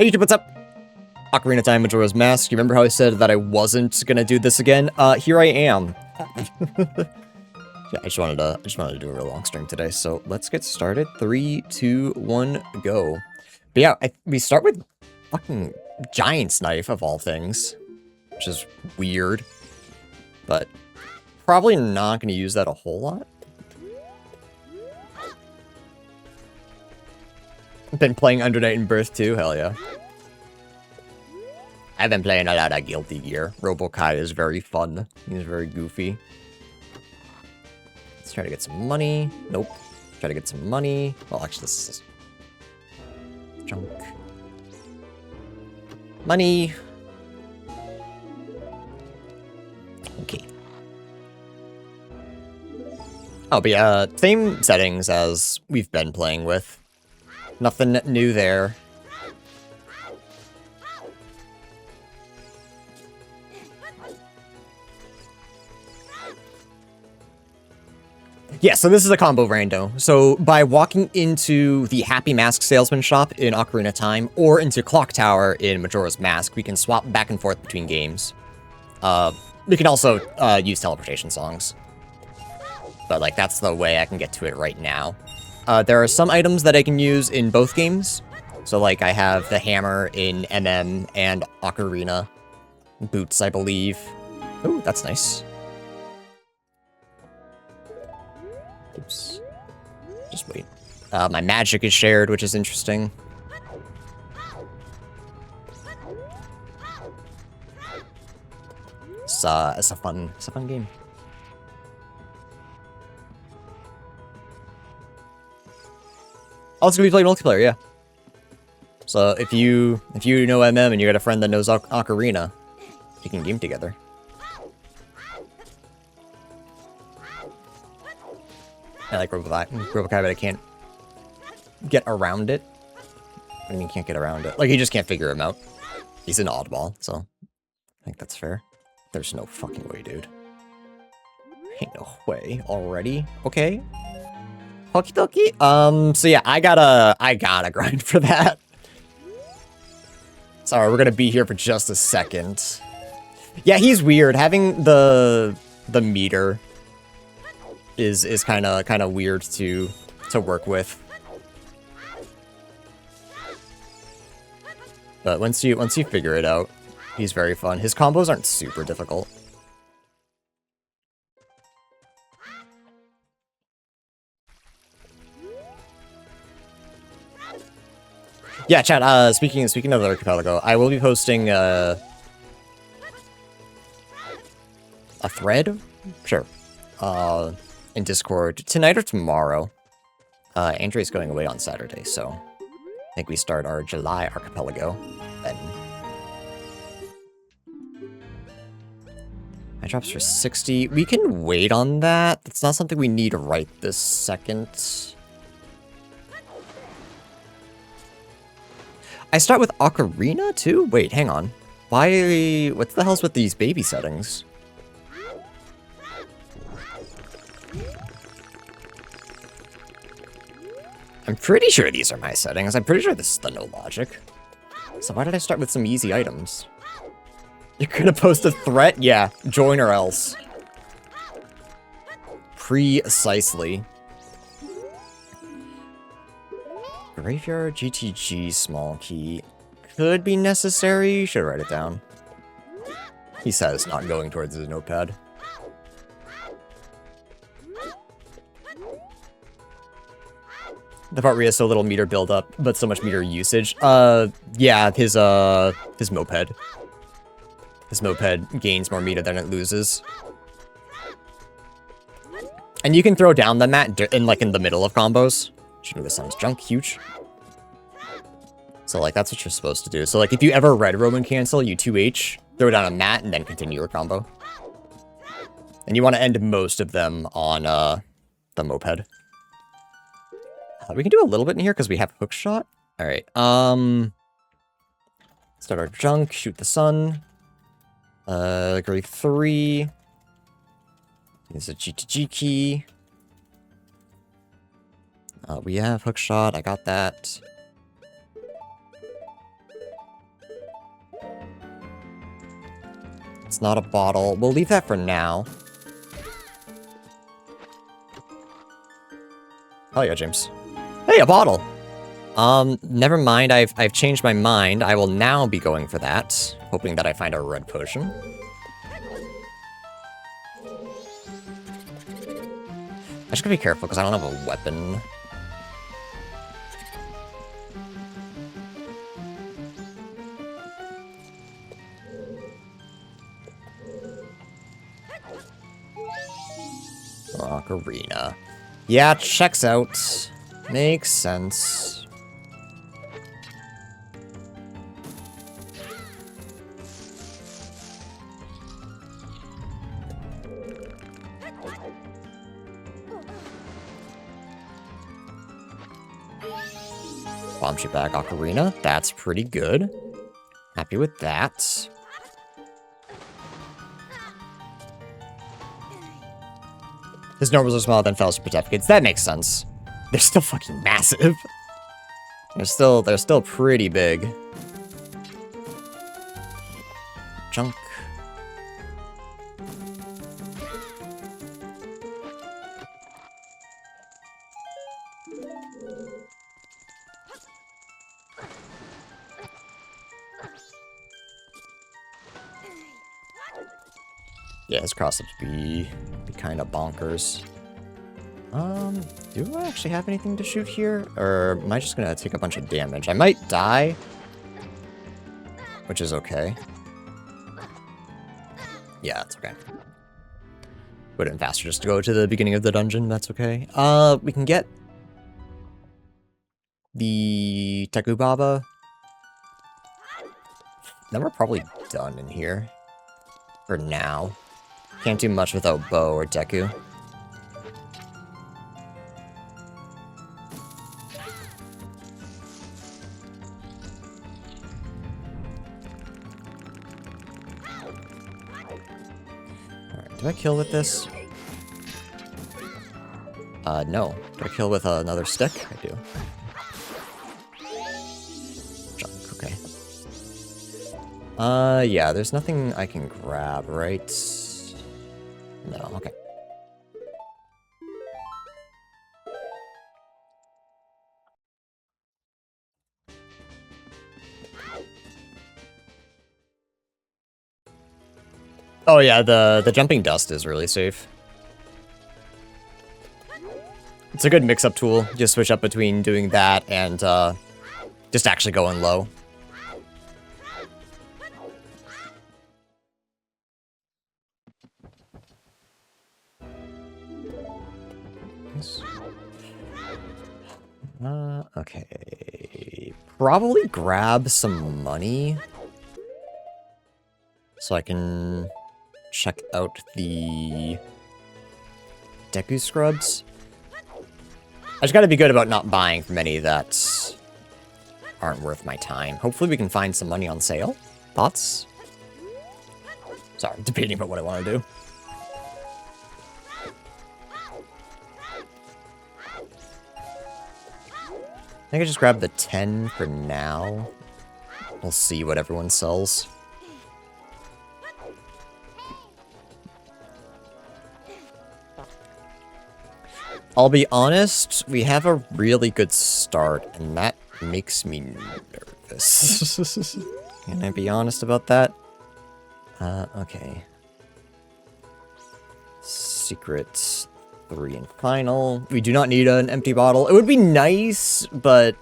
Hey YouTube, what's up? Ocarina time, Majora's Mask. You remember how I said that I wasn't gonna do this again? Here I am. Yeah, I just wanted to do a real long stream today, so let's get started. 3, 2, 1, go. But yeah, we start with fucking Giant's Knife, of all things, which is weird, but probably not gonna use that a whole lot. Been playing Under Night and Birth too, hell yeah. I've been playing a lot of Guilty Gear. Robo-Kai is very fun. He's very goofy. Let's try to get some money. Nope. Try to get some money. Well, actually, this is junk. Money. Okay. Oh, but yeah, same settings as we've been playing with. Nothing new there. Yeah, so this is a combo rando. So by walking into the Happy Mask Salesman shop in Ocarina Time or into Clock Tower in Majora's Mask, we can swap back and forth between games. We can also use teleportation songs. But like that's the way I can get to it right now. There are some items that I can use in both games. So like I have the hammer in MM and Ocarina. Boots, I believe. Ooh, that's nice. Oops. Just wait. My magic is shared, which is interesting. It's a fun game. Oh, it's gonna be played multiplayer, yeah. So if you know MM and you got a friend that knows Ocarina, you can game together. I like Robo-Kai, but I can't get around it. I mean, you can't get around it. Like, you just can't figure him out. He's an oddball, so I think that's fair. There's no fucking way, dude. Ain't no way already. Okay. Okie dokie. So yeah, I gotta grind for that. Sorry, we're gonna be here for just a second. Yeah, he's weird. Having the meter is kind of weird to work with. But once you figure it out, he's very fun. His combos aren't super difficult. Yeah, chat, speaking of the archipelago, I will be posting a thread? Sure. In Discord tonight or tomorrow. Andrea's going away on Saturday, so I think we start our July archipelago then. My drops for 60. We can wait on that. That's not something we need right this second. I start with Ocarina too? Wait, hang on. Why? What the hell's with these baby settings? I'm pretty sure these are my settings. I'm pretty sure this is the no logic. So why did I start with some easy items? You're gonna post a threat? Yeah, join or else. Precisely. Graveyard GTG small key could be necessary. Should write it down. He says, not going towards his notepad. The part where he has so little meter buildup, but so much meter usage. Yeah, his moped. His moped gains more meter than it loses. And you can throw down the mat in the middle of combos. Shooting the sun's junk, huge. So like that's what you're supposed to do. So like if you ever red Roman cancel, you 2H, throw down a mat, and then continue your combo. And you want to end most of them on the moped. We can do a little bit in here because we have hook shot. All right. Start our junk. Shoot the sun. Grade 3. There's a G2G key. We have hook shot. I got that. It's not a bottle. We'll leave that for now. Oh yeah, James. Hey, a bottle! Never mind, I've changed my mind. I will now be going for that, hoping that I find a red potion. I just gotta be careful, because I don't have a weapon. Ocarina. Yeah, checks out. Makes sense. Bomb shoot back Ocarina. That's pretty good. Happy with that. His normals are smaller than fellowship certificates. That makes sense. They're still fucking massive. They're still pretty big. Junk. Yeah, his cross-ups be kind of bonkers. Do I actually have anything to shoot here? Or am I just gonna take a bunch of damage? I might die, which is okay. Yeah, it's okay. Would have been faster just to go to the beginning of the dungeon, that's okay. We can get the Teku Baba. Then we're probably done in here. For now. Can't do much without Bo or Deku. Alright, do I kill with this? No. Do I kill with another stick? I do. Junk, okay. Yeah, there's nothing I can grab, right? No, okay. Oh yeah, the jumping dust is really safe. It's a good mix-up tool. Just switch up between doing that and just actually going low. Okay. Probably grab some money. So I can check out the Deku Scrubs. I just gotta be good about not buying from any that aren't worth my time. Hopefully we can find some money on sale. Thoughts? Sorry, I'm debating about what I want to do. I think I just grab the 10 for now. We'll see what everyone sells. I'll be honest, we have a really good start, and that makes me nervous. Can I be honest about that? Okay. Secret 3 and final. We do not need an empty bottle. It would be nice, but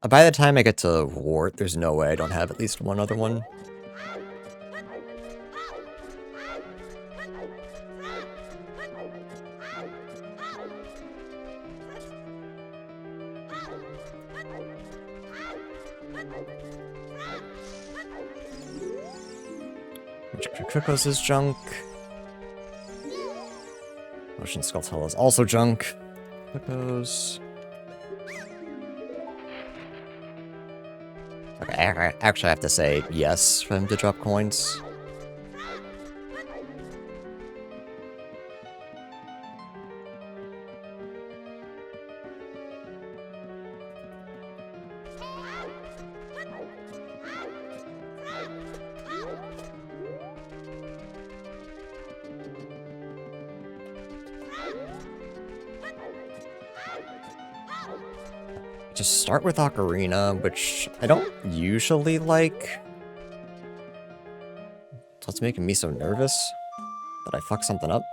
by the time I get to Wart, there's no way I don't have at least one other one. Krikos is junk. Ocean Skulltula is also junk. Krikos. Okay, I actually have to say yes for him to drop coins. to start with Ocarina, which I don't usually like. So it's making me so nervous that I fuck something up.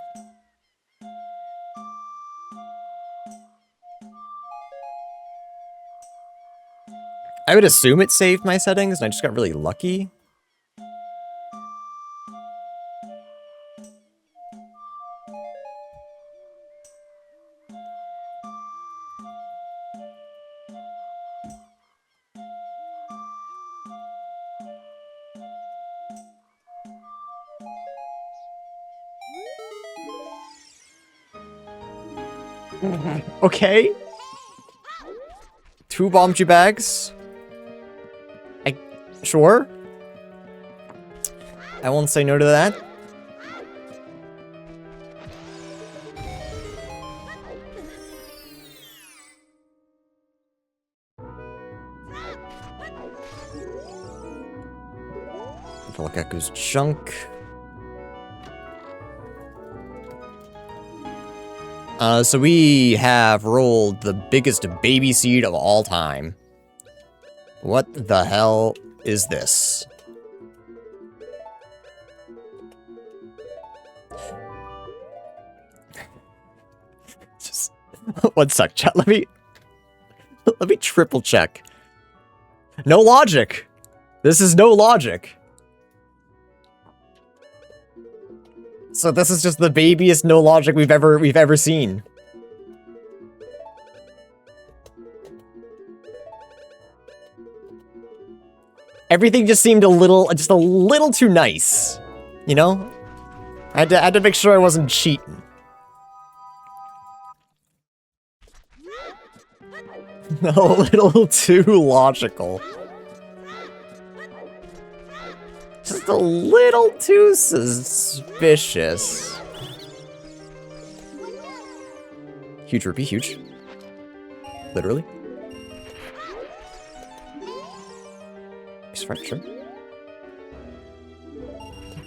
I would assume it saved my settings, and I just got really lucky. Okay. 2 Bombchu bags. Sure. I won't say no to that. Look at Geku's junk. So we have rolled the biggest baby seed of all time. What the hell is this? Just 1 sec, chat. Let me triple check. No logic. This is no logic. So this is just the babiest no logic we've ever seen. Everything just seemed just a little too nice, you know? I had to make sure I wasn't cheating. A little too logical. Just a little too suspicious. Huge rupee, huge. Literally. Sure.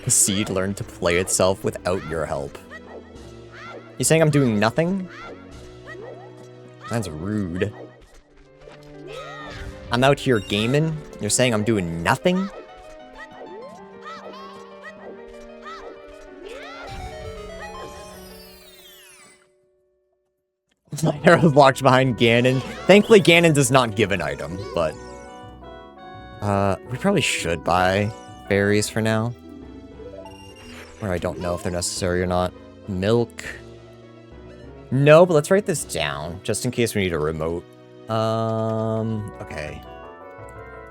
The seed learned to play itself without your help. You saying I'm doing nothing? That's rude. I'm out here gaming. You're saying I'm doing nothing? My arrow's locked behind Ganon. Thankfully, Ganon does not give an item, but... we probably should buy berries for now. Or I don't know if they're necessary or not. Milk. No, but let's write this down, just in case we need a remote. Okay.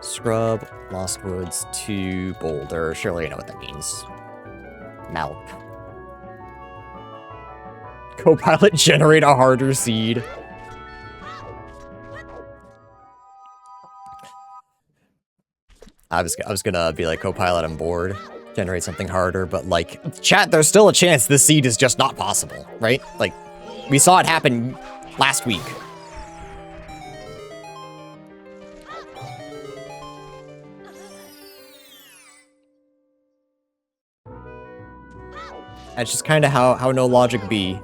Scrub, Lost Woods to Boulder. Surely I know what that means. Milk. Copilot generate a harder seed. I was gonna be like, Copilot, I'm bored. Generate something harder, but like, chat, there's still a chance this seed is just not possible, right? Like, we saw it happen last week. That's just kind of how no logic be.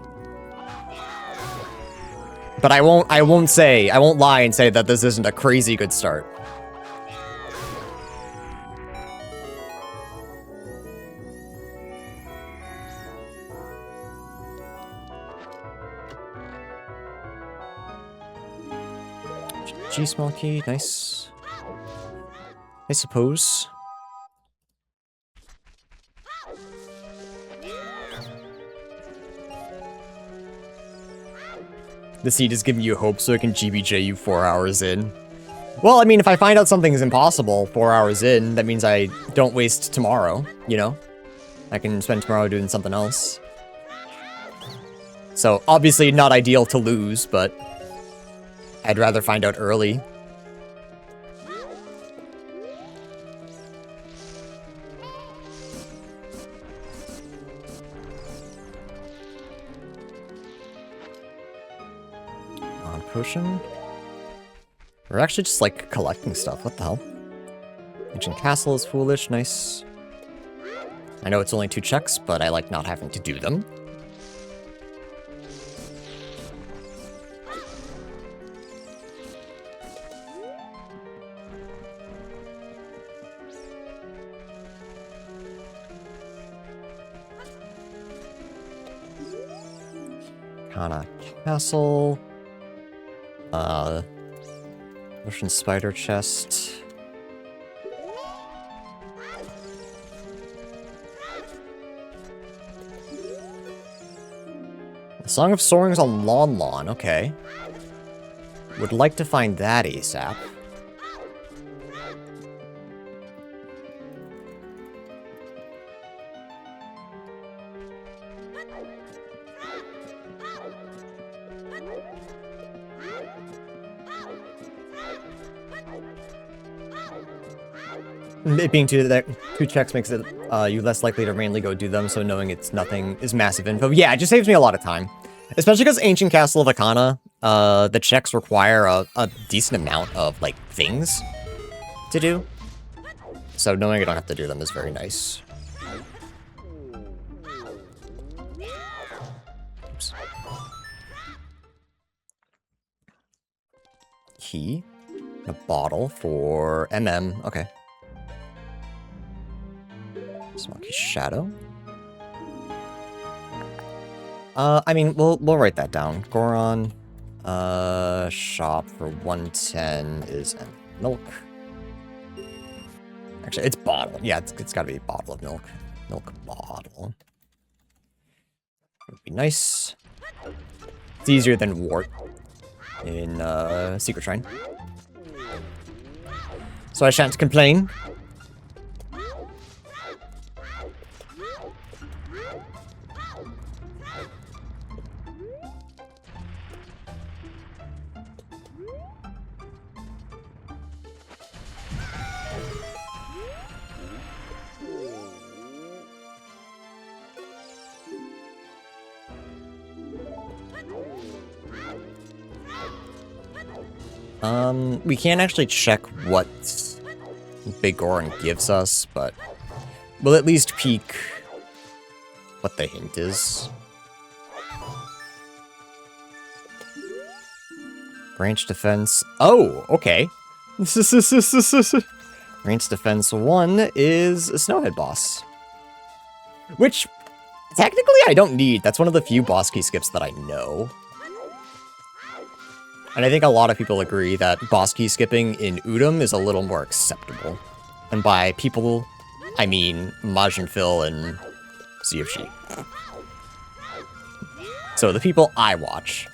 But I won't lie and say that this isn't a crazy good start. G-small key, nice. I suppose. The seed is giving you hope so it can GBJ you 4 hours in. Well, I mean, if I find out something is impossible 4 hours in, that means I don't waste tomorrow, you know? I can spend tomorrow doing something else. So, obviously not ideal to lose, but I'd rather find out early. Potion. We're actually just like collecting stuff. What the hell? Ancient Castle is foolish. Nice. I know it's only 2 checks, but I like not having to do them. Arcana Castle. Ocean Spider Chest. The Song of Soarings on Lon Lon, okay. Would like to find that ASAP. It being two checks makes it you less likely to randomly go do them, so knowing it's nothing is massive info. Yeah, it just saves me a lot of time. Especially because Ancient Castle of Akana, the checks require a decent amount of, like, things to do. So knowing I don't have to do them is very nice. Oops. Key. A bottle for MM. Okay. Smoky Shadow. I mean, we'll write that down. Goron, shop for 110 is milk. Actually, it's bottle. Yeah, it's gotta be a bottle of milk. Milk bottle. Would be nice. It's easier than wart in, Secret Shrine. So I shan't complain. We can't actually check what Big Goron gives us, but we'll at least peek what the hint is. Branch Defense. Oh, okay. Branch Defense 1 is a Snowhead boss. Which, technically, I don't need. That's one of the few boss key skips that I know. And I think a lot of people agree that boss key skipping in Udom is a little more acceptable. And by people, I mean Majin Phil and Sea of She. So the people I watch.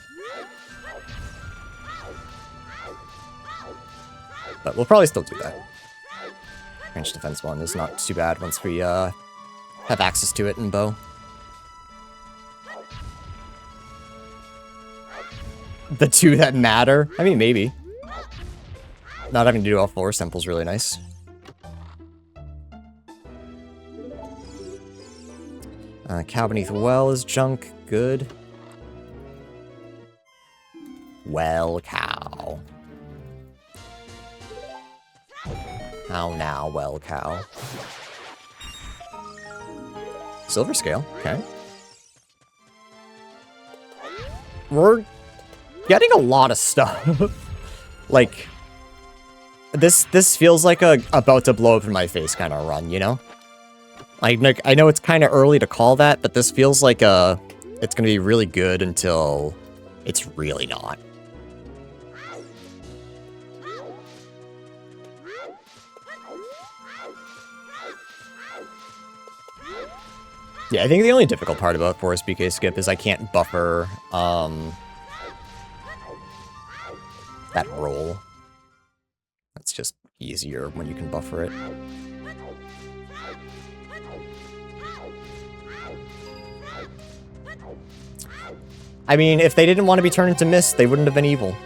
But we'll probably still do that. Range Defense 1 is not too bad once we have access to it in Bow. The two that matter? I mean, maybe. Not having to do all 4 simple's really nice. Cow Beneath Well is junk. Good. Well, cow. How now, well, cow. Silver Scale, okay. We're getting a lot of stuff. Like, this feels like a about to blow up in my face kind of run, you know? Like, I know it's kind of early to call that, but this feels like it's gonna be really good until it's really not. Yeah, I think the only difficult part about Forest BK Skip is I can't buffer, that roll. That's just easier when you can buffer it. I mean, if they didn't want to be turned into mist, they wouldn't have been evil.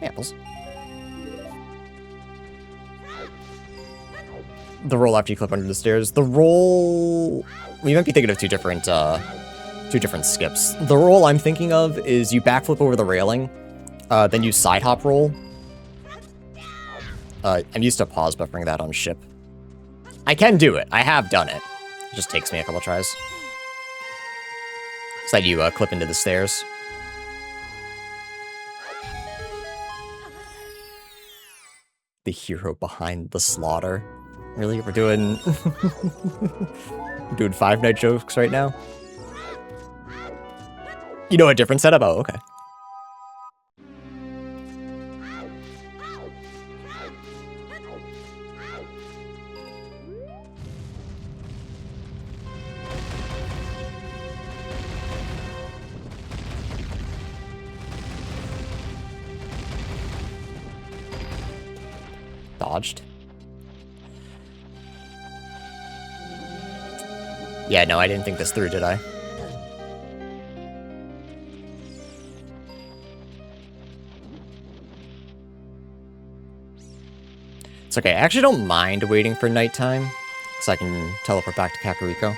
Apples. The roll after you clip under the stairs. The roll... We might be thinking of two different skips. The roll I'm thinking of is you backflip over the railing, then you side hop roll. I'm used to pause buffering that on ship. I can do it. I have done it. It just takes me a couple tries. So that you clip into the stairs. The hero behind the slaughter. Really? We're doing... we're doing Five Night jokes right now? You know a different setup? Oh, okay. Dodged. Yeah, no, I didn't think this through, did I? It's okay. I actually don't mind waiting for nighttime, so I can teleport back to Kakariko.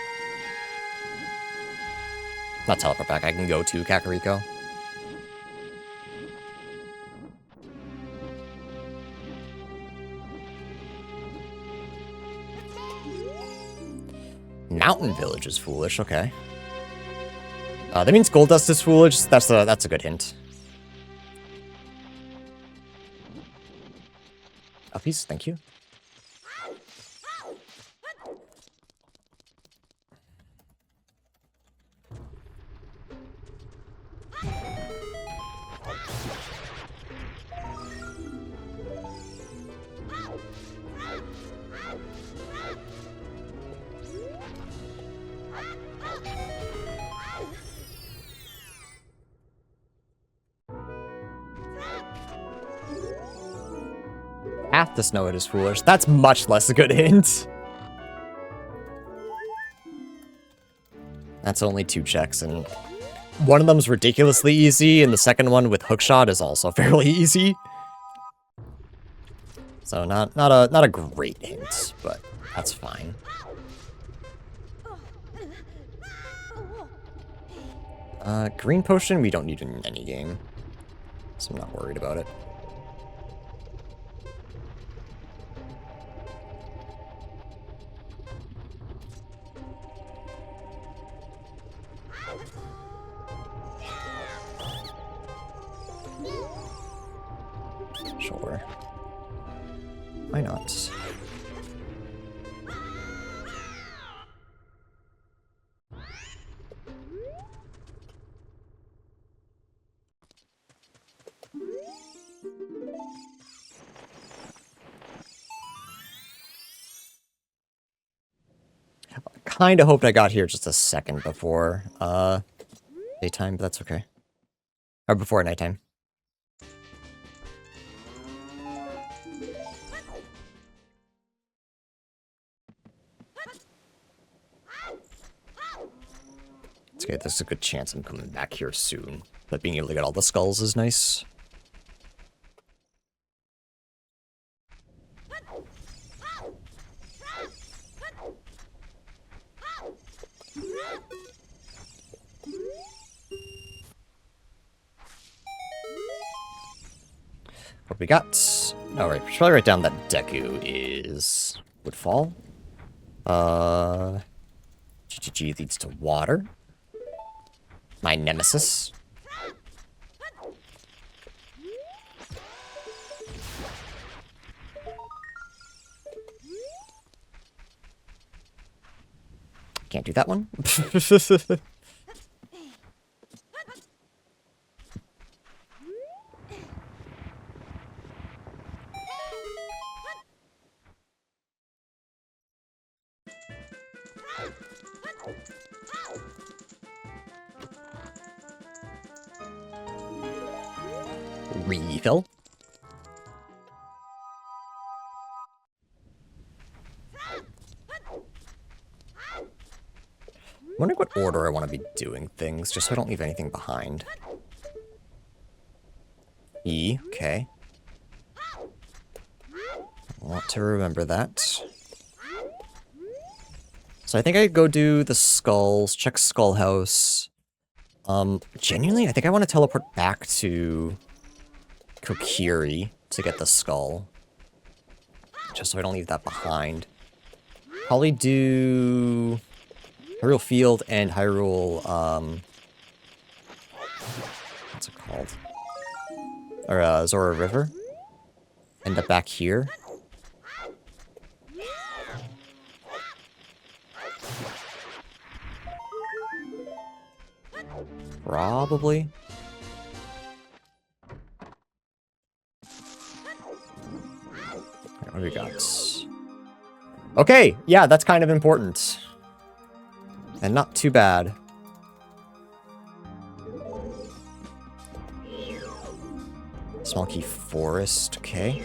Not teleport back, I can go to Kakariko. Mountain Village is foolish, okay. That means Gold Dust is foolish. That's a good hint. Uppies, thank you. Half the snow it is foolish. That's much less a good hint. That's only 2 checks, and one of them's ridiculously easy, and the second one with hookshot is also fairly easy. So not a great hint, but that's fine. Green potion we don't need in any game, so I'm not worried about it. Sure. Why not? Kinda hoped I got here just a second before daytime, but that's okay. Or before nighttime. It's okay, there's a good chance I'm coming back here soon. But being able to get all the skulls is nice. What we got? Alright, we should probably write down that Deku is Woodfall. GGG leads to water. My nemesis. Can't do that one. Refill. I'm wondering what order I want to be doing things, just so I don't leave anything behind. E, okay. I want to remember that. So I think I'd go do the skulls, check Skull House. Genuinely, I think I want to teleport back to Kokiri to get the skull. Just so I don't leave that behind. Probably do Hyrule Field and Hyrule, what's it called? Or, Zora River. End up back here. Probably. What do we got? Okay, yeah, that's kind of important. And not too bad. Small key forest, okay.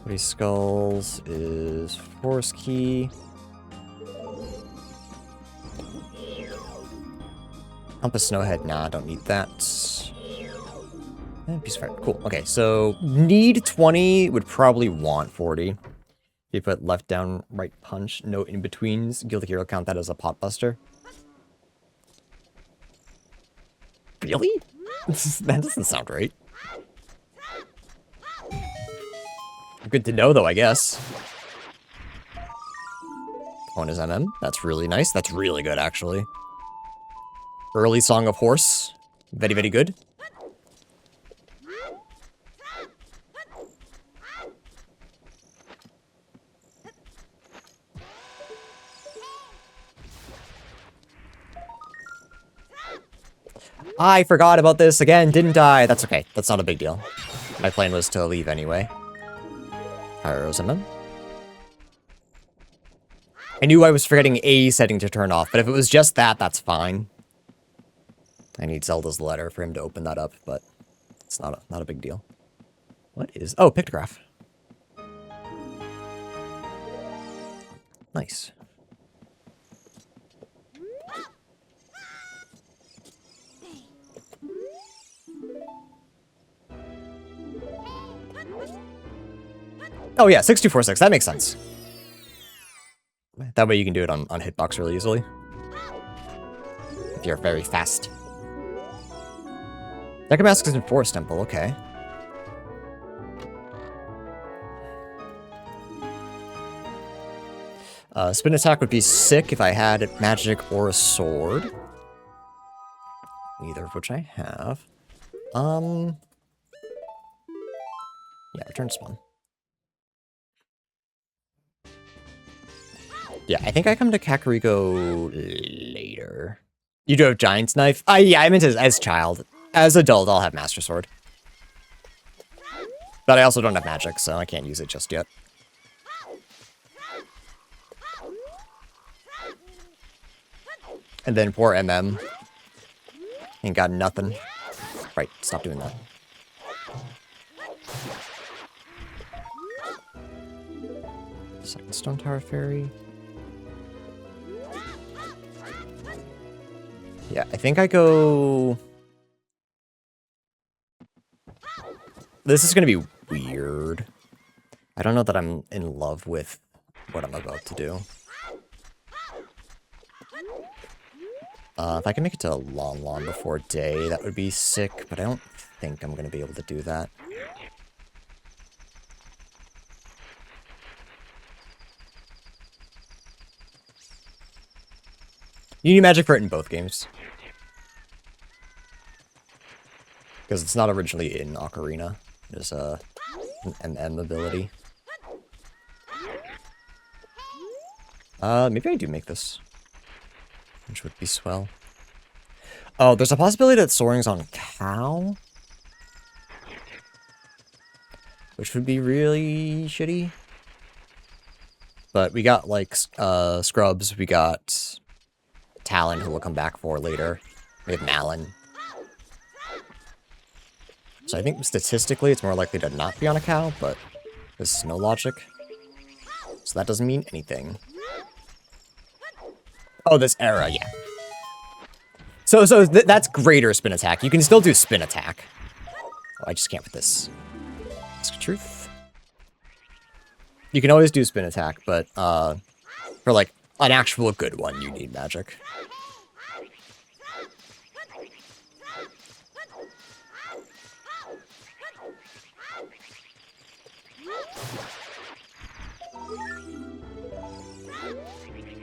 Woody skulls is forest key. Compass snowhead, nah, don't need that. Piece of fire, cool. Okay, so need 20, would probably want 40. If you put left, down, right punch, no in-betweens, Guilty Hero count that as a pot buster. Really? That doesn't sound right. Good to know, though, I guess. One is MM. That's really nice. That's really good, actually. Early Song of Horse. Very, very good. I forgot about this again. Didn't die. That's okay. That's not a big deal. My plan was to leave anyway. OOTxMM. I knew I was forgetting a setting to turn off, but if it was just that, that's fine. I need Zelda's letter for him to open that up, but it's not a big deal. What is... Oh, pictograph. Nice. Oh yeah, 6246, that makes sense. That way you can do it on hitbox really easily. If you're very fast. Necromask is in Forest Temple, okay. Spin attack would be sick if I had magic or a sword. Neither of which I have. Yeah, return spawn. Yeah, I think I come to Kakariko later. You do have Giant's Knife? Yeah, I meant as child. As adult, I'll have Master Sword. But I also don't have magic, so I can't use it just yet. And then poor MM. Ain't got nothing. Right, stop doing that. Second Stone Tower Fairy. Yeah, I think I go... This is going to be weird. I don't know that I'm in love with what I'm about to do. If I can make it to Lon before day, that would be sick, but I don't think I'm going to be able to do that. You need magic for it in both games. Because it's not originally in Ocarina. There's an MM ability. Maybe I do make this. Which would be swell. Oh, there's a possibility that soaring's on cow. Which would be really shitty. But we got, like, Scrubs. We got Talon, who we'll come back for later. We have Malin. So I think statistically it's more likely to not be on a cow, but there's no logic. So that doesn't mean anything. Oh, this era, yeah. So that's greater spin attack. You can still do spin attack. Oh, I just can't with this. It's the truth. You can always do spin attack, but for like an actual good one, you need magic.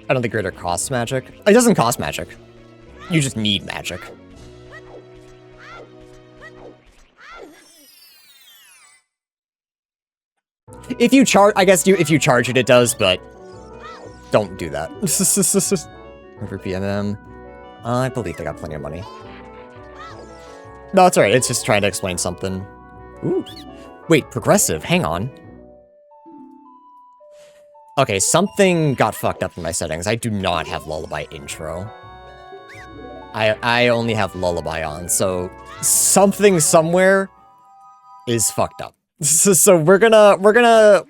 I don't think greater costs magic. It doesn't cost magic. You just need magic. If you charge, I guess if you charge it, it does, but don't do that. For PMM. I believe they got plenty of money. No, it's alright. It's just trying to explain something. Ooh. Wait, progressive. Hang on. Okay, something got fucked up in my settings. I do not have Lullaby intro. I only have Lullaby on, so something somewhere is fucked up. So we'll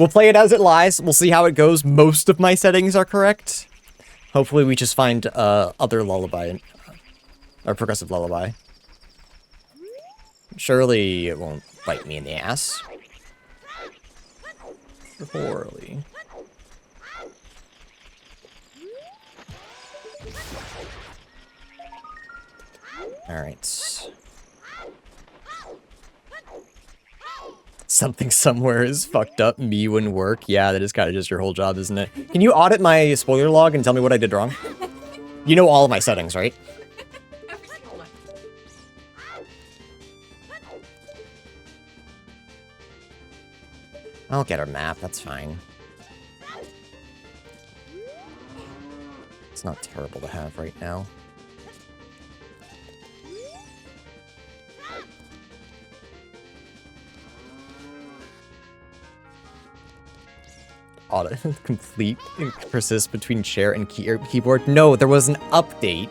play it as it lies. We'll see how it goes. Most of my settings are correct. Hopefully we just find other Lullaby, or progressive Lullaby. Surely it won't bite me in the ass. Poorly. Alright. Something somewhere is fucked up. Me wouldn't work. Yeah, that is kind of just your whole job, isn't it? Can you audit my spoiler log and tell me what I did wrong? You know all of my settings, right? Every single one. I'll get our map, that's fine. It's not terrible to have right now. Auto complete persists between chair and keyboard. No, there was an update.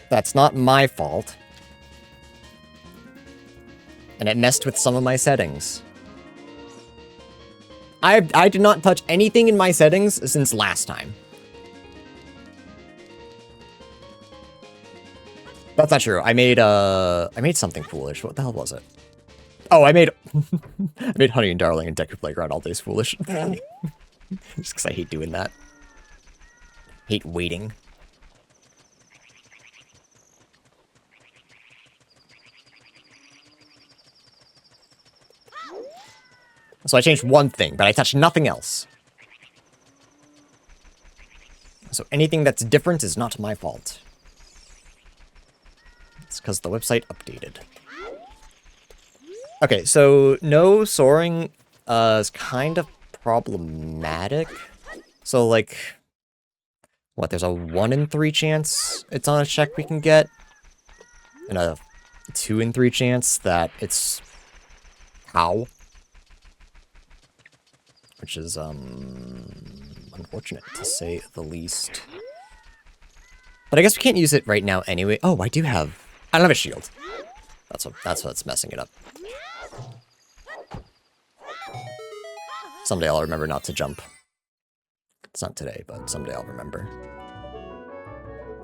That's not my fault. And it messed with some of my settings. I did not touch anything in my settings since last time. That's not true. I made something foolish. What the hell was it? Oh, I made Honey and Darling and Deku Playground all days foolish. Just because I hate doing that. Hate waiting. So I changed one thing, but I touched nothing else. So anything that's different is not my fault. It's because the website updated. Okay, so no soaring is kind of problematic. So like, what, there's a 1 in 3 chance it's on a check we can get, and a 2 in 3 chance that it's how. Which is, unfortunate, to say the least. But I guess we can't use it right now anyway. Oh, I don't have a shield. That's what's messing it up. Someday I'll remember not to jump. It's not today, but someday I'll remember.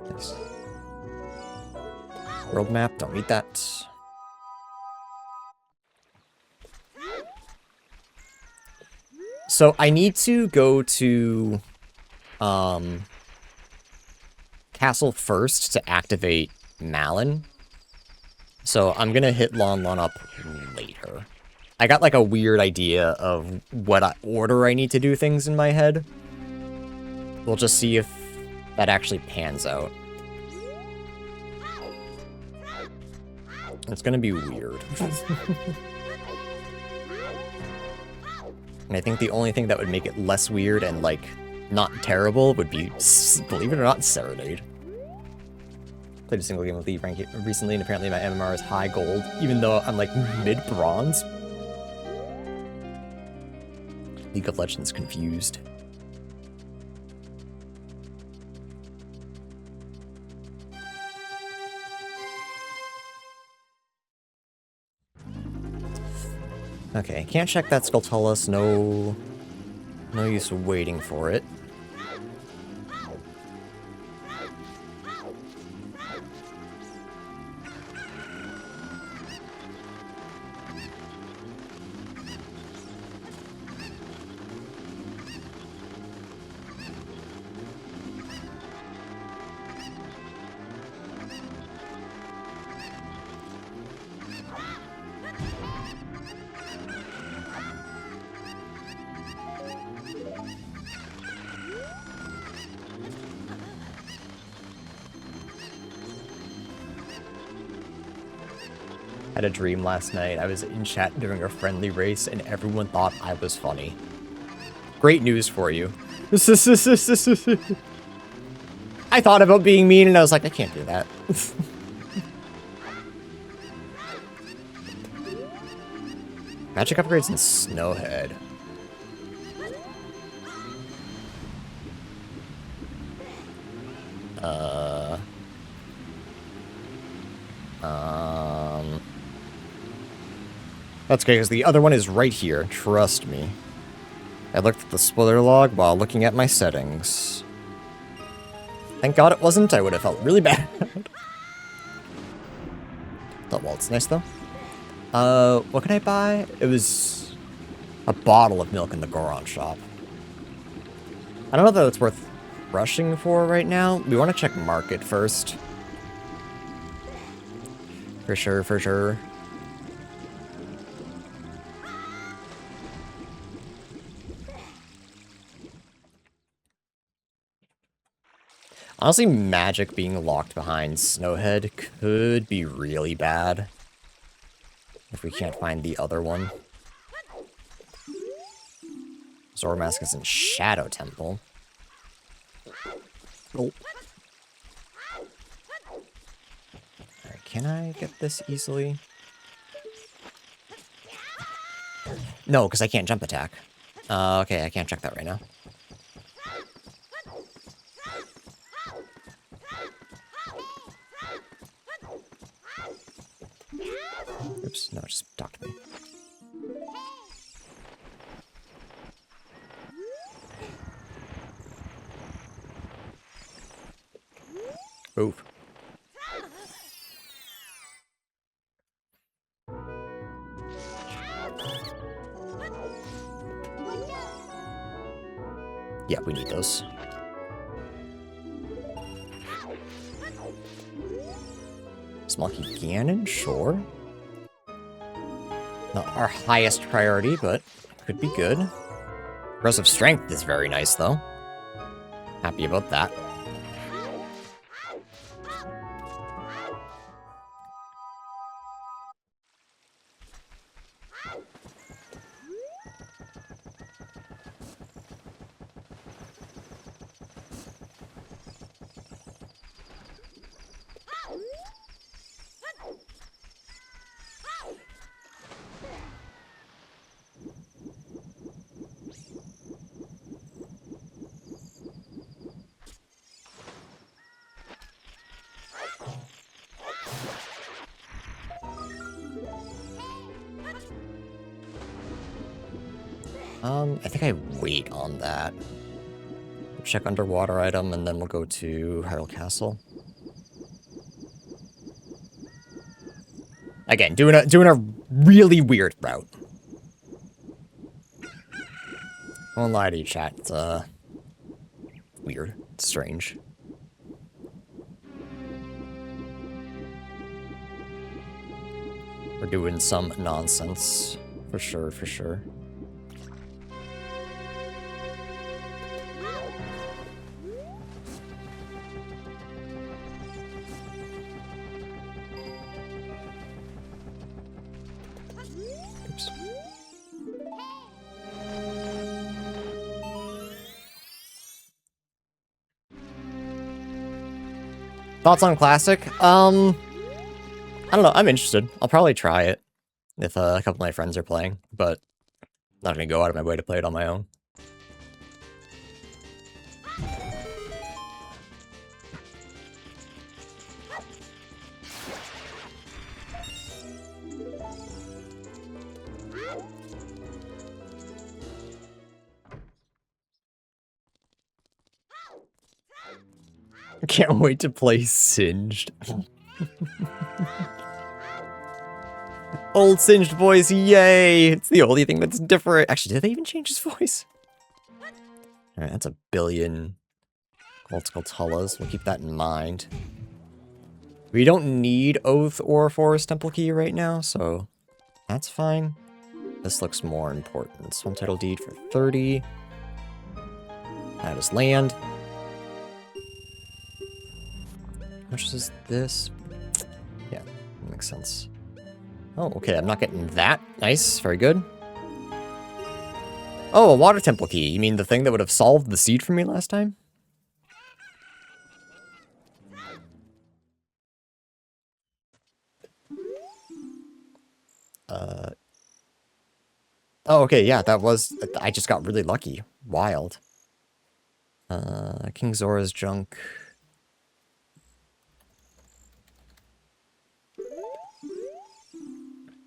Nice. World map, don't need that. So I need to go to Castle first to activate Malin. So I'm gonna hit Lon Lon up later. I got like a weird idea of what order I need to do things in my head. We'll just see if that actually pans out. It's gonna be weird. And I think the only thing that would make it less weird and, like, not terrible would be, believe it or not, Serenade. Played a single game of League recently, and apparently my MMR is high gold, even though I'm, like, mid-bronze. League of Legends confused. Okay, can't check that Skulltulus, no use waiting for it. Had a dream last night. I was in chat during a friendly race and everyone thought I was funny. Great news for you. I thought about being mean, and I was like, I can't do that. Magic upgrades in Snowhead. That's okay, because the other one is right here. Trust me. I looked at the spoiler log while looking at my settings. Thank God it wasn't. I would have felt really bad. The wallet's nice, though. What can I buy? It was a bottle of milk in the Goron shop. I don't know that it's worth rushing for right now. We want to check market first. For sure, for sure. Honestly, magic being locked behind Snowhead could be really bad. If we can't find the other one. Zora Mask is in Shadow Temple. Oh. Alright, can I get this easily? No, because I can't jump attack. Okay, I can't check that right now. Oops, no, just talk to me. Oof. Yeah, we need those. Smoky Ganon, sure. Not our highest priority, but could be good. Progressive Strength is very nice, though. Happy about that. I think I wait on that. Check underwater item, and then we'll go to Hyrule Castle. Again, doing a really weird route. I won't lie to you, chat. It's weird. It's strange. We're doing some nonsense. For sure, for sure. Oops. Thoughts on Classic? I don't know. I'm interested. I'll probably try it if a couple of my friends are playing, but I'm not gonna go out of my way to play it on my own. Can't wait to play Singed. Old Singed voice, yay! It's the only thing that's different. Actually, did they even change his voice? Alright, that's a billion Skulltulas. We'll keep that in mind. We don't need Oath or Forest Temple Key right now, so that's fine. This looks more important. Swamp Title Deed for 30. That is land. How much is this? Yeah, that makes sense. Oh, okay, I'm not getting that. Nice, very good. Oh, a Water Temple Key. You mean the thing that would have solved the seed for me last time? Oh, okay, yeah, that was... I just got really lucky. Wild. King Zora's junk.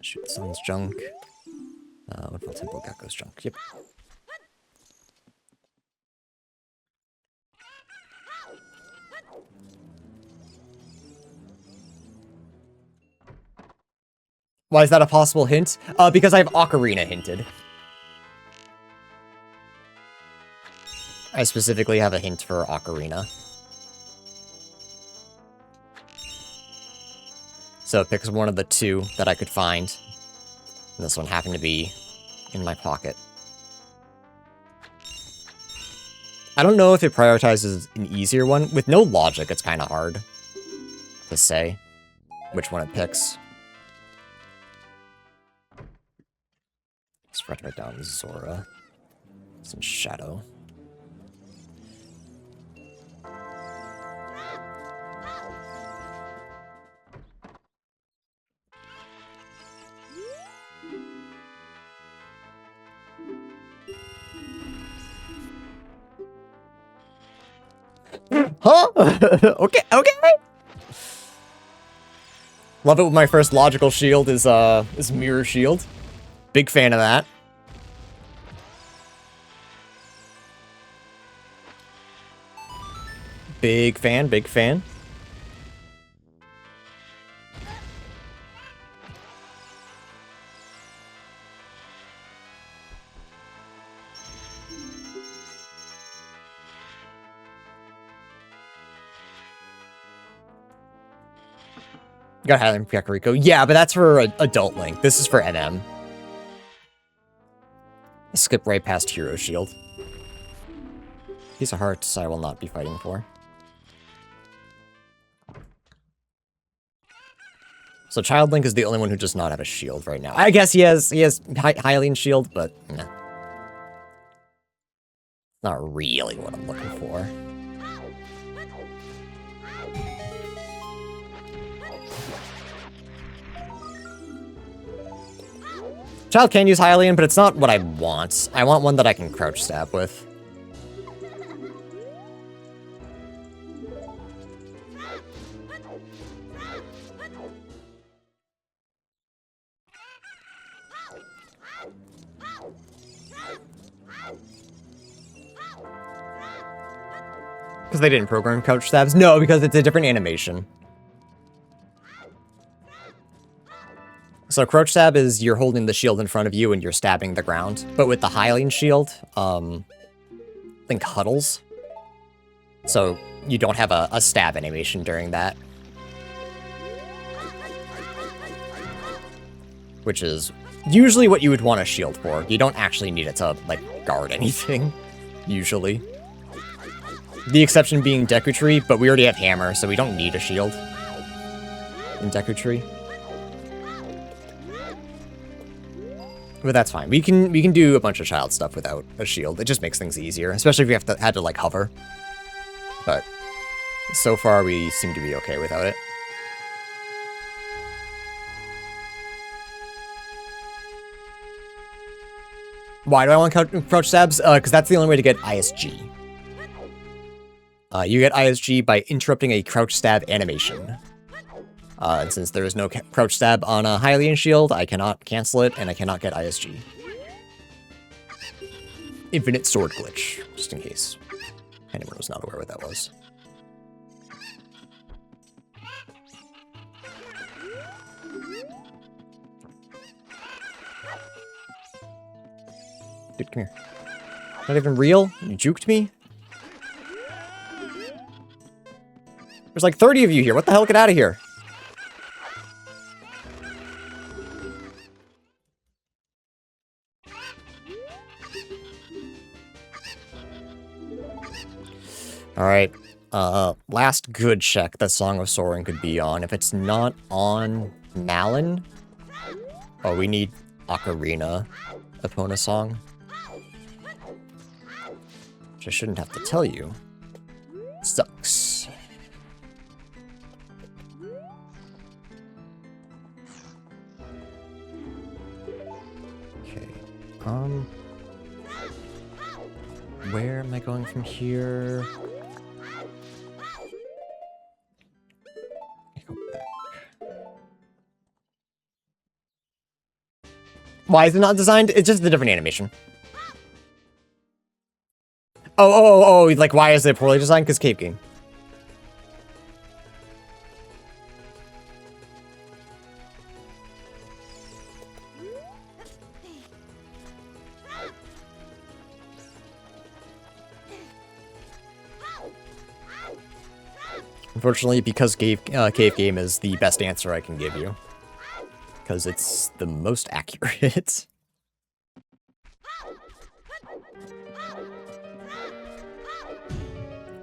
Shoot the sun's junk. What about Temple Gecko's junk? Yep. Why is that a possible hint? Because I have Ocarina hinted. I specifically have a hint for Ocarina. So it picks one of the two that I could find. And this one happened to be in my pocket. I don't know if it prioritizes an easier one. With no logic, it's kind of hard to say which one it picks. Let's write down Zora. Some Shadow. Huh? Okay, okay. Love it when my first logical shield is Mirror Shield. Big fan of that. Big fan, big fan. Got Highland Kakariko. Yeah, but that's for Adult Link. This is for MM. Skip right past Hero Shield. Piece of hearts I will not be fighting for. So Child Link is the only one who does not have a shield right now. I guess he has Hylian shield, but nah. Not really what I'm looking for. Child can use Hylian, but it's not what I want. I want one that I can crouch stab with. Because they didn't program crouch stabs? No, because it's a different animation. So crouch stab is you're holding the shield in front of you and you're stabbing the ground. But with the Hylian shield, think huddles. So you don't have a stab animation during that. Which is usually what you would want a shield for. You don't actually need it to, like, guard anything, usually. The exception being Deku Tree, but we already have Hammer, so we don't need a shield in Deku Tree. But that's fine. We can do a bunch of child stuff without a shield. It just makes things easier, especially if we had to like hover. But so far we seem to be okay without it. Why do I want crouch stabs? Because that's the only way to get ISG. You get ISG by interrupting a crouch stab animation. And since there is no crouch stab on a Hylian shield, I cannot cancel it, and I cannot get ISG. Infinite sword glitch, just in case anyone was not aware what that was. Dude, come here. Not even real? You juked me? There's like 30 of you here. What the hell? Get out of here. Alright. Last good check that Song of Soaring could be on. If it's not on Malin... Oh, we need Ocarina Epona Song. Which I shouldn't have to tell you. Sucks. Where am I going from here? Go back. Why is it not designed? It's just a different animation. Oh, like, why is it poorly designed? Because cave game. Unfortunately, because cave game is the best answer I can give you. Because it's the most accurate.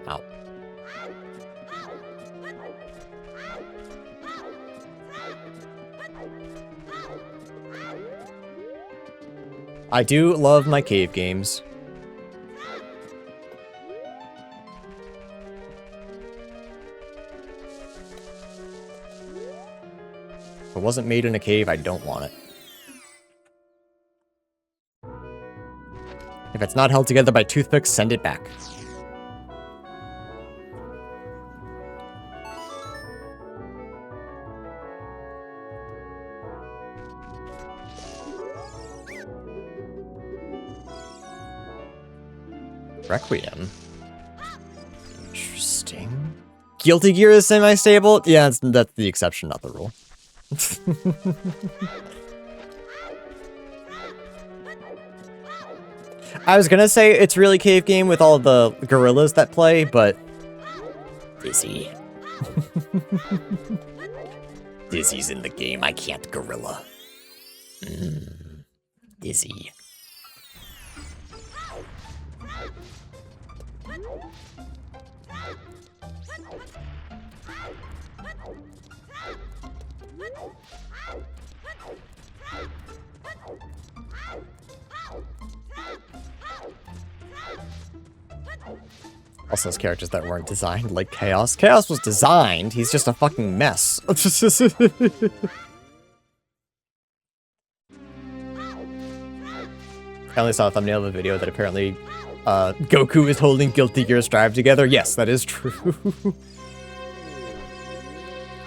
Ow. I do love my cave games. If it wasn't made in a cave, I don't want it. If it's not held together by toothpicks, send it back. Requiem. Interesting. Guilty Gear is semi-stable? Yeah, that's the exception, not the rule. I was gonna say it's really cave game with all the gorillas that play, but... Dizzy. Dizzy's in the game, I can't gorilla. Dizzy. Also, those characters that weren't designed, like Chaos. Chaos was designed, he's just a fucking mess. I only saw a thumbnail of a video that apparently Goku is holding Guilty Gear's Drive together. Yes, that is true.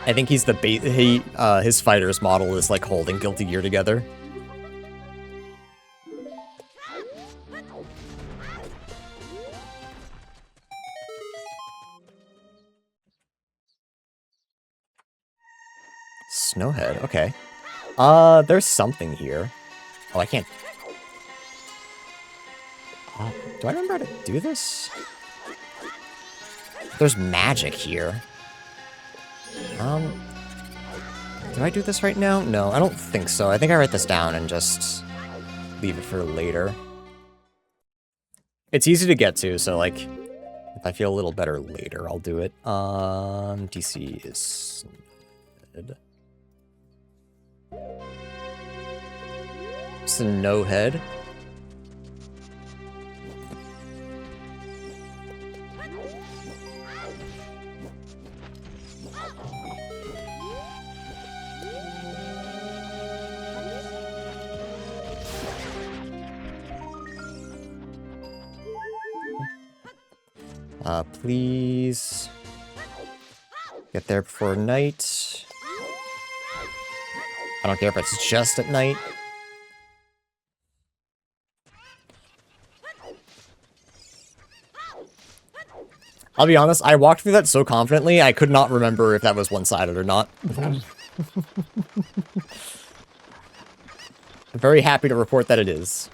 I think he's the his fighter's model is like holding Guilty Gear together. Snowhead, okay. There's something here. Oh, I can't. Do I remember how to do this? There's magic here. Do I do this right now? No, I don't think so. I think I write this down and just leave it for later. It's easy to get to, so like, if I feel a little better later, I'll do it. DC is good. Snowhead. Please get there before night. I don't care if it's just at night. I'll be honest, I walked through that so confidently, I could not remember if that was one-sided or not. I'm very happy to report that it is.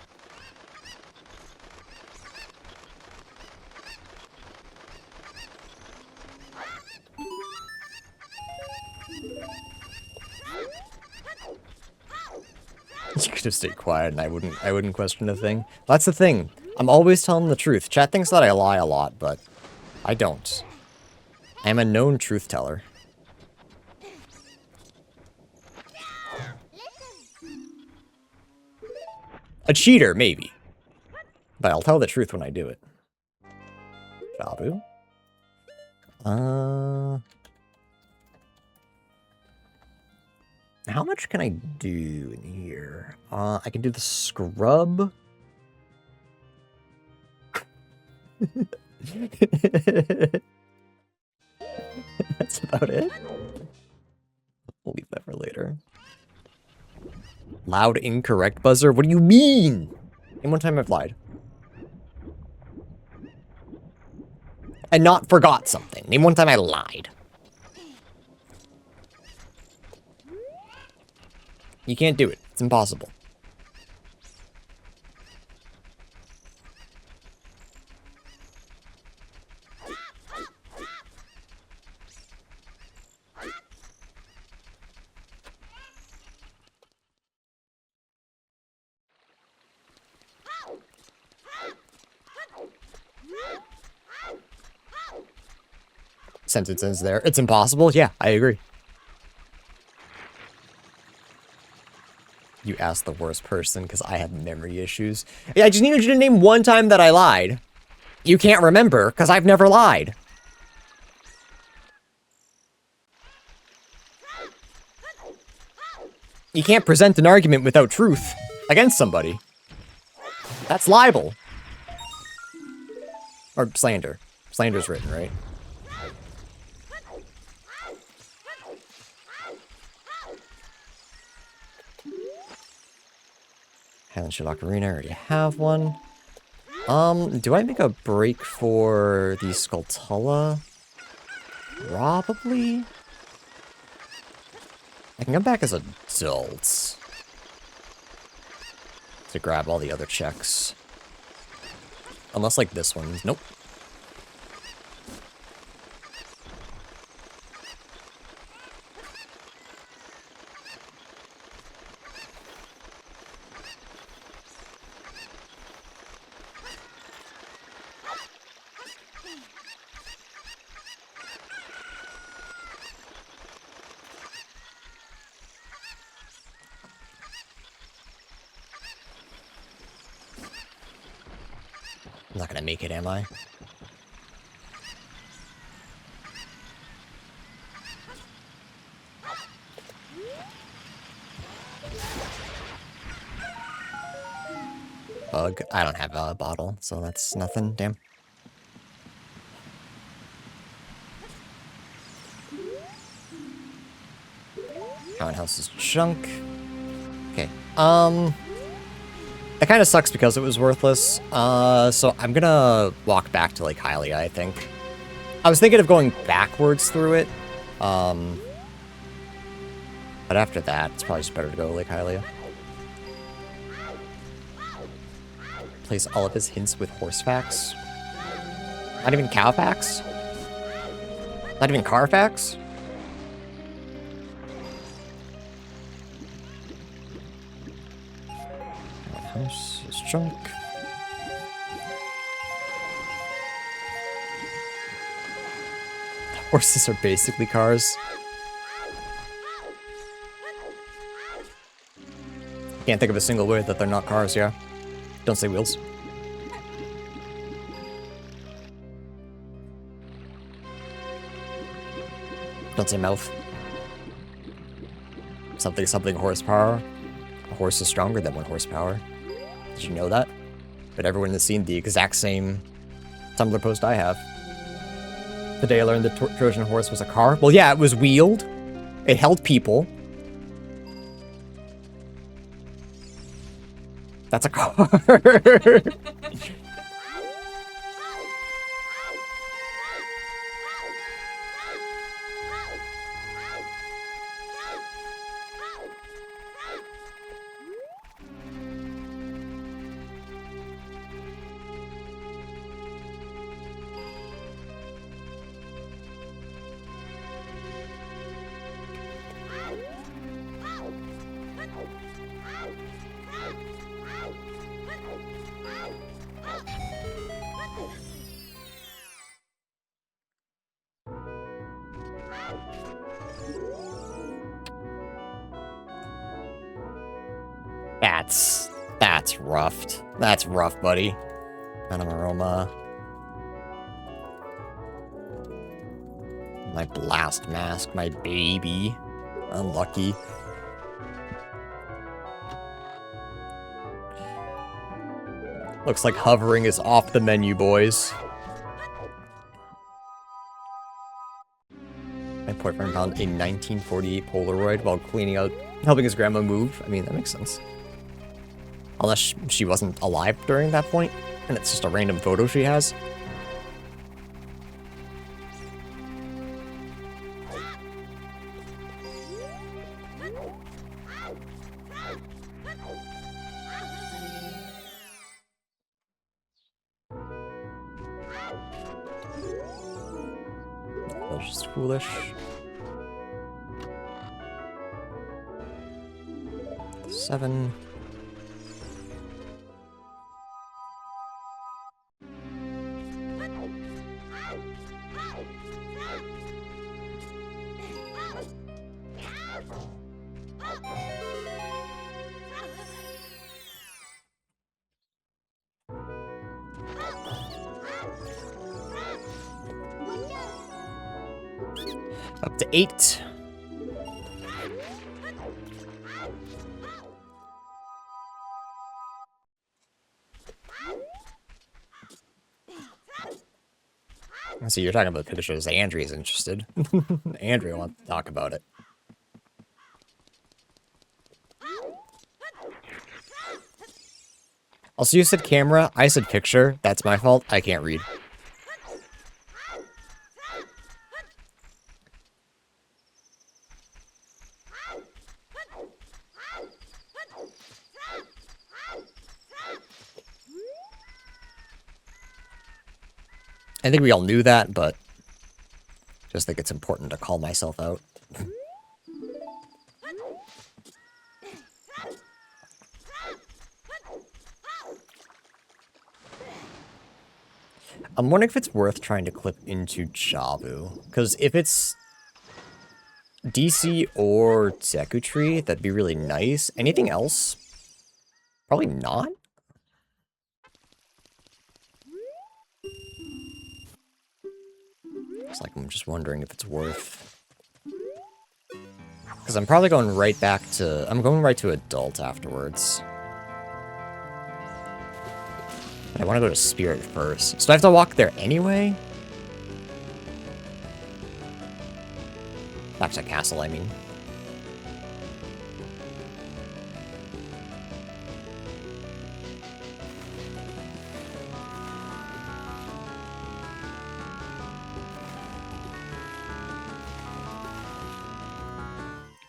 You could have stayed quiet and I wouldn't question a thing. That's the thing. I'm always telling the truth. Chat thinks that I lie a lot, but I don't. I am a known truth teller. A cheater, maybe. But I'll tell the truth when I do it. Jabu? How much can I do in here? I can do the scrub. That's about it. We'll leave that for later. Loud incorrect buzzer? What do you mean? And one time I've lied. And not forgot something. Name one time I lied. You can't do it. It's impossible. Sentence ends there. It's impossible? Yeah, I agree. You asked the worst person because I have memory issues. Yeah, I just needed you to name one time that I lied. You can't remember because I've never lied. You can't present an argument without truth against somebody. That's libel. Or slander. Slander's written, right? Highland Shit Ocarina, I already have one. Do I make a break for the Skulltula? Probably. I can come back as adults to grab all the other checks. Unless, like, this one. Nope. I'm not gonna make it, am I? Bug. I don't have a bottle, so that's nothing. Damn. Common House is junk. Okay. That kind of sucks because it was worthless. So I'm gonna walk back to Lake Hylia, I think. I was thinking of going backwards through it. But after that, it's probably just better to go to Lake Hylia. Place all of his hints with horse facts. Not even cow facts? Not even car facts? House is junk. Horses are basically cars. Can't think of a single way that they're not cars, yeah. Don't say wheels. Don't say mouth. Something horsepower. A horse is stronger than 1 horsepower. Did you know that? But everyone has seen the exact same Tumblr post I have. The day I learned the Trojan horse was a car. Well, yeah, it was wheeled. It held people. That's a car. That's rough. That's rough, buddy. Venom aroma. My blast mask, my baby. Unlucky. Looks like hovering is off the menu, boys. My boyfriend found a 1948 Polaroid while cleaning out, helping his grandma move. I mean, that makes sense. Unless she wasn't alive during that point, and it's just a random photo she has. That's just foolish. Seven. Up to 8. So you're talking about pictures. Andrea's interested. Andrea wants to talk about it. Also, you said camera. I said picture. That's my fault. I can't read. I think we all knew that, but just think it's important to call myself out. I'm wondering if it's worth trying to clip into Jabu, because if it's DC or Deku Tree, that'd be really nice. Anything else? Probably not. It's like I'm just wondering if it's worth. Because I'm probably going right back to... I'm going right to Adult afterwards. But I want to go to Spirit first. So I have to walk there anyway? Back to Castle, I mean.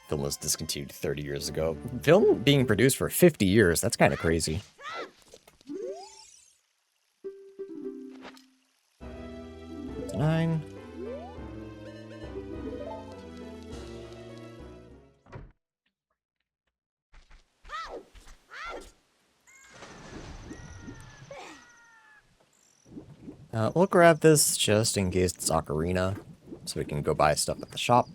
Film was discontinued 30 years ago. Film being produced for 50 years, that's kind of crazy. Nine. We'll grab this just in case it's Ocarina, so we can go buy stuff at the shop.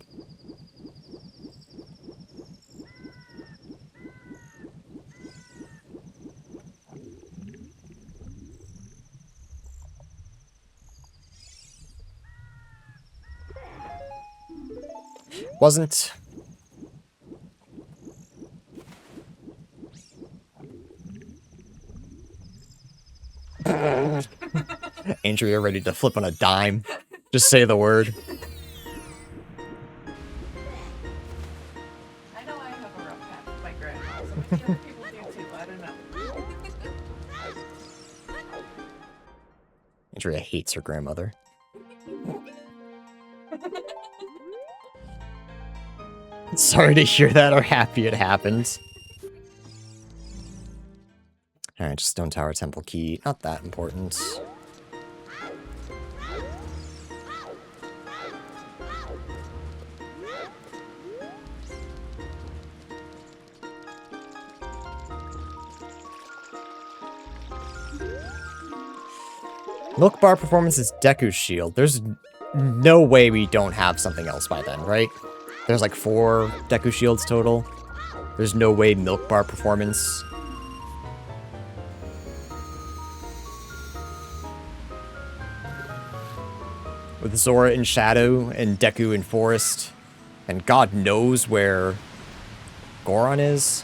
Wasn't. Andrea ready to flip on a dime. Just say the word. I know I have a rough patch with my grandma, so I'm sure people do too. I don't know. Andrea hates her grandmother. Sorry to hear that, or happy it happened. Alright, Stone Tower Temple Key. Not that important. Milk Bar Performance is Deku's shield. There's no way we don't have something else by then, right? There's like 4 Deku shields total. There's no way Milk Bar Performance. With Zora in Shadow and Deku in Forest. And God knows where Goron is.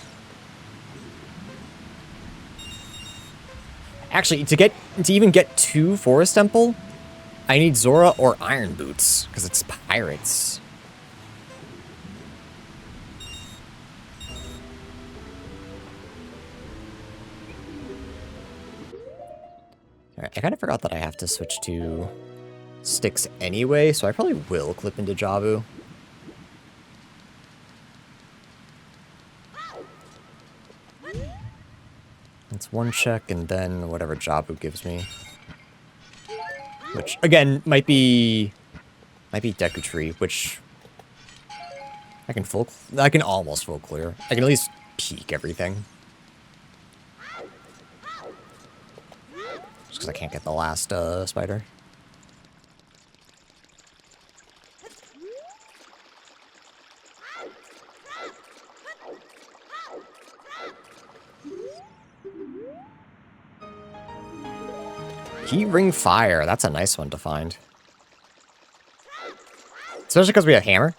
Actually, to even get to Forest Temple, I need Zora or Iron Boots, because it's pirates. Alright, I kind of forgot that I have to switch to sticks anyway, so I probably will clip into Jabu. It's one check and then whatever Jabu gives me. Which, again, might be Deku Tree, which I can almost full clear. I can at least peek everything. Just because I can't get the last spider. Heat Ring Fire, that's a nice one to find. Especially because we have Hammer.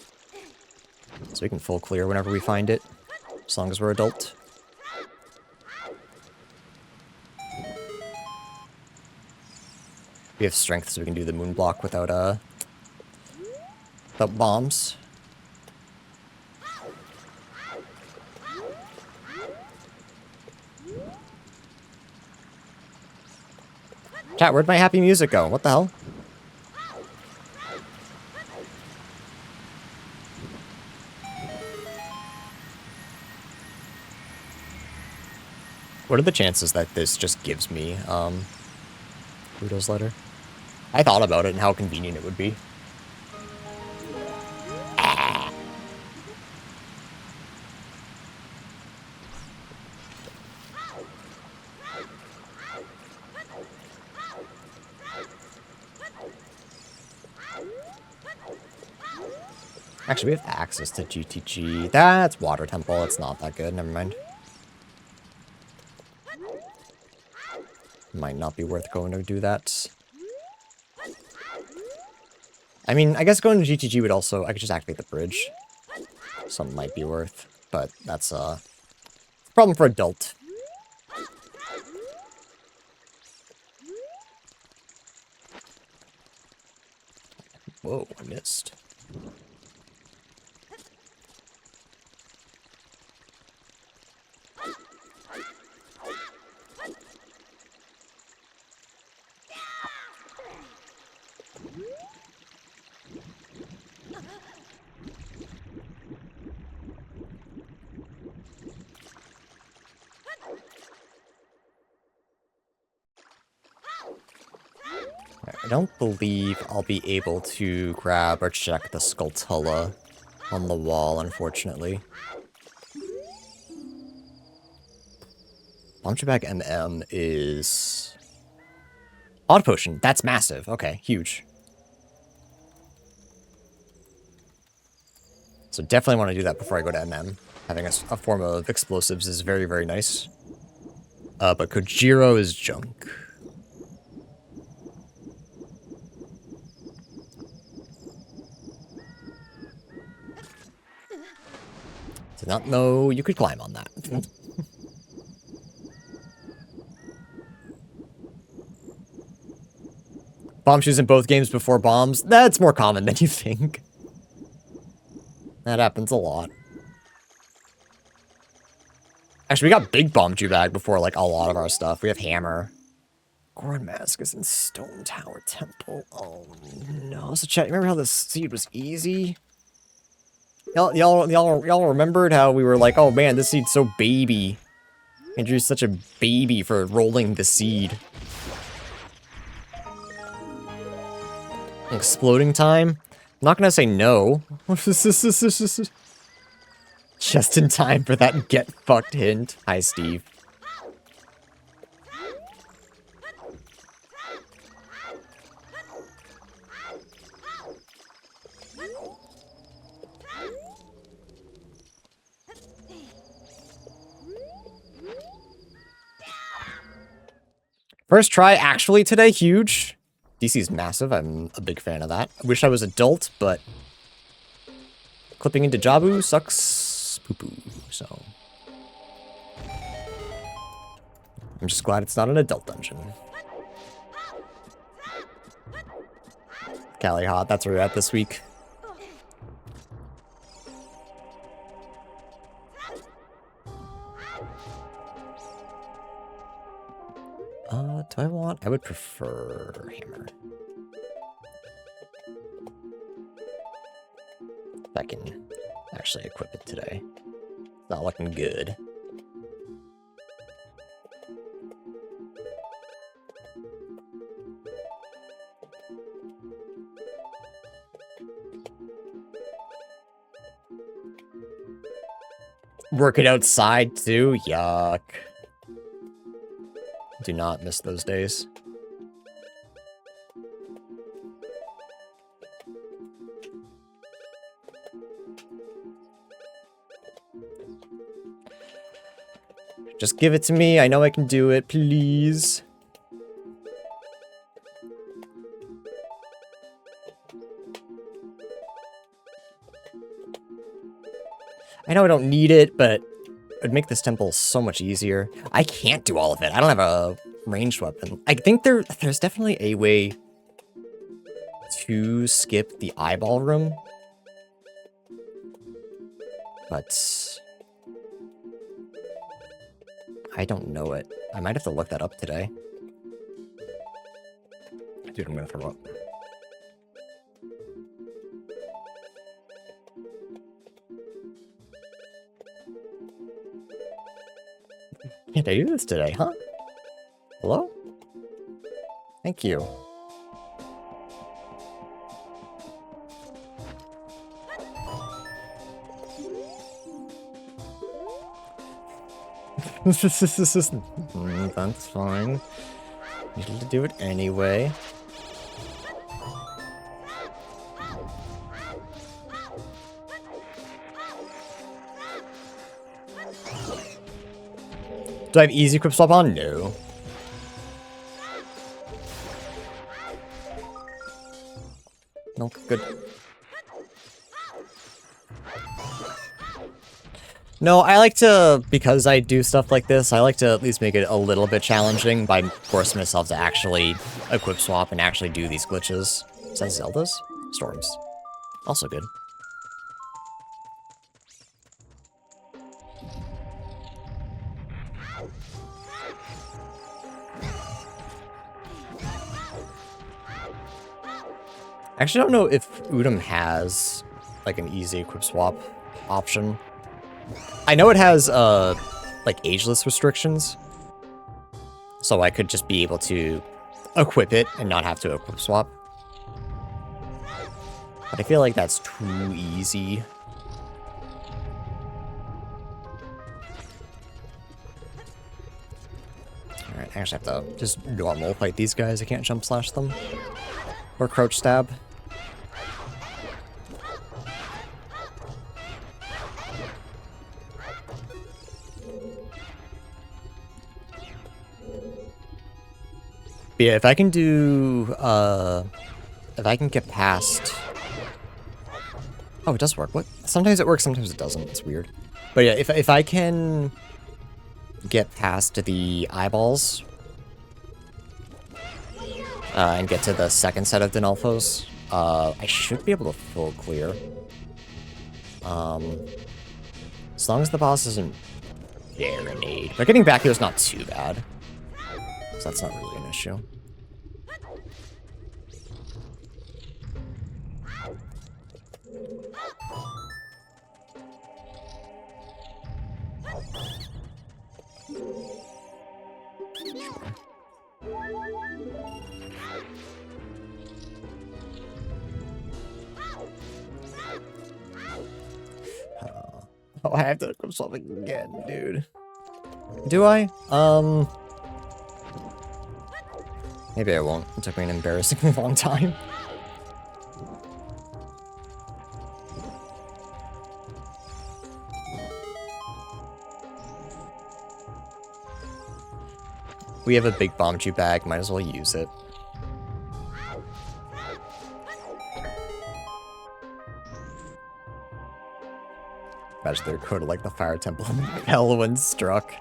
So we can full clear whenever we find it, as long as we're adult. We have strength, so we can do the moon block without bombs. Chat, where'd my happy music go? What the hell? What are the chances that this just gives me, Pluto's letter? I thought about it and how convenient it would be. Actually, we have access to GTG. That's Water Temple. It's not that good. Never mind. Might not be worth going to do that. I mean, I guess going to GTG would also... I could just activate the bridge. Something might be worth. But that's a problem for adult. Whoa, I missed. I don't believe I'll be able to grab or check the Skulltula on the wall, unfortunately. OOTxMM is... Odd Potion. That's massive. Okay, huge. So definitely want to do that before I go to MM. Having a form of explosives is very, very nice. But Kojiro is junk. Did not know you could climb on that. Bomb shoes in both games before bombs? That's more common than you think. That happens a lot. Actually, we got big bomb shoe bag before, like, a lot of our stuff. We have hammer. Goron Mask is in Stone Tower Temple. Oh, no. So, chat, remember how this seed was easy? Y'all remembered how we were like, oh man, this seed's so baby. Andrew's such a baby for rolling the seed. Exploding time? I'm not gonna say no. Just in time for that get fucked hint. Hi, Steve. First try actually today, huge. DC's massive, I'm a big fan of that. I wish I was adult, but clipping into Jabu sucks poo-poo, so. I'm just glad it's not an adult dungeon. Cali Hot, that's where we're at this week. Do I want? I would prefer hammer. If I can actually equip it today. It's not looking good. Working outside too? Yuck. Do not miss those days. Just give it to me. I know I can do it, please. I know I don't need it, but it would make this temple so much easier. I can't do all of it. I don't have a ranged weapon. I think there's definitely a way to skip the eyeball room. But I don't know it. I might have to look that up today. Dude, I'm gonna throw up. Can't I do this today, huh? Hello? Thank you. That's fine. Need to do it anyway. Do I have easy equip swap on? No. No, good. No, I like to, because I do stuff like this, I like to at least make it a little bit challenging by forcing myself to actually equip swap and actually do these glitches. Is that Zelda's? Storms. Also good. I actually don't know if Udam has, like, an easy equip swap option. I know it has, like, ageless restrictions. So I could just be able to equip it and not have to equip swap. But I feel like that's too easy. Alright, I actually have to just normal fight these guys. I can't jump slash them. Or crouch stab. But yeah, if I can do, if I can get past... Oh, it does work. What? Sometimes it works, sometimes it doesn't. It's weird. But yeah, if I can get past the eyeballs and get to the second set of Denalfos, I should be able to full clear. As long as the boss isn't Baronade. But getting back here is not too bad. So that's not really an issue. Oh, I have to equip something again, dude. Do I? Maybe I won't. It took me an embarrassingly long time. We have a big bomb chew bag, might as well use it. Imagine they're coded like the fire temple hell when struck.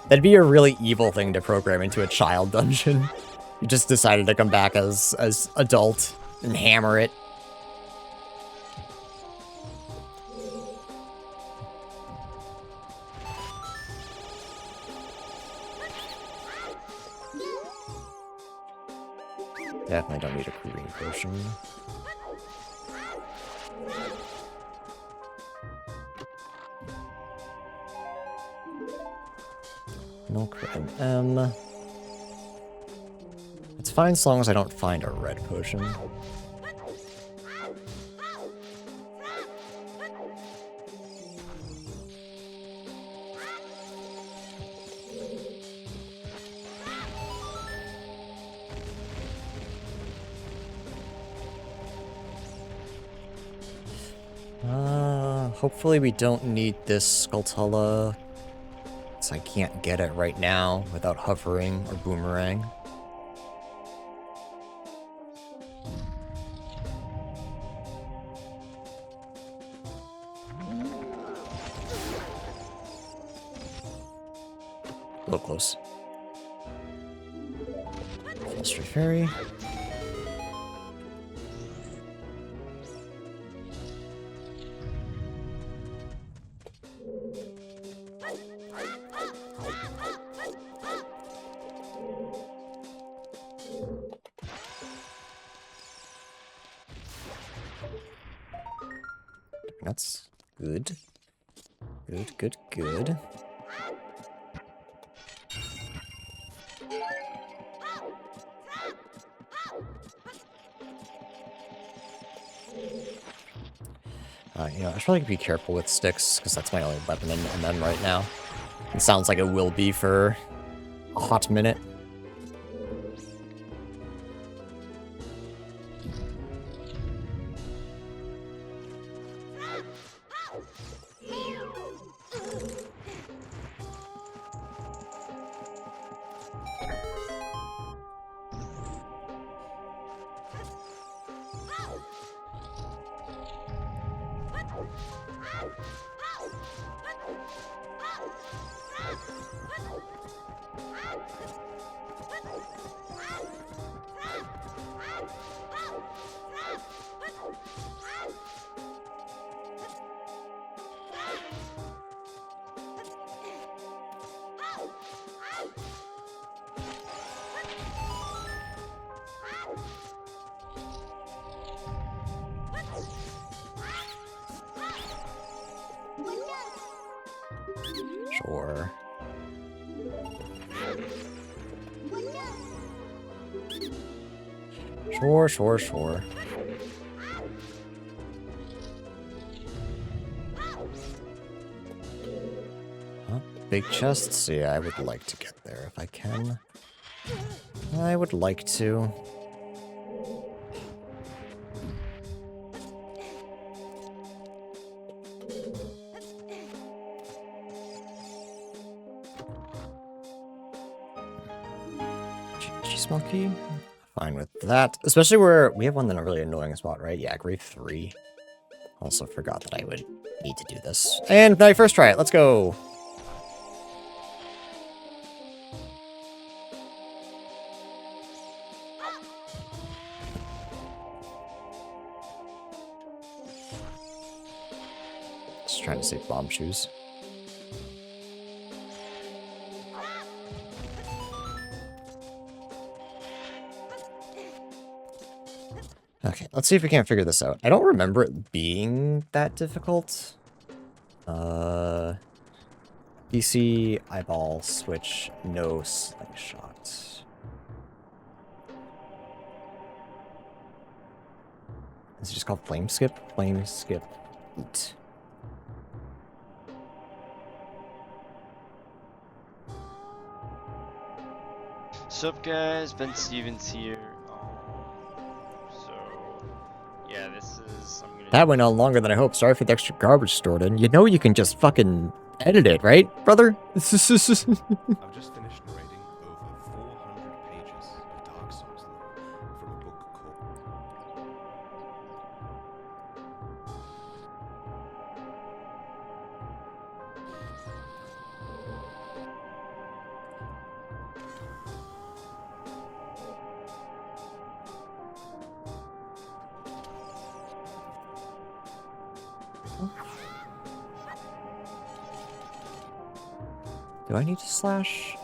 That'd be a really evil thing to program into a child dungeon. You just decided to come back as adult and hammer it. Definitely don't need a green potion. No M. It's fine as long as I don't find a red potion. Hopefully we don't need this Skulltula, so I can't get it right now without hovering or boomerang. A little close. Flustery Fairy. That's good. Good, good, good. You know, I should probably be careful with sticks, because that's my only weapon in MM right now. It sounds like it will be for a hot minute. Sure. Sure, sure, sure. Huh? Big chests? Yeah, I would like to get there if I can. I would like to. Smoky? Fine with that. Especially where we have one in a really annoying spot, right? Yeah, grade 3. Also forgot that I would need to do this. And my first try it. Let's go. Just trying to save bomb shoes. Okay, let's see if we can't figure this out. I don't remember it being that difficult. DC, eyeball, switch, no slingshot. Is it just called flame skip? Flame skip, eat. Sup guys, Ben Stevens here. Yeah, this is... That went on longer than I hoped. Sorry for the extra garbage stored in. You know you can just fucking edit it, right, brother? I've just finished narrating over 400 pages of Dark Souls lore from a book called... Do I need to slash?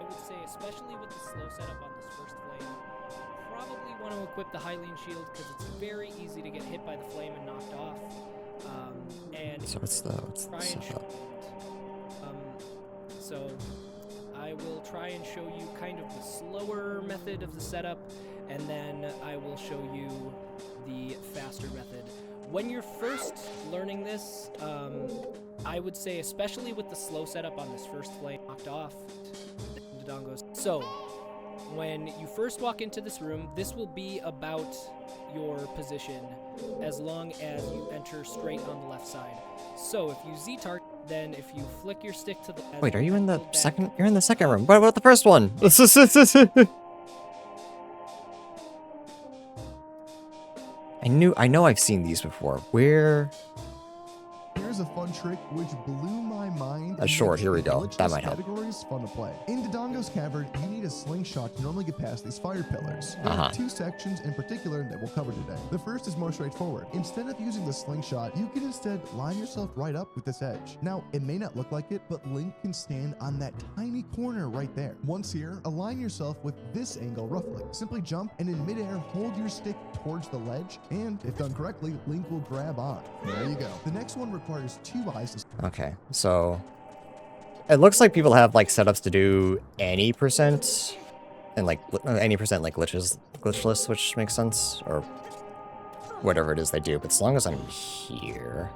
I would say, especially with the slow setup on this first flame, probably want to equip the Hylian shield because it's very easy to get hit by the flame and knocked off. And So what's the setup? So I will try and show you kind of the slower method of the setup, and then I will show you the faster method. When you're first learning this, I would say, especially with the slow setup on this first flame knocked off, the Dodongos. So when you first walk into this room, this will be about your position as long as you enter straight on the left side. So if you Z-target, then if you flick your stick to the left... Wait, are you in the back, second? You're in the second room. What about the first one? I know I've seen these before. Where? Here's a fun trick which blew my mind. A short, here we go. That might help. Categories fun to play. In Dodongo's Cavern, you need a slingshot to normally get past these fire pillars. There are two sections in particular that we'll cover today. The first is more straightforward. Instead of using the slingshot, you can instead line yourself right up with this edge. Now, it may not look like it, but Link can stand on that tiny corner right there. Once here, align yourself with this angle roughly. Simply jump and in midair, hold your stick towards the ledge, and if done correctly, Link will grab on. There you go. The next one requires two eyes to... Okay, so it looks like people have like setups to do any percent and like any percent like glitchless, which makes sense, or whatever it is they do. But as long as I'm here,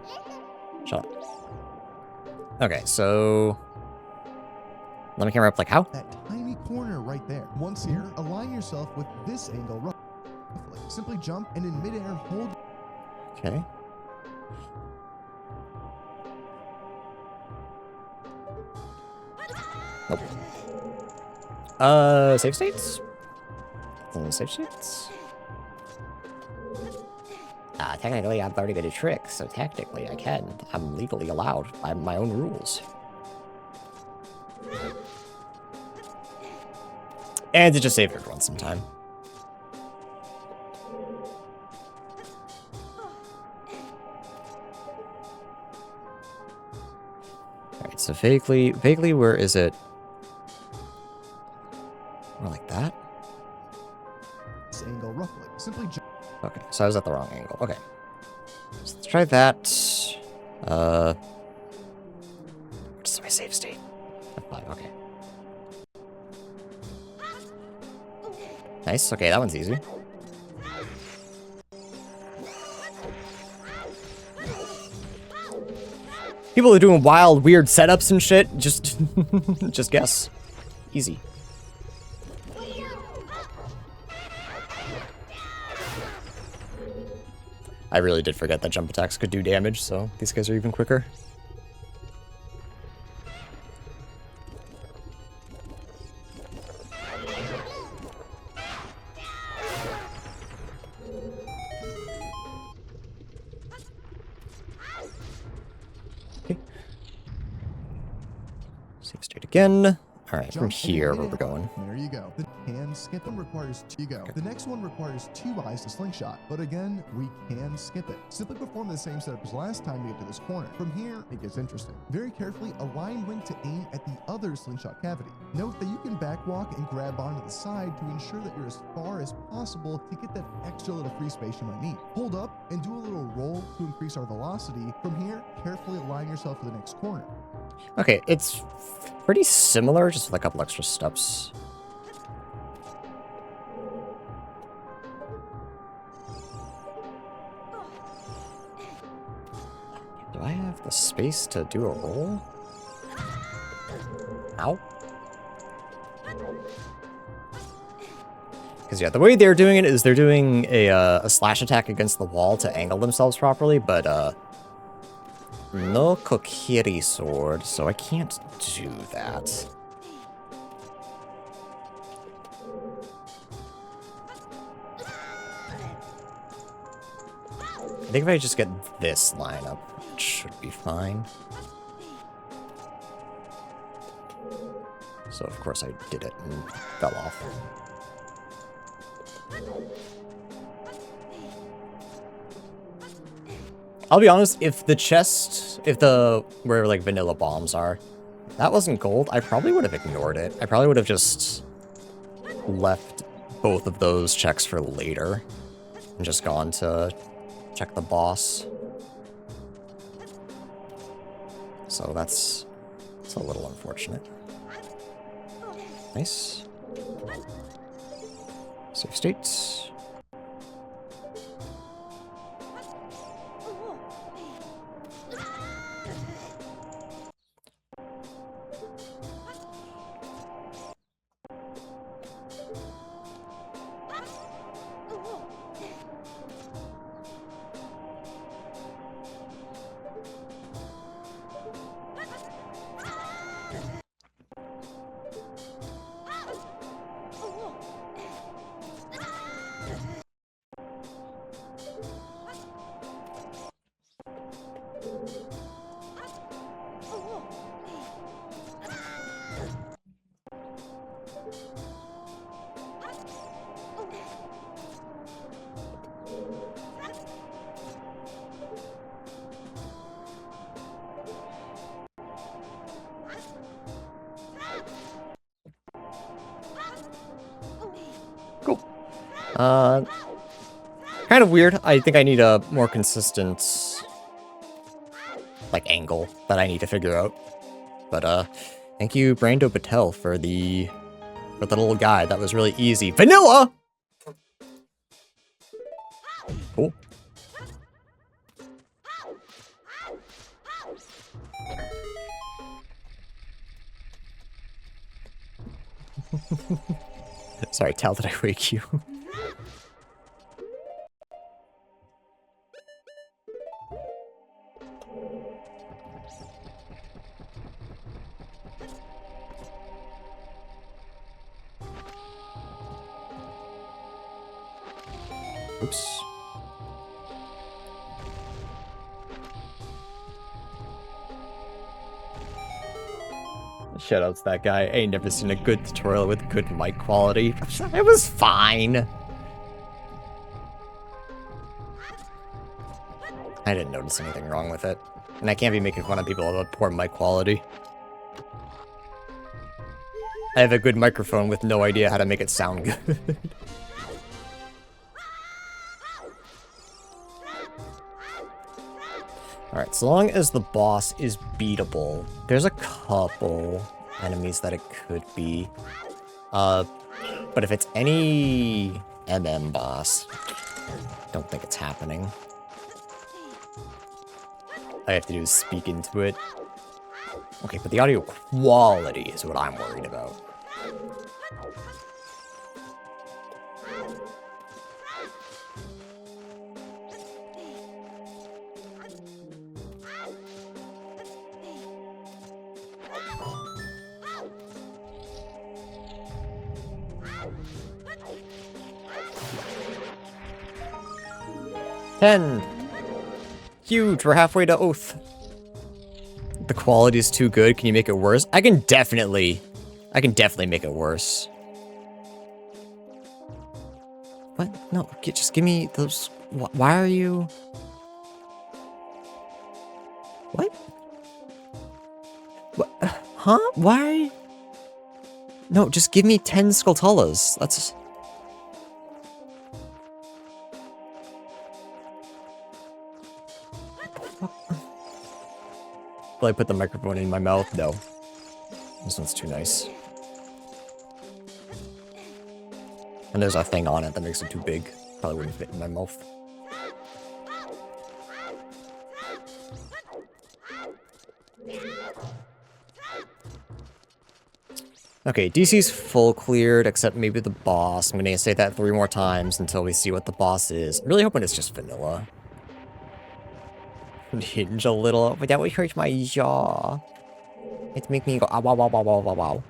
shut up. Okay, so let me camera up like how? That tiny corner right there. Once here, align yourself with this angle roughly. Simply jump and in midair hold. Okay. Nope. Save states? Save states? Technically, I've already been a trick, so technically I can. I'm legally allowed by my own rules. And to just save everyone some time. Alright, so vaguely, where is it? More like that? This angle roughly. Simply jump. Okay, so I was at the wrong angle. Okay. So let's try that. What's my save state? F5, okay. Nice, okay, that one's easy. People are doing wild, weird setups and shit. Just, just guess. Easy. I really did forget that jump attacks could do damage, so these guys are even quicker. Okay. Save state again. Alright, from here, where we're going. There you go. The can skip one requires two. Go. The next one requires two eyes to slingshot, but again, we can skip it. Simply perform the same setup as last time to get to this corner. From here, it gets interesting. Very carefully align Link to aim at the other slingshot cavity. Note that you can backwalk and grab onto the side to ensure that you're as far as possible to get that extra little free space you might need. Hold up and do a little roll to increase our velocity. From here, carefully align yourself to the next corner. Okay, it's pretty similar, just with a couple extra steps. Do I have the space to do a roll? Ow. Because yeah, the way they're doing it is they're doing a slash attack against the wall to angle themselves properly, but no Kokiri sword, so I can't do that. I think if I just get this lineup, it should be fine. So of course I did it and fell off. I'll be honest, if the chest, where like vanilla bombs are, that wasn't gold, I probably would have ignored it. I probably would have just left both of those checks for later and just gone to check the boss. So that's a little unfortunate. Nice. Save states. Kind of weird. I think I need a more consistent, like, angle that I need to figure out. But, thank you, Rando Patel, for the little guide. That was really easy. Vanilla! Cool. Sorry, Tal, did I wake you? Oops. Shoutouts to that guy. I ain't never seen a good tutorial with good mic quality. It was fine. I didn't notice anything wrong with it. And I can't be making fun of people about poor mic quality. I have a good microphone with no idea how to make it sound good. Alright, so long as the boss is beatable, there's a couple enemies that it could be. But if it's any MM boss, don't think it's happening. All I have to do is speak into it. Okay, but the audio quality is what I'm worried about. Huge, we're halfway to Oath. The quality is too good. Can you make it worse? I can definitely make it worse. What? No, just give me those. Why are you? What? What? Huh? Why? No, just give me 10 Skulltulas. That's. Will I put the microphone in my mouth? No. This one's too nice. And there's a thing on it that makes it too big. Probably wouldn't fit in my mouth. Okay, DC's full cleared, except maybe the boss. I'm gonna say that 3 more times until we see what the boss is. I'm really hoping it's just vanilla. Hinge a little, but that would hurt my jaw. It make me go ah, wow, wow, wow, wow, wow, wow.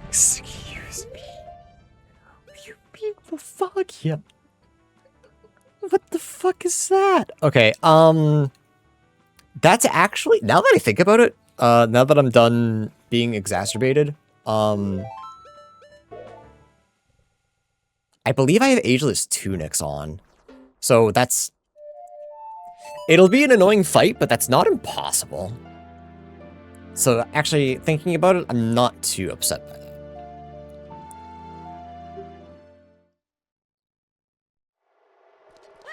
Excuse me. Will Yep. What the fuck is that? Okay, that's actually, now that I think about it, now that I'm done being exacerbated, I believe I have Ageless Tunics on. So that's... It'll be an annoying fight, but that's not impossible. So actually, thinking about it, I'm not too upset by that.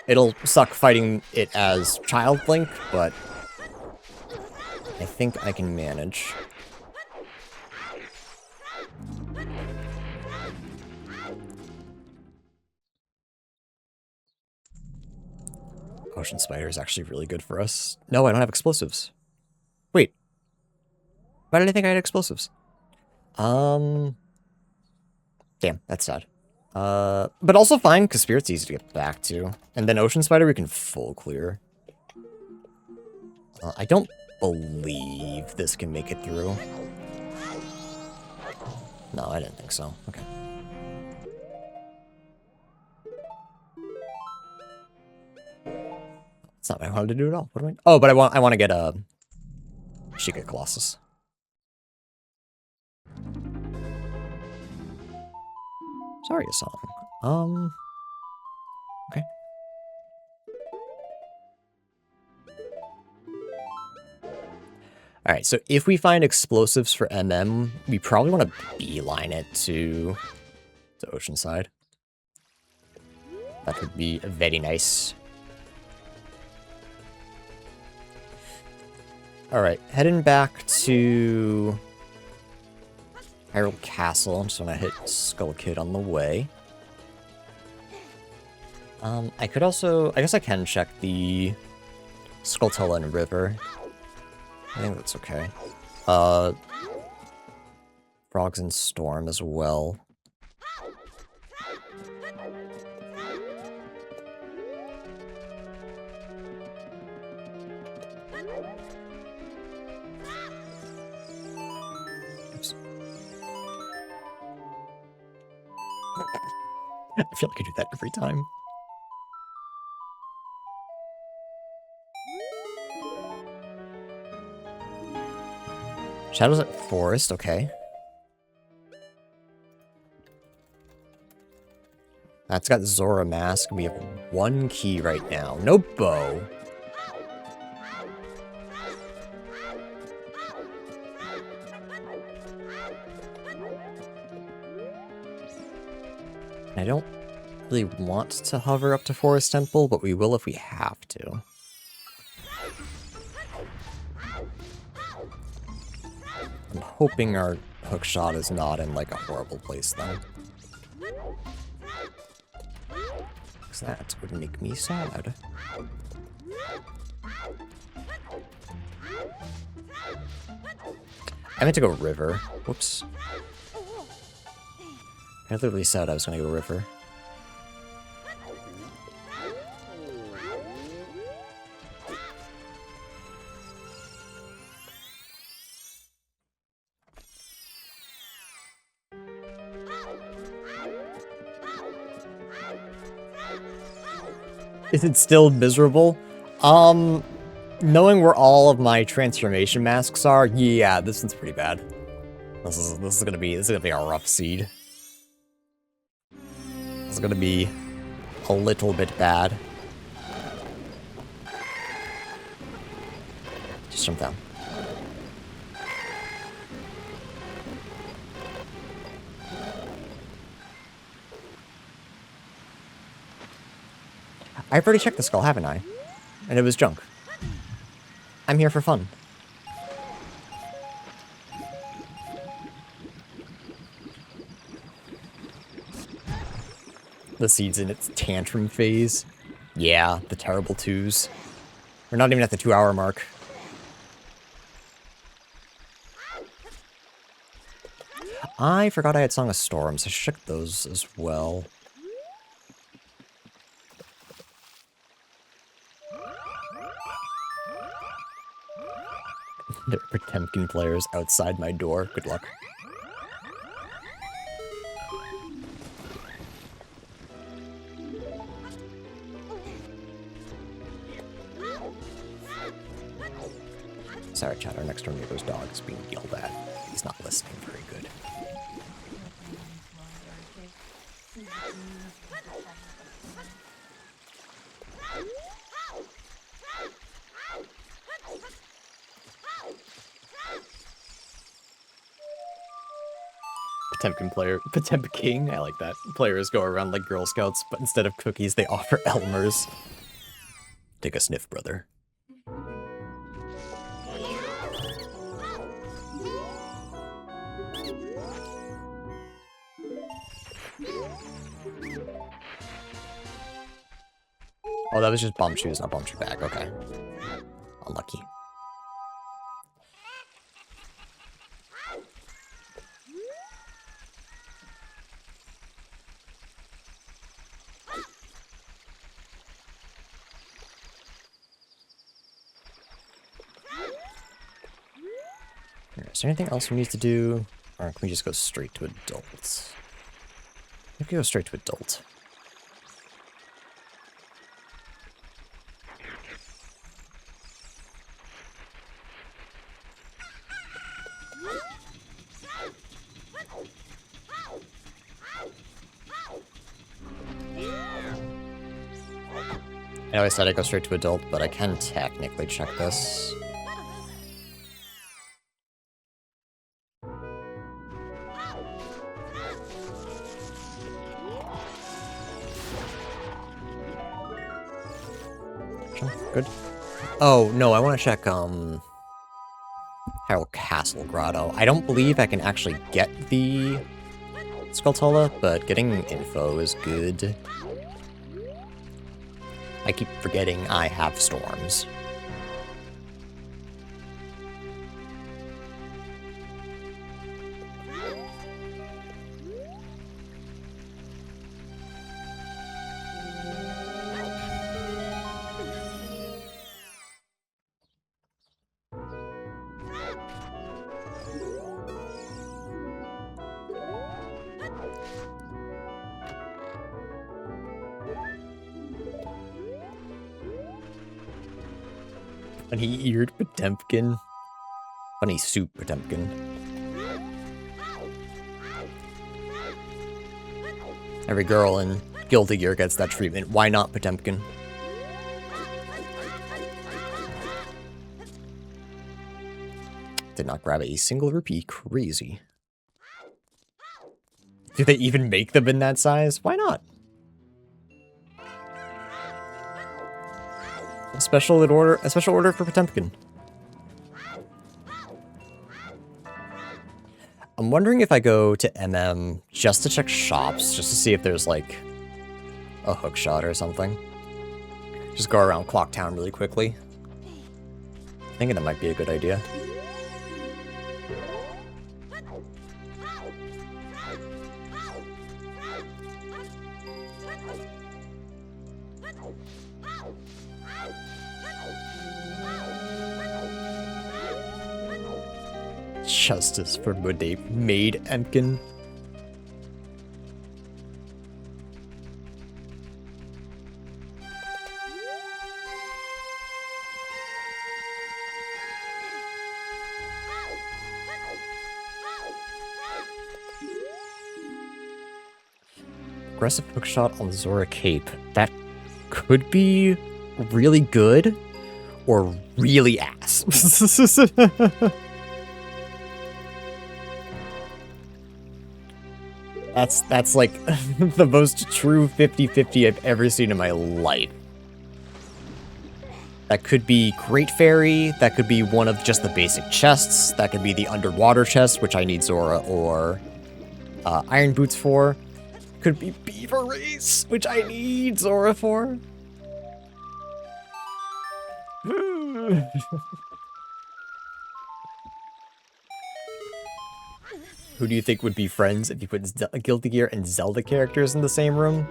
It'll suck fighting it as Child Link, but I think I can manage. Ocean Spider is actually really good for us. No, I don't have explosives. Wait. Why did I think I had explosives? Damn, that's sad. But also fine, because Spirit's easy to get back to. And then Ocean Spider we can full clear. I don't believe this can make it through. No, I didn't think so. Okay. That's not what I wanted to do at all. What do I... Oh, but I want to get a Sheikah Colossus. Sorry, a song. Okay. Alright, so if we find explosives for MM, we probably want to beeline it to Oceanside. That would be very nice. Alright, heading back to Hyrule Castle. I'm just gonna hit Skull Kid on the way. I could also... I guess I can check the Skulltula and River. I think that's okay. Frogs and Storm as well. Oops. I feel like I do that every time. Shadows at Forest, okay. That's got Zora Mask. We have one key right now. No bow. I don't really want to hover up to Forest Temple, but we will if we have to. I'm hoping our hookshot is not in, like, a horrible place, though. Because that would make me sad. I meant to go River. Whoops. I literally said I was gonna go River. Is it still miserable? Knowing where all of my transformation masks are, yeah, this one's pretty bad. This is gonna be a rough seed. This is gonna be a little bit bad. Just jump down. I've already checked the skull, haven't I? And it was junk. I'm here for fun. The seed's in its tantrum phase. Yeah, the terrible twos. We're not even at the 2-hour mark. I forgot I had Song of Storms. I should check those as well. There are Potemkin players outside my door. Good luck. Sorry, chat, our next door neighbor's dog is being yelled at. He's not listening very good. Potemkin, I like that. Players go around like Girl Scouts, but instead of cookies, they offer Elmers. Take a sniff, brother. Oh, that was just bomb shoes, not bomb shoe bag. Okay. Unlucky. Is there anything else we need to do? Or can we just go straight to adults? We can go straight to adult. I know I said I go straight to adult, but I can technically check this. Good. Oh, no, I want to check, Harold Castle Grotto. I don't believe I can actually get the Skulltula, but getting info is good. I keep forgetting I have storms. Funny-eared Potemkin. Funny soup Potemkin. Every girl in Guilty Gear gets that treatment. Why not Potemkin? Did not grab a single rupee. Crazy. Do they even make them in that size? Why not? A special order for Potemkin. I'm wondering if I go to MM just to check shops, just to see if there's like a hook shot or something. Just go around Clock Town really quickly. Thinking that might be a good idea. Justice for Maid Emkin. Aggressive hookshot on Zora Cape. That could be really good or really ass. That's like the most true 50-50 I've ever seen in my life. That could be Great Fairy, that could be one of just the basic chests, that could be the underwater chest, which I need Zora or Iron Boots for. Could be Beaver Race, which I need Zora for. Who do you think would be friends if you put Guilty Gear and Zelda characters in the same room?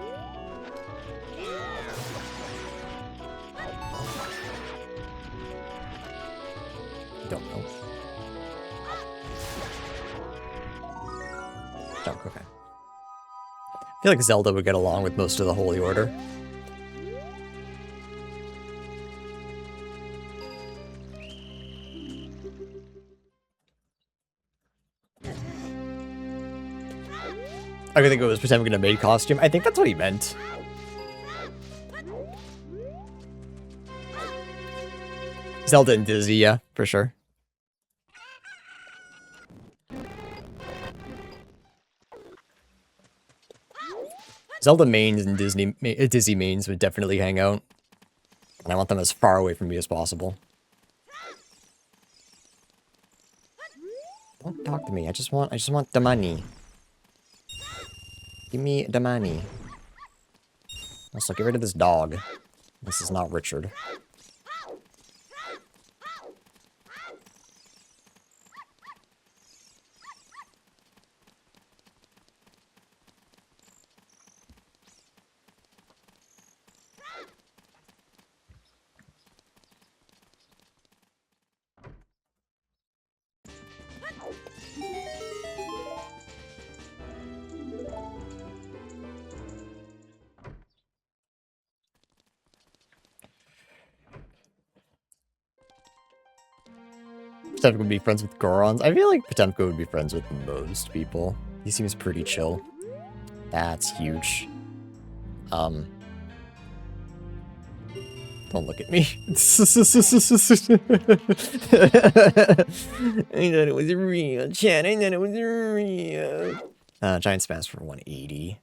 Don't know. Junk, okay. I feel like Zelda would get along with most of the Holy Order. I think it was pretending a maid costume. I think that's what he meant. Zelda and Dizzy, yeah, for sure. Zelda mains and Dizzy mains would definitely hang out. And I want them as far away from me as possible. Don't talk to me. I just want the money. Give me the money. Also, get rid of this dog. This is not Richard. Potemkin would be friends with Gorons. I feel like Potemkin would be friends with most people. He seems pretty chill. That's huge. Don't look at me. I thought it was real, Chad. I thought it was real. Giant spams for 180.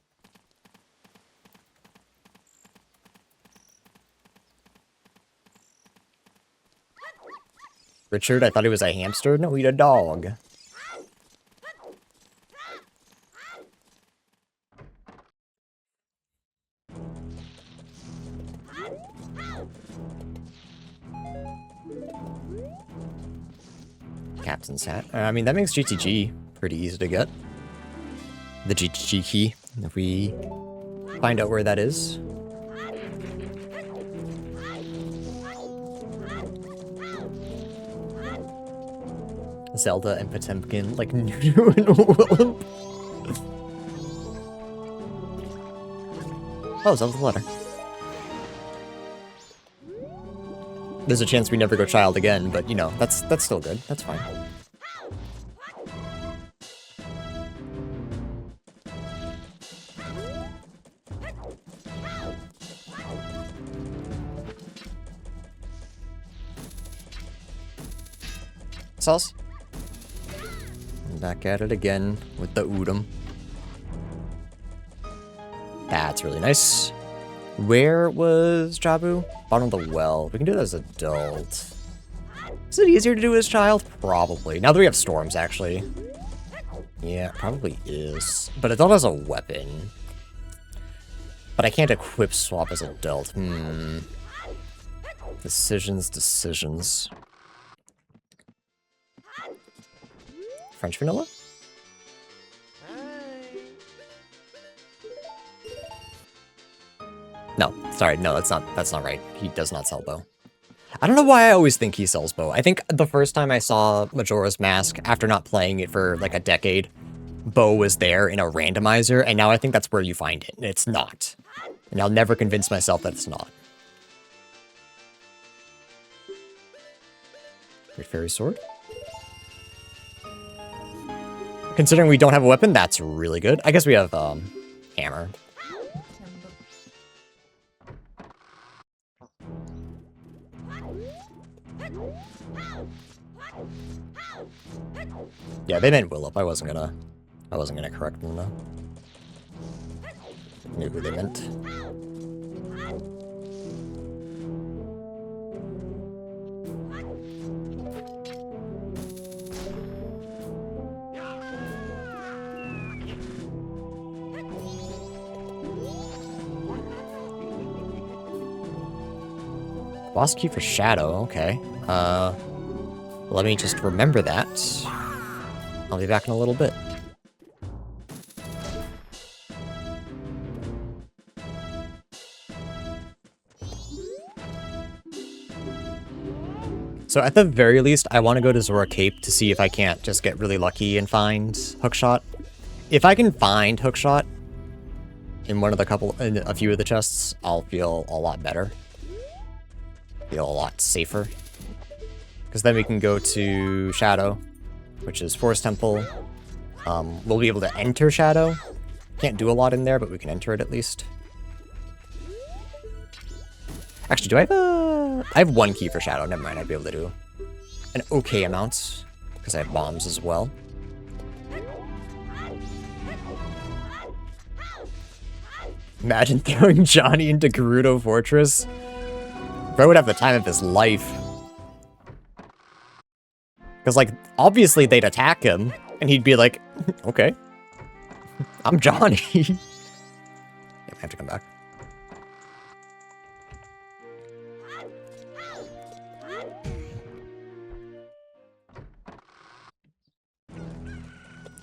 Richard, I thought he was a hamster. No, he's a dog. Captain's hat. I mean, that makes GTG pretty easy to get. The GTG key, if we find out where that is. Zelda and Potemkin, like Nudu and Willem. Oh, Zelda's letter. There's a chance we never go child again, but you know, that's still good. That's fine. Sauce. Back at it again with the Udam. That's really nice. Where was Jabu? Bottom of the well. We can do that as adult. Is it easier to do as child? Probably. Now that we have storms, actually. Yeah, it probably is. But adult has a weapon. But I can't equip swap as adult. Decisions. French vanilla? No, sorry, no, that's not right. He does not sell bow. I don't know why I always think he sells bow. I think the first time I saw Majora's Mask, after not playing it for like a decade, bow was there in a randomizer, and now I think that's where you find it. It's not. And I'll never convince myself that it's not. Great Fairy Sword? Considering we don't have a weapon, that's really good. I guess we have, hammer. Yeah, they meant Willop. I wasn't gonna correct them though. Knew who they meant. Boss key for Shadow, okay. Let me just remember that. I'll be back in a little bit. So at the very least, I want to go to Zora Cape to see if I can't just get really lucky and find Hookshot. If I can find Hookshot in in a few of the chests, I'll feel a lot better. Feel a lot safer. Because then we can go to Shadow, which is Forest Temple. We'll be able to enter Shadow, Can't do a lot in there, but we can enter it at least. Actually, do I have a... I have 1 key for Shadow. Never mind, I'd be able to do an okay amount. Because I have bombs as well. Imagine throwing Johnny into Gerudo Fortress. Bro would have the time of his life. Because, like, obviously they'd attack him, and he'd be like, okay. I'm Johnny. Yeah, I have to come back.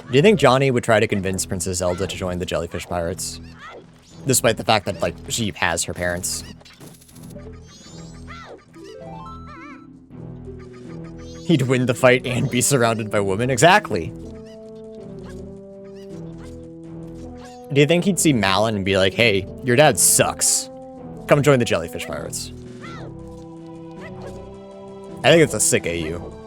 Do you think Johnny would try to convince Princess Zelda to join the Jellyfish Pirates? Despite the fact that, like, she has her parents. He'd win the fight and be surrounded by women? Exactly. Do you think he'd see Malin and be like, hey, your dad sucks. Come join the Jellyfish Pirates. I think it's a sick AU.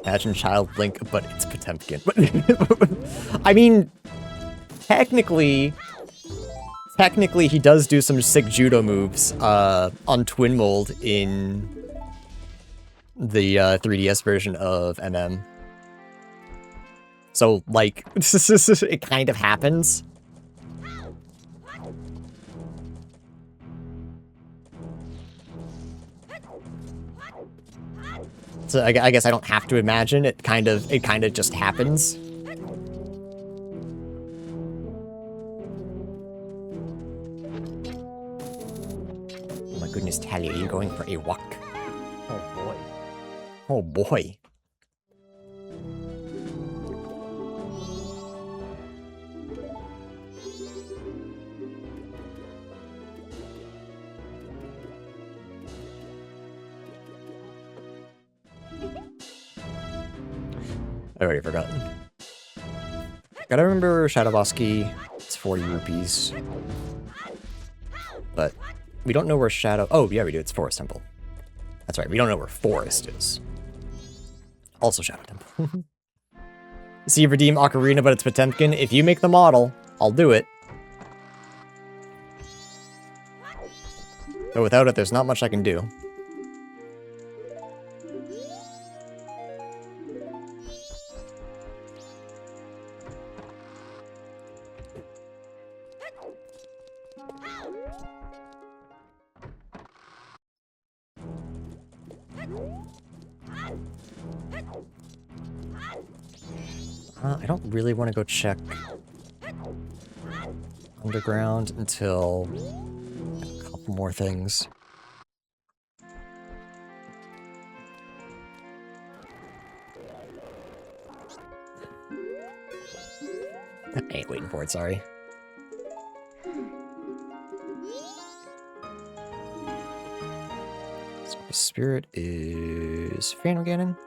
Imagine Child Link, but it's Potemkin. I mean, technically he does do some sick judo moves on Twin Mold in the 3DS version of MM. So, like, it kind of happens. So I guess I don't have to imagine it. Kind of just happens. Oh my goodness, Tally, are you going for a walk? Oh boy. Oh boy. I already forgotten. Gotta remember Shadowbosky. It's 40 rupees. But we don't know where Shadow... Oh, yeah, we do. It's Forest Temple. That's right. We don't know where Forest is. Also Shadow Temple. See, redeem Ocarina, but it's Potemkin. If you make the model, I'll do it. But without it, there's not much I can do. I don't really want to go check underground until a couple more things. I ain't waiting for it, sorry. So the spirit is Phantom Ganon.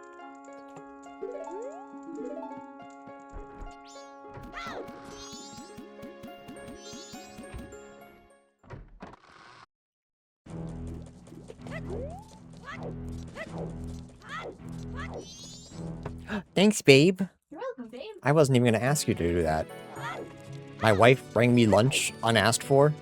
Thanks, babe. You're welcome, babe. I wasn't even going to ask you to do that. My wife bring me lunch unasked for.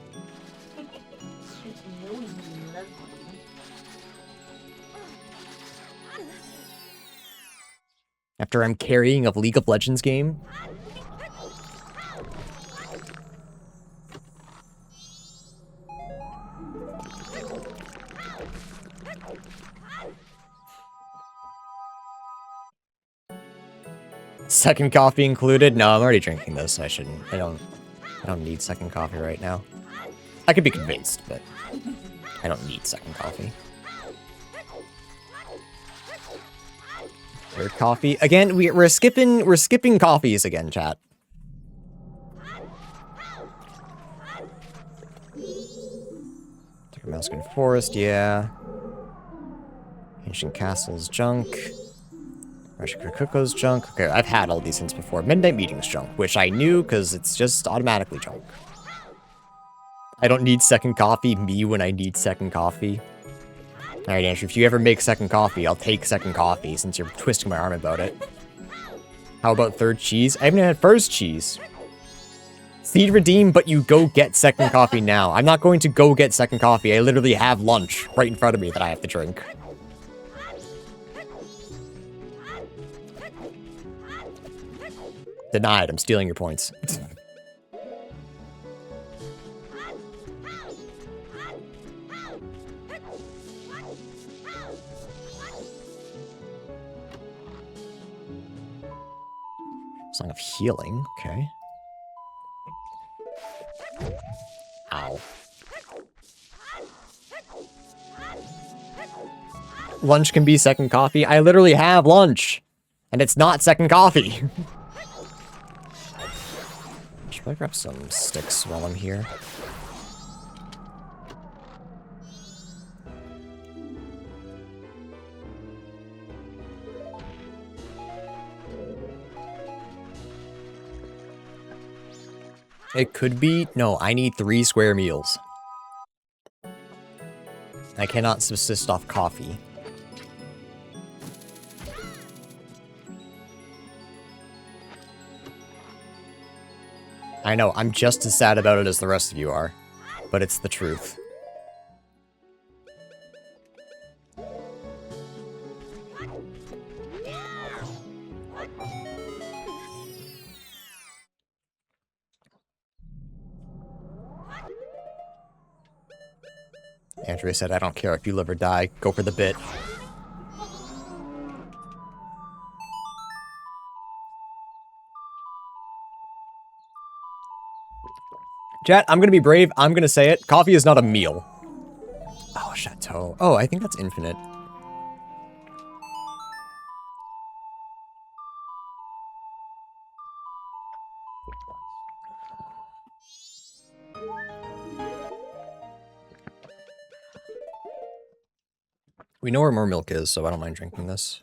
After I'm carrying a League of Legends game. Second coffee included? No, I'm already drinking this. I shouldn't. I don't need second coffee right now. I could be convinced, but I don't need second coffee. Third coffee again. We're skipping coffees again, chat. Mouskin Forest, yeah. Ancient Castle's junk. Rashikuko's junk. Okay, I've had all these hints before. Midnight Meeting's junk, which I knew because it's just automatically junk. I don't need second coffee. Me when I need second coffee. Alright, Andrew, if you ever make second coffee, I'll take second coffee since you're twisting my arm about it. How about third cheese? I haven't had first cheese. Seed redeem, but you go get second coffee now. I'm not going to go get second coffee. I literally have lunch right in front of me that I have to drink. Denied. I'm stealing your points. Song of Healing. Okay. Ow. Lunch can be second coffee. I literally have lunch. And it's not second coffee. Should I grab some sticks while I'm here? It could be... No, I need 3 square meals. I cannot subsist off coffee. I know, I'm just as sad about it as the rest of you are. But it's the truth. Andrea said, I don't care if you live or die. Go for the bit. Chat, I'm gonna be brave. I'm gonna say it. Coffee is not a meal. Oh, Chateau. Oh, I think that's infinite. We know where more milk is, so I don't mind drinking this.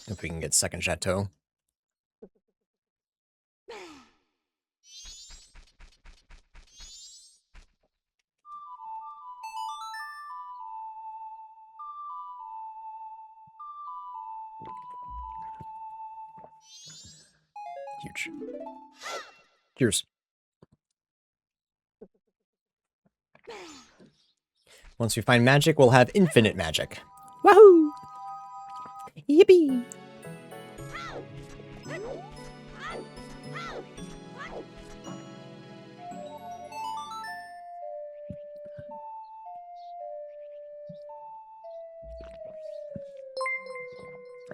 If we can get second Chateau. Huge. Cheers. Once we find magic, we'll have infinite magic. Wahoo! Yippee!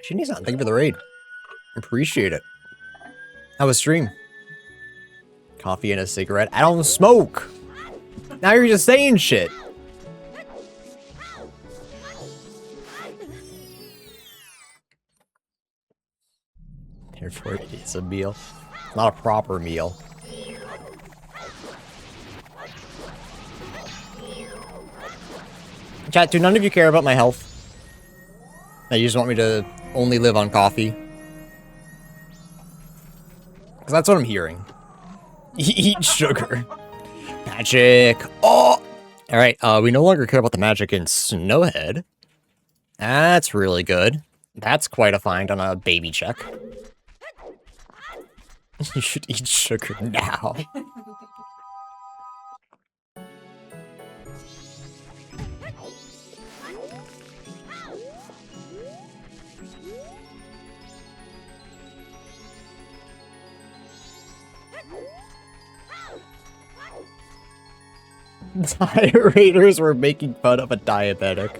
Shinny's on. Thank you for the raid. Appreciate it. How was stream? Coffee and a cigarette. I don't smoke! Now you're just saying shit. Therefore, it is a meal. It's not a proper meal. Chat, do none of you care about my health? Now you just want me to only live on coffee? Because that's what I'm hearing. Eat sugar. Magic. Oh! Alright, we no longer care about the magic in Snowhead. That's really good. That's quite a find on a baby check. You should eat sugar now. Raiders were making fun of a diabetic.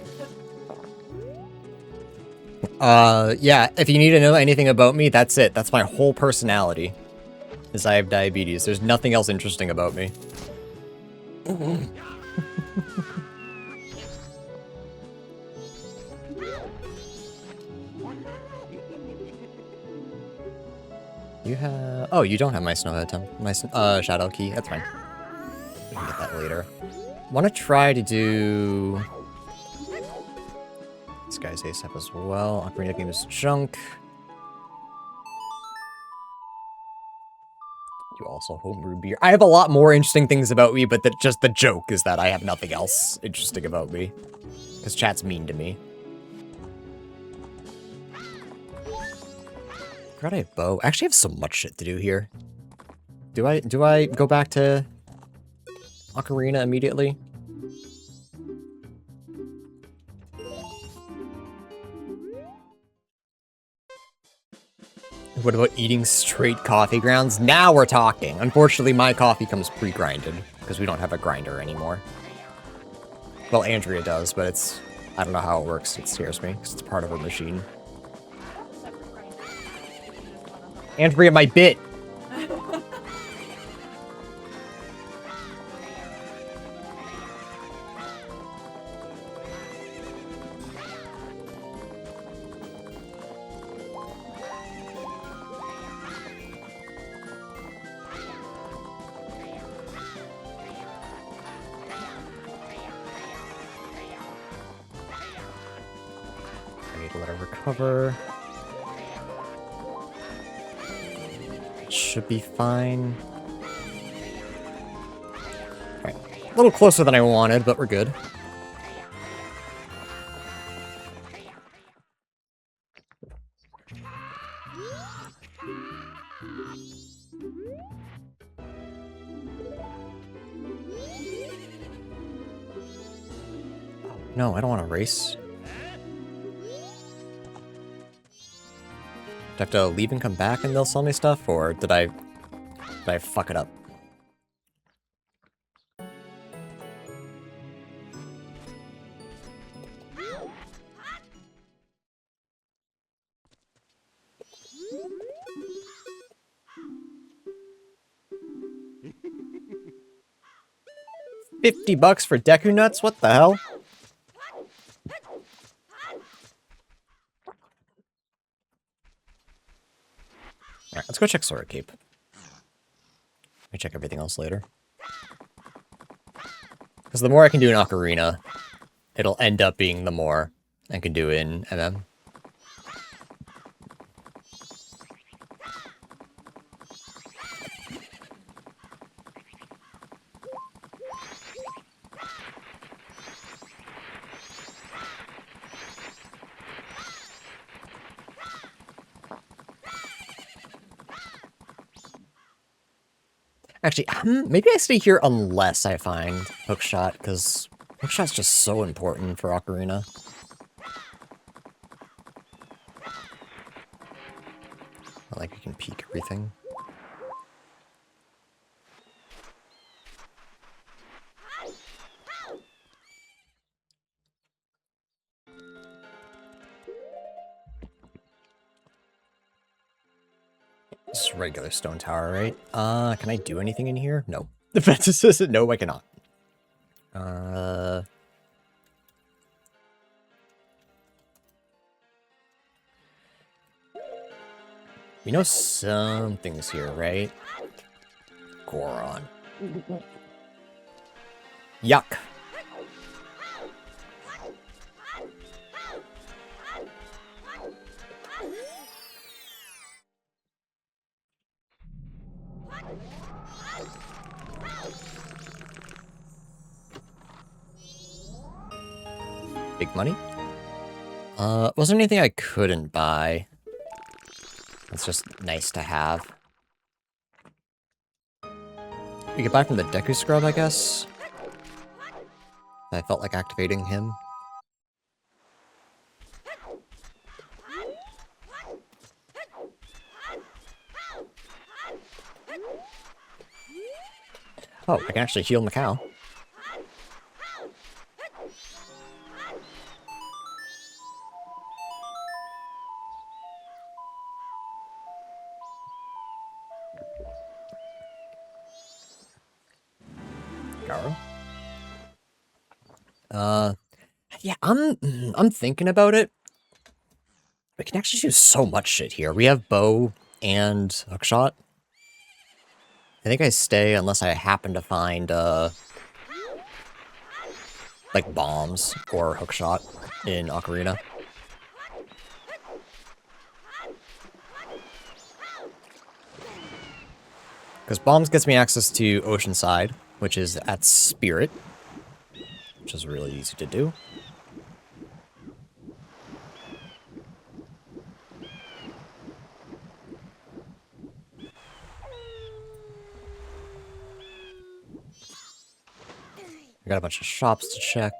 Yeah, if you need to know anything about me, that's it. That's my whole personality. Is I have diabetes. There's nothing else interesting about me. You have... Oh, you don't have my Snowhead my Shadow Key. That's fine. We can get that later. Want to try to do... This guy's ASAP as well. Ocarina game is junk. You also homebrew beer. I have a lot more interesting things about me, but just the joke is that I have nothing else interesting about me. Because chat's mean to me. Forgot I have bow. I actually have so much shit to do here. Do I go back to Ocarina immediately? What about eating straight coffee grounds? Now we're talking. Unfortunately, my coffee comes pre-grinded because we don't have a grinder anymore. Well, Andrea does, but it's... I don't know how it works. It scares me because it's part of her machine. Andrea, my bit! Recover. Should be fine. Alright. A little closer than I wanted, but we're good. No, I don't want to race. Do I have to leave and come back and they'll sell me stuff, or did I fuck it up? $50 for Deku Nuts? What the hell? Alright, let's go check Sora Cape. Let me check everything else later. Because the more I can do in Ocarina, it'll end up being the more I can do in MM. Actually, maybe I stay here unless I find Hookshot, because Hookshot's just so important for Ocarina. I like you can peek everything. This is regular stone tower, right? Can I do anything in here? No. The fence assistant? No, I cannot. We know something's here, right? Goron. Yuck. Big money? Was there anything I couldn't buy? It's just nice to have. We get back from the Deku Scrub, I guess? I felt like activating him. Oh, I can actually heal Macau. Yeah, I'm thinking about it. We can actually do so much shit here. We have bow and hookshot. I think I stay unless I happen to find, like bombs or hookshot in Ocarina. Because bombs gets me access to Oceanside, which is at Spirit, which is really easy to do. I got a bunch of shops to check.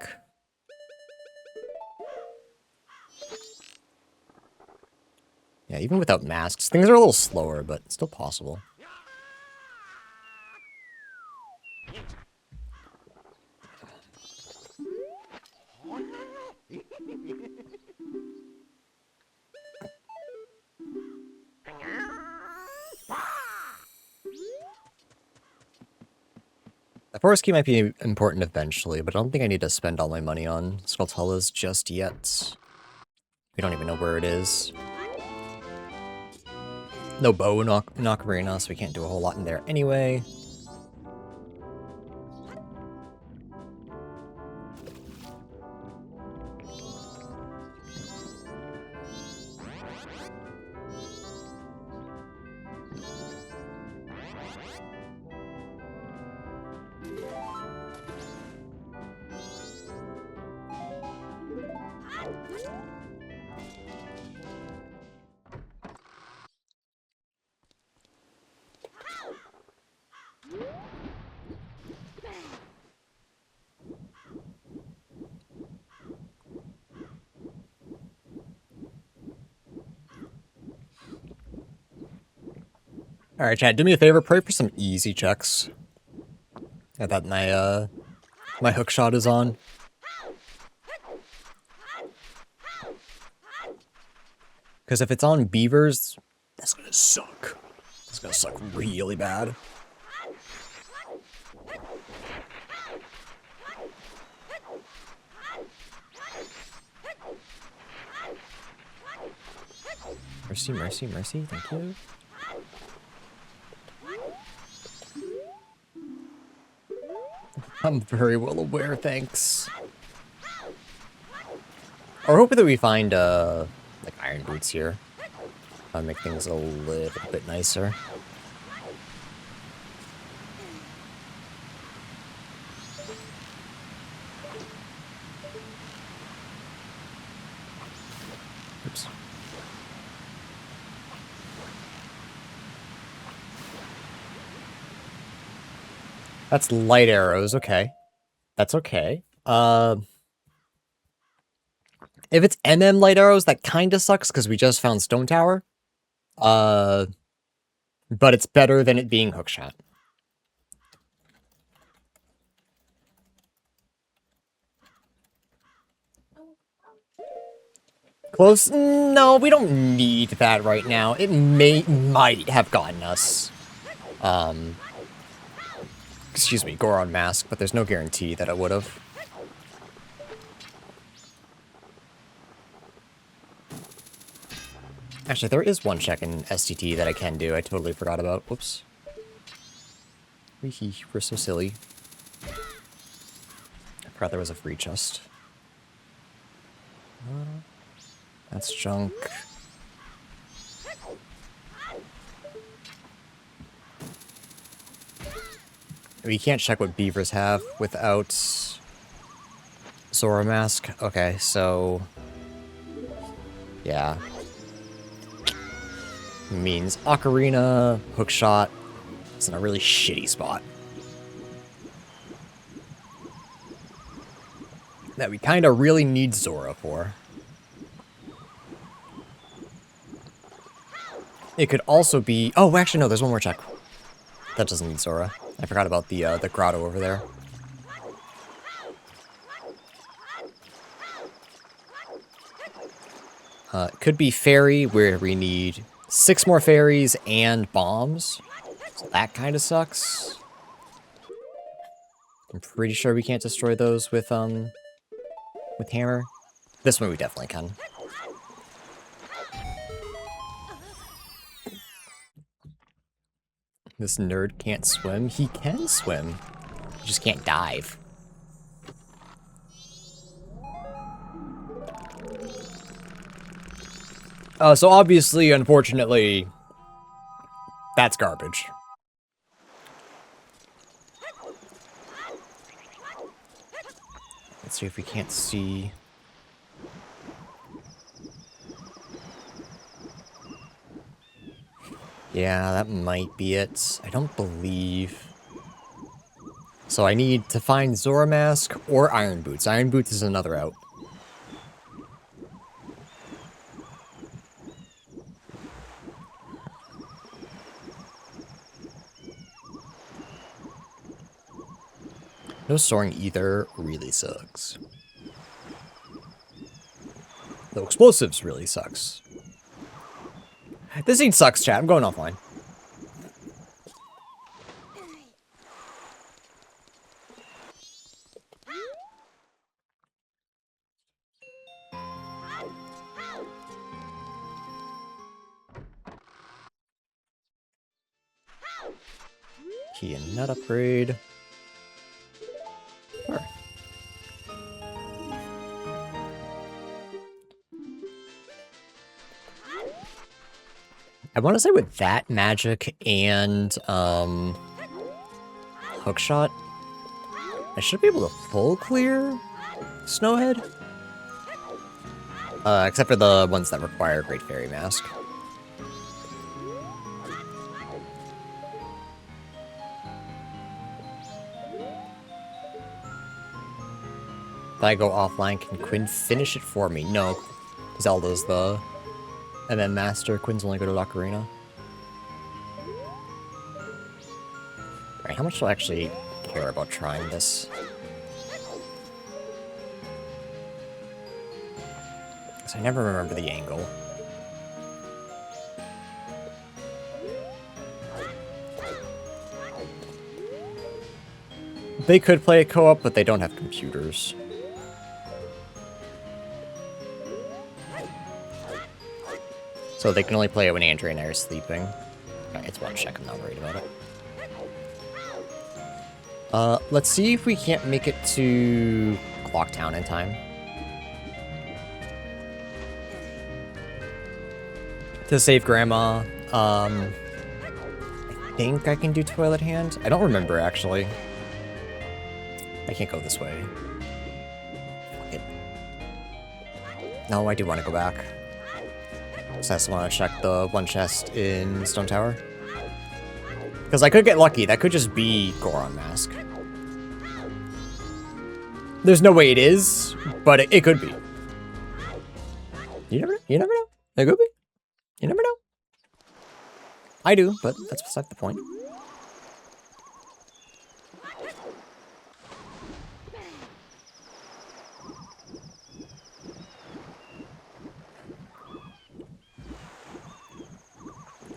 Yeah, even without masks, things are a little slower, but still possible. The forest key might be important eventually, but I don't think I need to spend all my money on Skulltulas just yet. We don't even know where it is. No bow in Ocarina, so we can't do a whole lot in there anyway. Alright, chat, do me a favor, pray for some easy checks. I thought my, my hook shot is on. Because if it's on beavers, that's gonna suck. That's gonna suck really bad. Mercy, mercy, mercy, thank you. I'm very well aware, thanks. We're hoping that we find, like, iron boots here. Make things a little bit nicer. Oops. That's light arrows, okay. That's okay. If it's MM light arrows, that kinda sucks because we just found Stone Tower. But it's better than it being hookshot. Close? No, we don't need that right now. It might have gotten us. Excuse me, Goron Mask, but there's no guarantee that it would have. Actually, there is one check in STT that I can do. I totally forgot about. Whoops. We're so silly. I forgot there was a free chest. That's junk. We can't check what beavers have without Zora Mask. Okay, so yeah. Means Ocarina, Hookshot. It's in a really shitty spot. That we kind of really need Zora for. It could also be... Oh, actually, no, there's one more check. That doesn't need Zora. I forgot about the grotto over there. It could be fairy, where we need 6 more fairies and bombs. So that kind of sucks. I'm pretty sure we can't destroy those with hammer. This one we definitely can. This nerd can't swim. He can swim. He just can't dive. So obviously, unfortunately, that's garbage. Let's see if we can't see. Yeah, that might be it. I don't believe. So I need to find Zora Mask or Iron Boots. Iron Boots is another out. No soaring either really sucks. No explosives really sucks. This scene sucks, chat. I'm going offline. Key and nut upgrade. Sure. I want to say with that magic and hookshot, I should be able to full clear Snowhead. Except for the ones that require Great Fairy Mask. If I go offline, can Quinn finish it for me? No. Zelda's the MM Master. Quinn's only good at Ocarina. Alright, how much do I actually care about trying this? Because I never remember the angle. They could play a co-op, but they don't have computers. So they can only play it when Andrea and I are sleeping. Alright, it's one check, I'm not worried about it. Let's see if we can't make it to Clocktown in time. To save Grandma, I think I can do Toilet Hand. I don't remember, actually. I can't go this way. Fuck it. No, I do want to go back. So I just want to check the one chest in Stone Tower. Because I could get lucky. That could just be Goron Mask. There's no way it is, but it could be. You never know. You never know. It could be. You never know. I do, but that's beside the point.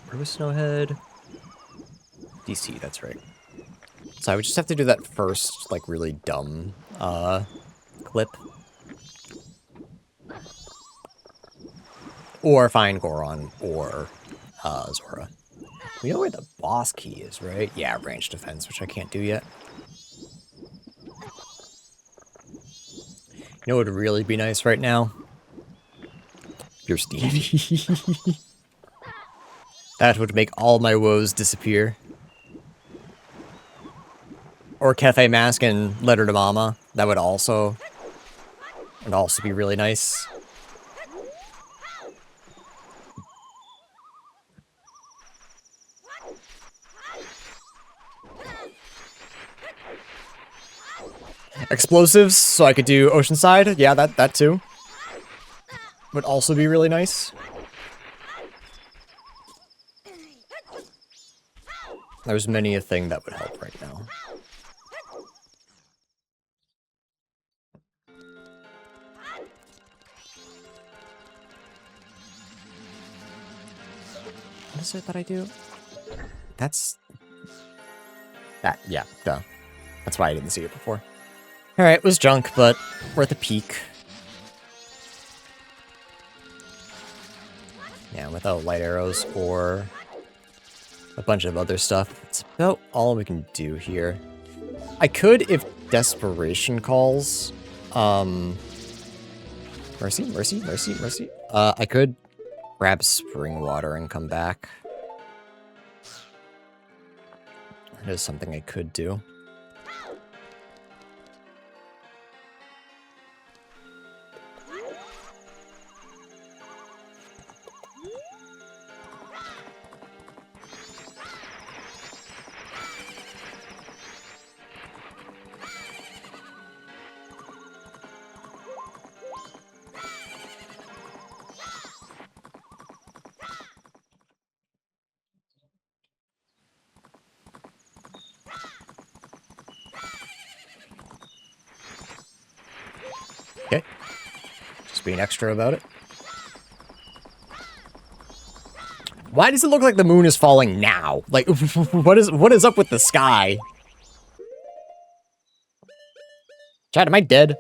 Where was Snowhead? DC, that's right. So I would just have to do that first, like, really dumb, clip. Or find Goron, or, Zora. We know where the boss key is, right? Yeah, range defense, which I can't do yet. You know what would really be nice right now? Your Stevie. That would make all my woes disappear. Or Cafe Mask and Letter to Mama. That would also be really nice. Explosives, so I could do Oceanside. Yeah, that too. Would also be really nice. There's many a thing that would help right now. What is it that I do? That's... that, yeah, duh. That's why I didn't see it before. Alright, it was junk, but we're at the peak. Yeah, without light arrows or a bunch of other stuff, it's about all we can do here. I could, if desperation calls, mercy, mercy, mercy, mercy. I could grab spring water and come back. That is something I could do. Okay. Just being extra about it. Why does it look like the moon is falling now? Like, what is up with the sky? Chad, am I dead?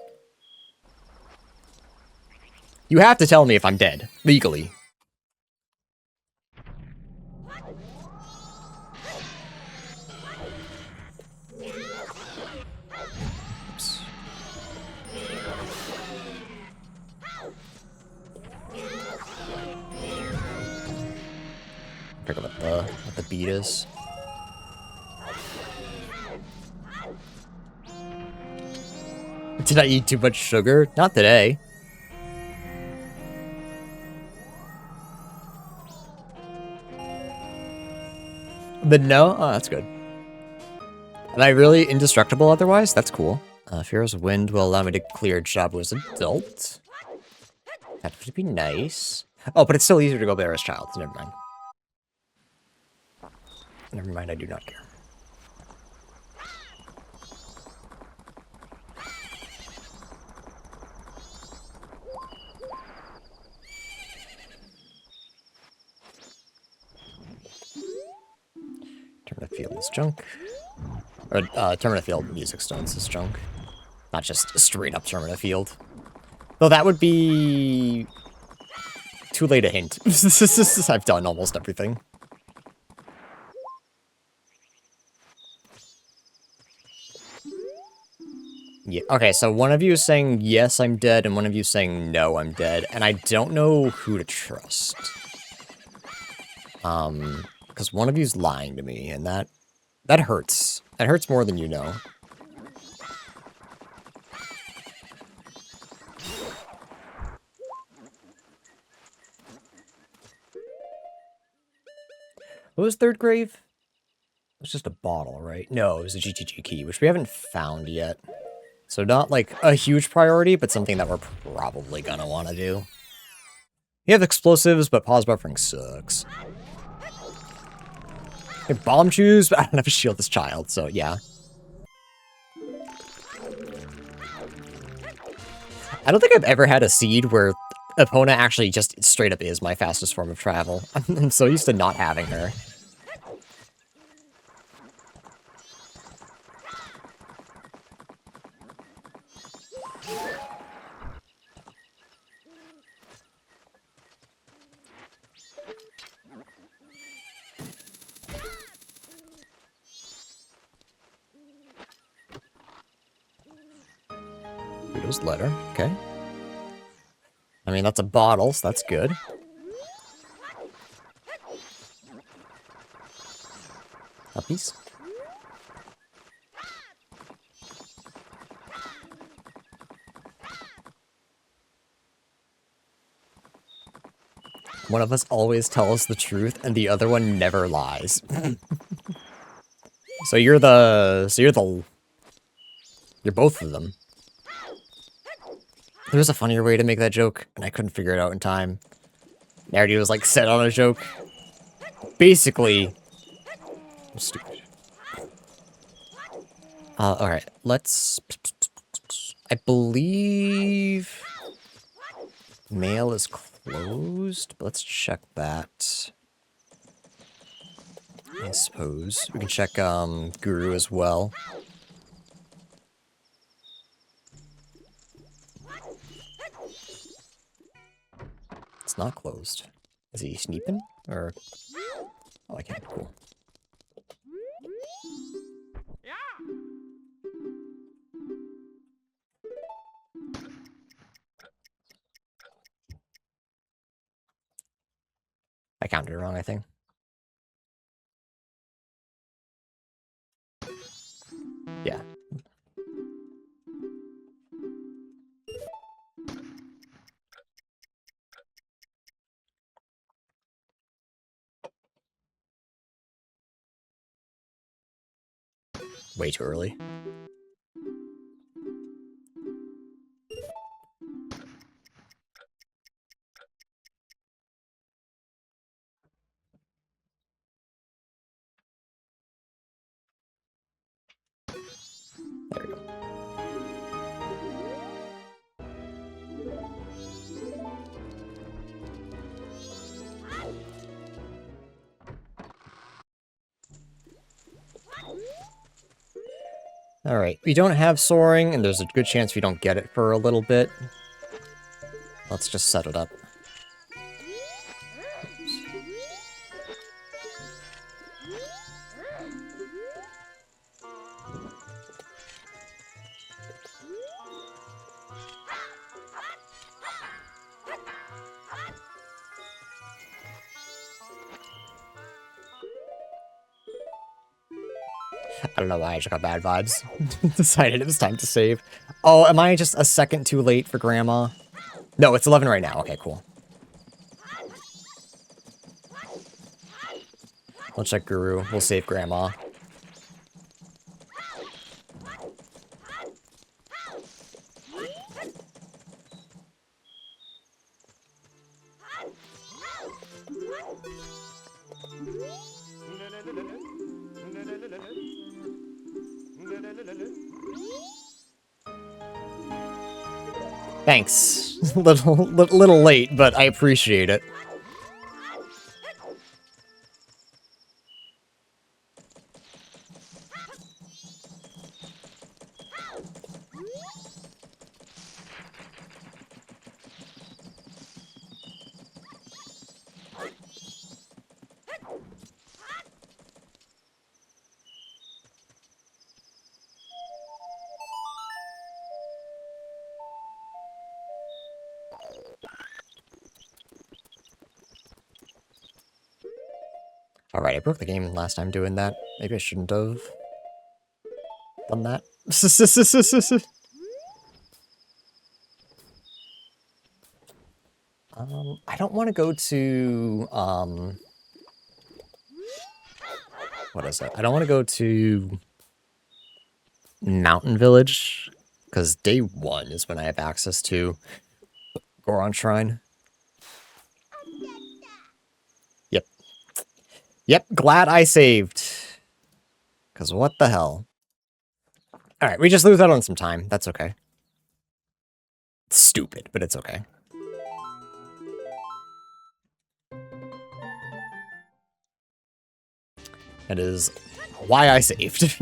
You have to tell me if I'm dead, legally. Oops. Forget what the beat is. Did I eat too much sugar? Not today. But no? Oh, that's good. Am I really indestructible otherwise? That's cool. Fear's Wind will allow me to clear a job as adult. That would be nice. Oh, but it's still easier to go there as child. So never mind. Never mind, I do not care. Terminate Field is junk. Or, Terminate Field Music Stones is junk. Not just straight up Terminate Field. Though that would be... too late a hint. I've done almost everything. Yeah, okay, so one of you is saying, yes, I'm dead, and one of you is saying, no, I'm dead. And I don't know who to trust. Because one of you's lying to me, and that hurts. That hurts more than you know. What was Third Grave? It was just a bottle, right? No, it was a GTG key, which we haven't found yet. So not, like, a huge priority, but something that we're probably gonna want to do. We have explosives, but pause buffering sucks. Okay, bomb choose, but I don't have a shield this child, so yeah. I don't think I've ever had a seed where Epona actually just straight up is my fastest form of travel. I'm so used to not having her. Widow's Letter, okay. I mean, that's a bottle, so that's good. Puppies? One of us always tells the truth, and the other one never lies. You're both of them. There was a funnier way to make that joke, and I couldn't figure it out in time. Narrative was like set on a joke. Basically, I'm stupid. Alright, let's... I believe... Mail is closed, but let's check that. I suppose. We can check, Guru as well. It's not closed. Is he sneaking? Or... Oh, I can't. Cool. I counted it wrong, I think. Yeah. Way too early. There we go. Alright, we don't have soaring, and there's a good chance we don't get it for a little bit. Let's just set it up. I don't know why I just got bad vibes. Decided it was time to save. Oh, am I just a second too late for Grandma? No, it's 11 right now. Okay, cool. We'll check Guru. We'll save Grandma. Thanks. little late, but I appreciate it. Alright, I broke the game last time doing that. Maybe I shouldn't have done that. I don't want to go to, what is it? I don't want to go to Mountain Village, because day 1 is when I have access to Goron Shrine. Yep, glad I saved. Because what the hell? Alright, we just lose out on some time. That's okay. It's stupid, but it's okay. That is why I saved.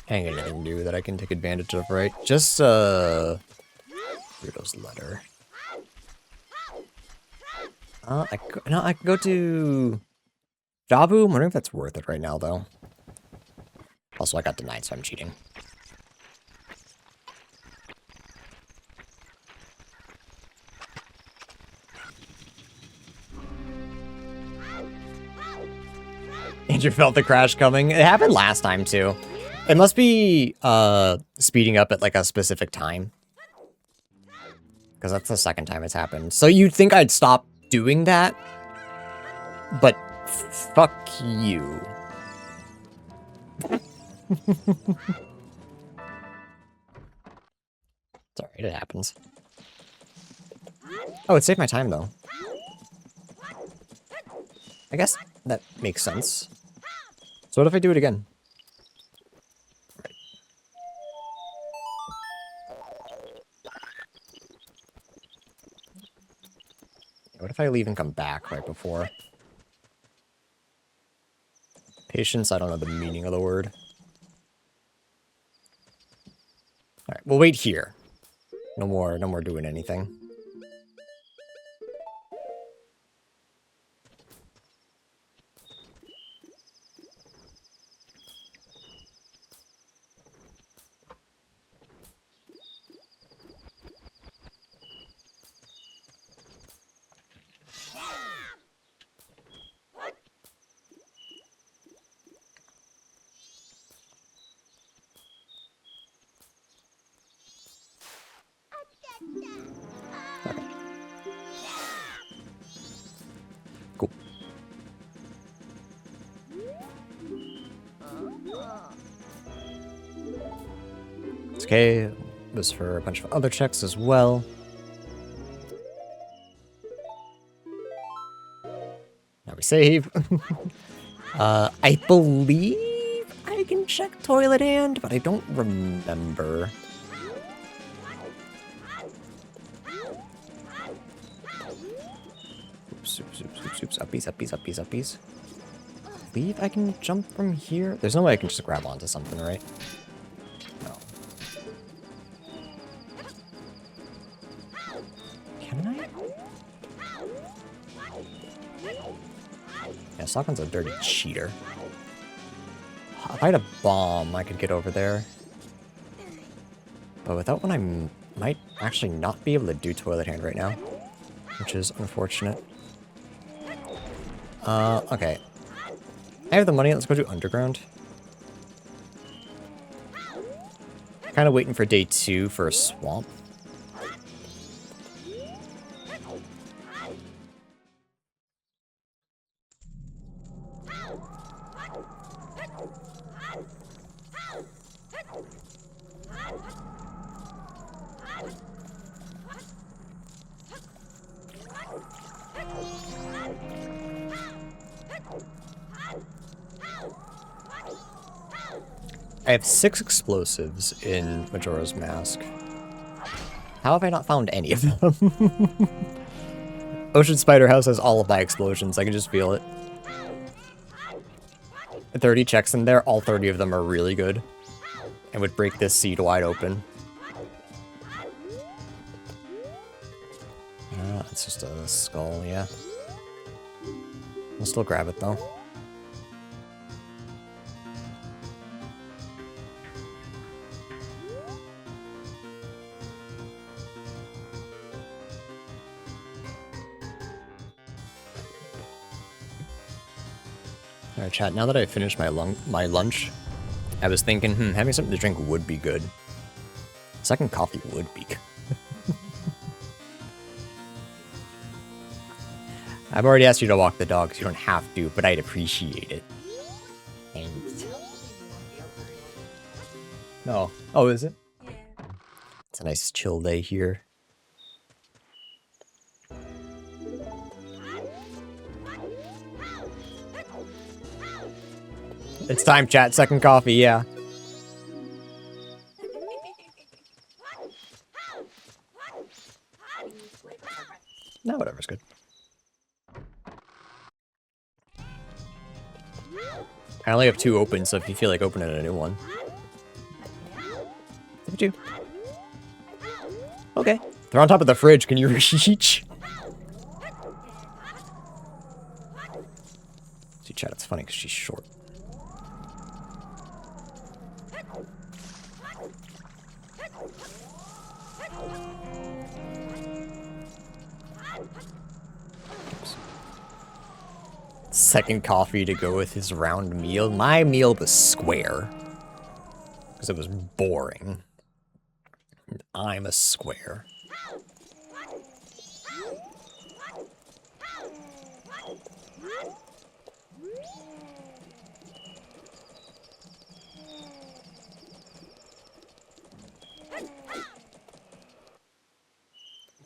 Ain't anything new that I can take advantage of, right? Just, Rito's letter. I can go to Jabu. I'm wondering if that's worth it right now, though. Also, I got denied, so I'm cheating. Andrew felt the crash coming. It happened last time, too. It must be speeding up at like a specific time. Because that's the second time it's happened. So you'd think I'd stop doing that. But fuck you. It's alright, it happens. Oh, it saved my time though. I guess that makes sense. So what if I do it again? What if I leave and come back right before? Patience, I don't know the meaning of the word. Alright, we'll wait here. No more doing anything. Cool. It's okay. It was for a bunch of other checks as well. Now we save. I believe I can check Toilet Hand, but I don't remember. uppies, uppies, uppies, uppies. I believe I can jump from here. There's no way I can just grab onto something, right? No. Can I? Yeah, Sokken's a dirty cheater. If I had a bomb, I could get over there. But without one, I might actually not be able to do Toilet Hand right now, which is unfortunate. Okay. I have the money, let's go do Underground. Kind of waiting for day 2 for a swamp. I have 6 explosives in Majora's Mask. How have I not found any of them? Ocean Spider House has all of my explosions, I can just feel it. 30 checks in there, all 30 of them are really good. And would break this seed wide open. It's just a skull, yeah. I'll still grab it though. Alright, chat, now that I've finished my lunch, I was thinking, having something to drink would be good. Second coffee would be good. I've already asked you to walk the dog, so you don't have to, but I'd appreciate it. Thanks. No. Oh, is it? Yeah. It's a nice chill day here. It's time, chat. Second coffee, yeah. No, whatever's good. I only have 2 open, so if you feel like opening a new one. Look at you. Okay. They're on top of the fridge. Can you reach? See, chat, it's funny because she's short. Second coffee to go with his round meal. My meal was square. Because it was boring. And I'm a square.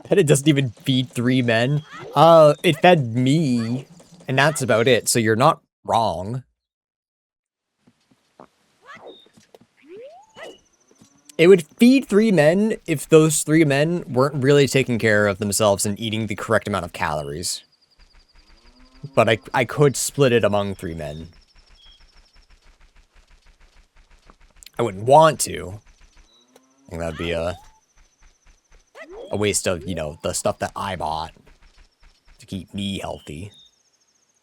And it doesn't even feed 3 men. It fed me. And that's about it, so you're not wrong. It would feed 3 men if those 3 men weren't really taking care of themselves and eating the correct amount of calories. But I could split it among 3 men. I wouldn't want to. I think that'd be a waste of, you know, the stuff that I bought to keep me healthy.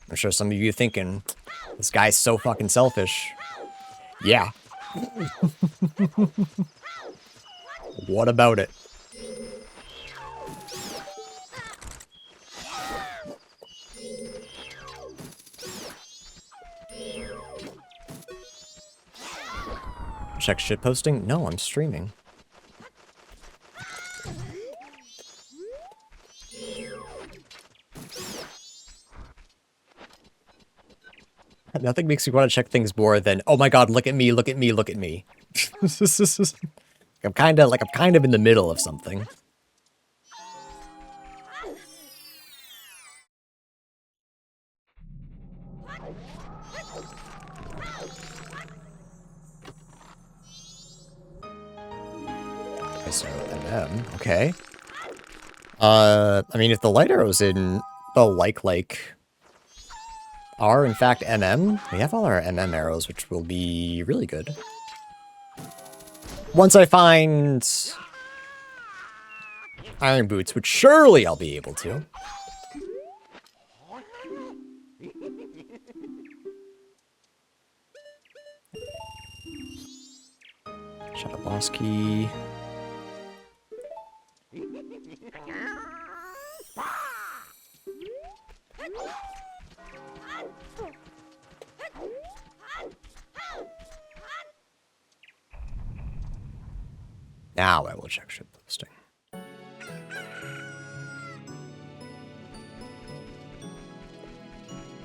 I'm sure some of you are thinking, this guy's so fucking selfish. Yeah. What about it? Check shitposting? No, I'm streaming. Nothing makes me want to check things more than, oh my god, look at me, look at me, look at me. I'm kind of in the middle of something. Okay, so MM, okay. I mean, if the light arrow's in the like, are, in fact, MM. We have all our MM arrows, which will be really good. Once I find iron boots, which surely I'll be able to. Shadow Boss Key. Now I will check ship posting.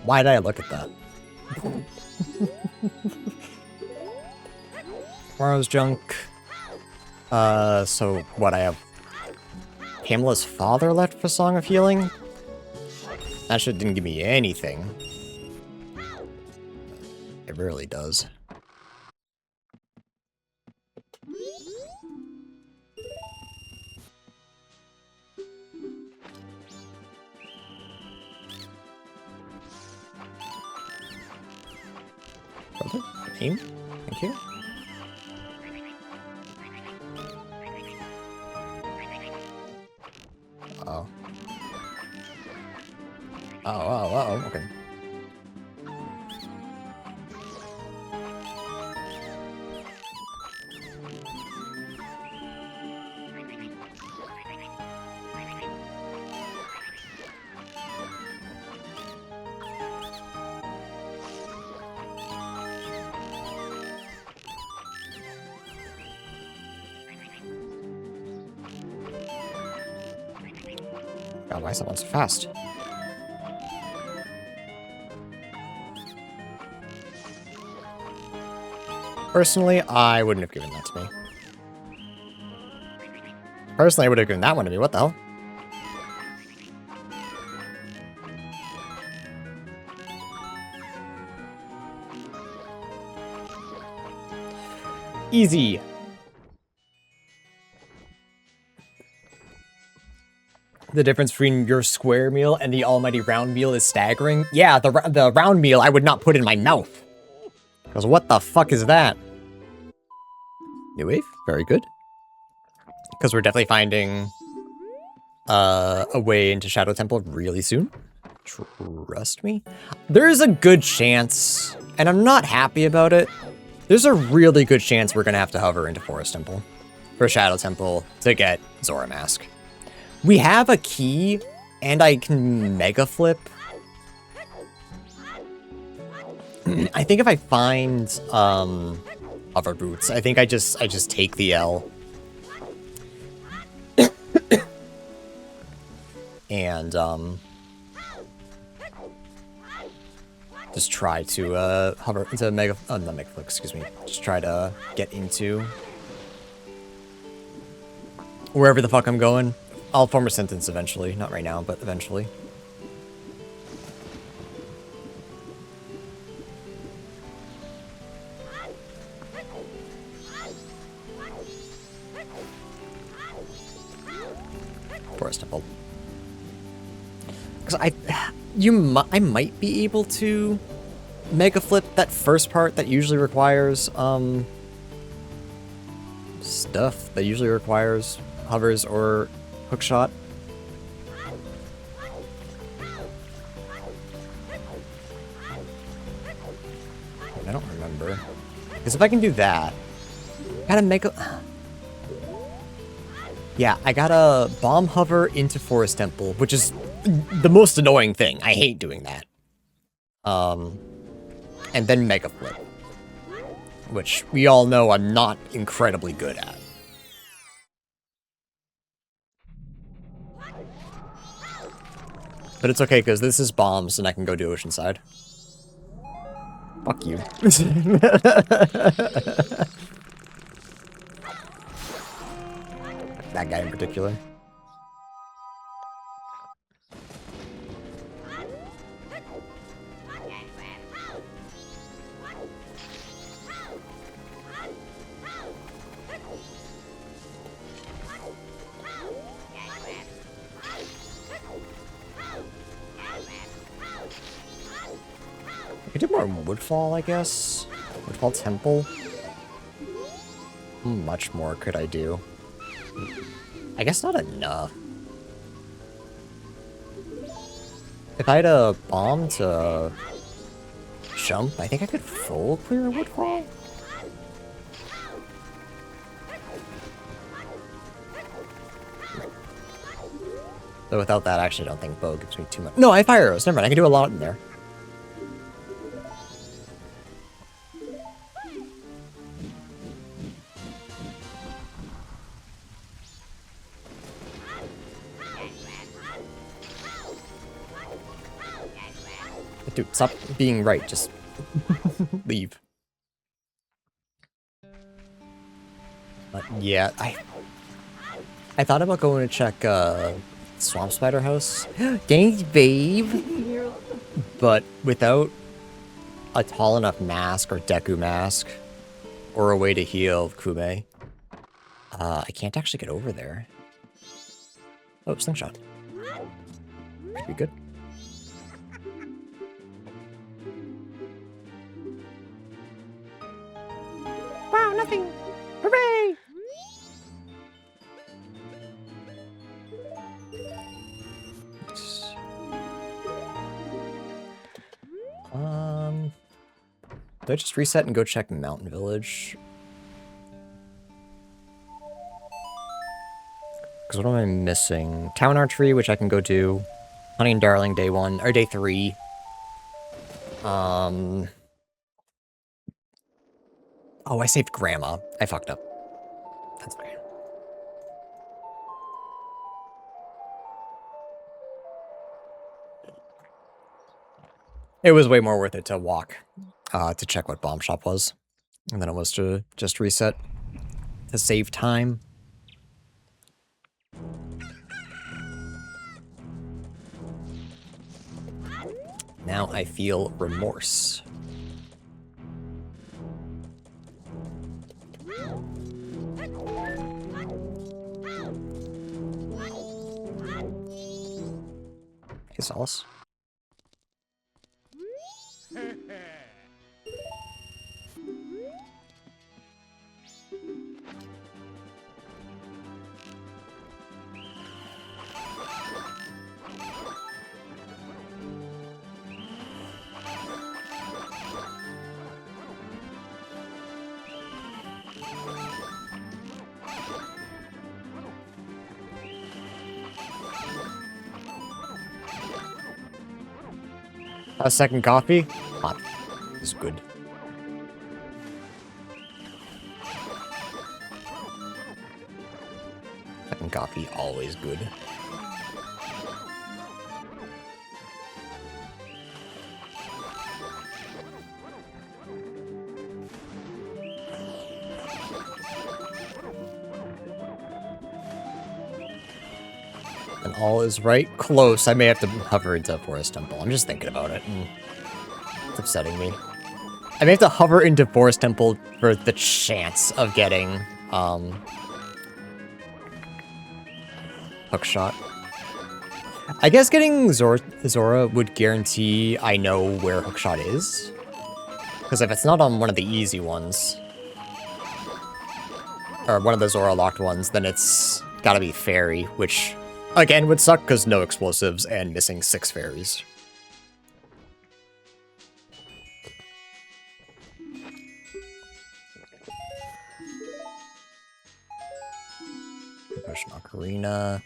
Why did I look at that? Tomorrow's junk. So what, I have Pamela's father left for Song of Healing? That shit didn't give me anything. It really does. Aim? Thank you. Uh-oh. Oh, okay. God, why is that one so fast? Personally, I wouldn't have given that to me. Personally, I would have given that one to me. What the hell? Easy. The difference between your square meal and the almighty round meal is staggering. Yeah, the round meal I would not put in my mouth. Because what the fuck is that? New wave? Very good. Because we're definitely finding a way into Shadow Temple really soon. Trust me. There's a good chance, and I'm not happy about it, there's a really good chance we're going to have to hover into Forest Temple for Shadow Temple to get Zora Mask. We have a key, and I can Mega Flip. I think if I find hover boots, I think I just take the L. And just try to hover into Mega not Mega Flip, excuse me. Just try to get into wherever the fuck I'm going. I'll form a sentence eventually. Not right now, but eventually. Forest Temple. Because I might be able to Mega Flip that first part that usually requires stuff that usually requires hovers or hook shot. I don't remember. Because if I can do that, I gotta make a... Yeah, I gotta bomb hover into Forest Temple, which is the most annoying thing. I hate doing that. And then Mega Flip, which we all know I'm not incredibly good at. But it's okay, because this is bombs, and I can go do Oceanside. Fuck you. That guy in particular. do more Woodfall, I guess. Woodfall Temple. How much more could I do? I guess not enough. If I had a bomb to jump, I think I could full clear Woodfall. But without that, I actually don't think bow gives me too much. No, I have fire arrows. Never mind. I can do a lot in there. Dude, stop being right. Just leave. But yeah, I thought about going to check Swamp Spider House. Thanks, babe. But without a tall enough mask or Deku mask or a way to heal Kume, I can't actually get over there. Oh, slingshot. Could be good. Wow, nothing. Hooray! Do I just reset and go check Mountain Village? Because what am I missing? Town Archery, which I can go do. Honey and Darling, day 1, or day 3. Oh, I saved Grandma. I fucked up. That's okay. It was way more worth it to walk to check what Bomb Shop was. And then it was to just reset to save time. Now I feel remorse. Hey, Solace. A second coffee? Hot. Is good. Second coffee, always good. And all is right. Close. I may have to hover into Forest Temple. I'm just thinking about it. And it's upsetting me. I may have to hover into Forest Temple for the chance of getting, Hookshot. I guess getting Zora would guarantee I know where Hookshot is. Because if it's not on one of the easy ones, or one of the Zora locked ones, then it's gotta be Fairy, which again would suck because no explosives and missing 6 fairies. Push an Ocarina.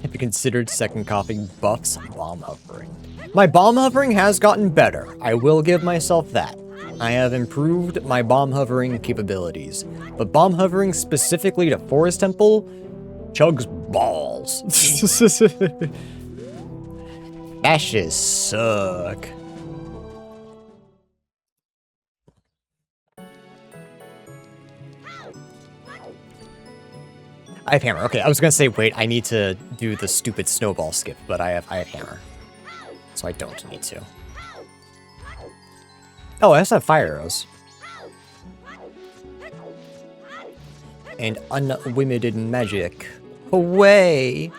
Have you considered second coughing buffs on bomb hovering? My bomb hovering has gotten better. I will give myself that. I have improved my bomb hovering capabilities. But bomb hovering specifically to Forest Temple chugs balls. That shit suck. I have hammer. Okay, I was gonna say, wait, I need to do the stupid snowball skip, but I have hammer. So I don't need to. Oh, I also have fire arrows. and unlimited magic. Away!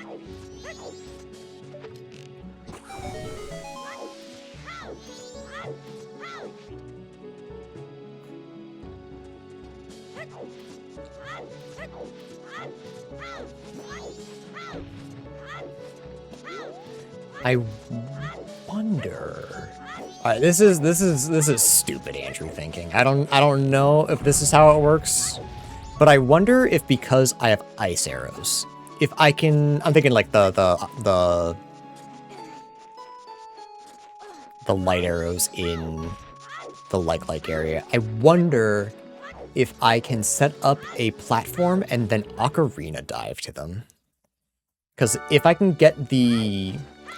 I wonder. Alright, this is stupid Andrew thinking. I don't know if this is how it works, but I wonder if because I have ice arrows, if I can. I'm thinking like the light arrows in the like area. I wonder if I can set up a platform and then ocarina dive to them. Because if I can get the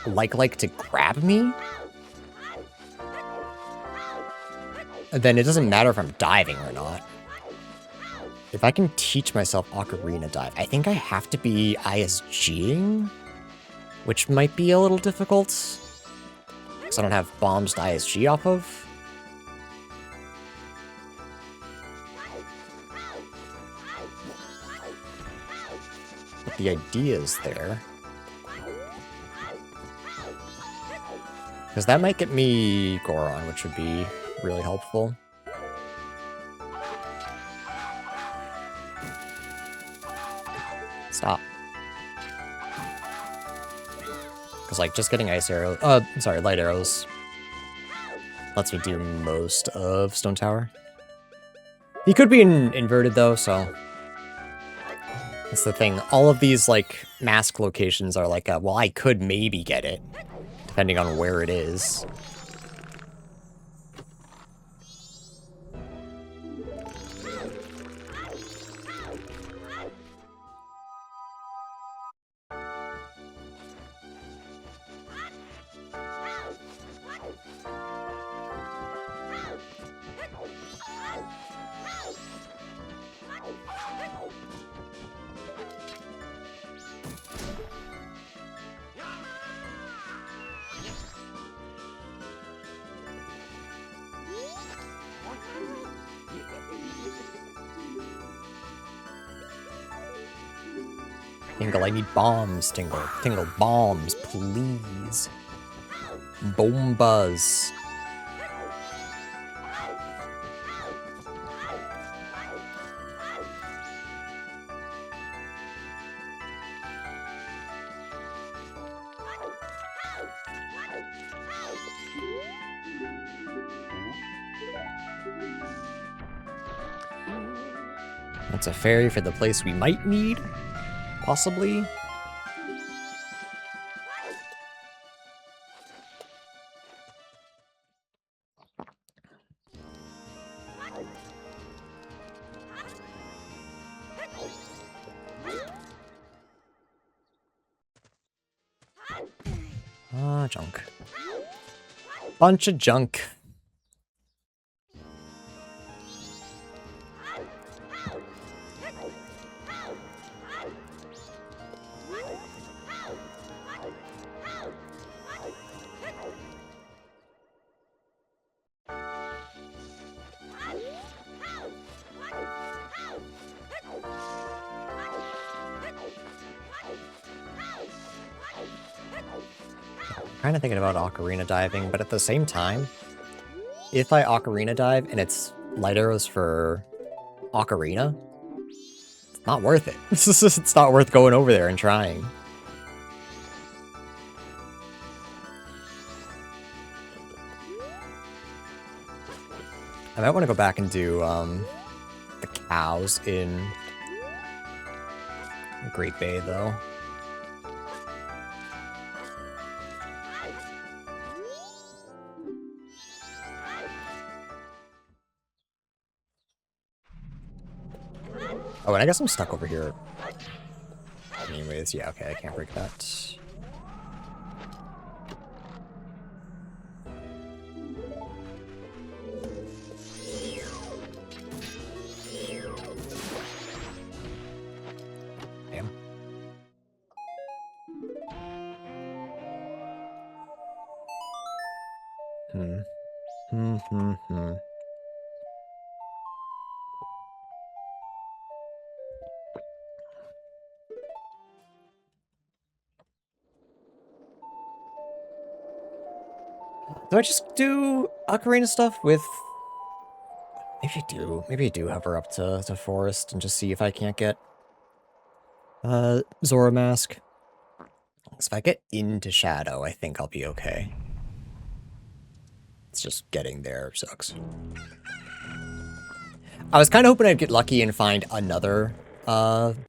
like to grab me, then it doesn't matter if I'm diving or not. If I can teach myself ocarina dive, I think I have to be ISGing, which might be a little difficult, because I don't have bombs to ISG off of. But the idea is there. Because that might get me Goron, which would be really helpful. Stop. Because, like, just getting ice arrows... light arrows lets me do most of Stone Tower. He could be inverted, though, so... That's the thing. All of these, like, mask locations are like, well, I could maybe get it, depending on where it is. Tingle, I need bombs, Tingle. Tingle, bombs, please. Bombas. That's a fairy for the place we might need. Possibly. Ah, junk. Bunch of junk. Kind of thinking about ocarina diving, but at the same time, if I ocarina dive and it's light arrows for ocarina, it's not worth it. It's not worth going over there and trying. I might want to go back and do the cows in Great Bay, though. Oh, and I guess I'm stuck over here. Anyways, yeah, okay, I can't break that. Damn. Do I just do Ocarina stuff with... Maybe I do hover up to Forest and just see if I can't get Zora Mask. So if I get into Shadow, I think I'll be okay. It's just getting there sucks. I was kind of hoping I'd get lucky and find another hookshot.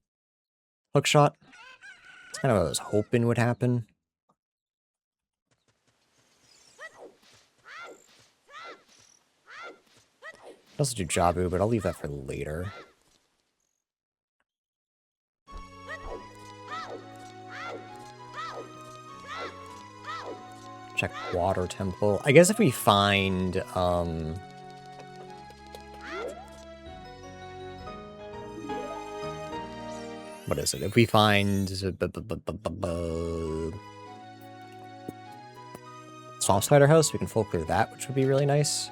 That's kind of what I was hoping would happen. I'll also do Jabu, but I'll leave that for later. Check Water Temple. I guess if we find, what is it? If we find... Swamp Spider House, we can full clear that, which would be really nice.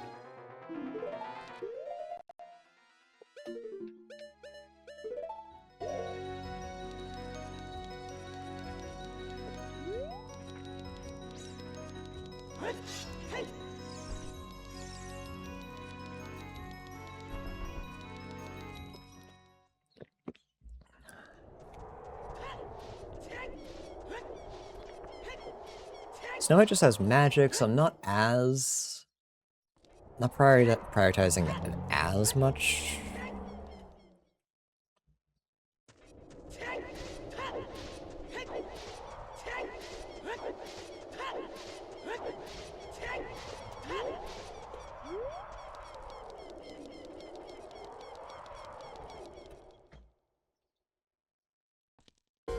Snow White just has magic, so I'm not as... not prioritizing it as much.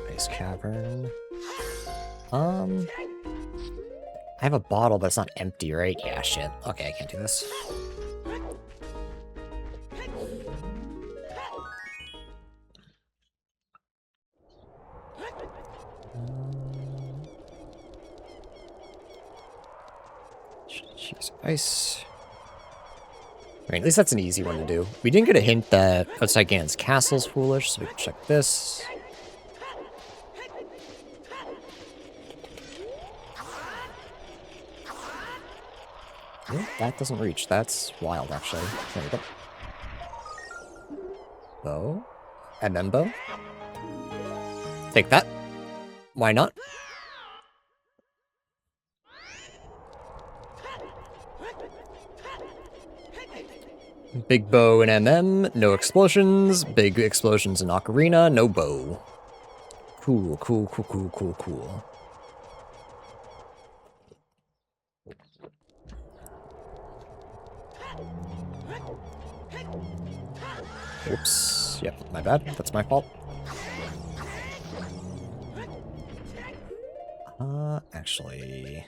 Ice Cavern. I have a bottle, but it's not empty, right? Yeah, shit. Okay, I can't do this. Jeez, ice. I mean, at least that's an easy one to do. We didn't get a hint that outside Ganon's castle's foolish, so we can check this. Oh, that doesn't reach. That's wild, actually. There we go. Bow. MM bow. Take that. Why not? Big bow in MM, no explosions. Big explosions in Ocarina, no bow. Cool, cool, cool, cool, cool, cool. Oops. Yep, my bad. That's my fault. Actually...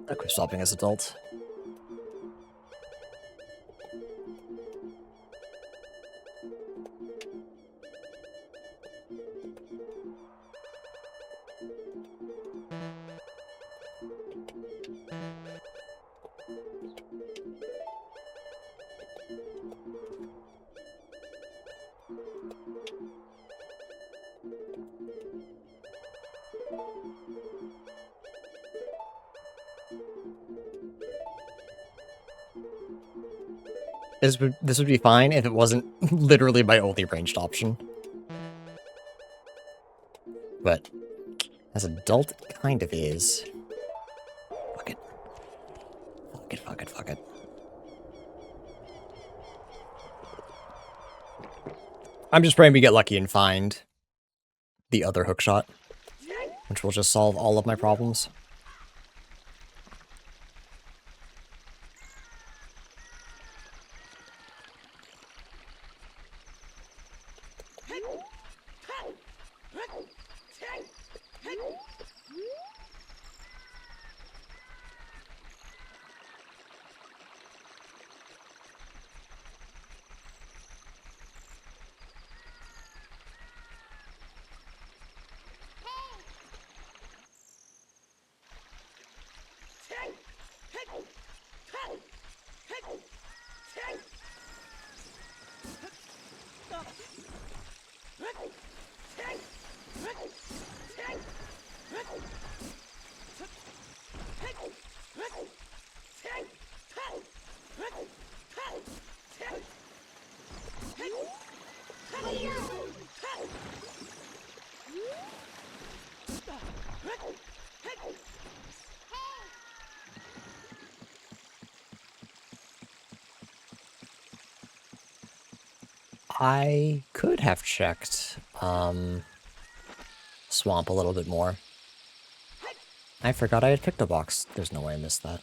I quit stopping as adult. This would be fine if it wasn't literally my only ranged option. But as adult, it kind of is. Fuck it. Fuck it, fuck it, fuck it. I'm just praying we get lucky and find the other hookshot, which will just solve all of my problems. I could have checked Swamp a little bit more. I forgot I had picked a box. There's no way I missed that.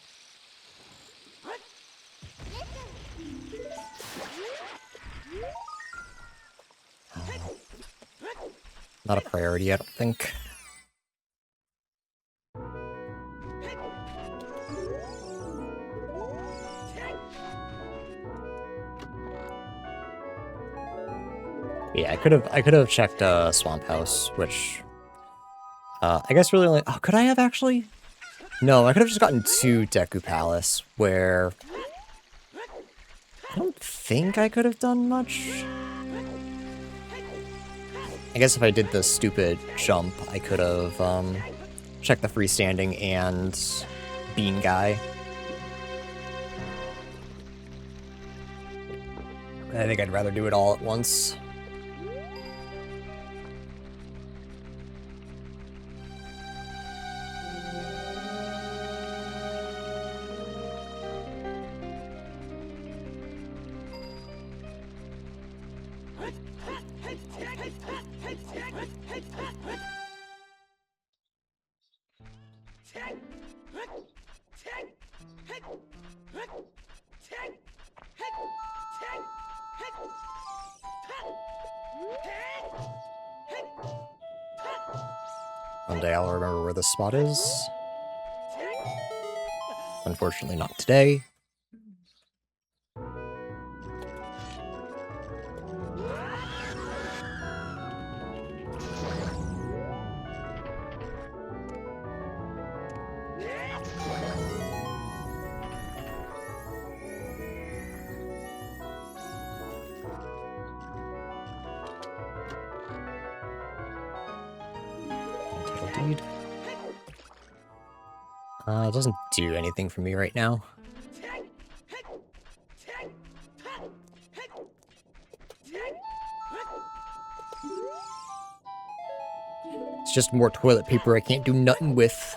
Not a priority, I don't think. Yeah, I could have checked Swamp House, which I guess really only. Oh, could I have actually? No, I could have just gotten 2 Deku Palace, where I don't think I could have done much. I guess if I did the stupid jump, I could have checked the freestanding and Bean Guy. I think I'd rather do it all at once. One day I'll remember where this spot is. Unfortunately not today. Deed. It doesn't do anything for me right now. It's just more toilet paper I can't do nothing with.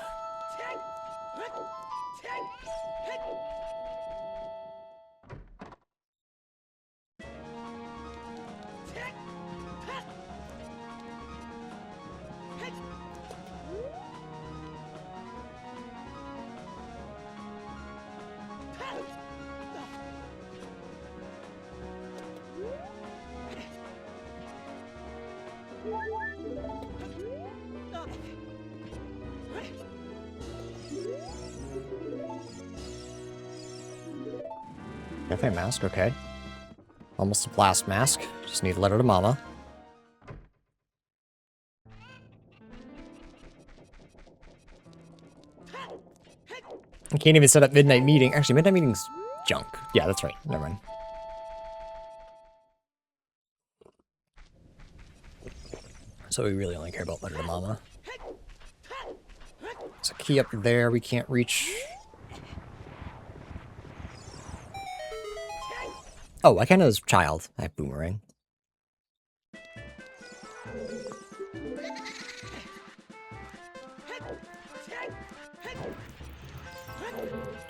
Cafe mask, okay. Almost a blast mask. Just need a letter to mama. I can't even set up midnight meeting. Actually, midnight meeting's junk. Yeah, that's right. Never mind. So we really only care about letter to mama. There's a key up there we can't reach. Oh, I can as child. I have boomerang.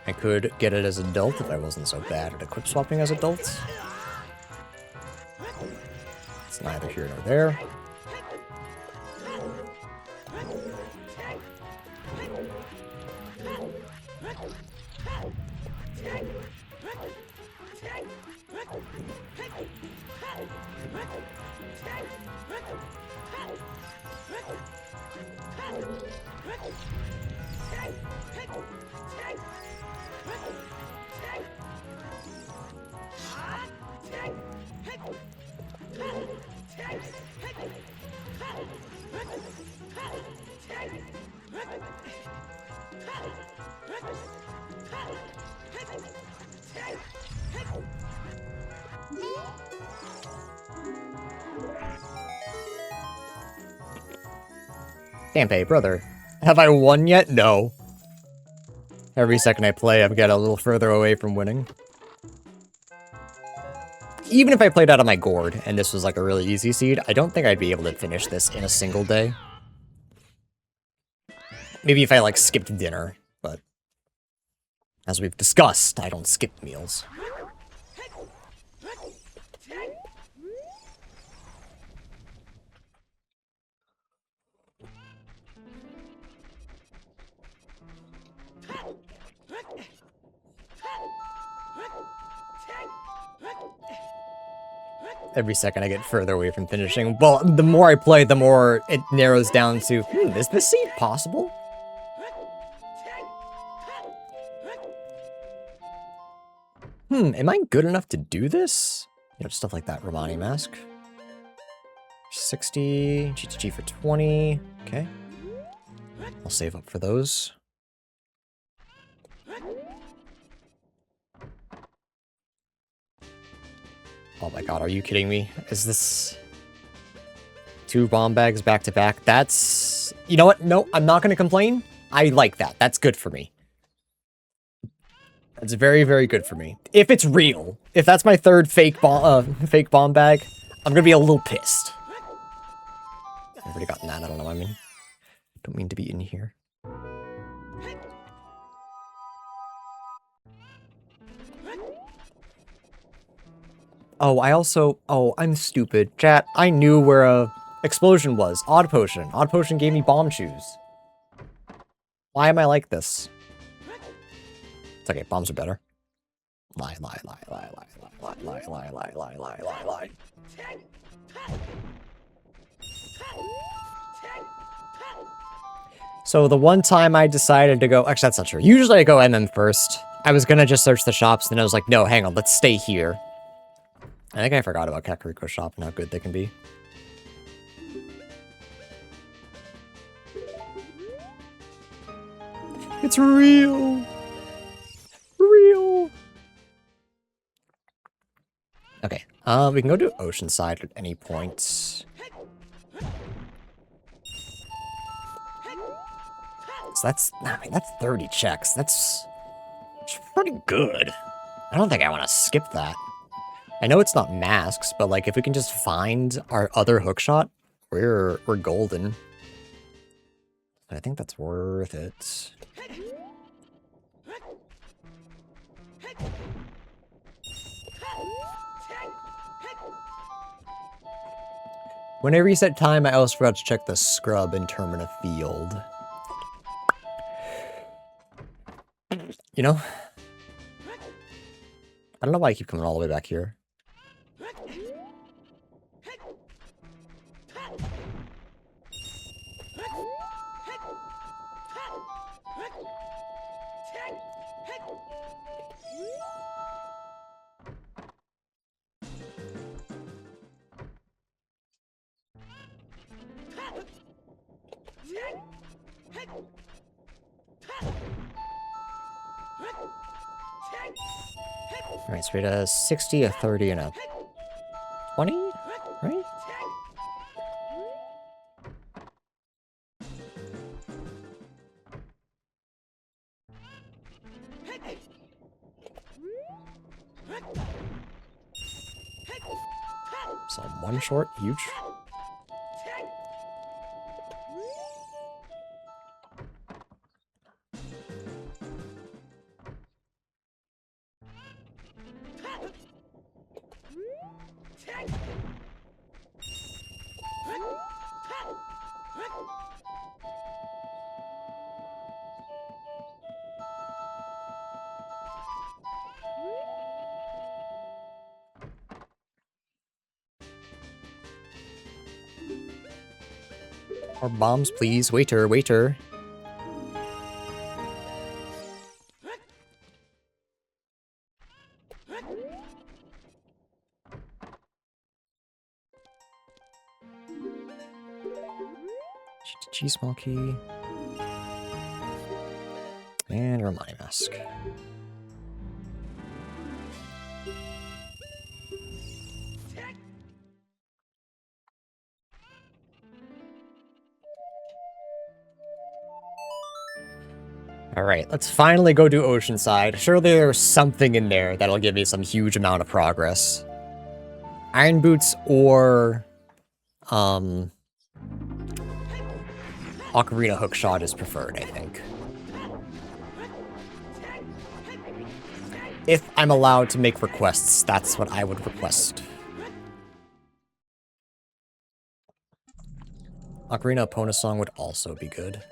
I could get it as adult if I wasn't so bad at equip swapping as adult. It's neither here nor there. Dampe, brother. Have I won yet? No. Every second I play, I'm getting a little further away from winning. even if I played out of my gourd and this was like a really easy seed, I don't think I'd be able to finish this in a single day. Maybe if I like skipped dinner, but as we've discussed, I don't skip meals. Every second I get further away from finishing. Well, the more I play, the more it narrows down to, is this seed possible? Am I good enough to do this? You know, stuff like that. Romani mask. 60, GTG for 20. Okay. I'll save up for those. Oh my god, are you kidding me? Is this 2 bomb bags back to back? That's... You know what? No, I'm not going to complain. I like that. That's good for me. That's very, very good for me. If it's real, if that's my 3rd fake bomb bag, I'm going to be a little pissed. I've already gotten that. I don't know what I mean. Don't mean to be in here. Oh, I'm stupid. Chat, I knew where a explosion was. Odd Potion. Odd Potion gave me bomb shoes. Why am I like this? It's okay, bombs are better. Lie. So the one time I decided to go... Actually, that's not true. Usually I go MM first. I was gonna just search the shops, then I was like, no, hang on, let's stay here. I think I forgot about Kakariko's shop and how good they can be. It's real! Real! Okay, we can go to Oceanside at any point. So that's 30 checks. That's pretty good. I don't think I want to skip that. I know it's not masks, but like if we can just find our other hookshot, we're golden. I think that's worth it. When I reset time, I also forgot to check the scrub in Termina Field. You know? I don't know why I keep coming all the way back here. Alright, so we had a 60, a 30, and a 20, right? So one short, huge. More bombs, please. Waiter, waiter. GTG small key. And Romani mask. Alright, let's finally go to Oceanside. Surely there's something in there that'll give me some huge amount of progress. Iron Boots or Ocarina Hookshot is preferred, I think. If I'm allowed to make requests, that's what I would request. Ocarina Epona song would also be good.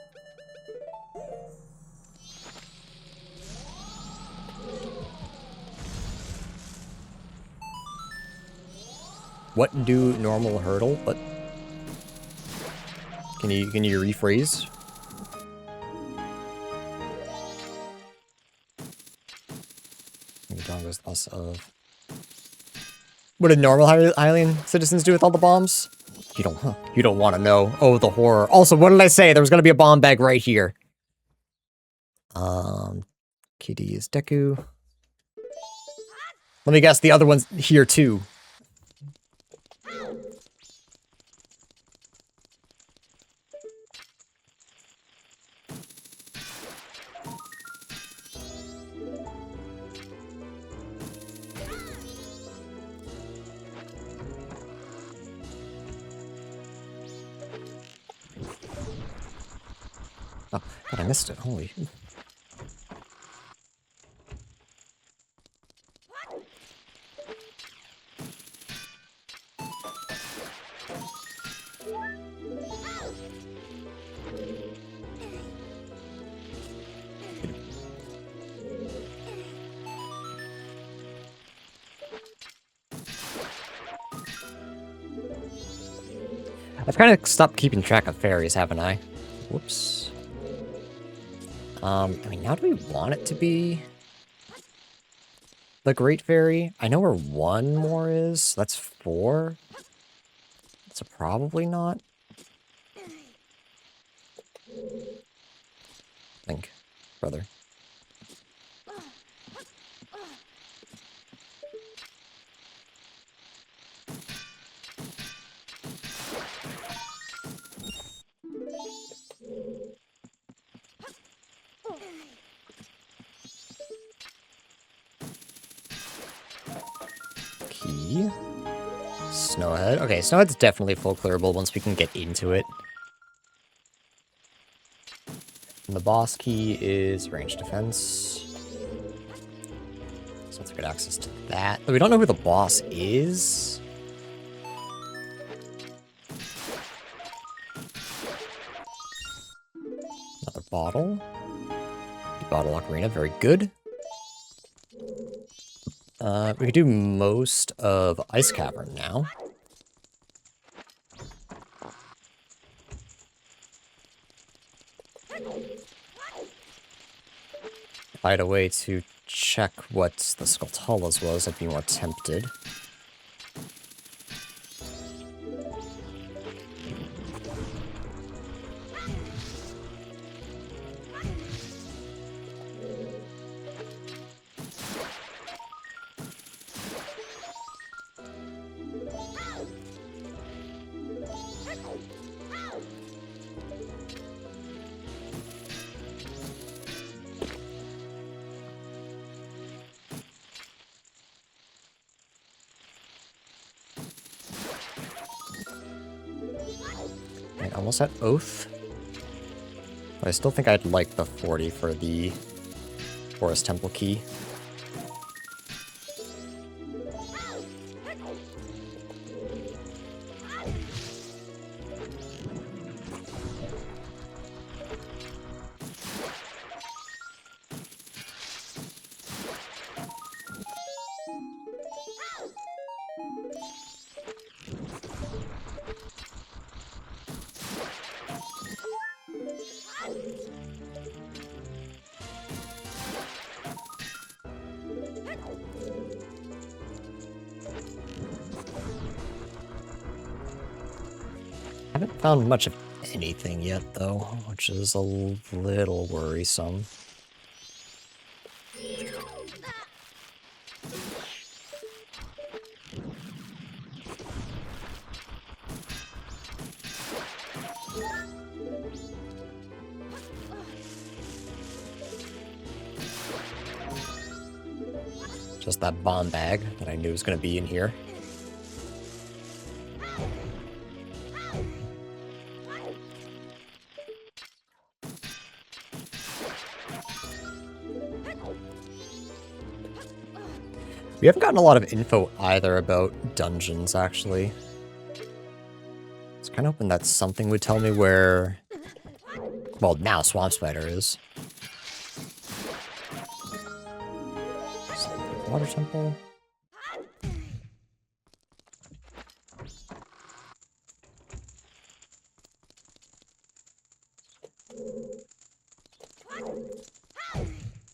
What do normal hurdle? What? Can you rephrase? Dodongo's loss of. What did normal Hylian citizens do with all the bombs? You don't want to know. Oh, the horror. Also, what did I say? There was gonna be a bomb bag right here. Kitty is Deku. Let me guess, the other one's here too. Oh, God, I missed it. Holy. I've kind of stopped keeping track of fairies, haven't I? Whoops. I mean, now do we want it to be the Great Fairy? I know where one more is. So that's 4. So probably not. Think, brother. Key. Snowhead. Okay, Snowhead's definitely full clearable once we can get into it. And the boss key is range defense. So let's get access to that. But we don't know who the boss is. Another bottle. Bottle Ocarina, very good. We could do most of Ice Cavern now. If I had a way to check what the Skulltulas was, I'd be more tempted. Almost at Oath. But I still think I'd like the 40 for the Forest Temple key. Haven't found much of anything yet, though, which is a little worrisome. Just that bomb bag that I knew was going to be in here. We haven't gotten a lot of info either about dungeons, actually. I was kind of hoping that something would tell me where... Well, now Swamp Spider is. Water Temple.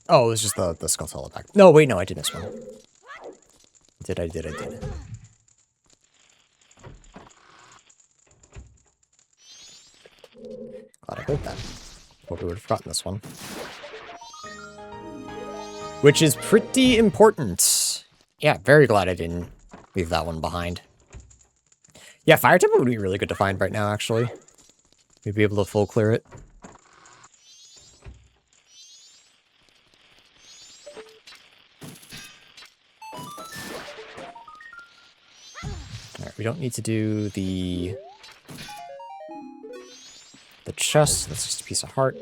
Oh, it was just the Skulltula back. No, wait, no, I did miss one. I did. Glad I heard that. Hope we would have forgotten this one. Which is pretty important. Yeah, very glad I didn't leave that one behind. Yeah, Fire Temple would be really good to find right now, actually. We'd be able to full clear it. Alright, we don't need to do the chest. That's just a piece of heart.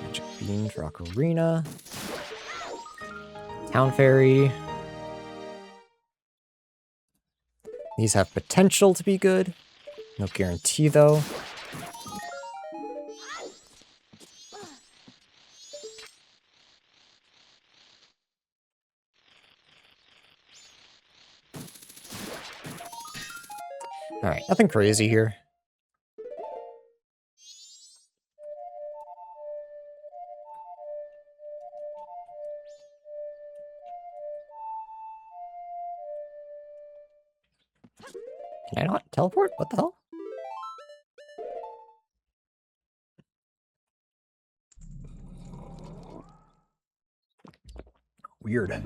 Magic Bean for Ocarina. Town Fairy. These have potential to be good. No guarantee, though. Alright, nothing crazy here. Can I not teleport? What the hell? Weird.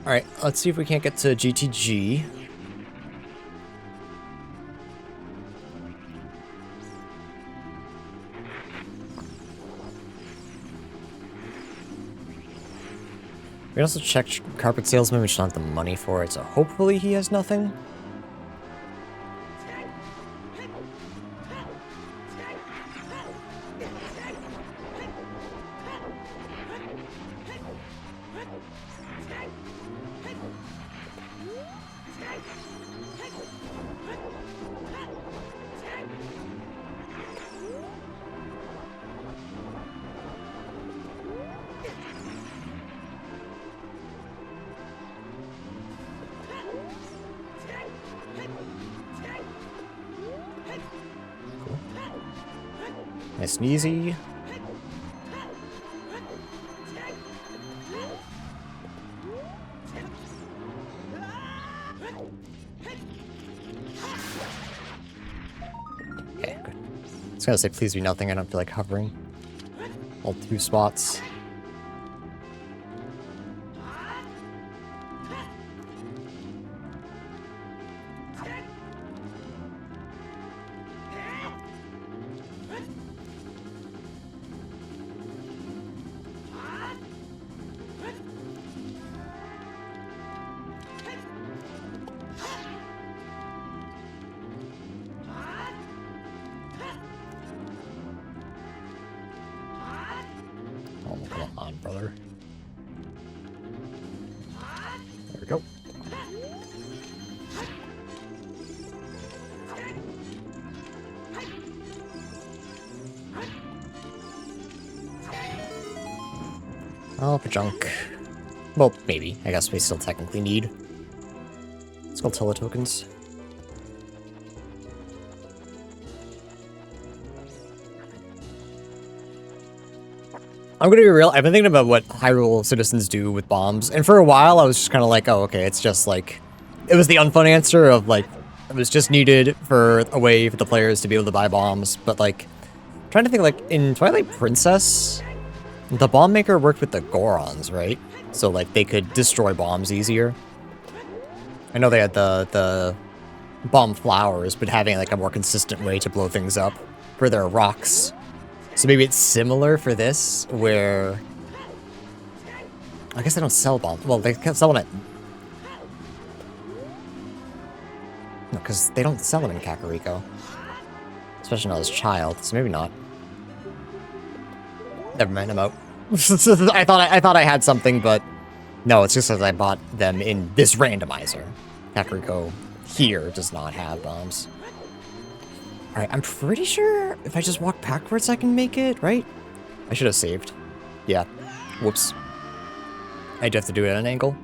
Alright, let's see if we can't get to GTG. We also checked Carpet Salesman, we just don't have the money for it, so hopefully he has nothing. Nice and easy. Okay, good. I was gonna say please be nothing, I don't feel like hovering. All 2 spots. Come on, brother. There we go. Oh, junk. Well, maybe. I guess we still technically need Skulltula tokens. I'm gonna be real, I've been thinking about what Hyrule citizens do with bombs, and for a while I was just kind of like, oh, okay, it's just like... It was the unfun answer of, like, it was just needed for a way for the players to be able to buy bombs, but, like, I'm trying to think, like, in Twilight Princess, the bomb maker worked with the Gorons, right? So, like, they could destroy bombs easier. I know they had the bomb flowers, but having, like, a more consistent way to blow things up for their rocks. So maybe it's similar for this, where... I guess they don't sell bombs. Well, they sell one at because they don't sell them in Kakariko. Especially not as a child, so maybe not. Never mind, I'm out. I thought I had something, but no, it's just because I bought them in this randomizer. Kakariko here does not have bombs. Alright, I'm pretty sure if I just walk backwards I can make it, right? I should have saved. Yeah. Whoops. I do have to do it at an angle.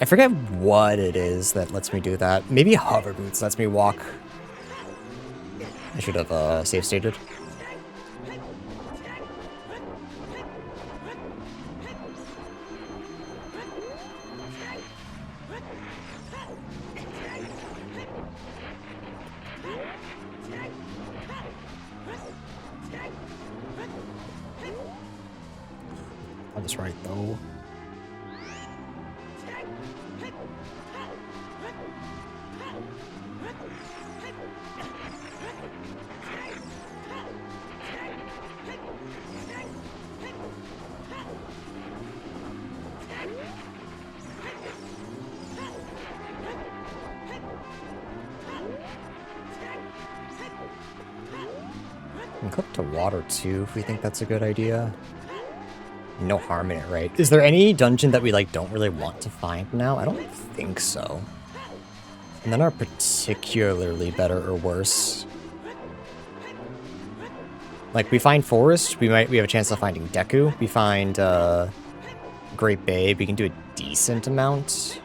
I forget what it is that lets me do that. Maybe hover boots lets me walk. I should have save stated. That's right, though. We can click to water too if we think that's a good idea. No harm in it, right? Is there any dungeon that we like don't really want to find now? I don't think so. And none are particularly better or worse. Like we find Forest, we have a chance of finding Deku. We find Great Bay, we can do a decent amount.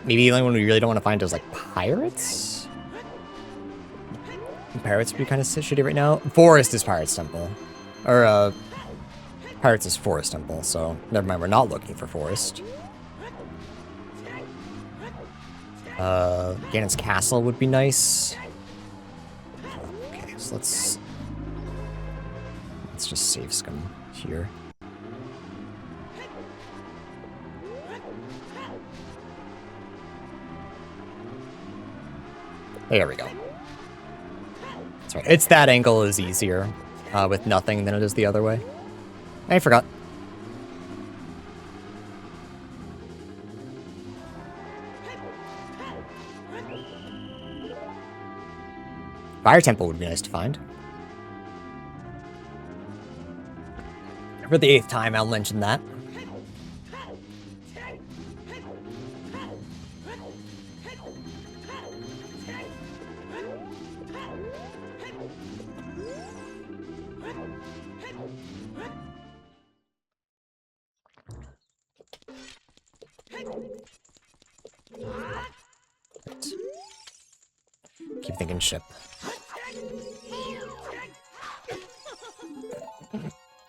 Maybe the only one we really don't want to find is like Pirates? Pirates would be kind of shitty right now. Forest is Pirates Temple. Or, Pirates is Forest Temple, so never mind, we're not looking for Forest. Ganon's Castle would be nice. Okay, so let's just save scum here. There we go. That's right. It's that angle is easier with nothing than it is the other way. I forgot. Fire Temple would be nice to find. For the 8th time, I'll mention that. Keep thinking ship.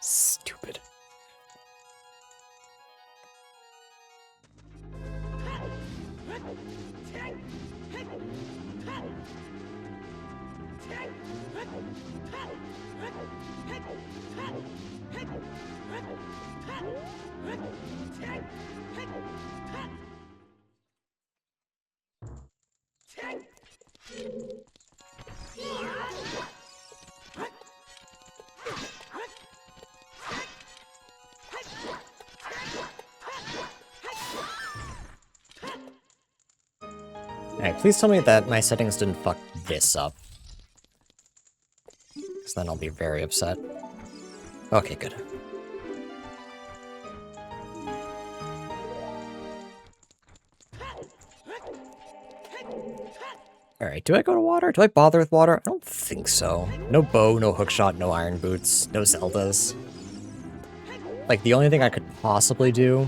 Stupid. Alright, please tell me that my settings didn't fuck this up. Because then I'll be very upset. Okay, good. Alright, do I go to water? Do I bother with water? I don't think so. No bow, no hookshot, no iron boots, no Zeldas. Like, the only thing I could possibly do...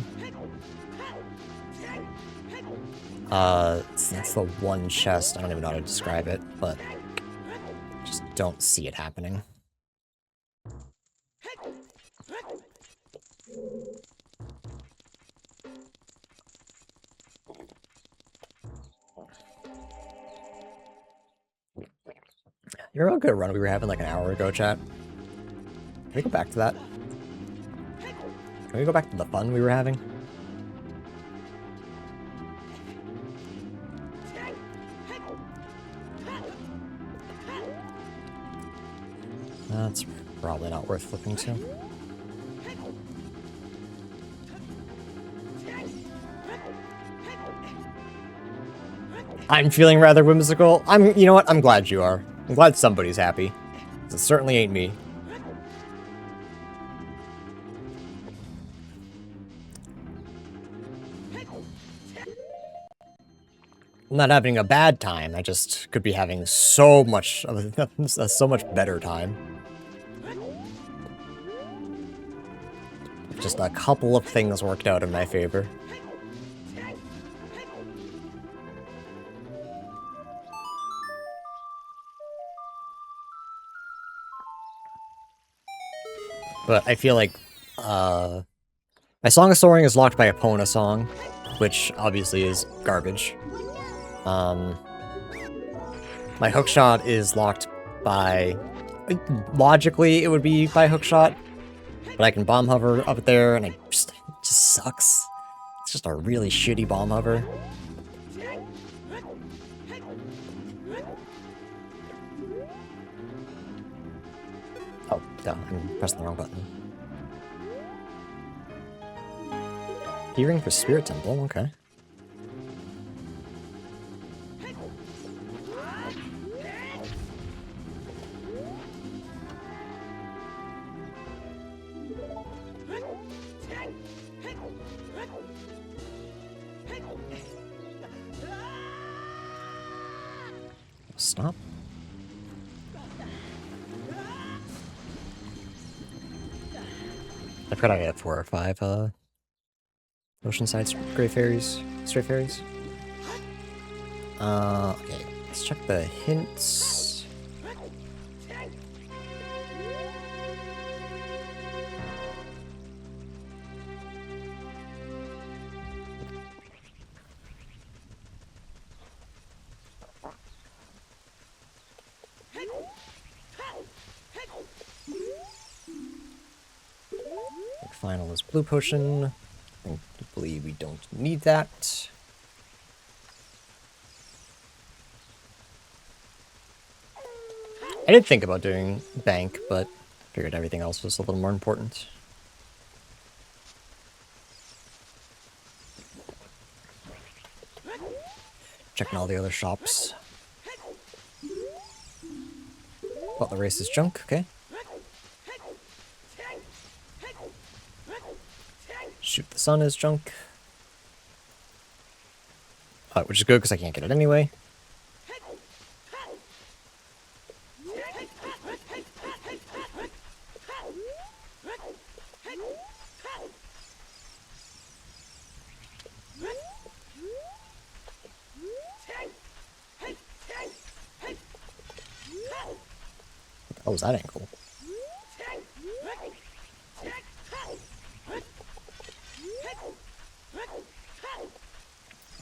that's the one chest, I don't even know how to describe it, but... just don't see it happening. You remember how good a run we were having like an hour ago, chat? Can we go back to that? Can we go back to the fun we were having? That's probably not worth flipping to. I'm feeling rather whimsical. You know what? I'm glad you are. I'm glad somebody's happy. 'Cause it certainly ain't me. I'm not having a bad time. I just could be having so much of a so much better time. Just a couple of things worked out in my favor. But I feel like, my Song of Soaring is locked by a Pona song, which obviously is garbage. My hookshot is locked by... Logically, it would be by hookshot, but I can bomb hover up there, and it just sucks. It's just a really shitty bomb hover. Oh, duh, I'm pressing the wrong button. Hearing for Spirit Temple, okay. Stop. I forgot I had 4 or 5 Oceanside Stray Fairies. Okay, let's check the hints. Final is Blue Potion. I believe we don't need that. I did think about doing Bank, but figured everything else was a little more important. Checking all the other shops. Oh, the race is junk, okay. Shoot the sun is junk. Which is good because I can't get it anyway. What was that angle?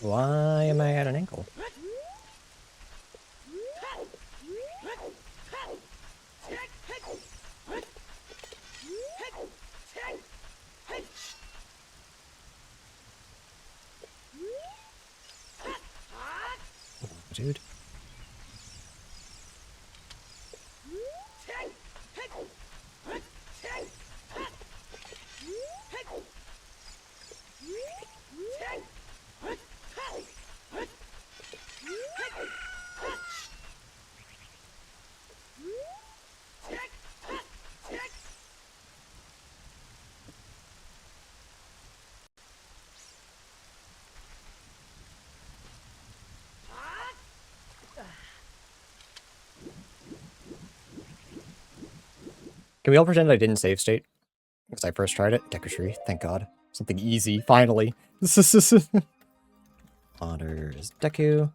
Why am I at an angle? Dude. Can we all pretend I didn't save state? Because I first tried it. Decretry, thank god. Something easy, finally. Otter is Deku.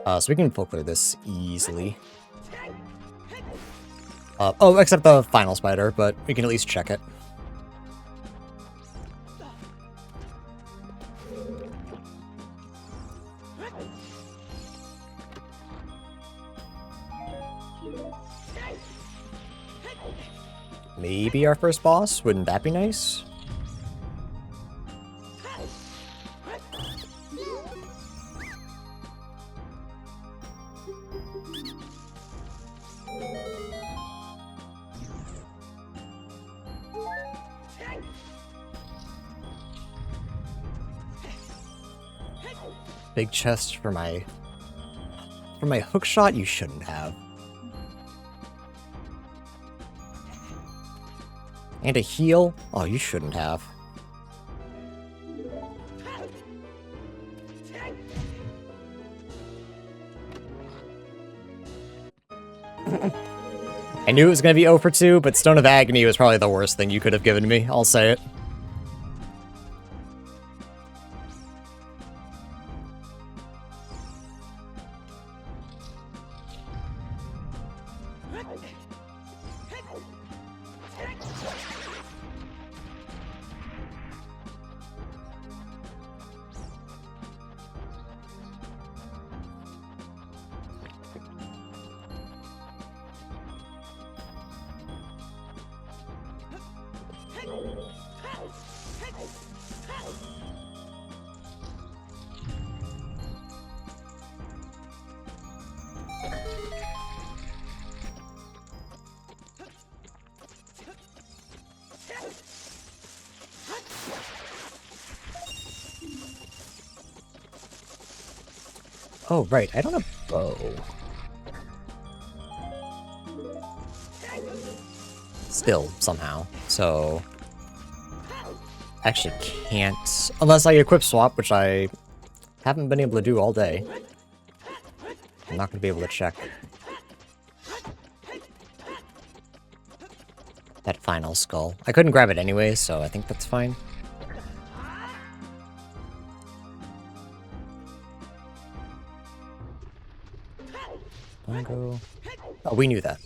So we can full clear this easily. Oh, except the final spider, but we can at least check it. Maybe our first boss? Wouldn't that be nice? big chest for my hook shot? You shouldn't have. And a heal? Oh, you shouldn't have. I knew it was going to be 0 for 2, but Stone of Agony was probably the worst thing you could have given me. I'll say it. Oh, right, I don't have bow. Still, somehow. So... actually can't... unless I equip swap, which I haven't been able to do all day. I'm not going to be able to check that final skull. I couldn't grab it anyway, so I think that's fine. Bongo. Oh, we knew that.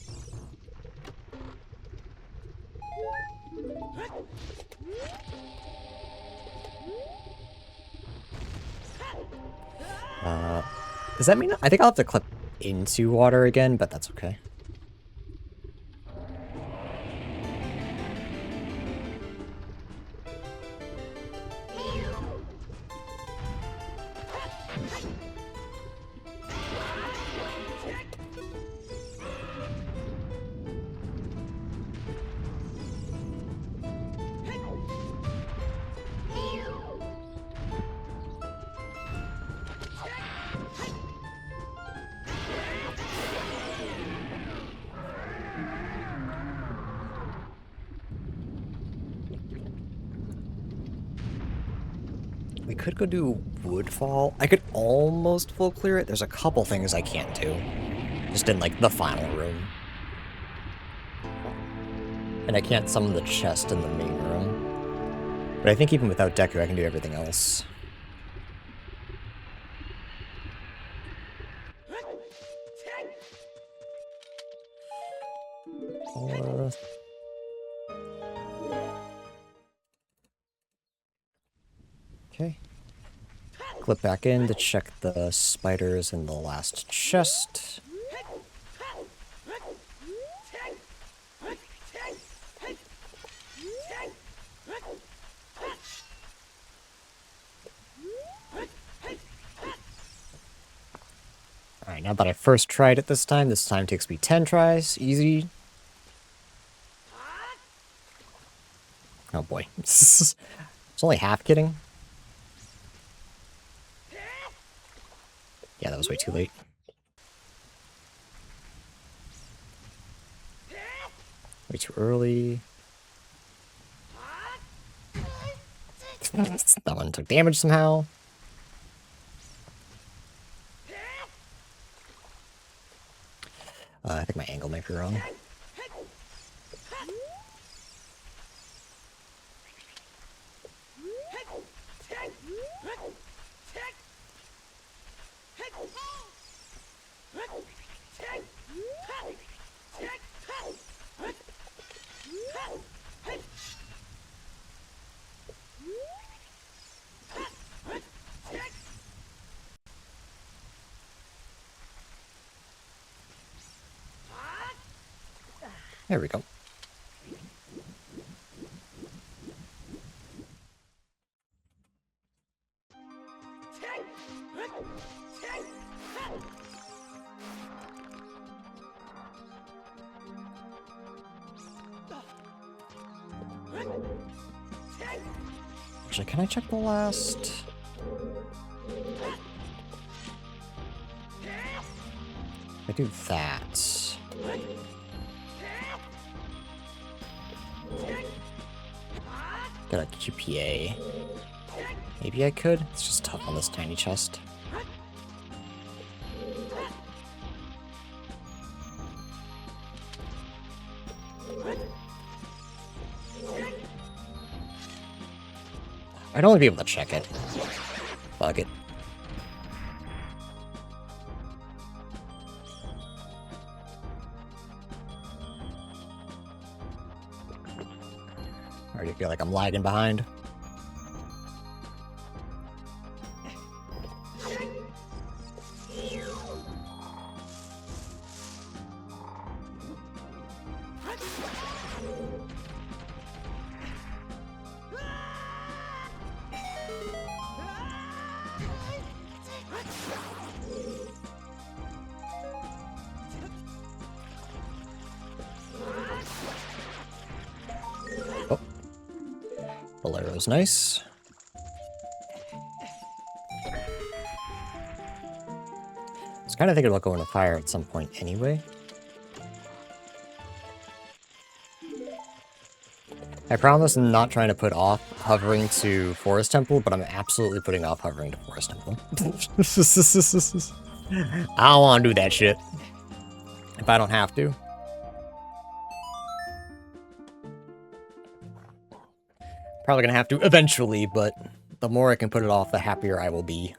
Does that mean... I think I'll have to clip into water again, but that's okay. We could go do Woodfall. I could almost full clear it. There's a couple things I can't do. Just in, like, the final room. And I can't summon the chest in the main room. But I think even without Deku, I can do everything else. Okay. Clip back in to check the spiders in the last chest. Alright, now that I first tried it this time takes me 10 tries. Easy. Oh boy. It's only half kidding. Yeah, that was way too late. Way too early. That one took damage somehow. I think my angle might be wrong. There we go. Actually, can I check the last? I do that. Got a QPA. Maybe I could? It's just tough on this tiny chest. I'd only be able to check it. Fuck it. I already feel like I'm lagging behind. Bolero's nice. I was kind of thinking about going to fire at some point anyway. I promise I'm not trying to put off hovering to Forest Temple, but I'm absolutely putting off hovering to Forest Temple. I don't want to do that shit. If I don't have to. Probably gonna have to eventually, but the more I can put it off, the happier I will be.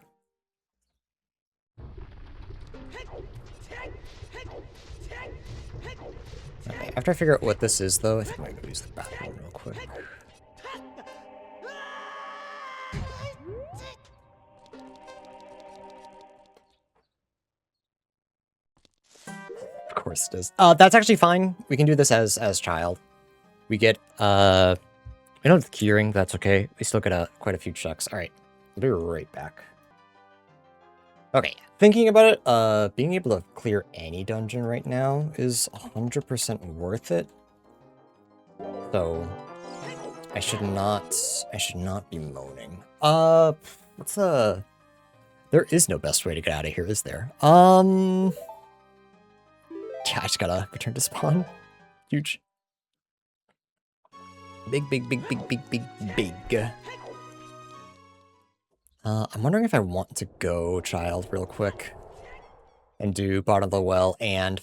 Okay, after I figure out what this is, though, I think I might go use the bathroom real quick. Of course it is. That's actually fine. We can do this as child. We get, we don't have the keyring, that's okay. We still get quite a few checks. Alright, I'll be right back. Okay, thinking about it, being able to clear any dungeon right now is 100% worth it. So, I should not be moaning. There is no best way to get out of here, is there? Yeah, I just gotta return to spawn. Huge. Big. I'm wondering if I want to go child real quick and do bottom of the well and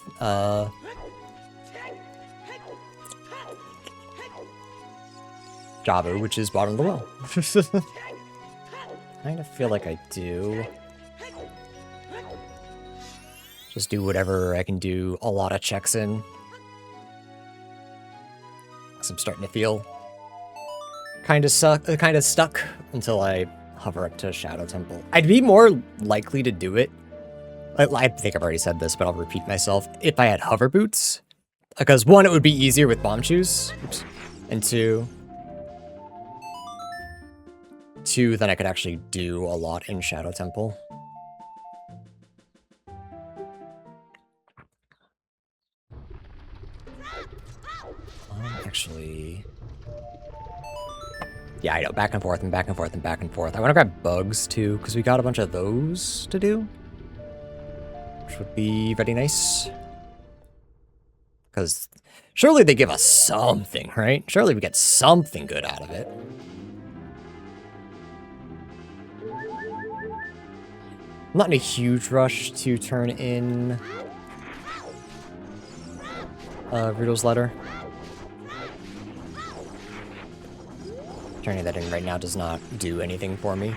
Jabu, which is bottom of the well. Kind of feel like I do. Just do whatever I can do a lot of checks in. I'm starting to feel kind of stuck until I hover up to Shadow Temple. I'd be more likely to do it. I think I've already said this, but I'll repeat myself. If I had hover boots, because one, it would be easier with bomb shoes, oops, and two, then I could actually do a lot in Shadow Temple. Actually, yeah, I know, back and forth and back and forth and back and forth. I want to grab bugs too, because we got a bunch of those to do, which would be very nice. Because surely they give us something, right? Surely we get something good out of it. I'm not in a huge rush to turn in Rudo's letter. Turning that in right now does not do anything for me.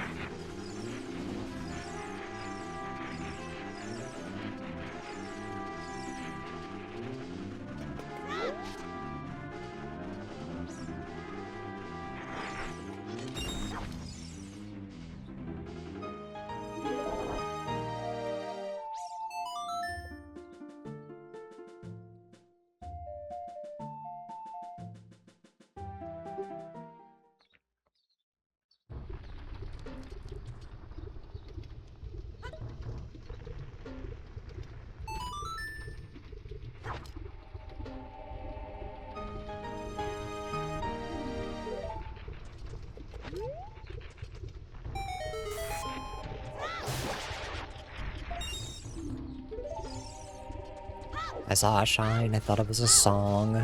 I saw a shine, I thought it was a song.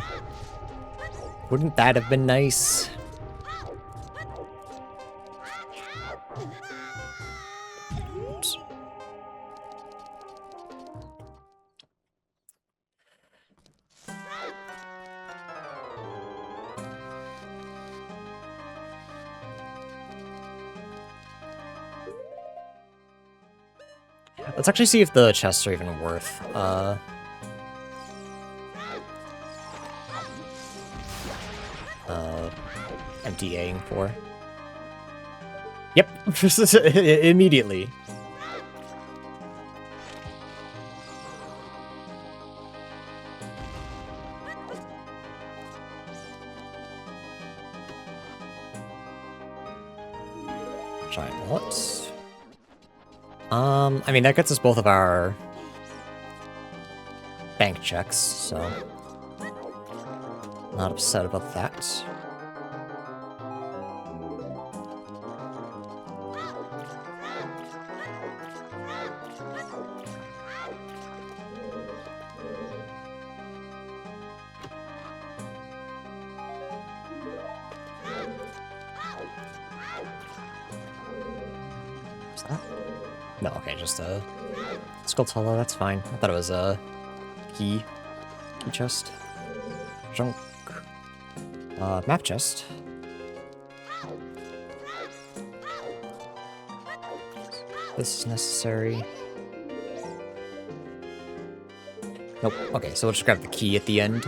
Wouldn't that have been nice? Oops. Let's actually see if the chests are even worth, emptying for. Yep, immediately. Giant bullets. I mean, that gets us both of our bank checks, so not upset about that. What's that? No, okay, just a Skulltula, that's fine. I thought it was a key chest. Junk. Map chest. This is necessary. Nope. Okay, so we'll just grab the key at the end.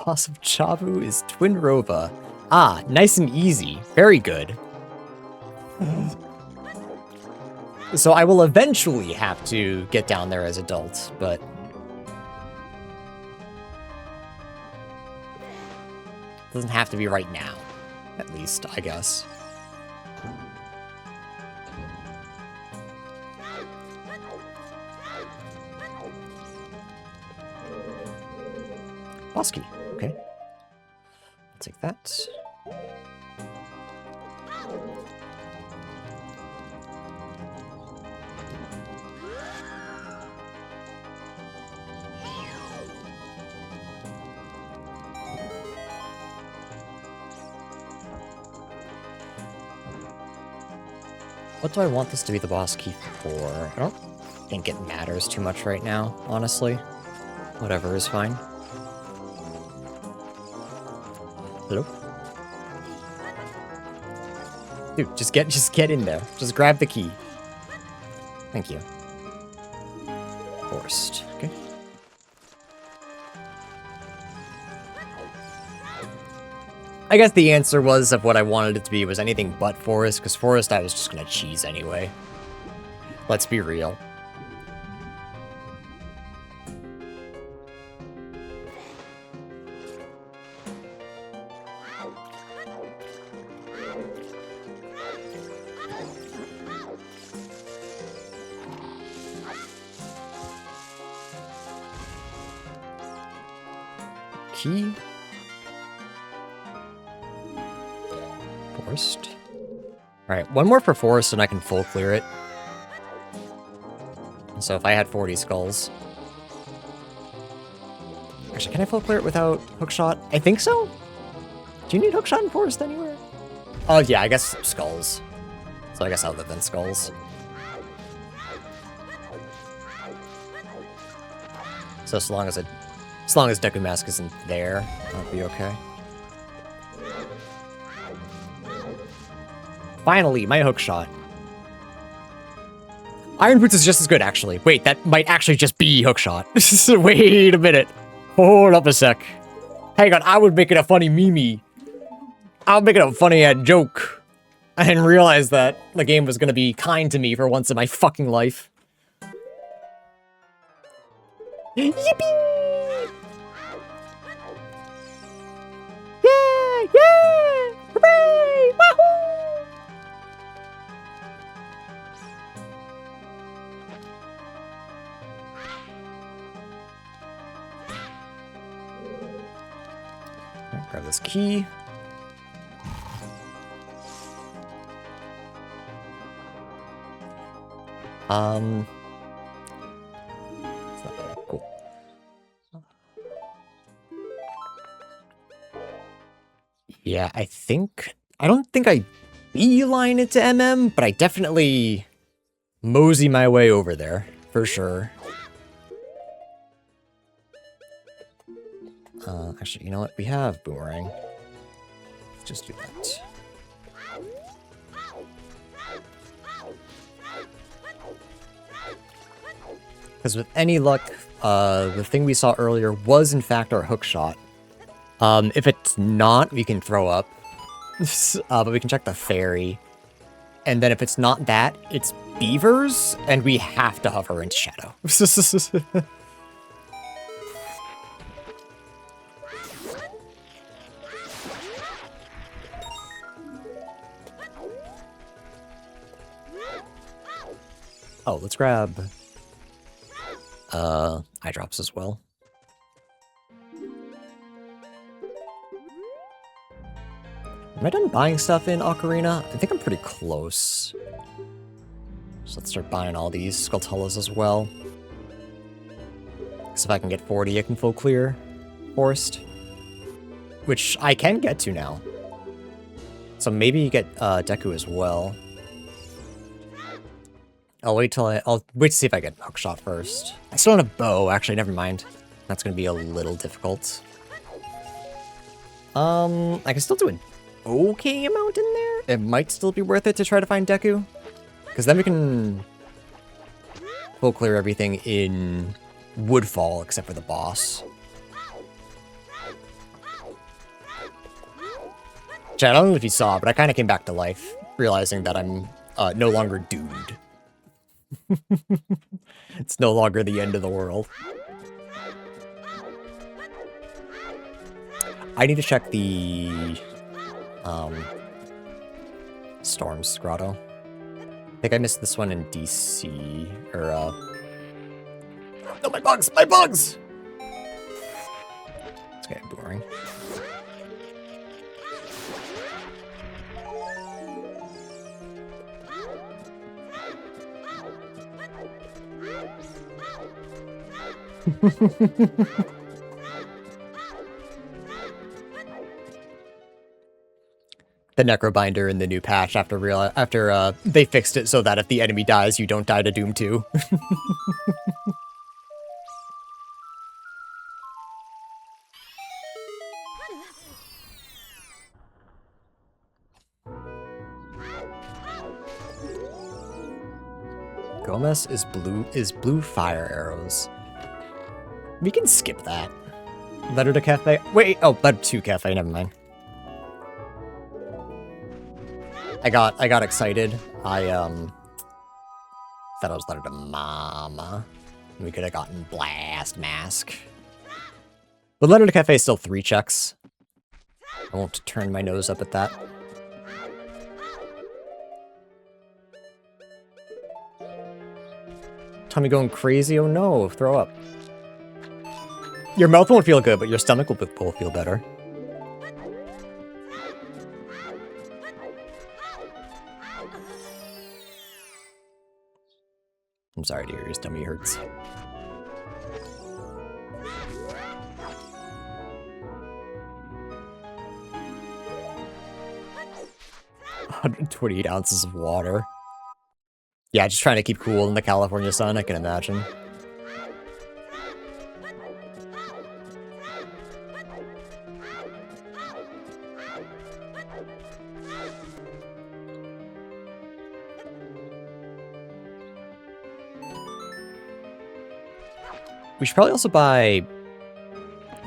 Boss of Chavu is Twin Rova. Ah, nice and easy. Very good. So I will eventually have to get down there as adult, but... doesn't have to be right now. At least, I guess. Boss key. Okay. I'll take that. What do I want this to be the boss key for? I don't think it matters too much right now, honestly. Whatever is fine. Hello? Dude, just get in there. Just grab the key. Thank you. Forced. Okay. I guess the answer was of what I wanted it to be was anything but Forest, because Forest I was just gonna cheese anyway. Let's be real. Key. Forest. Alright, one more for Forest and I can full clear it. So if I had 40 skulls. Actually, can I full clear it without hookshot? I think so? Do you need hookshot in Forest anywhere? Oh yeah, I guess skulls. So I guess other than skulls. So as long as Deku Mask isn't there, that'll be okay. Finally, my hookshot. Iron Boots is just as good, actually. Wait, that might actually just be hookshot. Wait a minute. Hold up a sec. Hang on, I would make it a funny meme. I'll make it a funny joke. I didn't realize that the game was gonna be kind to me for once in my fucking life. Yippee! Yeah! Yeah! Hooray! Wahoo! Grab this key. It's not bad. Cool. Yeah, I don't think I beeline it to MM, but I definitely mosey my way over there, for sure. Actually, you know what? We have Boomerang. Let's just do that. Because with any luck, the thing we saw earlier was in fact our hook shot. If it's not, we can throw up. But we can check the fairy. And then if it's not that, it's beavers, and we have to hover into shadow. Oh, let's grab eye drops as well. Am I done buying stuff in Ocarina? I think I'm pretty close. So let's start buying all these Skulltulas as well. So if I can get 40, I can full clear Forest. Which I can get to now. So maybe you get Deku as well. I'll wait to see if I get hookshot first. I still don't have bow, actually, never mind. That's gonna be a little difficult. I can still do an okay amount in there. It might still be worth it to try to find Deku. Because then we can full clear everything in Woodfall except for the boss. Chad, I don't know if you saw, but I kind of came back to life, realizing that I'm no longer doomed. It's no longer the end of the world. I need to check the Storm's Grotto. I think I missed this one in DC, or no, my bugs! My bugs! It's getting boring. The Necrobinder in the new patch after they fixed it so that if the enemy dies, you don't die to Doom 2. Gomez is blue fire arrows. We can skip that. Letter to Cafe. Wait, oh, letter to Cafe, never mind. I got excited. I thought I was letter to Mama. We could have gotten Blast Mask. But letter to Cafe is still 3 checks. I won't turn my nose up at that. Tummy going crazy? Oh no, throw up. Your mouth won't feel good, but your stomach will feel better. I'm sorry to hear your tummy hurts. $128 ounces of water. Yeah, just trying to keep cool in the California sun, I can imagine. We should probably also buy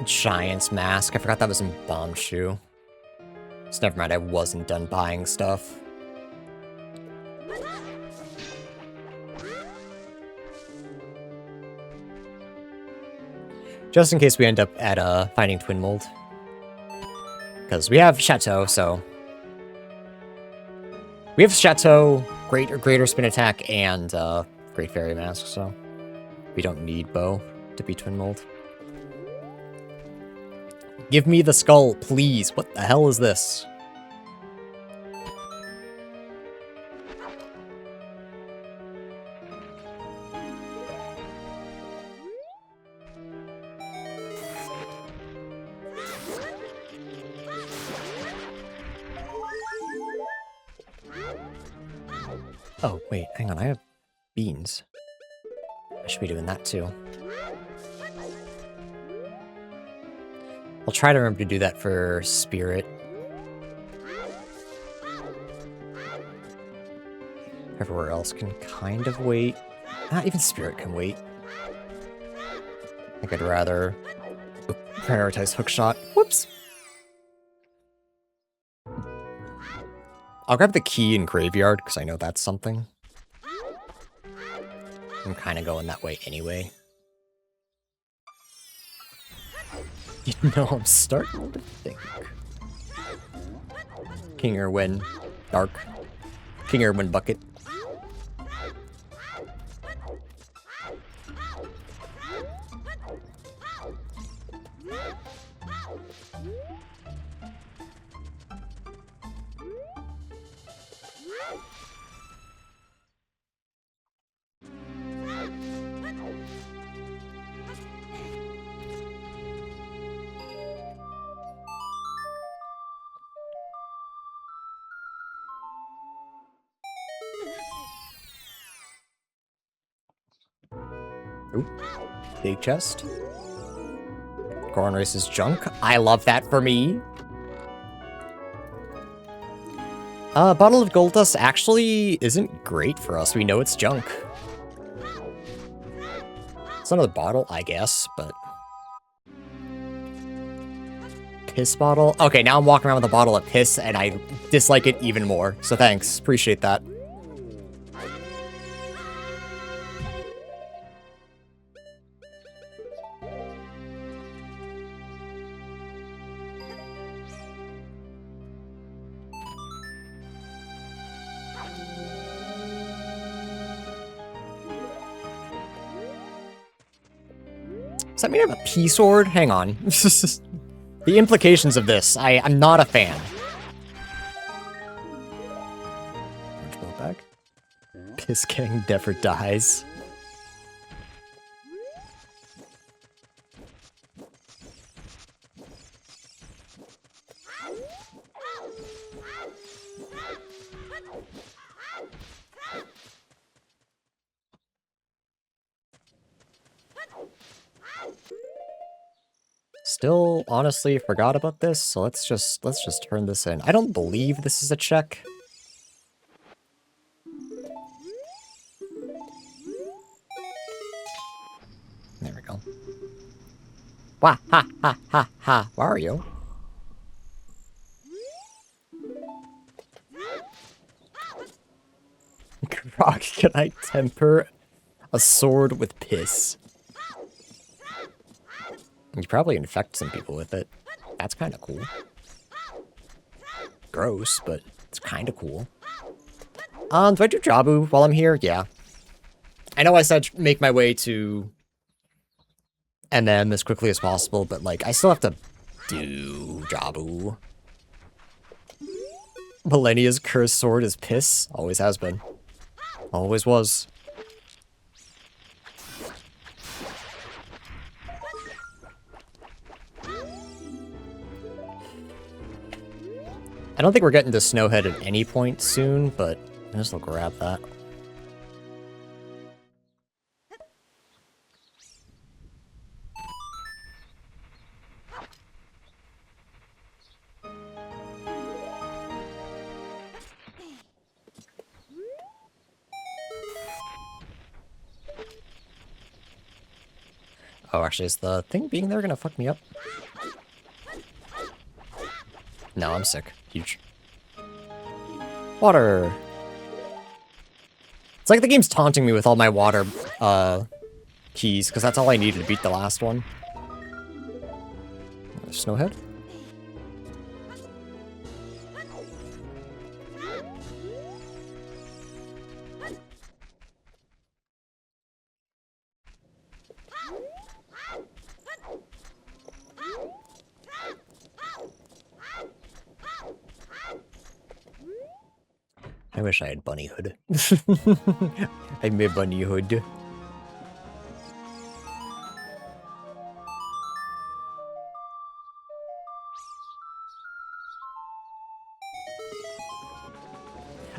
Giant's Mask. I forgot that was in Bombshoe. So never mind, I wasn't done buying stuff. Just in case we end up at finding Twin Mold. Because we have Chateau, so... We have Chateau, Greater Spin Attack, and Great Fairy Mask, so... We don't need Bow to be Twin Mold. Give me the skull, please. What the hell is this? Oh, wait, hang on, I have beans. I should be doing that too. I'll try to remember to do that for Spirit. Everywhere else can kind of wait. Not even Spirit can wait. I think I'd rather prioritize Hookshot. Whoops! I'll grab the key in Graveyard, because I know that's something. I'm kind of going that way anyway. You know, I'm starting to think. King Irwin. Dark. King Irwin bucket. Ooh. Big chest. Goron Race's junk. I love that for me. Bottle of Gold Dust actually isn't great for us. We know it's junk. It's another bottle, I guess, but... Piss bottle? Okay, now I'm walking around with a bottle of piss, and I dislike it even more. So thanks. Appreciate that. Does that mean I have a P-sword? Hang on. The implications of this, I'm not a fan. Back. Piss Gang never dies. Still, honestly, forgot about this, so let's just turn this in. I don't believe this is a check. There we go. Wah ha ha ha ha. Wario. Grog, can I temper a sword with piss? You probably infect some people with it. That's kind of cool. Gross, but it's kind of cool. Do I do Jabu while I'm here? Yeah. I know I said make my way to MM as quickly as possible, but like I still have to do Jabu. Millennia's cursed sword is piss. Always has been. Always was. I don't think we're getting to Snowhead at any point soon, but I guess I'll grab that. Oh, actually, is the thing being there gonna fuck me up? No, I'm sick. Huge. Water! It's like the game's taunting me with all my water, keys, because that's all I needed to beat the last one. Snowhead? I wish I had bunny hood. I'm a bunny hood.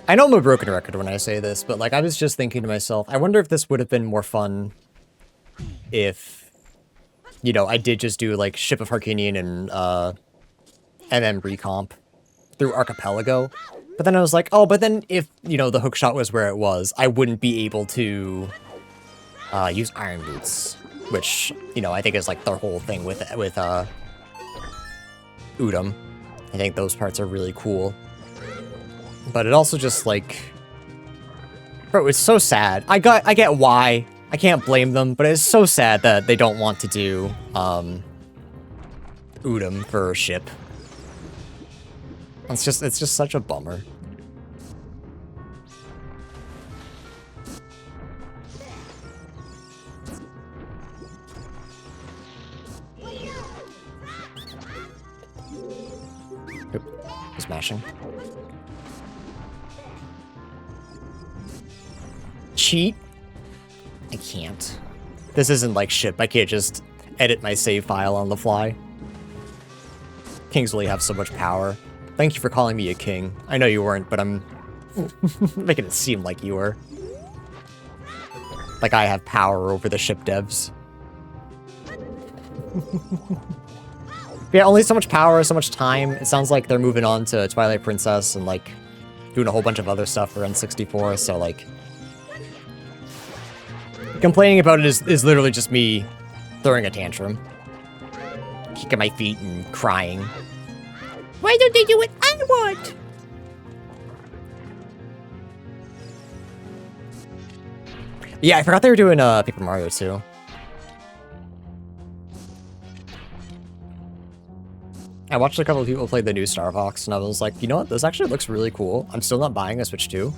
I know I'm a broken record when I say this, but like I was just thinking to myself, I wonder if this would have been more fun if, you know, I did just do like Ship of Harkinian and MM recomp through Archipelago. But then I was like, oh, but then if, you know, the hookshot was where it was, I wouldn't be able to use Iron Boots, which, you know, I think is like the whole thing with Udom. I think those parts are really cool. But it also just like, bro, it's so sad. I get why. I can't blame them, but it's so sad that they don't want to do Udom for Ship. It's just such a bummer. Oop, smashing. Cheat? I can't. This isn't like Ship. I can't just edit my save file on the fly. Kings really have so much power. Thank you for calling me a king. I know you weren't, but I'm making it seem like you were. Like I have power over the Ship devs. Yeah, only so much power, so much time. It sounds like they're moving on to Twilight Princess and like doing a whole bunch of other stuff for N64, so like complaining about it is literally just me throwing a tantrum. Kicking my feet and crying. Why don't they do what I want? Yeah, I forgot they were doing Paper Mario too. I watched a couple of people play the new Star Fox, and I was like, you know what? This actually looks really cool. I'm still not buying a Switch 2.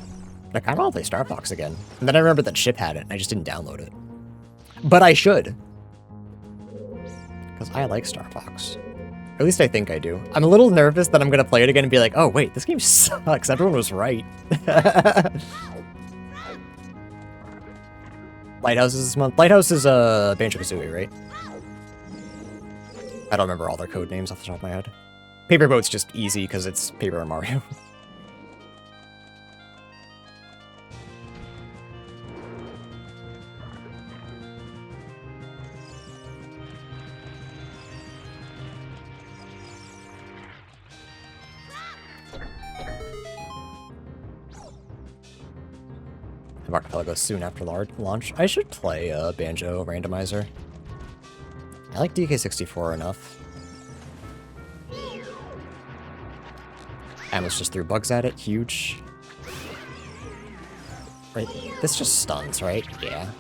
I kind of want to play Star Fox again. And then I remembered that Ship had it, and I just didn't download it. But I should. Because I like Star Fox. Or at least I think I do. I'm a little nervous that I'm going to play it again and be like, oh, wait, this game sucks. Everyone was right. Lighthouse is this month. Lighthouse is Banjo-Kazooie, right? I don't remember all their code names off the top of my head. Paper Boat's just easy because it's Paper Mario. Archipelago soon after launch. I should play Banjo Randomizer. I like DK64 enough. Amos just threw bugs at it. Huge. Right, this just stuns, right? Yeah.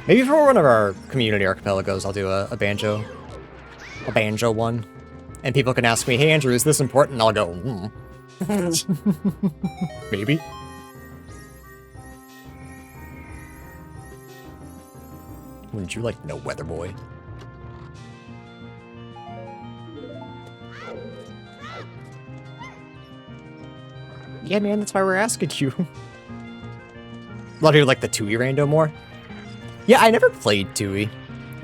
Maybe for one of our community archipelagos, I'll do a banjo one. And people can ask me, hey Andrew, is this important? And I'll go, maybe. Wouldn't you like to know, Weather Boy? Yeah, man, that's why we're asking you. A lot of people like the Tui Rando more. Yeah, I never played Tui.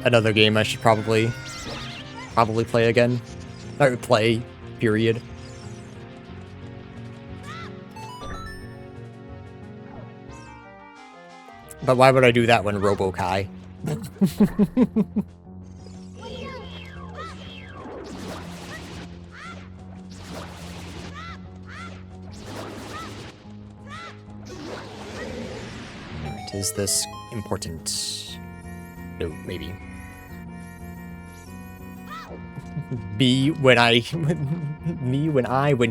Another game I should probably play again. Or play, period. But why would I do that when Robo-Kai? Alright, is this important? No, maybe. Me when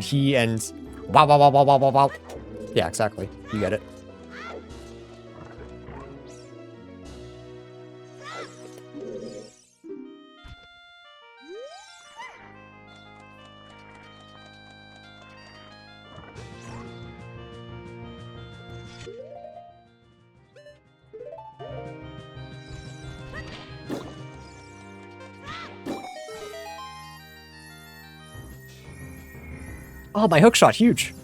he, and wow, wow, wow, wow, wow, wow, wow. Yeah, exactly. You get it. Oh, my hookshot, huge.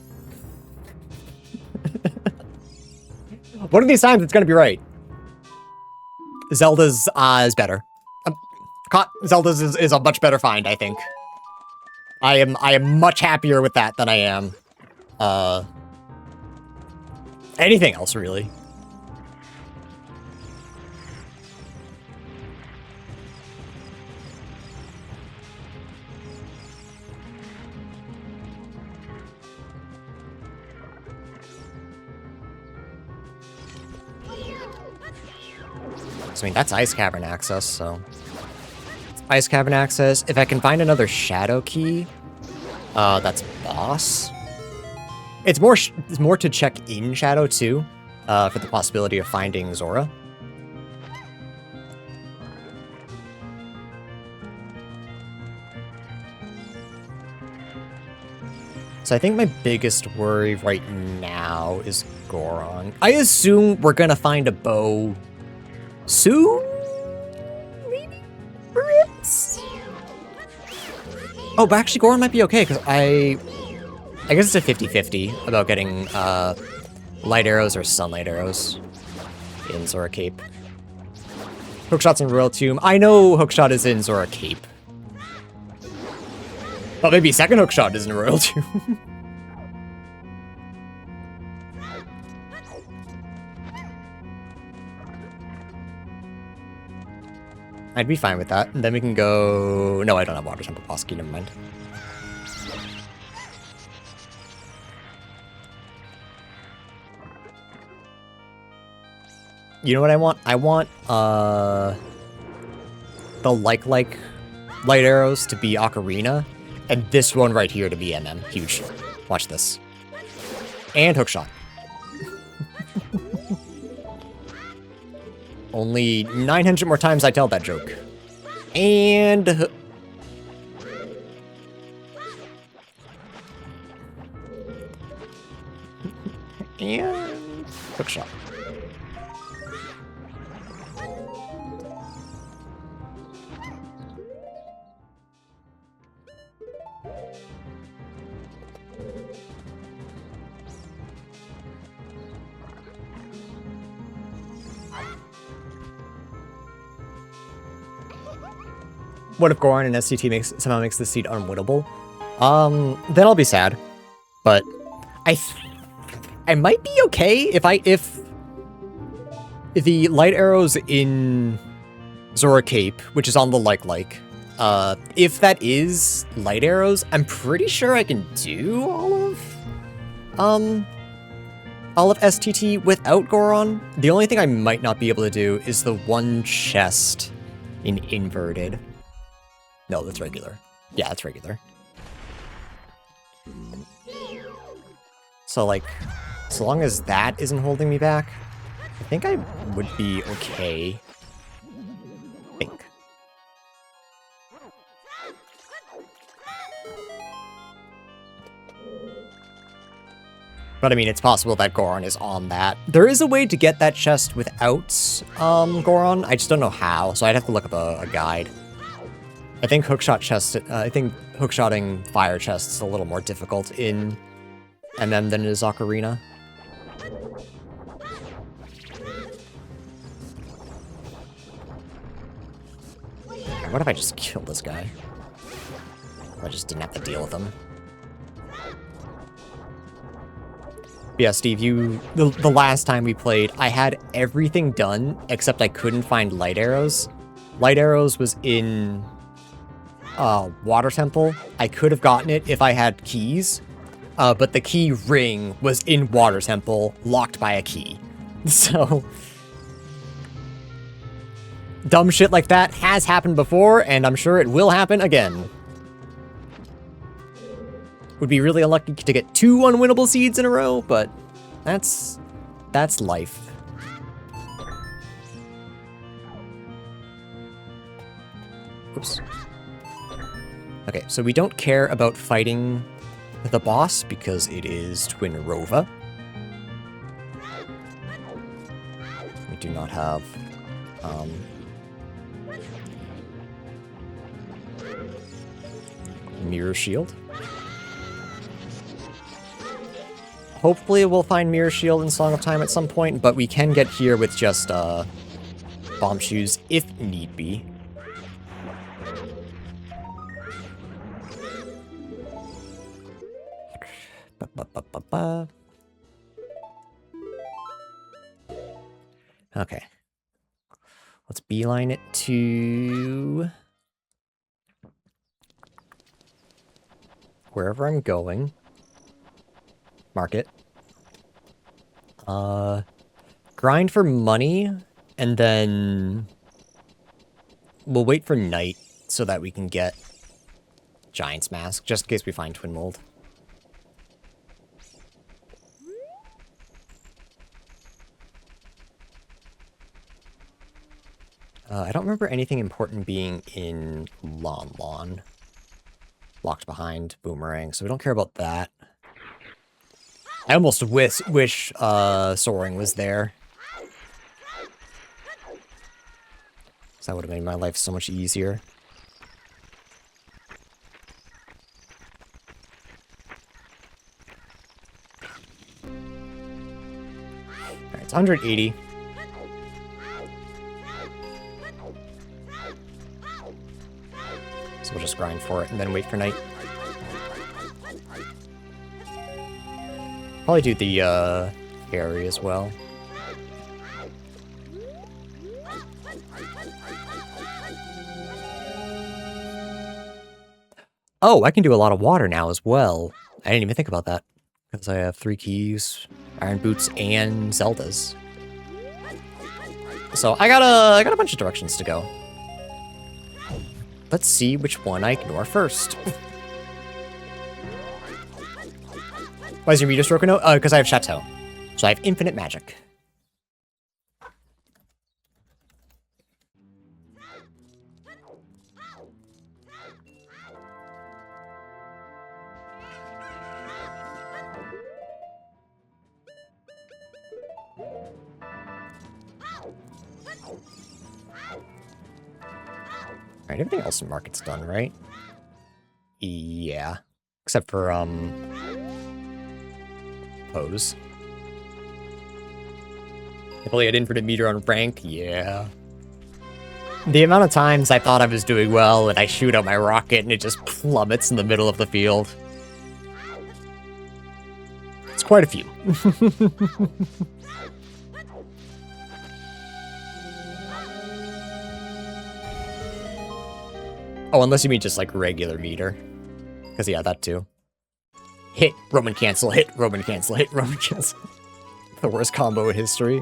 One of these times, it's gonna be right. Zelda's is better. Zelda's is a much better find, I think. I am much happier with that than I am anything else, really. So, I mean, that's Ice Cavern access, so... Ice Cavern access. If I can find another Shadow Key, that's boss. It's more to check in Shadow, too, for the possibility of finding Zora. So I think my biggest worry right now is Goron. I assume we're gonna find a bow soon? Maybe? Perhaps? Oh, but actually Goron might be okay, because I guess it's a 50-50 about getting light arrows or sunlight arrows in Zora Cape. Hookshot's in Royal Tomb. I know Hookshot is in Zora Cape. But maybe second hookshot is in Royal Tomb. I'd be fine with that. And then we can go... No, I don't have Water Temple Boss Key, never mind. You know what I want? I want, the like light arrows to be Ocarina, and this one right here to be MM. Huge. Watch this. And hookshot. Only 900 more times I tell that joke. And... and... hookshot. What if Goron and SCT somehow makes the seed unwinnable? Then I'll be sad. But I might be okay if the light arrows in Zora Cape, which is on the like, if that is light arrows, I'm pretty sure I can do all of STT without Goron. The only thing I might not be able to do is the one chest in inverted. No, that's regular. Yeah, that's regular. So, like, so long as that isn't holding me back, I think I would be okay. I think. But I mean, it's possible that Goron is on that. There is a way to get that chest without Goron. I just don't know how, so I'd have to look up a guide. I think hookshotting fire chests is a little more difficult in MM than it is Ocarina. What if I just killed this guy? I just didn't have to deal with him. Yeah, Steve, the last time we played, I had everything done except I couldn't find light arrows. Light arrows was in Water Temple. I could have gotten it if I had keys, but the key ring was in Water Temple, locked by a key. So, dumb shit like that has happened before, and I'm sure it will happen again. Would be really unlucky to get 2 unwinnable seeds in a row, but that's life. Oops. Okay, so we don't care about fighting the boss because it is Twin Rova. We do not have Mirror Shield. Hopefully we'll find Mirror Shield in Song of Time at some point, but we can get here with just Bomb Shoes if need be. Okay. Let's beeline it to wherever I'm going. Market. Grind for money, and then we'll wait for night so that we can get Giant's Mask, just in case we find Twin Mold. I don't remember anything important being in Lon Lon. Locked behind Boomerang, so we don't care about that. I almost wish Soaring was there. So that would have made my life so much easier. Alright, it's 180. So we'll just grind for it and then wait for night. Probably do the fairy as well. Oh, I can do a lot of water now as well. I didn't even think about that. Because I have 3 keys, Iron Boots, and Zeldas. So I got a bunch of directions to go. Let's see which one I ignore first. Why is your meter stroke a no? Because I have Chateau. So I have infinite magic. Alright, everything else in market's done, right? Yeah. Except for, pose. I only had infinite meter on rank, yeah. The amount of times I thought I was doing well and I shoot out my rocket and it just plummets in the middle of the field. It's quite a few. Oh, unless you mean just like regular meter. Because yeah, that too. Hit, Roman cancel, hit, Roman cancel, hit, Roman cancel. The worst combo in history.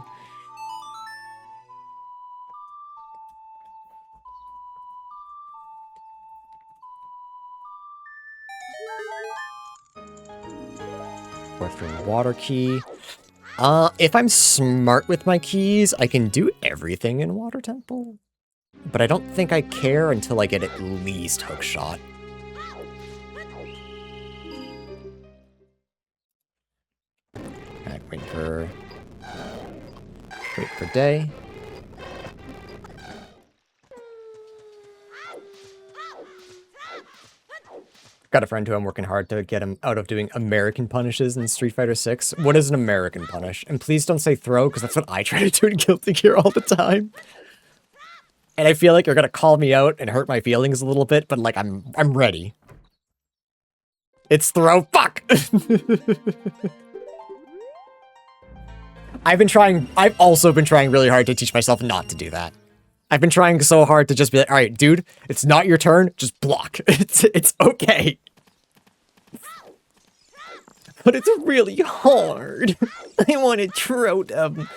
Fourth room water key. If I'm smart with my keys, I can do everything in Water Temple. But I don't think I care until I get at least Hookshot. Alright, wait for day. Got a friend who I'm working hard to get him out of doing American punishes in Street Fighter 6. What is an American punish? And please don't say throw, because that's what I try to do in Guilty Gear all the time. And I feel like you're gonna call me out and hurt my feelings a little bit, but like I'm ready. It's throw. Fuck! I've also been trying really hard to teach myself not to do that. I've been trying so hard to just be like, alright, dude, it's not your turn, just block. It's okay. But it's really hard. I want to throw them.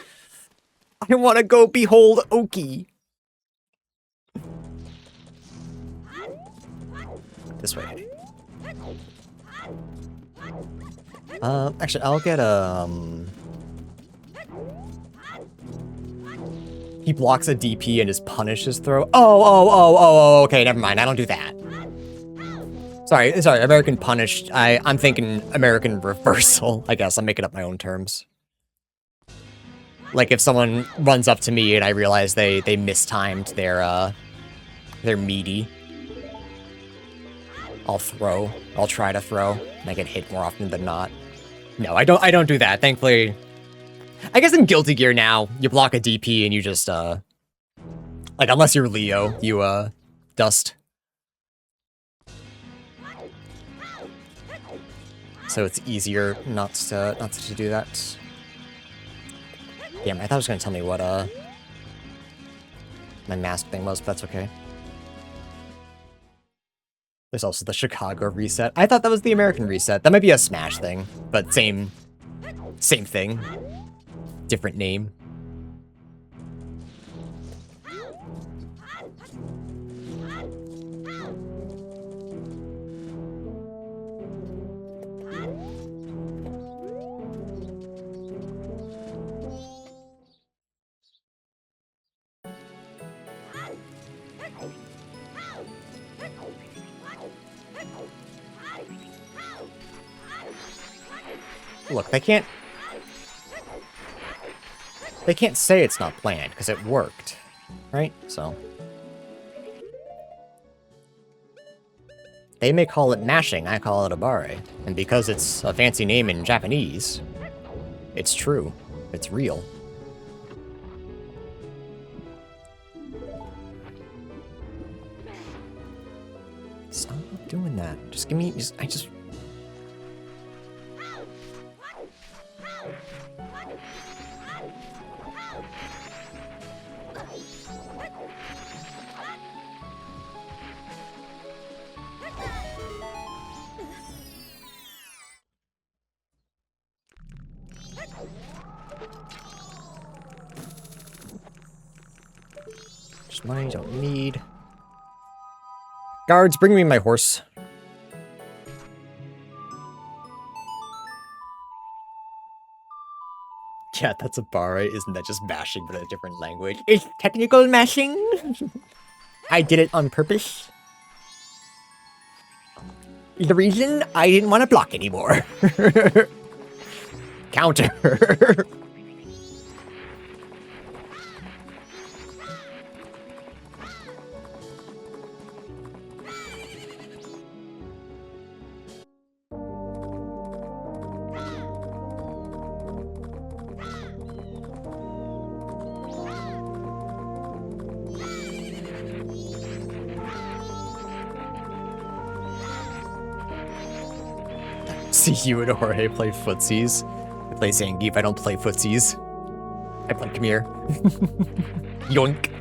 I want to go behold Oki. This way. Actually, I'll get he blocks a DP and just punishes throw. Oh, okay, never mind. I don't do that. Sorry, American punished. I'm thinking American reversal. I guess I'm making up my own terms. Like if someone runs up to me and I realize they mistimed their meaty, I'll throw. I'll try to throw, and I get hit more often than not. No, I don't do that. Thankfully, I guess in Guilty Gear now, you block a DP and you just like unless you're Leo, you dust. So it's easier not to do that. Damn, I thought it was gonna tell me what my mask thing was, but that's okay. There's also the Chicago reset. I thought that was the American reset. That might be a Smash thing, but same thing. Different name. Look, they can't say it's not planned, because it worked, right? So. They may call it mashing, I call it a bare. And because it's a fancy name in Japanese, it's true. It's real. Stop doing that. Just give me, I just... Just money, don't need. Guards, bring me my horse. Yeah, that's a bare, isn't that just mashing but in a different language? It's technical mashing! I did it on purpose. The reason I didn't want to block anymore. Counter. See you and Jorge play footsies. I play Zangief, I don't play footsies. I play come here. Yoink.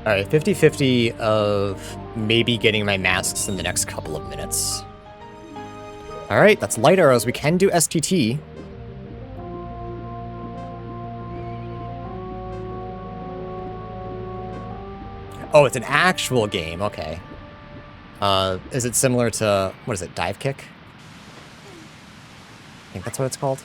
Alright, 50-50 of maybe getting my masks in the next couple of minutes. Alright, that's light arrows. We can do STT. Oh, it's an actual game. Okay. Is it similar to, what is it, dive kick? I think that's what it's called.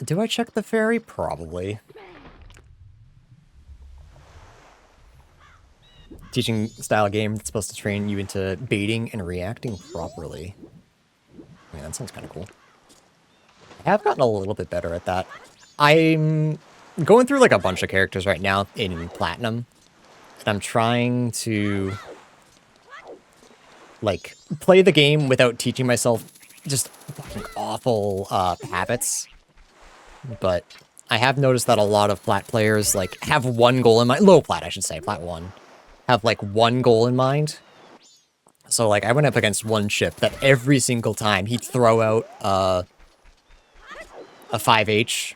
Do I check the ferry? Probably. Teaching style game that's supposed to train you into baiting and reacting properly. I mean, that sounds kind of cool. I have gotten a little bit better at that. I'm going through like a bunch of characters right now in Platinum. And I'm trying to like play the game without teaching myself just fucking awful habits. But I have noticed that a lot of Plat players, like, have one goal in mind. Low Plat, I should say. Plat 1. Have, like, one goal in mind. So, like, I went up against one ship that every single time he'd throw out, a 5H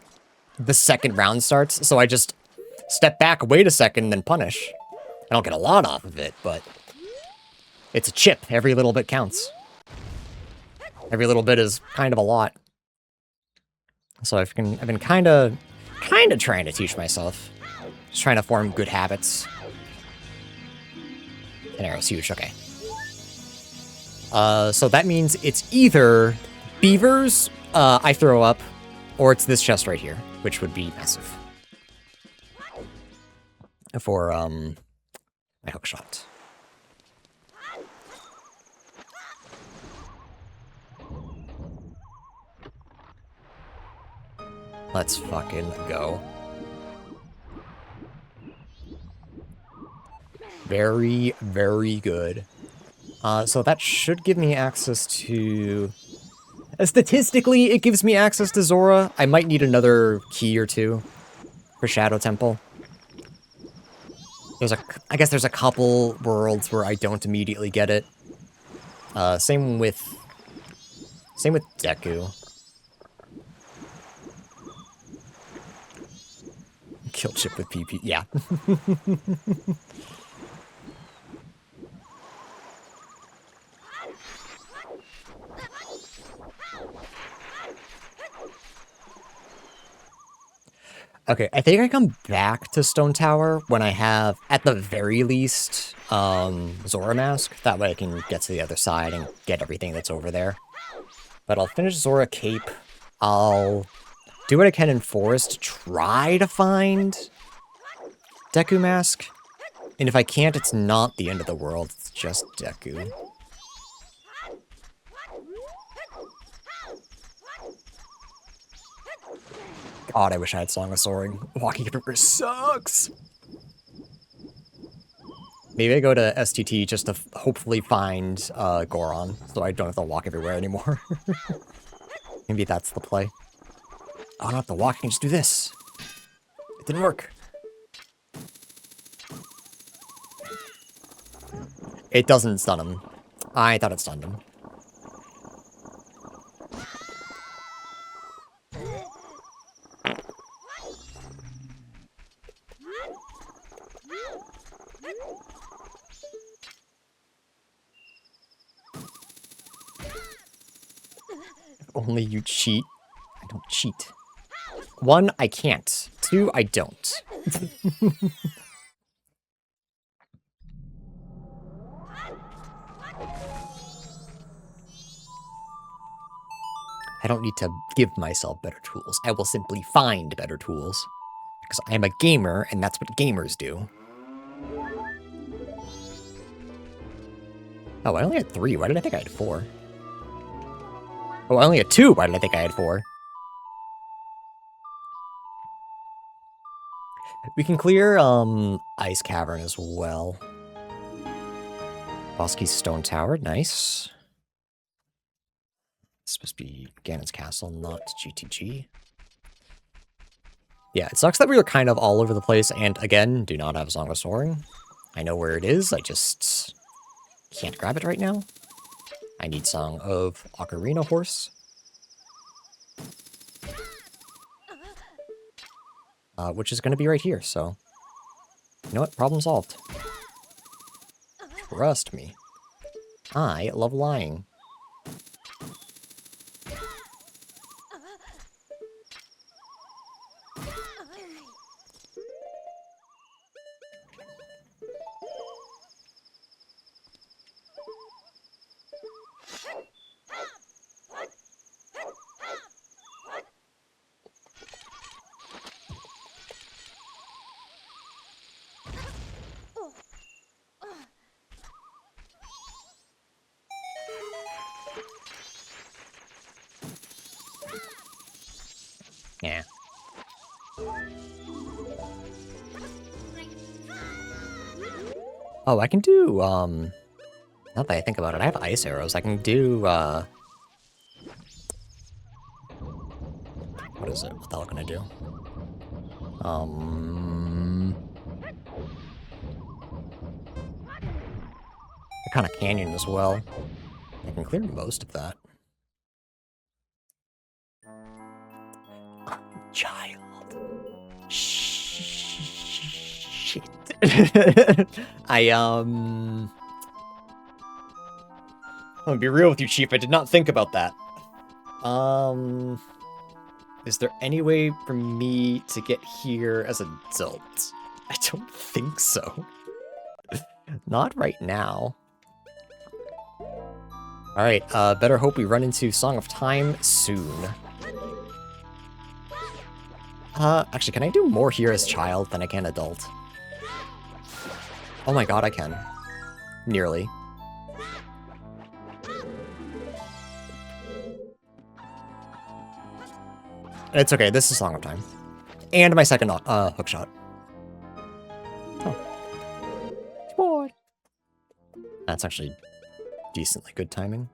the second round starts, so I just step back, wait a second, then punish. I don't get a lot off of it, but it's a chip. Every little bit counts. Every little bit is kind of a lot. So I've been kind of trying to teach myself. Just trying to form good habits. An arrow's huge, okay. So that means it's either beavers I throw up, or it's this chest right here, which would be massive. For, my hook shot. Let's fucking go. Very, very good. So that should give me access to... statistically, it gives me access to Zora. I might need another key or two for Shadow Temple. I guess there's a couple worlds where I don't immediately get it. Same with Deku. Kill chip with PP, yeah. Okay, I think I come back to Stone Tower when I have, at the very least, Zora Mask. That way I can get to the other side and get everything that's over there. But I'll finish Zora Cape. I'll do what I can in Forest to try to find Deku Mask. And if I can't, it's not the end of the world. It's just Deku. God, I wish I had Song of Soaring. Walking everywhere sucks! Maybe I go to STT just to hopefully find Goron, so I don't have to walk everywhere anymore. Maybe that's the play. I don't have to walk, I can just do this. It didn't work. It doesn't stun him. I thought it stunned him. Only you cheat. I don't cheat. 1, I can't. 2, I don't. I don't need to give myself better tools. I will simply find better tools. Because I am a gamer, and that's what gamers do. Oh, I only had 3. Why did I think I had 4? Oh, I only had 2. Why did I think I had 4? We can clear, Ice Cavern as well. Bosky's Stone Tower, nice. It's supposed to be Ganon's Castle, not GTG. Yeah, it sucks that we are kind of all over the place, and again, do not have Song of Soaring. I know where it is, I just can't grab it right now. I need Song of Ocarina Horse. Which is going to be right here, so... You know what? Problem solved. Trust me. I love lying. Yeah. Oh, I can do, now that I think about it, I have ice arrows. I can do, what is it? What the hell can I do? I kind of canyon as well. I can clear most of that. Child. Shit. I'm gonna be real with you, Chief. I did not think about that. Is there any way for me to get here as an adult? I don't think so. Not right now. Alright, better hope we run into Song of Time soon. Actually, can I do more here as child than I can adult? Oh my god, I can. Nearly. It's okay, this is Song of Time. And my second hookshot. Oh. Boy. That's actually decently good timing.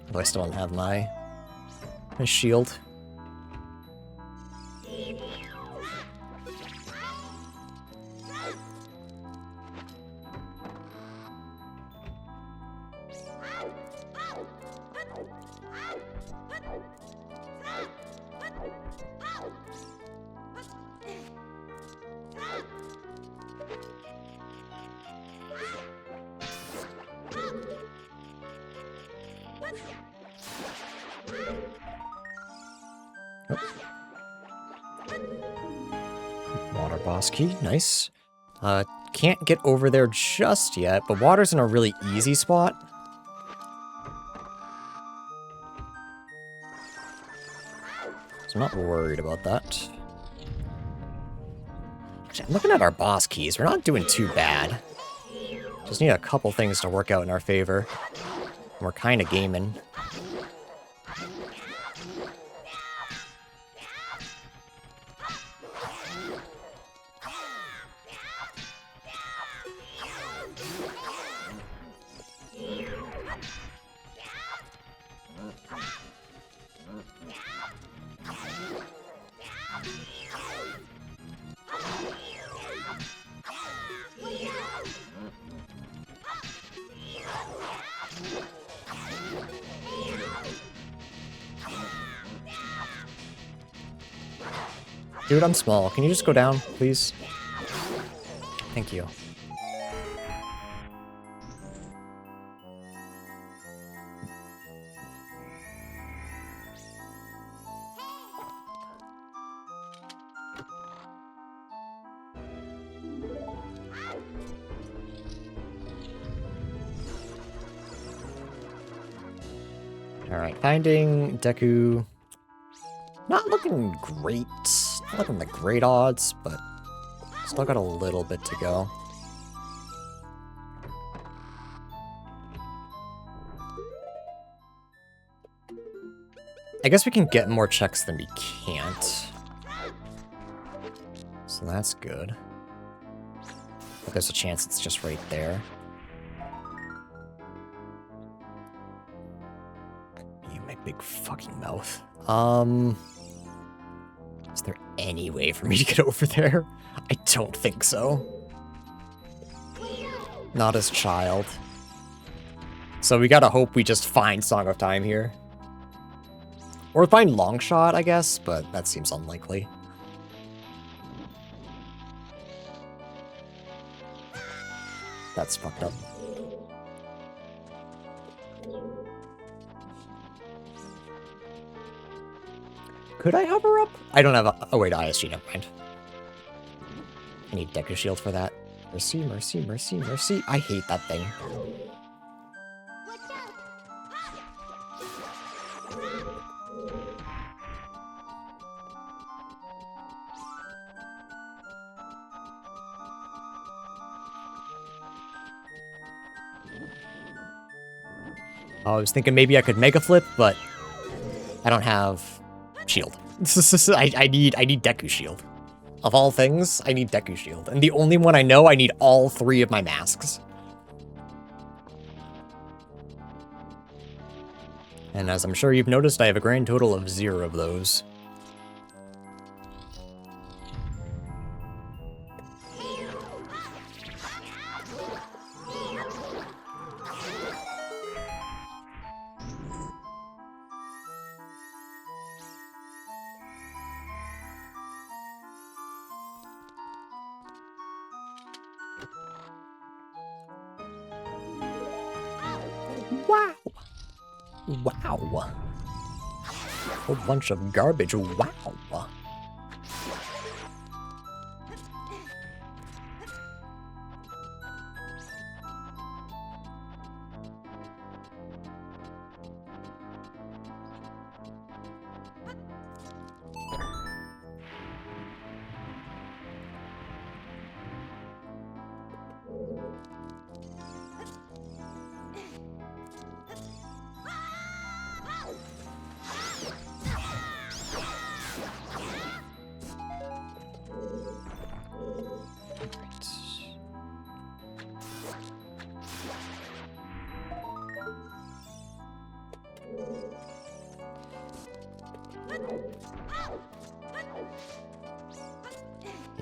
Although I still don't have my shield. Water boss key, nice. Can't get over there just yet, but water's in a really easy spot. So I'm not worried about that. Actually, I'm looking at our boss keys. We're not doing too bad. Just need a couple things to work out in our favor. We're kind of gaming. Dude, I'm small. Can you just go down, please? Thank you. Alright, finding Deku. Not looking great. Not looking the great odds, but still got a little bit to go. I guess we can get more checks than we can't. So that's good. But there's a chance it's just right there. You, my big fucking mouth. Is there any way for me to get over there? I don't think so. Not as child. So we gotta hope we just find Song of Time here. Or find Longshot, I guess, but that seems unlikely. That's fucked up. Could I hover up? I don't have a... Oh, wait, ISG, never mind. I need Deku Shield for that. Mercy, mercy, mercy, mercy. I hate that thing. I was thinking maybe I could Mega Flip, but I don't have shield. I need Deku Shield. Of all things, I need Deku Shield. And the only one I know, I need all 3 of my masks. And as I'm sure you've noticed, I have a grand total of 0 of those. Wow. Whole bunch of garbage. Wow.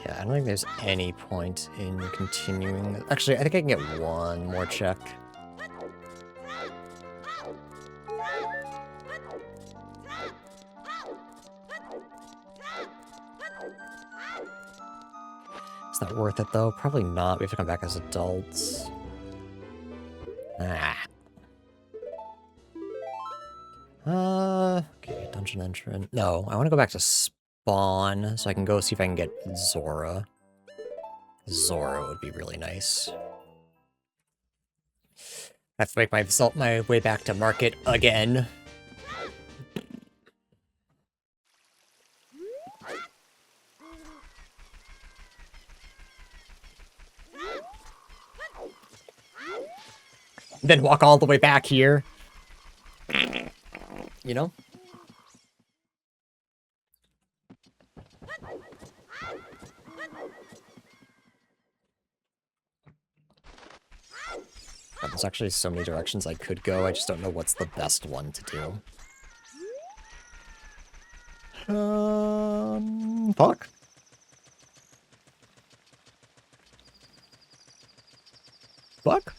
Yeah, I don't think there's any point in continuing. Actually, I think I can get one more check. It's not worth it, though. Probably not. We have to come back as adults. Ah. Okay, dungeon entrance. No, I want to go back to spawn so I can go see if I can get Zora. Zora would be really nice. I have to make my way back to market again. Then walk all the way back here. You know? There's actually so many directions I could go, I just don't know what's the best one to do. Fuck. Fuck?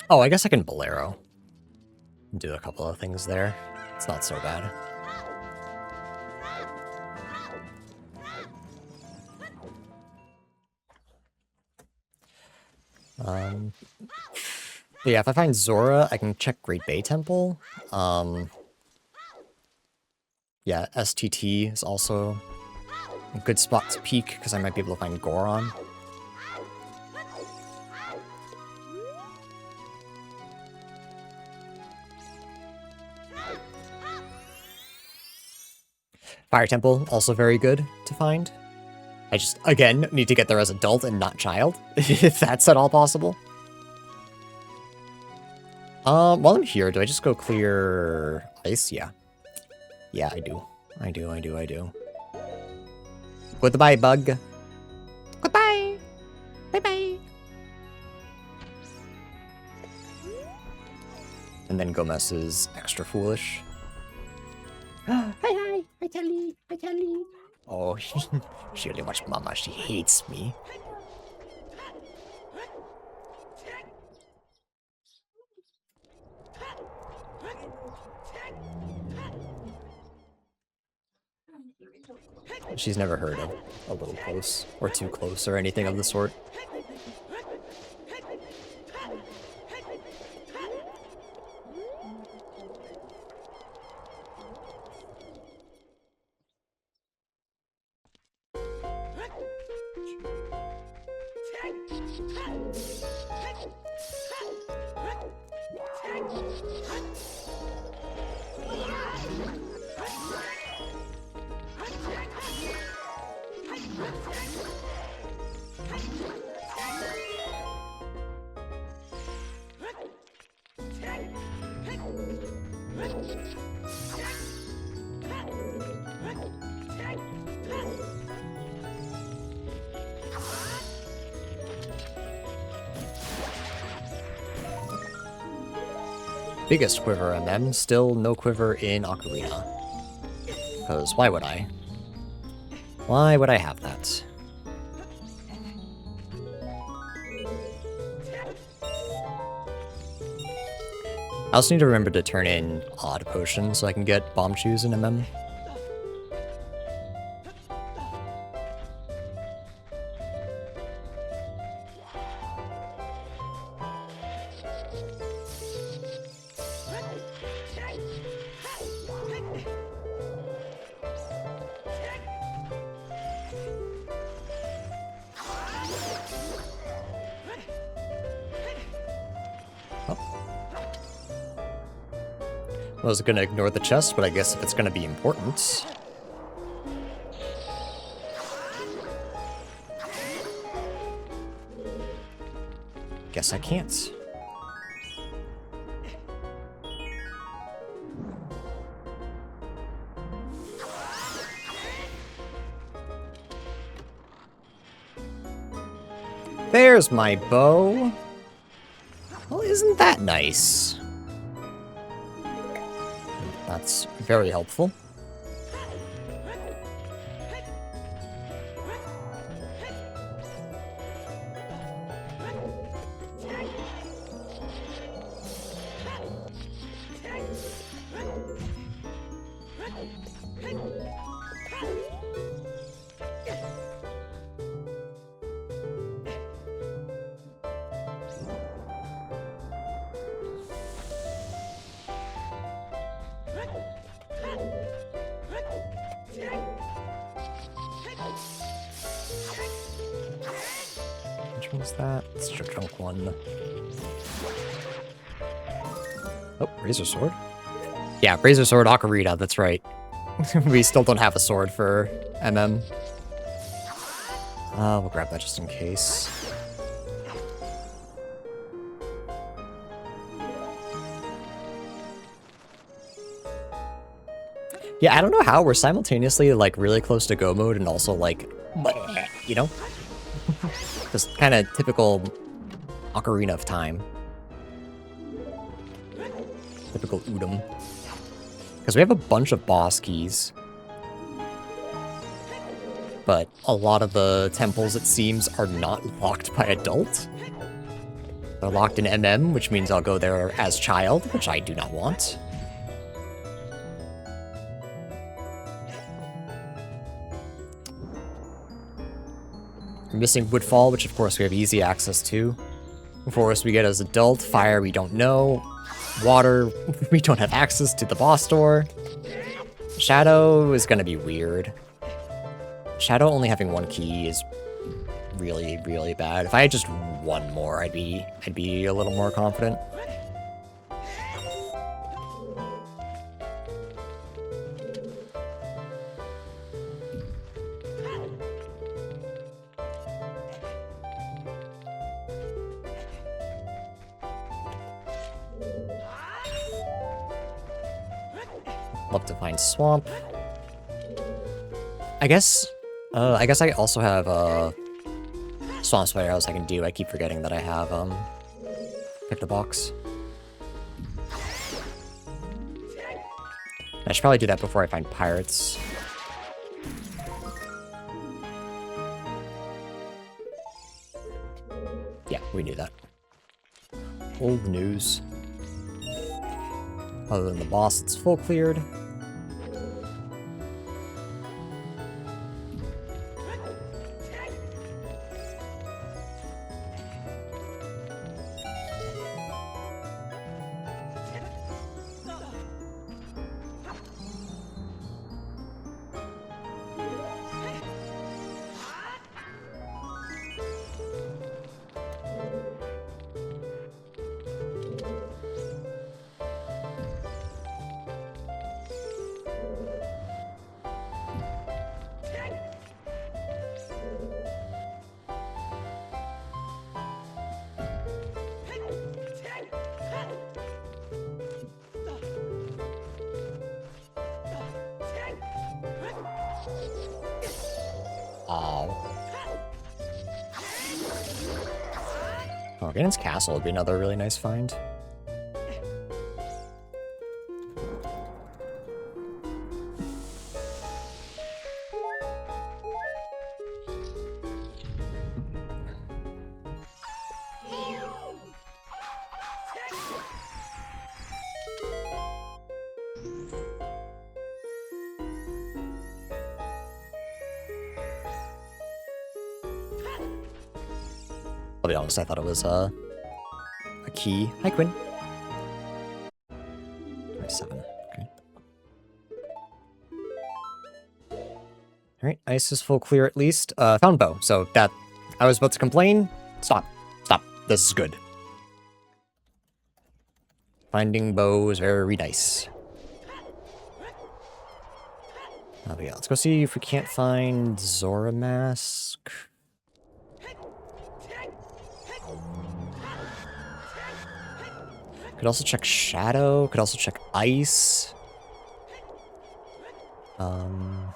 Oh, I guess I can Bolero. Do a couple of things there. It's not so bad. But yeah, if I find Zora, I can check Great Bay Temple. Yeah, STT is also a good spot to peek, because I might be able to find Goron. Fire Temple, also very good to find. I just, again, need to get there as adult and not child, if that's at all possible. While I'm here, do I just go clear ice? Yeah. Yeah, I do. I do. Goodbye, bug. Goodbye. Bye-bye. And then Gomez is extra foolish. Hi, Telly. Oh, she only watched Mama. She hates me. She's never heard of a little close or too close or anything of the sort. biggest quiver MM, still no quiver in Ocarina. Because why would I? Why would I have that? I also need to remember to turn in odd potions so I can get bomb shoes in MM. I was gonna ignore the chest, but I guess if it's gonna be important... Guess I can't. There's my bow. Well, isn't that nice? That's very helpful. Which one's that? It's a drunk one. Oh, Razor Sword? Yeah, Razor Sword, Ocarina, that's right. We still don't have a sword for MM. We'll grab that just in case. Yeah, I don't know how we're simultaneously, like, really close to go mode and also, like, you know? Just kind of typical Ocarina of Time. Typical Udom. Because we have a bunch of boss keys. But a lot of the temples, it seems, are not locked by adult. They're locked in MM, which means I'll go there as child, which I do not want. We're missing Woodfall, which of course we have easy access to. Forest we get as adult. Fire we don't know. Water we don't have access to the boss door. Shadow is gonna be weird. Shadow only having one key is really, really bad. If I had just one more, I'd be a little more confident. Love to find swamp. I guess I also have swamp spider house I can do. I keep forgetting that I have pick the box. I should probably do that before I find pirates. Yeah, we knew that. Old news. Other than the boss, it's full cleared. Oh, Ganon's castle would be another really nice find. be honest, I thought it was a key. Hi, Quinn. 27. Okay. Alright, ice is full clear at least. Found bow, so that... I was about to complain. Stop. Stop. This is good. Finding bow is very nice. Oh, yeah, let's go see if we can't find Zora Mask. Could also check Shadow. Could also check Ice. Forgot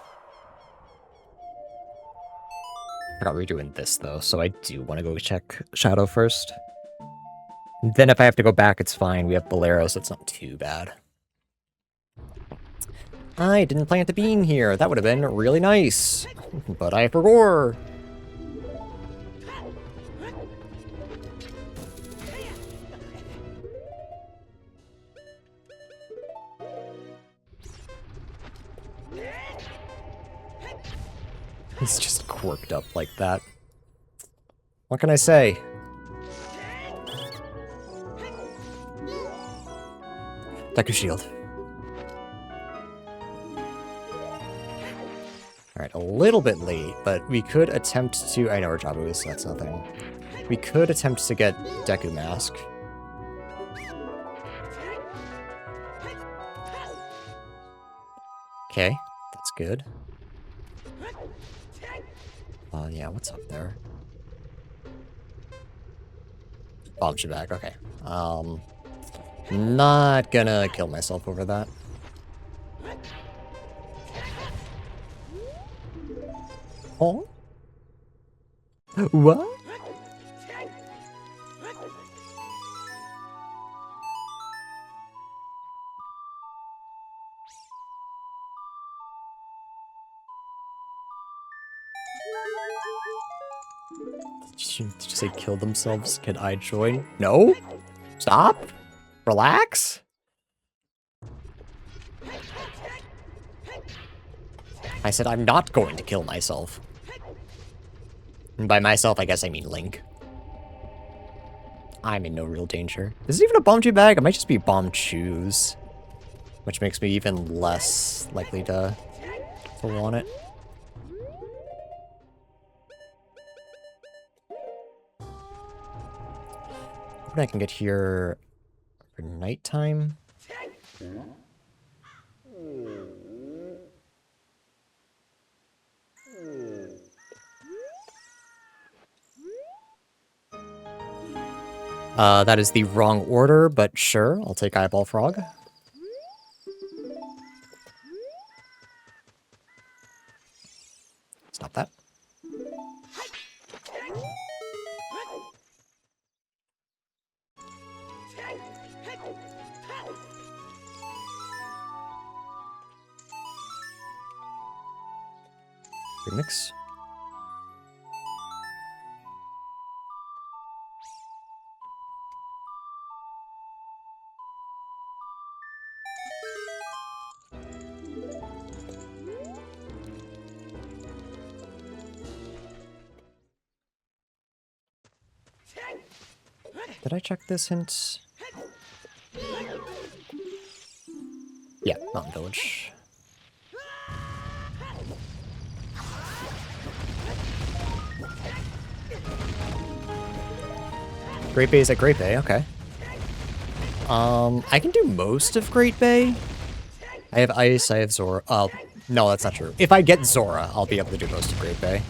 we were doing this, though, so I do want to go check Shadow first. Then if I have to go back, it's fine. We have Bolero, so it's not too bad. I didn't plant a bean here. That would have been really nice. But I forgot. He's just quirked up like that. What can I say? Deku Shield. Alright, a little bit late, but we could attempt to... I know where Jabu is, so that's nothing. We could attempt to get Deku Mask. Okay, that's good. Yeah, what's up there? Bomb Shabag, okay. Not gonna kill myself over that. Oh? What? Did you say kill themselves? Can I join? No? Stop? Relax? I said I'm not going to kill myself. And by myself, I guess I mean Link. I'm in no real danger. Is it even a bomb chew bag? It might just be bomb chews. Which makes me even less likely to want it. I can get here for nighttime. That is the wrong order, but sure, I'll take Eyeball Frog. Stop that. Remix. Did I check this hint? Yeah, Mountain Village. Great Bay is at Great Bay, okay. I can do most of Great Bay. I have Ice, I have Zora. Oh, no, that's not true. If I get Zora, I'll be able to do most of Great Bay.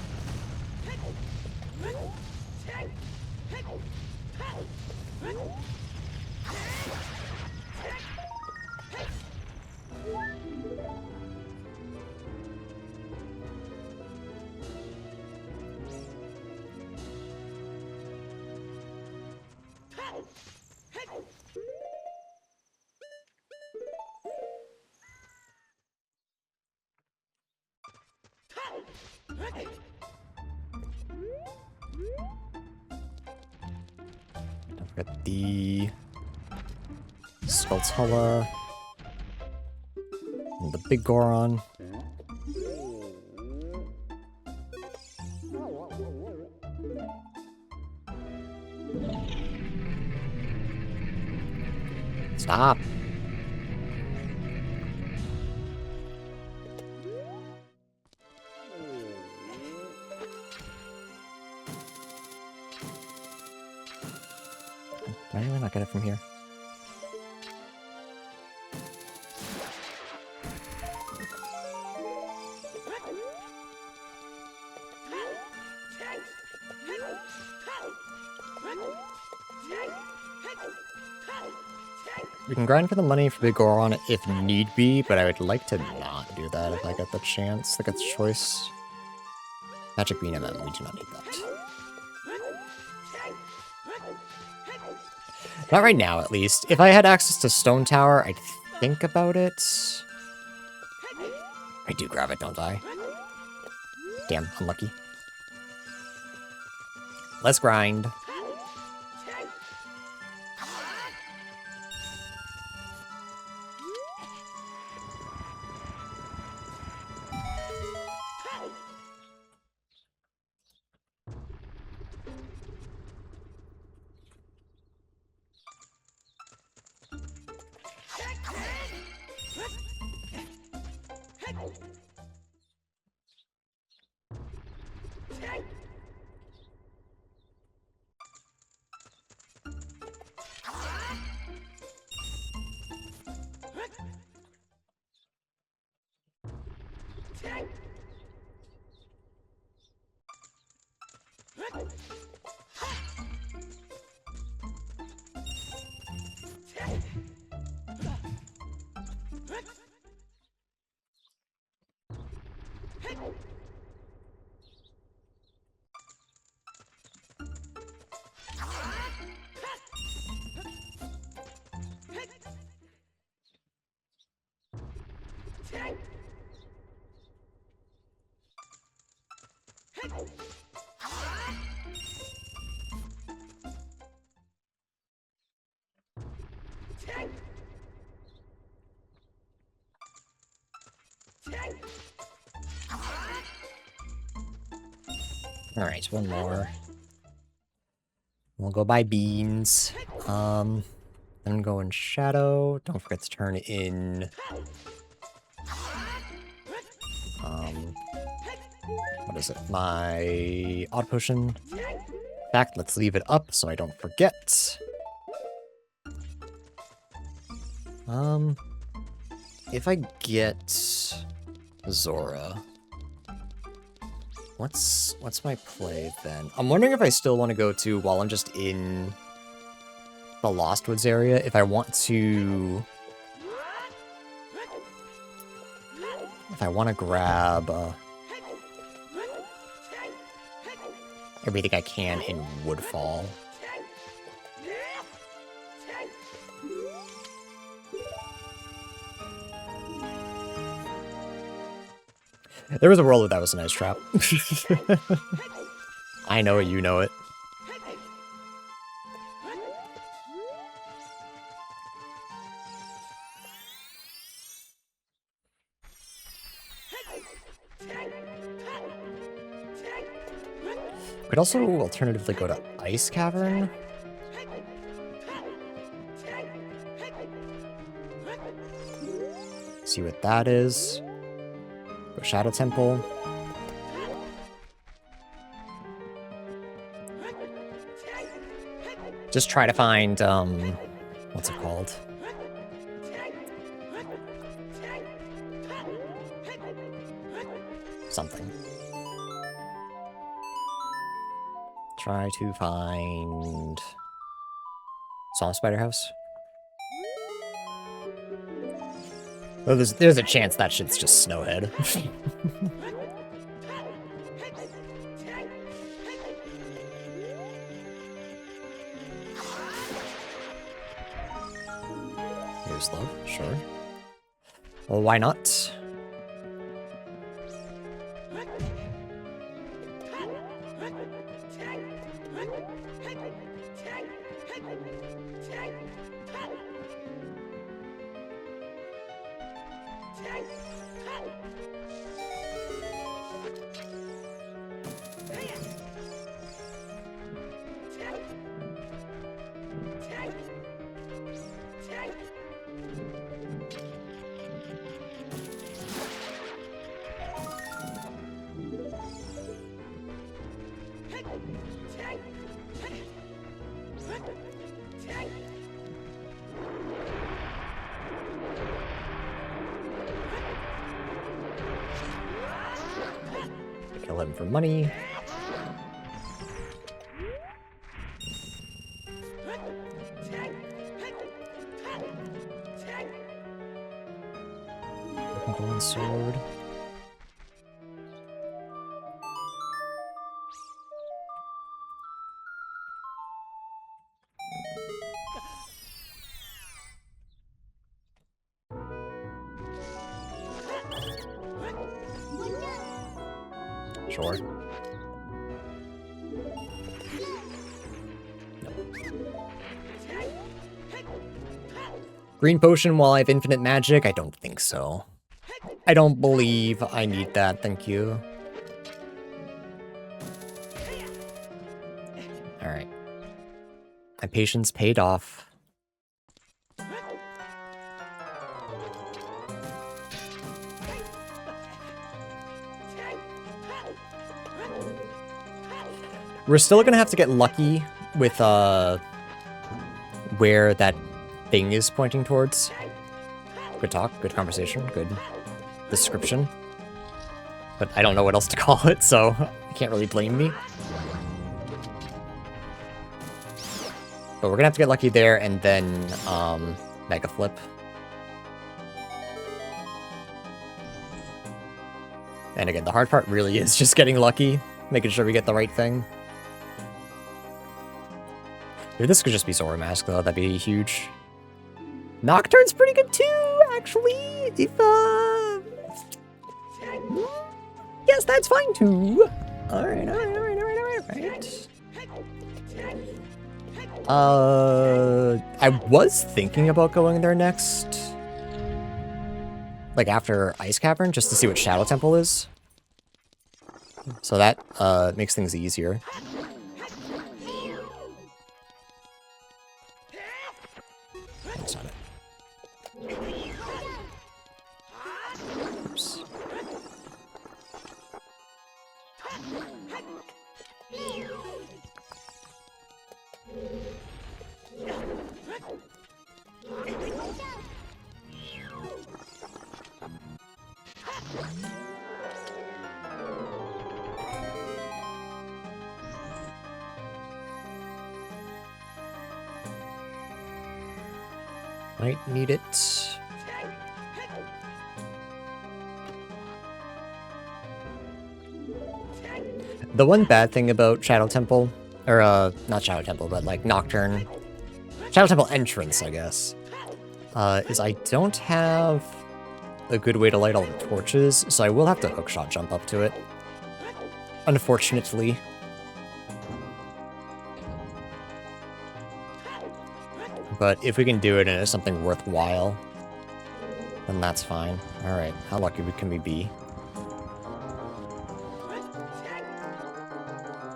Don't forget the Skulltula and the big Goron. Stop. Can I really not get it from here? We can grind for the money for Big Goron if need be, but I would like to not do that if I get the chance, like a choice. Magic Bean MM, we do not need that. Not right now, at least. If I had access to Stone Tower, I'd think about it. I do grab it, don't I? Damn, unlucky. Let's grind. Alright, one more. We'll go buy beans. Then go in Shadow. Don't forget to turn in... what is it? My Odd Potion. In fact, let's leave it up so I don't forget. If I get Zora, what's my play then? I'm wondering if I still want to go to, while I'm just in the Lost Woods area, if I want to... If I want to grab everything I can in Woodfall. There was a world where that was a nice trap. I know it, you know it. Could also alternatively go to Ice Cavern. See what that is. Go Shadow Temple. Just try to find, what's it called? Something. Try to find Swamp Spider House. Oh, there's a chance that shit's just Snowhead. Here's love, sure. Well, why not? Kill him for money. Golden sword. Sure. Green potion while I have infinite magic? I don't think so. I don't believe I need that, thank you. Alright. My patience paid off. We're still gonna have to get lucky with, where that thing is pointing towards. Good talk, good conversation, good description. But I don't know what else to call it, so you can't really blame me. But we're gonna have to get lucky there and then, Mega Flip. And again, the hard part really is just getting lucky, making sure we get the right thing. Dude, this could just be Zora Mask, though. That'd be huge. Nocturne's pretty good, too, actually. If, yes, that's fine, too. Alright. I was thinking about going there next. Like, after Ice Cavern, just to see what Shadow Temple is. So that, makes things easier. That's not it. Oops. Might need it. The one bad thing about Shadow Temple, or not Shadow Temple, but like Nocturne, Shadow Temple entrance, I guess, is I don't have a good way to light all the torches, so I will have to hookshot jump up to it. Unfortunately. But if we can do it and it's something worthwhile, then that's fine. Alright, how lucky can we be?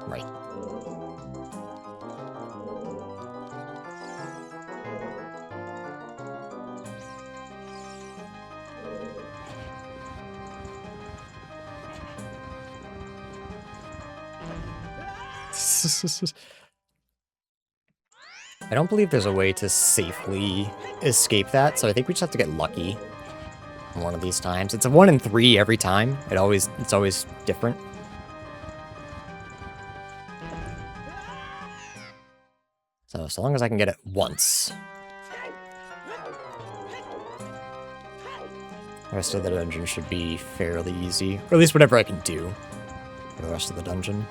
Right. I don't believe there's a way to safely escape that, so I think we just have to get lucky one of these times. It's a 1 in 3 every time. It's always different. So long as I can get it once. The rest of the dungeon should be fairly easy. Or at least whatever I can do for the rest of the dungeon.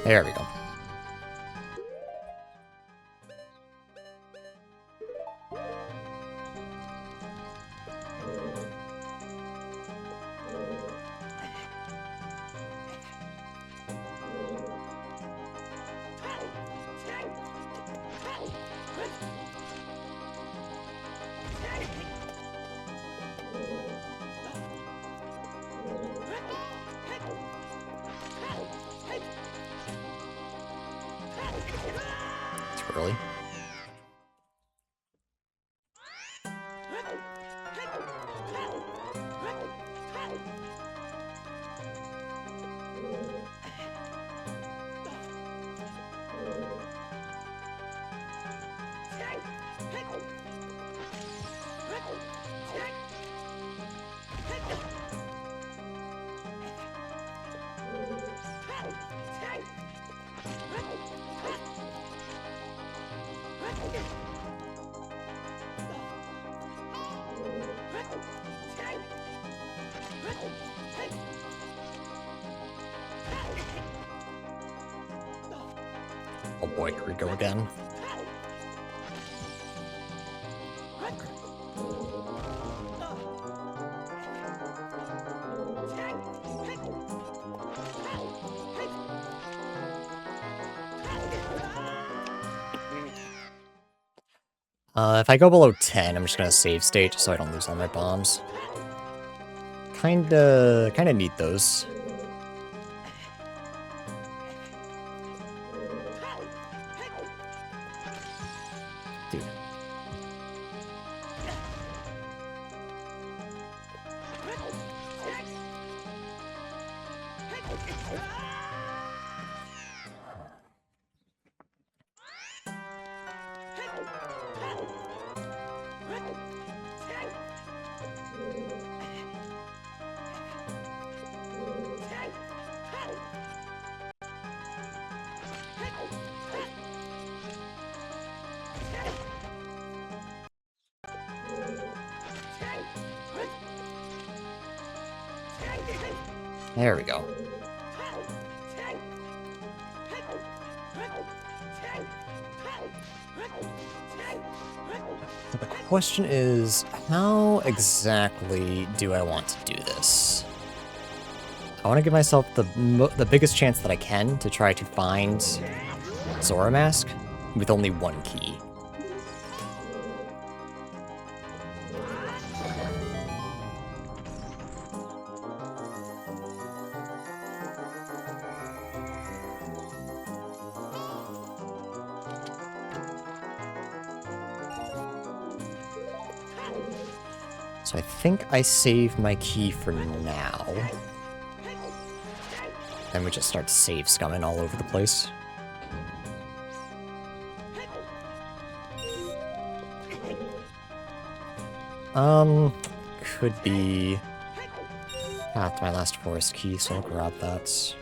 There we go. early. Oh boy, here we go again. If I go below 10, I'm just gonna save state so I don't lose all my bombs. Kinda need those. Dude. There we go. The question is, how exactly do I want to do this? I want to give myself the biggest chance that I can to try to find Zora Mask with only one key. So I think I save my key for now. Then we just start save scumming all over the place. Could be path to my last forest key, so I'll grab that.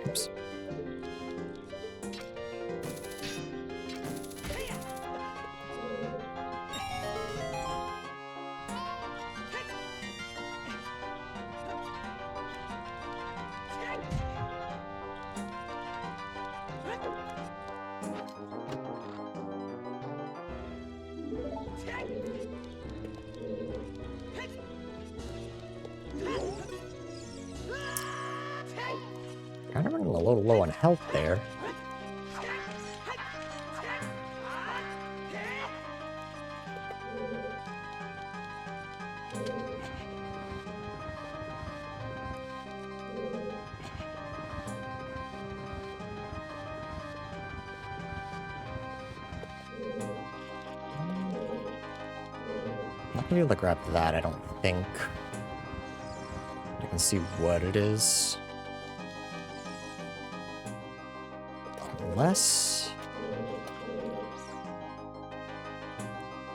Oops. Kind of running a little low on health there. Not gonna be able to grab that, I don't think. I can see what it is. Unless...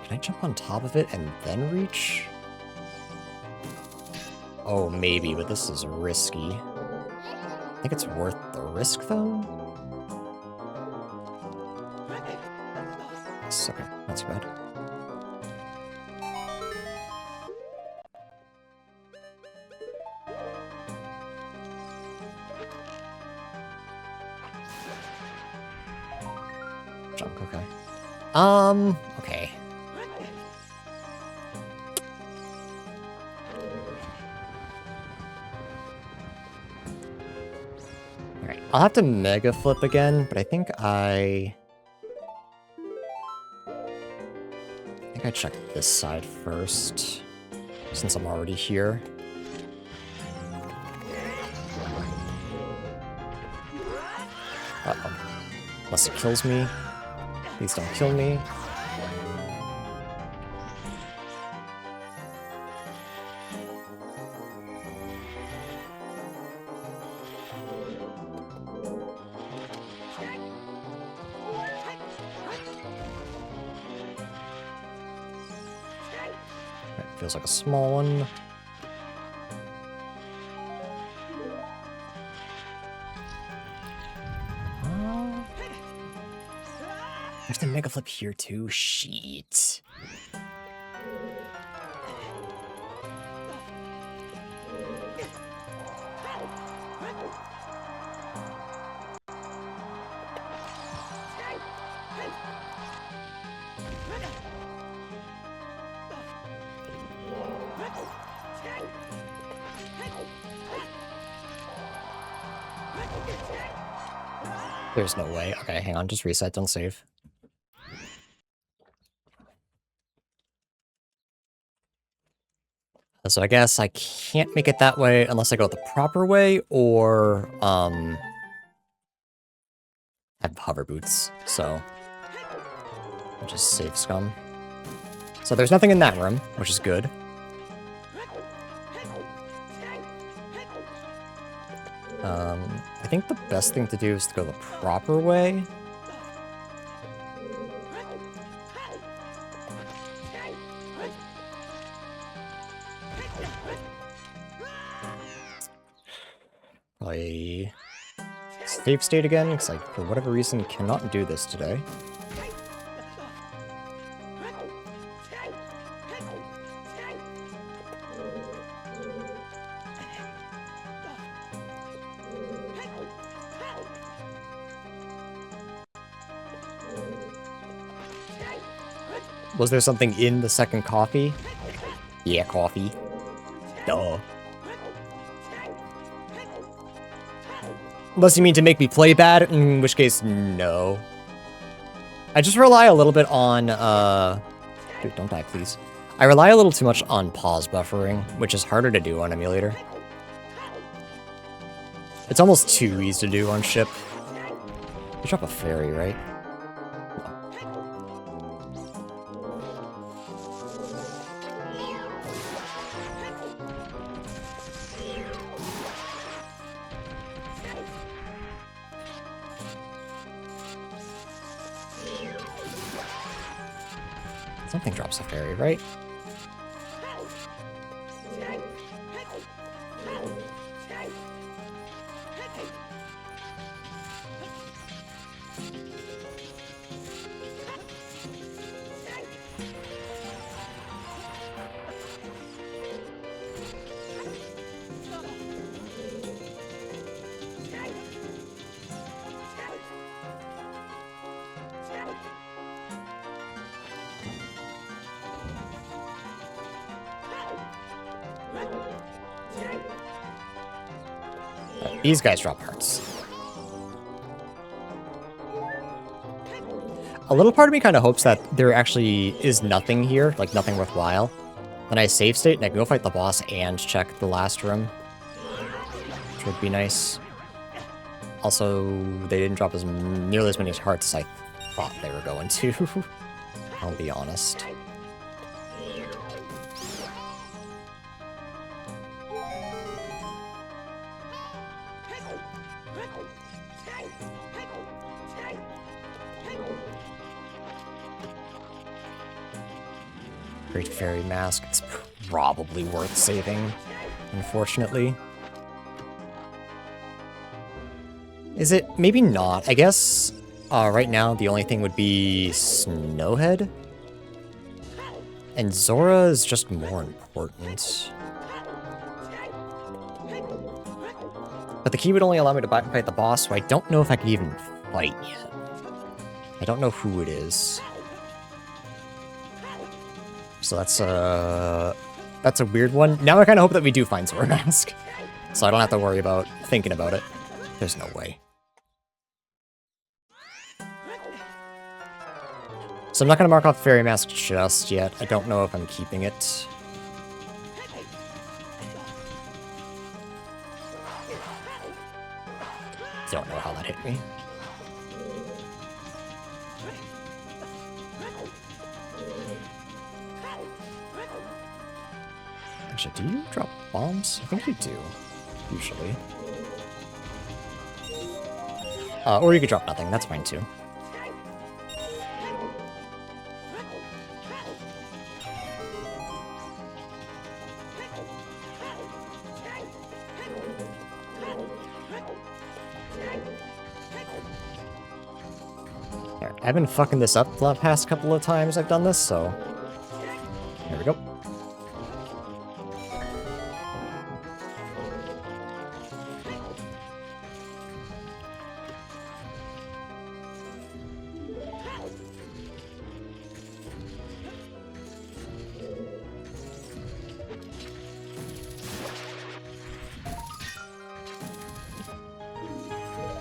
Can I jump on top of it and then reach? Oh, maybe, but this is risky. I think it's worth the risk, though? Yes, okay, not too bad. Junk, okay. Okay. Alright, I'll have to Mega Flip again, but I think I check this side first, since I'm already here. Uh-oh. Unless it kills me. Please don't kill me. That feels like a small one. There's the Mega Flip here too. Shit. There's no way. Okay, hang on. Just reset. Don't save. So I guess I can't make it that way unless I go the proper way or have hover boots. So I'll just save scum. So there's nothing in that room, which is good. I think the best thing to do is to go the proper way. Probably save state again, because I, for whatever reason, cannot do this today. Was there something in the second coffee? Yeah, coffee. Duh. Unless you mean to make me play bad, in which case, no. I just rely a little bit on, Dude, don't die, please. I rely a little too much on pause buffering, which is harder to do on emulator. It's almost too easy to do on ship. You drop a fairy, right? Something drops a fairy, right? These guys drop hearts. A little part of me kind of hopes that there actually is nothing here, like nothing worthwhile. Then I save state and I can go fight the boss and check the last room, which would be nice. Also, they didn't drop as nearly as many hearts as I thought they were going to. I'll be honest. Great Fairy Mask. It's probably worth saving, unfortunately. Is it? Maybe not. I guess right now the only thing would be Snowhead. And Zora is just more important. But the key would only allow me to fight the boss, so I don't know if I can even fight yet. I don't know who it is. So that's a weird one. Now I kind of hope that we do find Zora Mask, so I don't have to worry about thinking about it. There's no way. So I'm not going to mark off Fairy Mask just yet. I don't know if I'm keeping it. Don't know how that hit me. Actually, do you drop bombs? I think you do, usually. Or you could drop nothing, that's fine too. There, I've been fucking this up the past couple of times I've done this, so... There we go.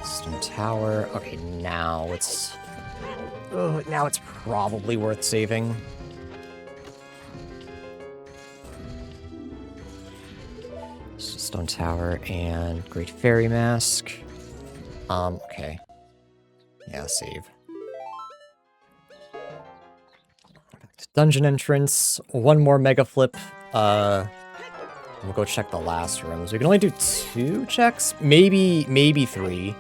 Stone tower. Okay, now it's... Ugh, now it's probably worth saving. Stone tower and Great Fairy Mask. Okay. Yeah, save. Back to dungeon entrance. One more mega flip. We'll go check the last rooms. We can only do 2 checks? Maybe 3.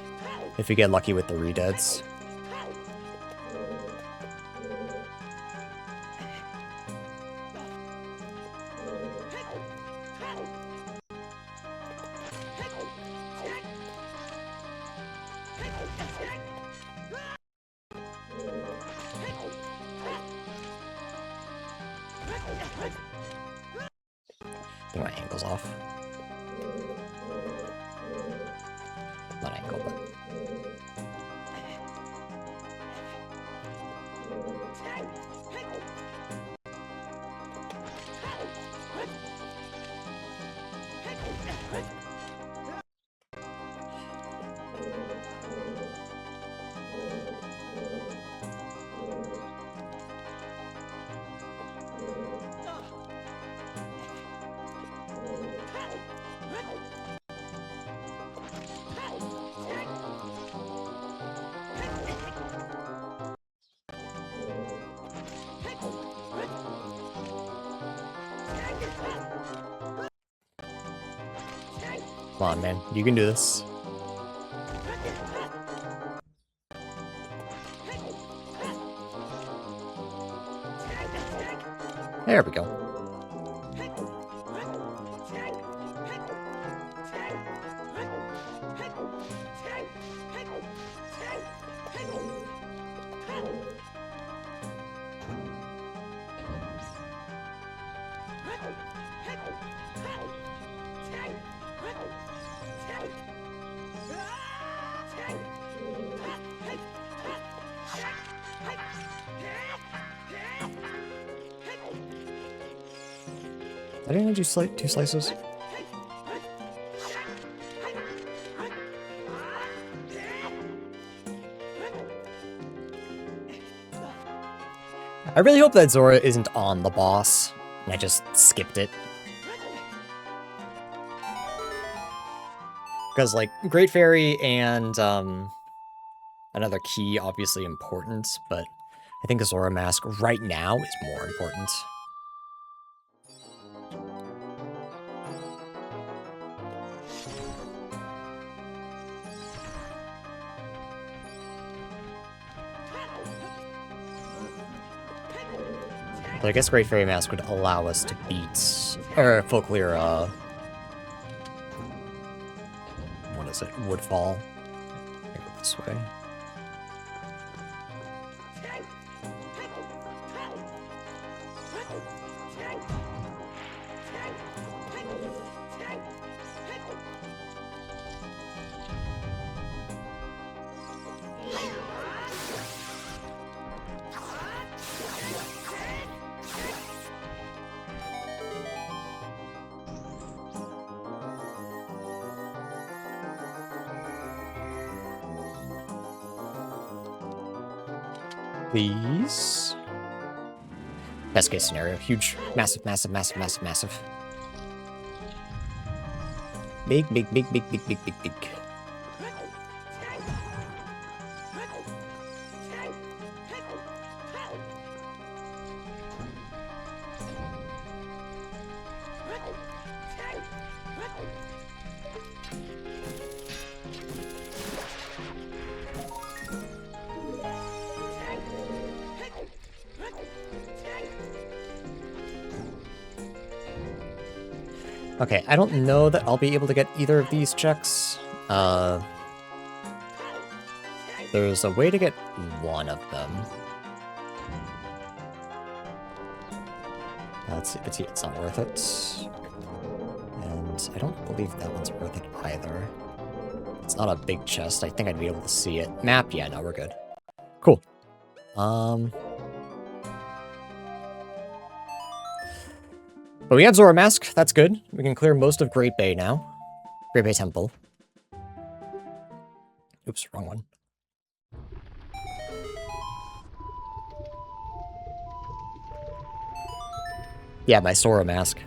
If we get lucky with the redeads. I think my ankle's off. Not ankle, but... Come on, man. You can do this. There we go. I didn't do 2 slices. I really hope that Zora isn't on the boss, and I just skipped it. Because, like, Great Fairy and, another key, obviously important, but I think the Zora Mask right now is more important. But I guess Great Fairy Mask would allow us to beat, or full clear, what is it, Woodfall. Go this way. Please. Best case scenario. Huge. Massive, massive, massive, massive, massive. Big, big, big, big, big, big, big, big. Okay, I don't know that I'll be able to get either of these checks. There's a way to get one of them. Let's see, but it's not worth it. And I don't believe that one's worth it either. It's not a big chest. I think I'd be able to see it. Map? Yeah, no, we're good. Cool. But we have Zora Mask. That's good. We can clear most of Great Bay now. Great Bay Temple. Oops, wrong one. Yeah, my Sora Mask.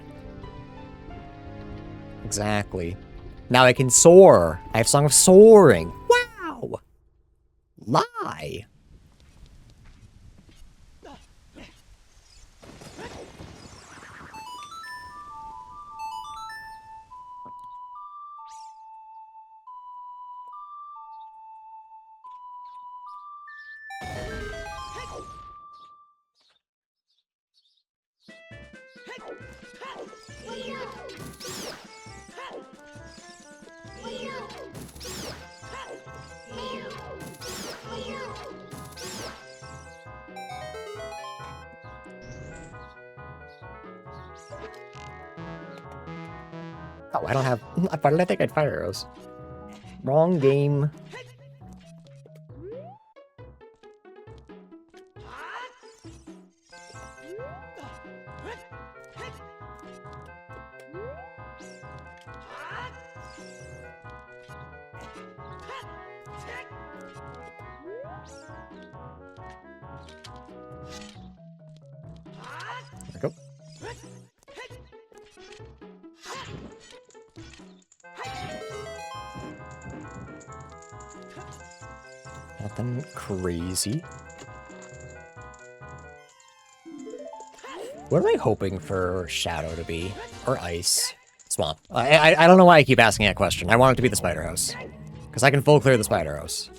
Exactly. Now I can soar. I have Song of Soaring. Wow! Lie. Oh, I don't have... Why did I think I had fire arrows? Wrong game. There we go. Nothing crazy. What am I hoping for Shadow to be? Or Ice? Swamp. I don't know why I keep asking that question. I want it to be the Spider House. Because I can full clear the Spider House.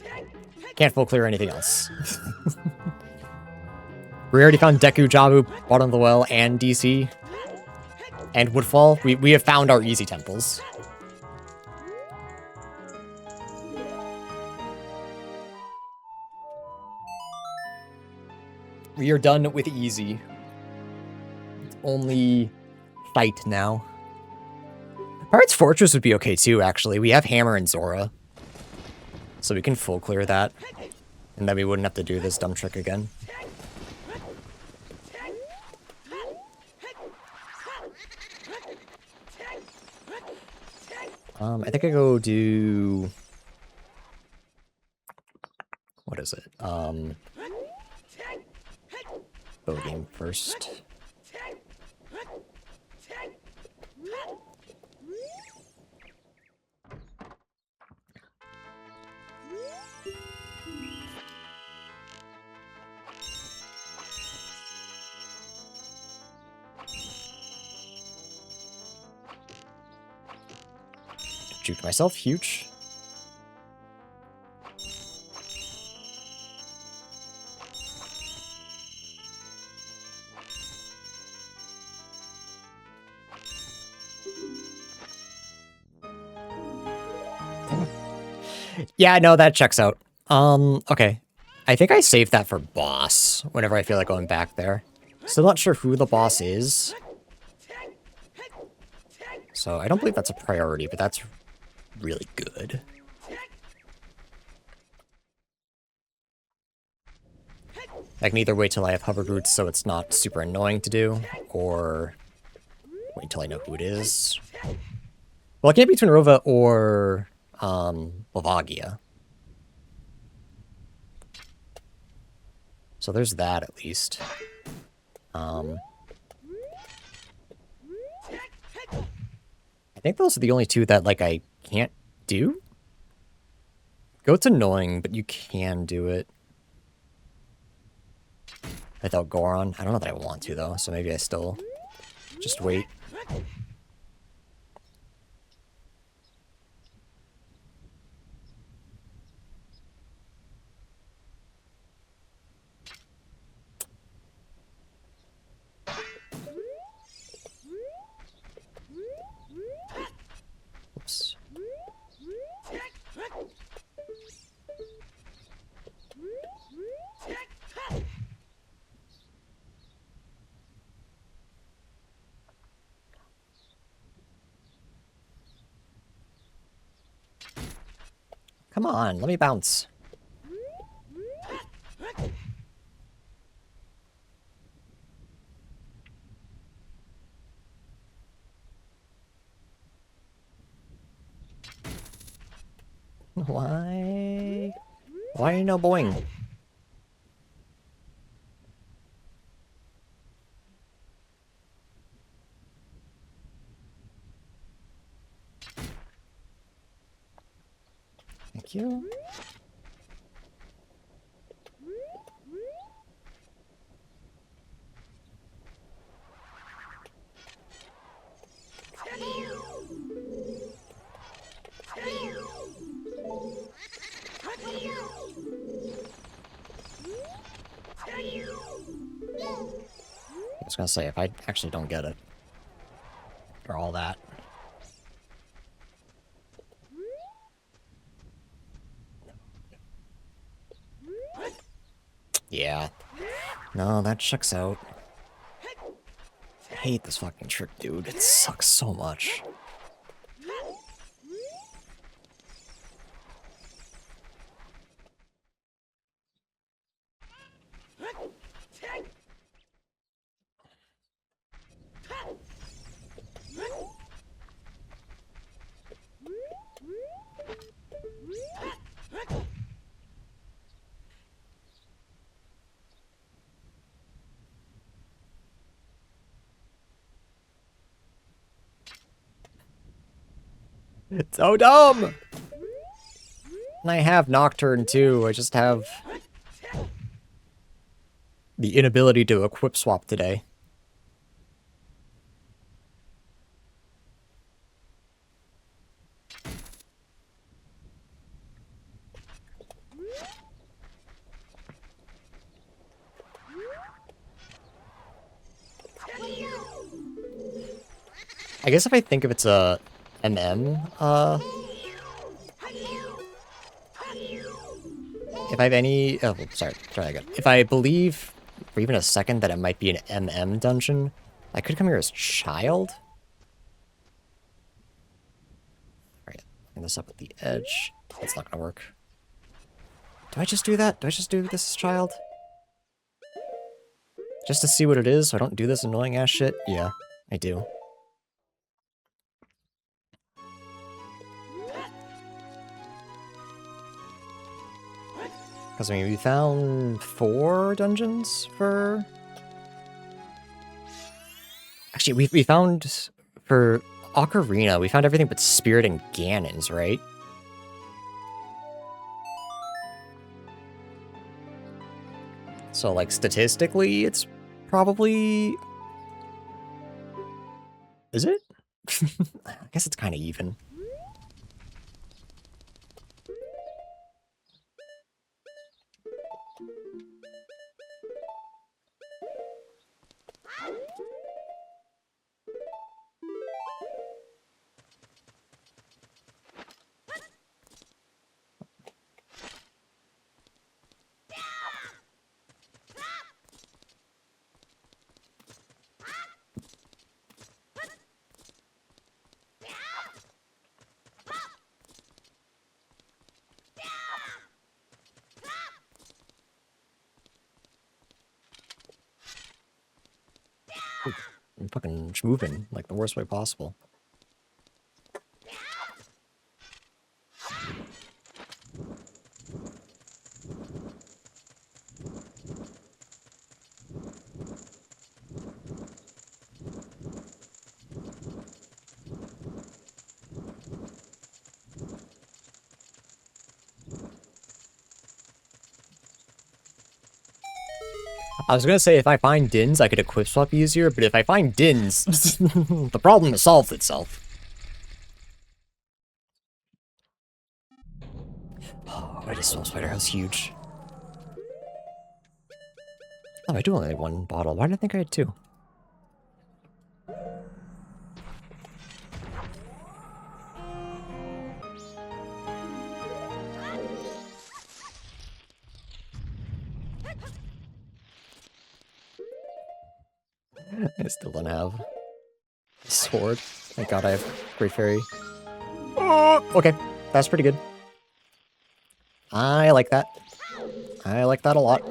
Can't full clear anything else. We already found Deku, Jabu, Bottom of the Well, and DC. And Woodfall. We have found our easy temples. We are done with easy. It's only fight now. Pirate's Fortress would be okay too, actually. We have Hammer and Zora. So we can full clear that. And then we wouldn't have to do this dumb trick again. I think I go do... What is it? Bow game first. Juked myself, huge. Yeah, no, that checks out. Okay. I think I saved that for boss, whenever I feel like going back there. Still not sure who the boss is. So I don't believe that's a priority, but that's really good. I can either wait till I have hovered roots so it's not super annoying to do, or wait until I know who it is. Well, it can't be Twinrova or Lavagia. So there's that at least. I think those are the only two that, like, I can't do? Goat's annoying, but you can do it. Without Goron. I don't know that I want to, though, so maybe I still just wait. Come on, let me bounce. Why? Why no boing? Thank you. I was gonna say, if I actually don't get it, for all that. Yeah. No, that checks out. I hate this fucking trick, dude. It sucks so much. It's so dumb! And I have Nocturne too, I just have the inability to equip swap today. I guess if I think if it's a MM, if I have any, oh, sorry, try again. If I believe for even a second that it might be an MM dungeon, I could come here as child. Alright, bring this up at the edge. That's not gonna work. Do I just do that? Do I just do this as child? Just to see what it is, so I don't do this annoying ass shit? Yeah, I do. Because, I mean, we found 4 dungeons for... Actually, we found... For Ocarina, we found everything but Spirit and Ganon's, right? So, like, statistically, it's probably... Is it? I guess it's kind of even. I'm fucking moving like the worst way possible. I was gonna say if I find Dins, I could equip swap easier, but if I find Dins, the problem has solved itself. Oh, I just smell spider house huge. Oh, I do only have 1 bottle. Why did I think I had 2? I still don't have a sword. Thank God I have Great Fairy. Oh, okay, that's pretty good. I like that. I like that a lot.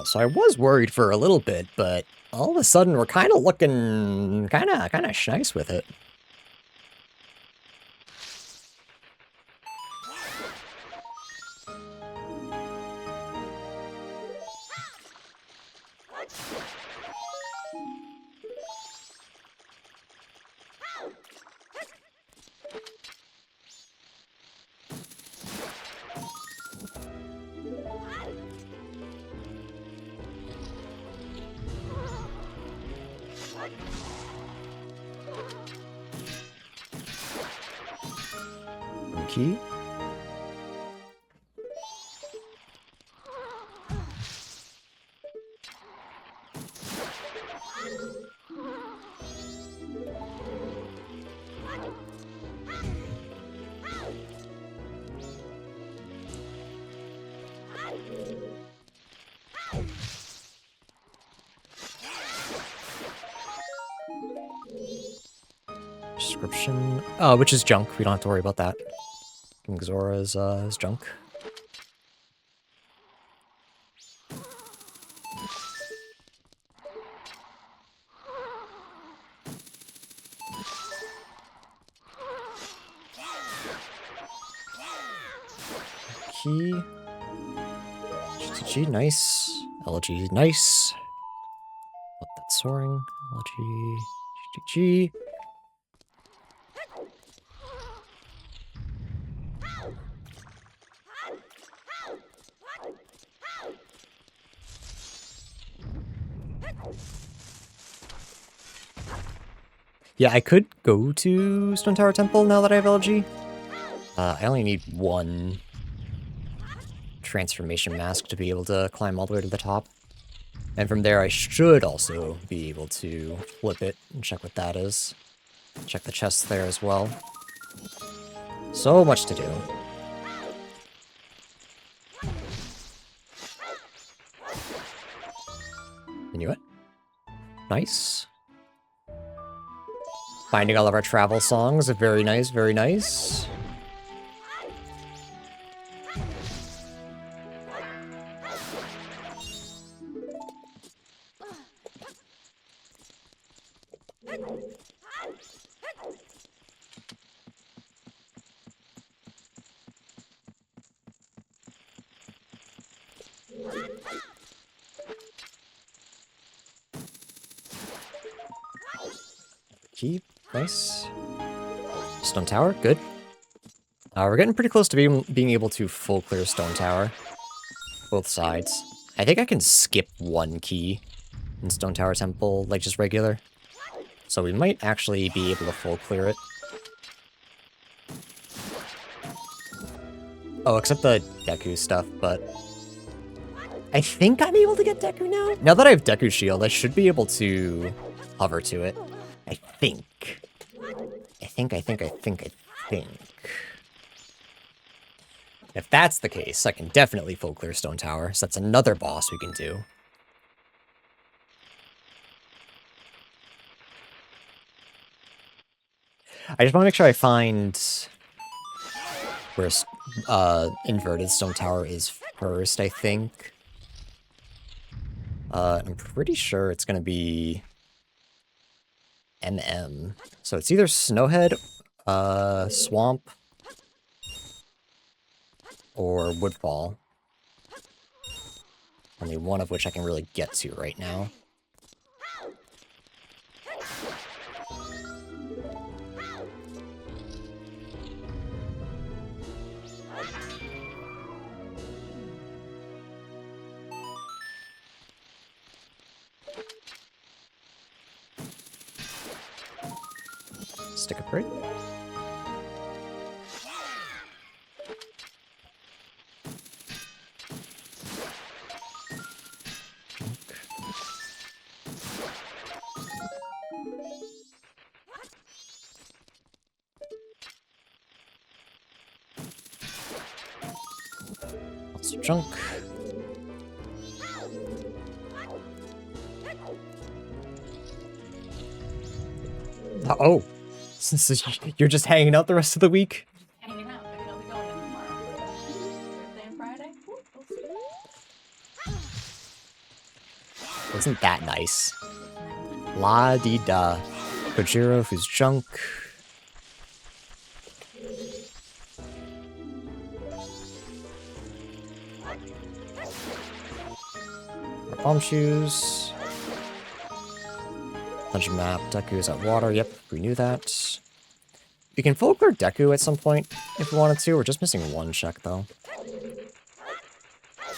So I was worried for a little bit, but all of a sudden we're kind of looking kind of nice with it. Key. Description, which is junk. We don't have to worry about that. King Zora is junk. Key. GTG, nice. LG, nice. Let that soaring. LG, GTG. Yeah, I could go to Stone Tower Temple now that I have LG. I only need one transformation mask to be able to climb all the way to the top. And from there I should also be able to flip it and check what that is. Check the chests there as well. So much to do. Inuit. Nice. Finding all of our travel songs. Very nice, very nice. Key, nice. Stone Tower, good. We're getting pretty close to being able to full clear Stone Tower. Both sides. I think I can skip one key in Stone Tower Temple, like just regular. So we might actually be able to full clear it. Oh, except the Deku stuff, but I think I'm able to get Deku now? Now that I have Deku Shield, I should be able to hover to it. I think. If that's the case, I can definitely full clear Stone Tower, so that's another boss we can do. I just want to make sure I find where inverted Stone Tower is first, I think. I'm pretty sure it's going to be MM. So it's either Snowhead, Swamp, or Woodfall. Only one of which I can really get to right now. Stick of Break. Also junk. Oh. So you're just hanging out the rest of the week? Hanging out. Maybe I'll be going in tomorrow. Thursday and Friday. Ooh, we'll see. Isn't that nice? La-di-da. Kojiro, who's junk. Our bomb shoes. Dungeon map. Deku's at water. Yep, we knew that. We can full clear Deku at some point if we wanted to. We're just missing one check though.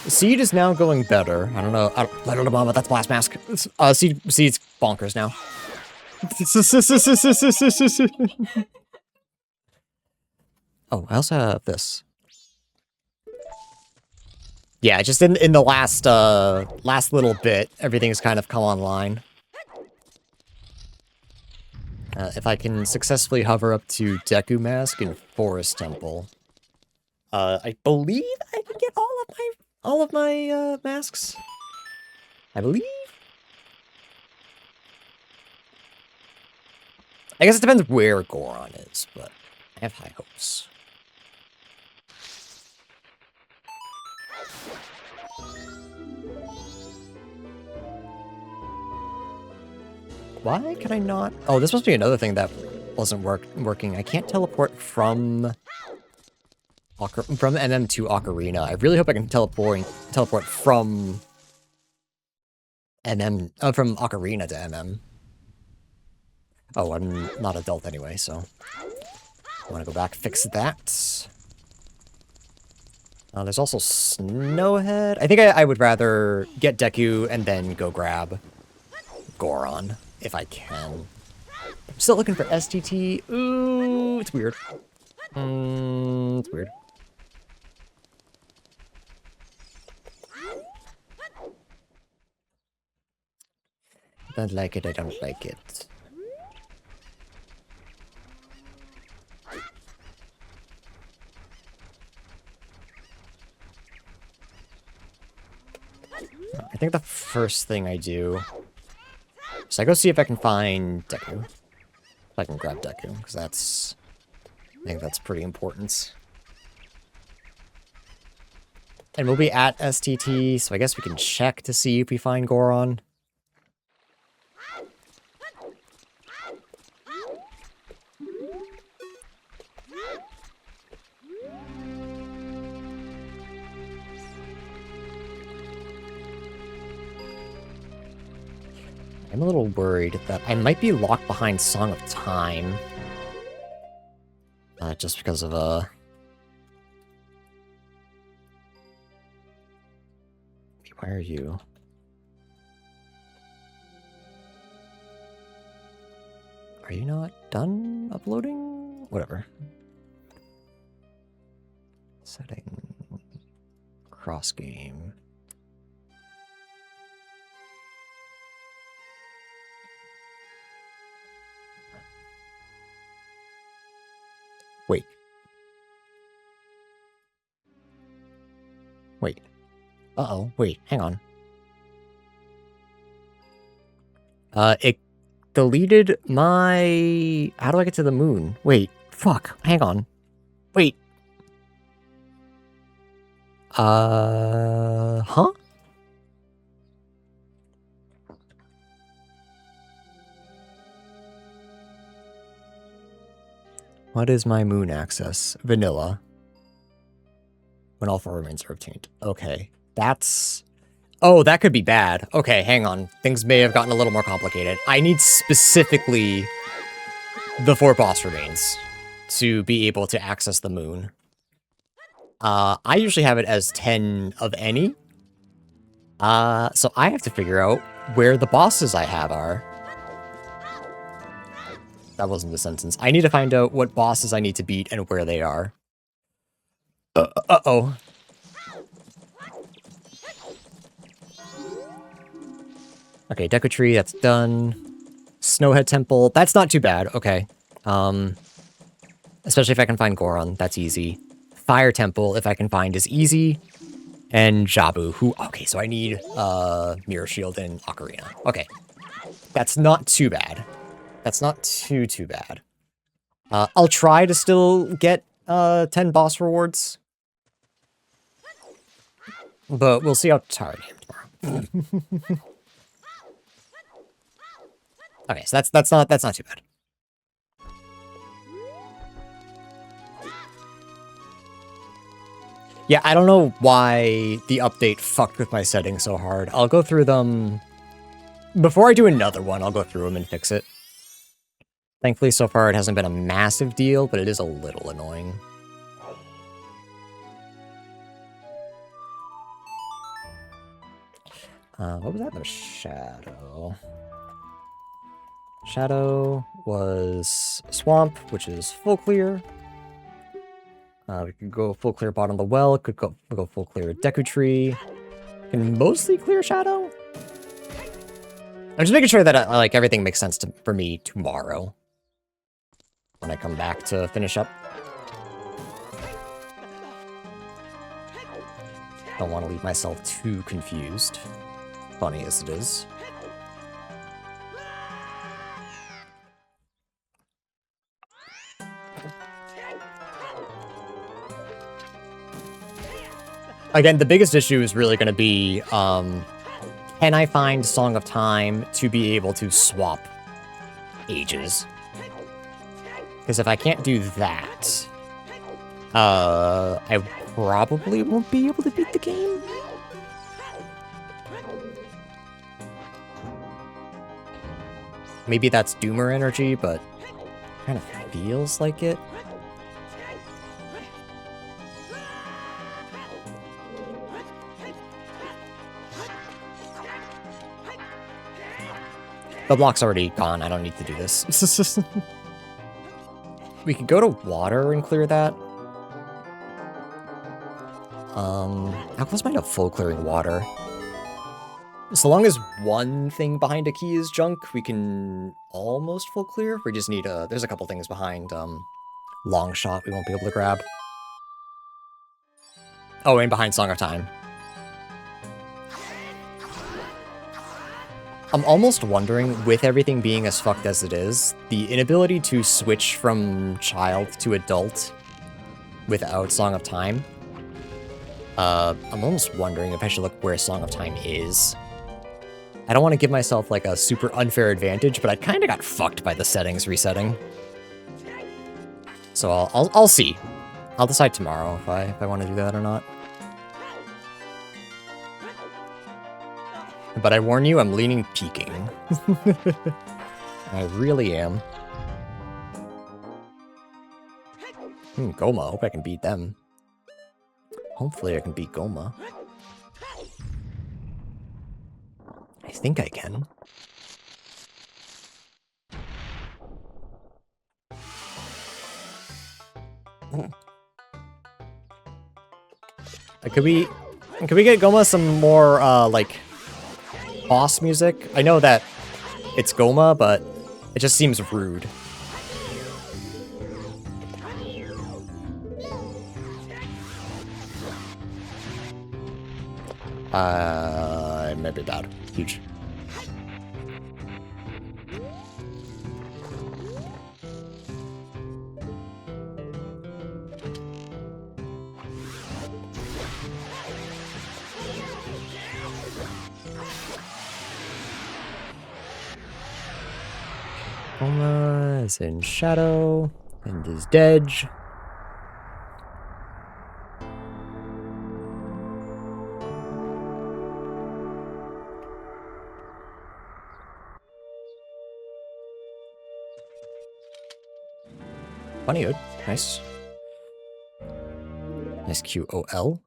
Seed is now going better. I don't know. I don't know about that blast mask. Seed's bonkers now. Oh, I also have this. Yeah, just in the last little bit, everything's kind of come online. If I can successfully hover up to Deku Mask in Forest Temple, I believe I can get all of my masks. I believe. I guess it depends where Goron is, but I have high hopes. Why can I not? Oh, this must be another thing that wasn't working. I can't teleport from MM to Ocarina. I really hope I can teleport from from Ocarina to MM. Oh, I'm not adult anyway, so I want to go back, fix that. There's also Snowhead. I think I would rather get Deku and then go grab Goron, if I can. I'm still looking for STT. Ooh, it's weird. It's weird. I don't like it, I don't like it. I think the first thing I do is I go see if I can find Deku. If I can grab Deku, because I think that's pretty important. And we'll be at STT, so I guess we can check to see if we find Goron. I'm a little worried that I might be locked behind Song of Time. Just because of, where are you? Are you not done uploading? Whatever. Setting. Cross game. Wait. Wait. Uh-oh. Wait, hang on. It deleted my... How do I get to the moon? Wait. Fuck. Hang on. Wait. Huh? What is my moon access? Vanilla. When all 4 remains are obtained. Okay. That's... Oh, that could be bad. Okay, hang on. Things may have gotten a little more complicated. I need specifically the 4 boss remains to be able to access the moon. I usually have it as 10 of any. So I have to figure out where the bosses I have are. That wasn't the sentence. I need to find out what bosses I need to beat and where they are. Uh-oh. Okay, Deku Tree, that's done. Snowhead Temple, that's not too bad. Okay. Especially if I can find Goron, that's easy. Fire Temple, if I can find, is easy. And Jabu, who... Okay, so I need Mirror Shield and Ocarina. Okay. That's not too bad. That's not too bad. I'll try to still get 10 boss rewards. But we'll see how tired I am tomorrow. Okay, so that's not too bad. Yeah, I don't know why the update fucked with my settings so hard. I'll go through them... Before I do another one, I'll go through them and fix it. Thankfully, so far, it hasn't been a massive deal, but it is a little annoying. What was that? The shadow. Shadow was swamp, which is full clear. We could go full clear bottom of the well. Could go full clear Deku Tree. Can mostly clear shadow. I'm just making sure that like everything makes sense for me tomorrow when I come back to finish up. Don't want to leave myself too confused. Funny as it is. Again, the biggest issue is really going to be, can I find Song of Time to be able to swap ages? Because if I can't do that, I probably won't be able to beat the game. Maybe that's Doomer energy, but kind of feels like it. The block's already gone. I don't need to do this. We could go to water and clear that. How close am I to full clearing water? So long as one thing behind a key is junk, we can almost full clear. We just need there's a couple things behind long shot we won't be able to grab. Oh, and behind Song of Time. I'm almost wondering, with everything being as fucked as it is, the inability to switch from child to adult without Song of Time. I'm almost wondering if I should look where Song of Time is. I don't want to give myself like a super unfair advantage, but I kind of got fucked by the settings resetting. So I'll see. I'll decide tomorrow if I want to do that or not. But I warn you, I'm leaning peeking. I really am. Goma, I hope I can beat them. Hopefully I can beat Goma. I think I can. Could we get Goma some more, like, boss music? I know that it's Goma, but it just seems rude. It might be bad. Huge. Goma is in shadow and is dead. Funny hood. Nice. Nice QOL.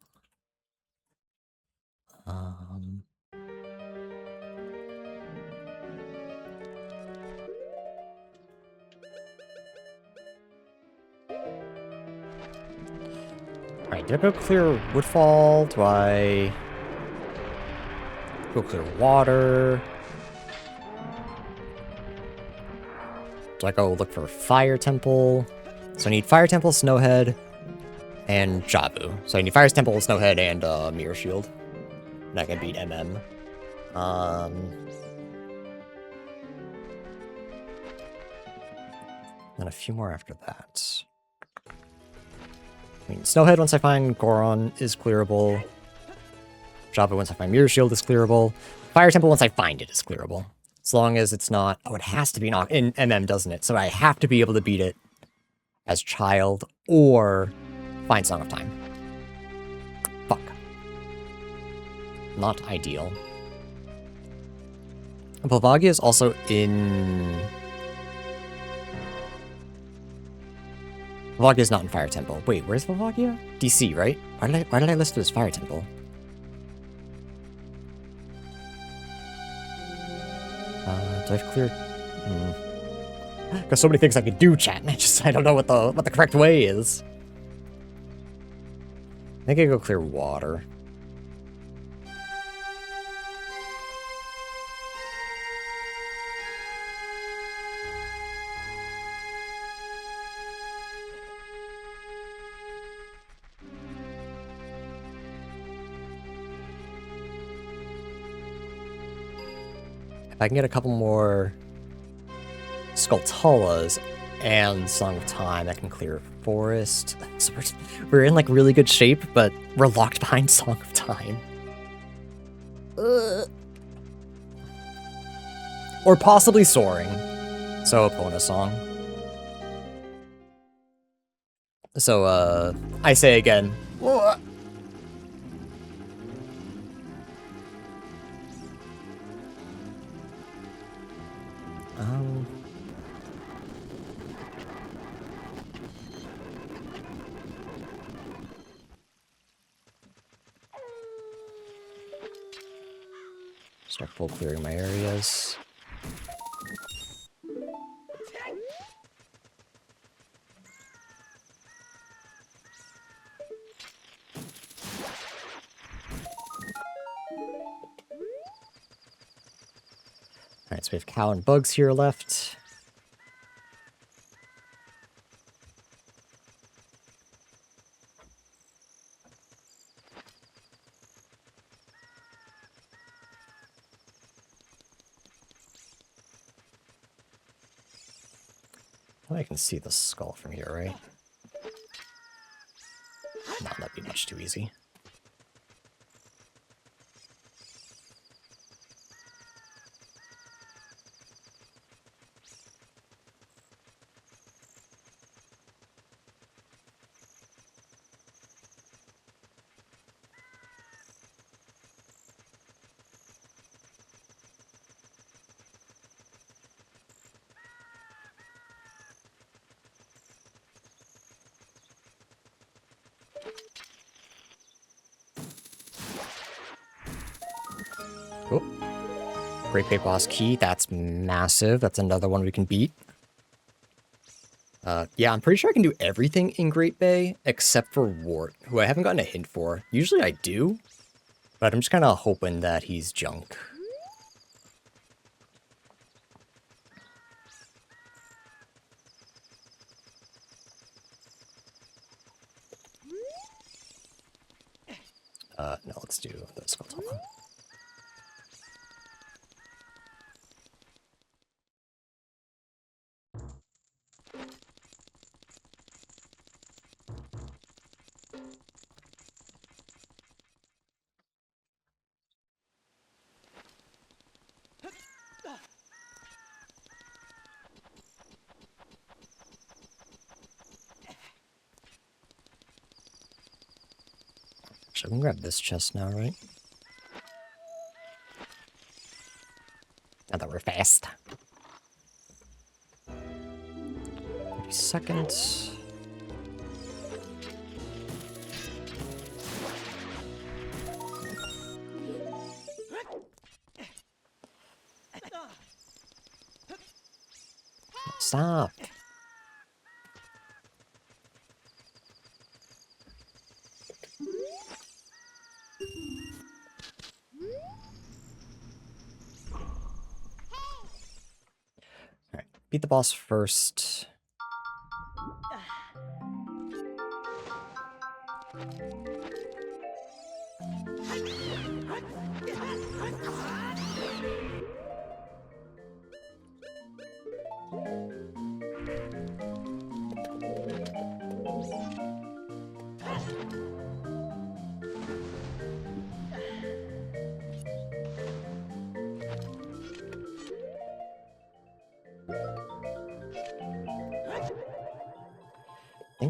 Alright, did I go clear Woodfall? Do I go clear water? Do I go look for Fire Temple? So I need Fire Temple, Snowhead, and Jabu. So I need Fire Temple, Snowhead, and Mirror Shield. And I can beat MM. And a few more after that. I mean, Snowhead, once I find Goron, is clearable. Java, once I find Mirror Shield, is clearable. Fire Temple, once I find it, is clearable. As long as it's not... Oh, it has to be in MM, doesn't it? So I have to be able to beat it as Child or find Song of Time. Fuck. Not ideal. Volvagia is also in... Volvagia is not in Fire Temple. Wait, where's Volvagia? DC, right? Why did I list it as Fire Temple? Do I have clear? Got so many things I could do, chat. I don't know what the correct way is. I think I go clear water. If I can get a couple more Skulltulas and Song of Time, I can clear Forest. So we're in like really good shape, but we're locked behind Song of Time. Or possibly Soaring. So Epona Song. So I say again. Start full clearing my areas. Alright, so we have cow and bugs here left. I can see the skull from here, right? No, that'd be much too easy. Oh. Great Bay Boss Key, that's massive. That's another one we can beat. Yeah, I'm pretty sure I can do everything in Great Bay except for Wart, who I haven't gotten a hint for. Usually I do, but I'm just kind of hoping that he's junk. No, let's do the Skulltula. Actually, we can grab this chest now, right? Now that we're fast. 30 seconds. Stop. Alright, beat the boss first.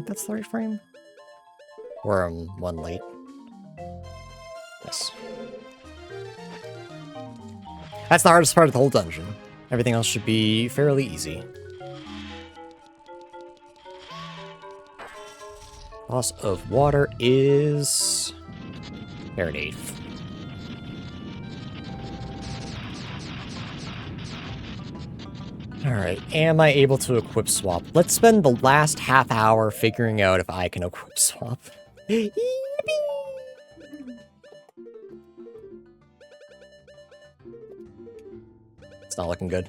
think that's the right frame. Or I'm one late. Yes. That's the hardest part of the whole dungeon. Everything else should be fairly easy. Loss of water is... Marinade. Alright, am I able to equip swap? Let's spend the last half hour figuring out if I can equip swap. Yippee! It's not looking good.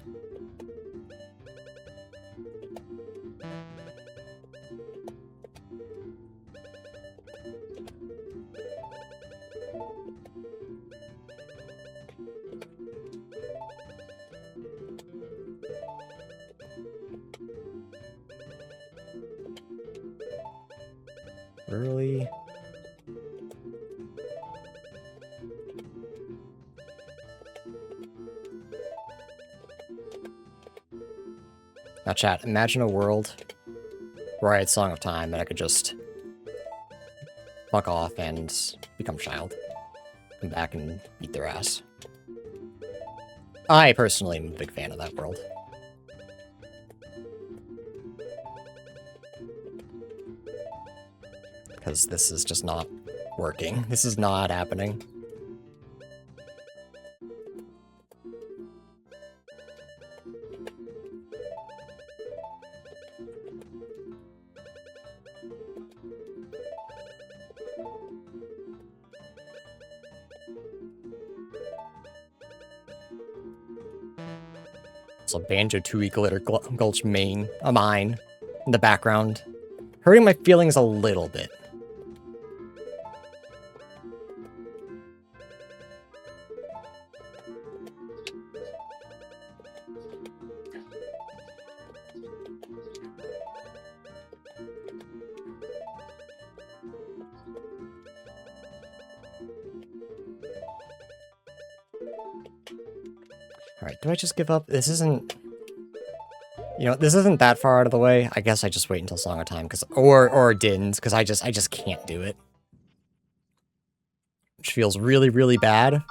Early. Now chat, imagine a world where I had Song of Time and I could just fuck off and become child. Come back and beat their ass. I personally am a big fan of that world. Because this is just not working. This is not happening. So Banjo Tooie Glitter Gulch mine in the background. Hurting my feelings a little bit. Alright, do I just give up? This isn't... You know, this isn't that far out of the way. I guess I just wait until Song of Time, or Din's, because I just can't do it. Which feels really, really bad.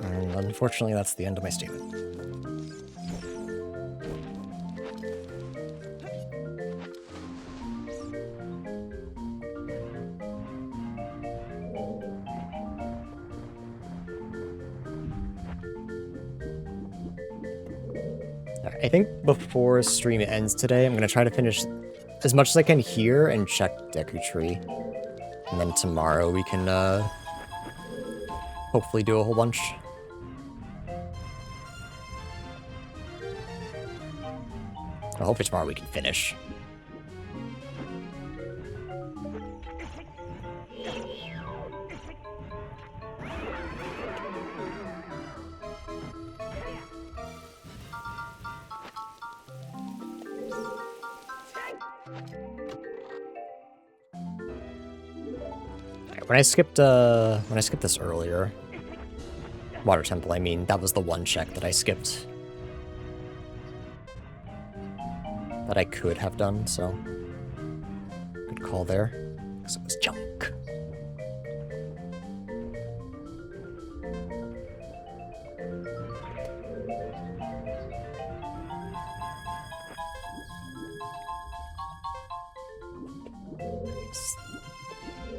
And unfortunately, that's the end of my statement. I think before stream ends today, I'm going to try to finish as much as I can here and check Deku Tree. And then tomorrow we can hopefully do a whole bunch. Well, hopefully tomorrow we can finish. When I skipped this earlier, Water Temple, I mean, that was the one check that I skipped. That I could have done, so. Good call there. Because it was junk.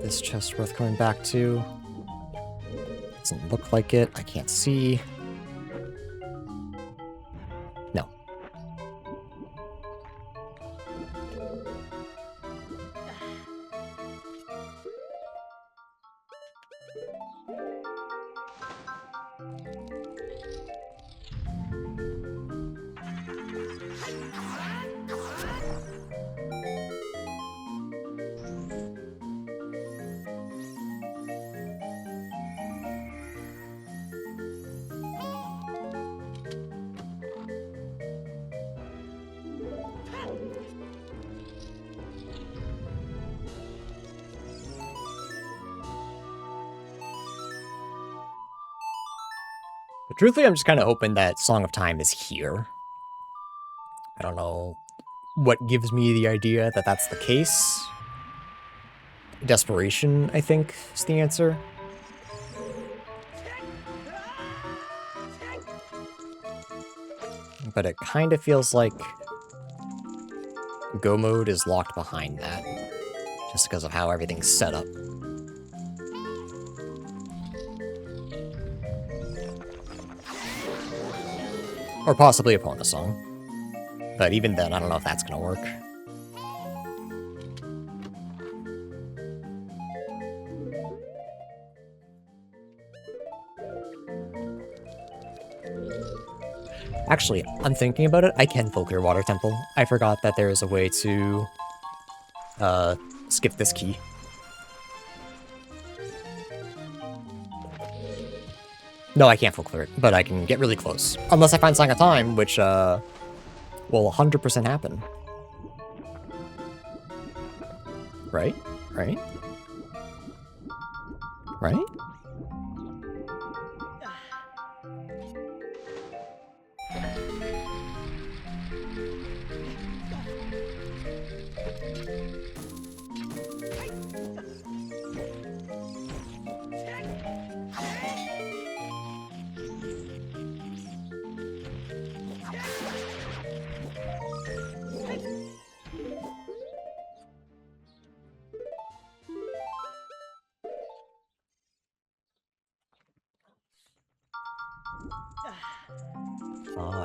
This chest worth coming back to. Doesn't look like it. I can't see. No. But truthfully, I'm just kind of hoping that Song of Time is here. I don't know what gives me the idea that that's the case. Desperation, I think, is the answer. But it kind of feels like Go mode is locked behind that, just because of how everything's set up. Or possibly a Pona song. But even then, I don't know if that's gonna work. Actually, I'm thinking about it. I can full clear Water Temple. I forgot that there is a way to skip this key. No, I can't full clear it, but I can get really close. Unless I find Song of Time, which will 100% happen. Right? Right? Right?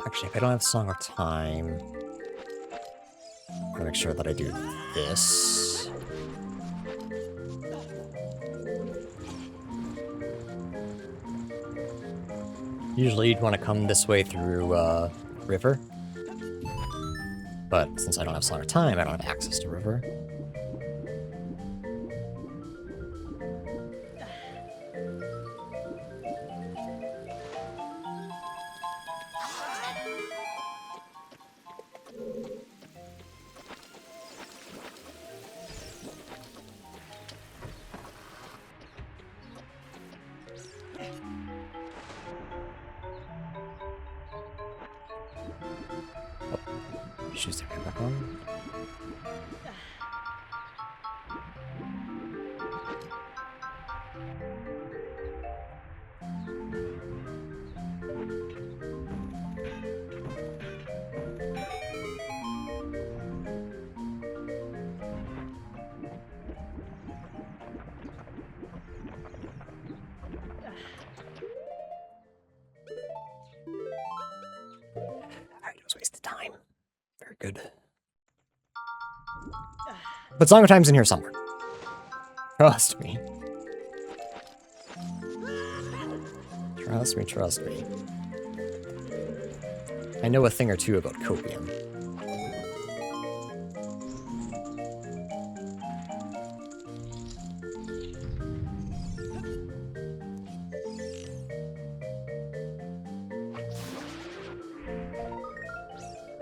Actually, if I don't have Song of Time, I'm gonna make sure that I do this. Usually you'd want to come this way through River. But since I don't have Song of Time, I don't have access to River. Choose to come back on. Alright, it was wasted time. Very good. But Song of Time's in here somewhere. Trust me. Trust me, trust me. I know a thing or two about copium.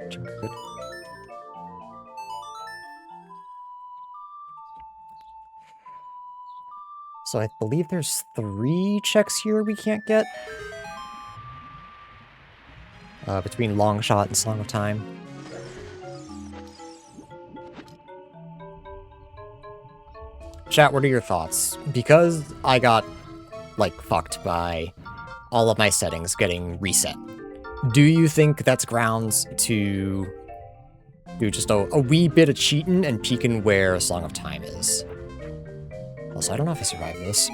Good. So I believe there's 3 checks here we can't get. Between Long Shot and Song of Time. Chat, what are your thoughts? Because I got, like, fucked by all of my settings getting reset. Do you think that's grounds to do just a wee bit of cheating and peeking where Song of Time is? Also, I don't know if I survived this.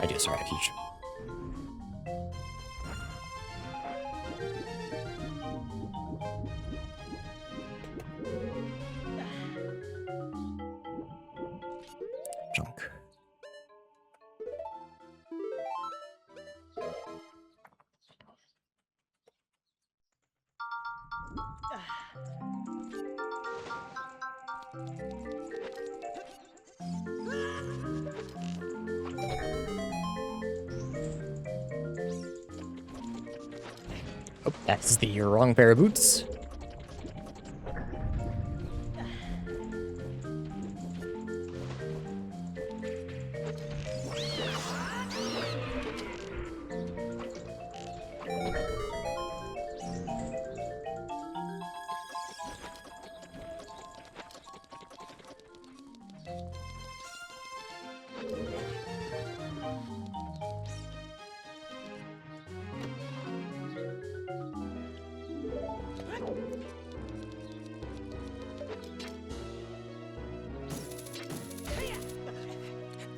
I do survive huge. Junk. That's the wrong pair of boots.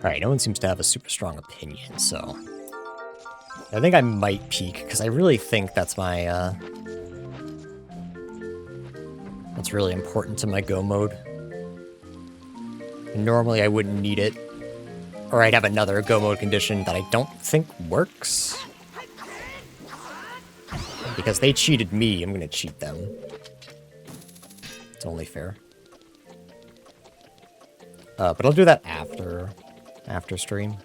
Alright, no one seems to have a super strong opinion, so... I think I might peek, because I really think that's my, that's really important to my go mode. And normally I wouldn't need it. Or I'd have another go mode condition that I don't think works. Because they cheated me, I'm gonna cheat them. It's only fair. But I'll do that after stream.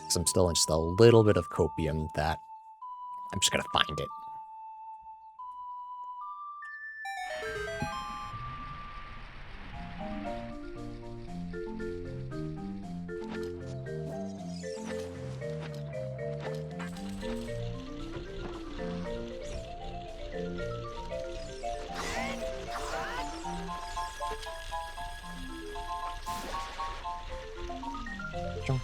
Because I'm still in just a little bit of copium that I'm just gonna find it. Junk.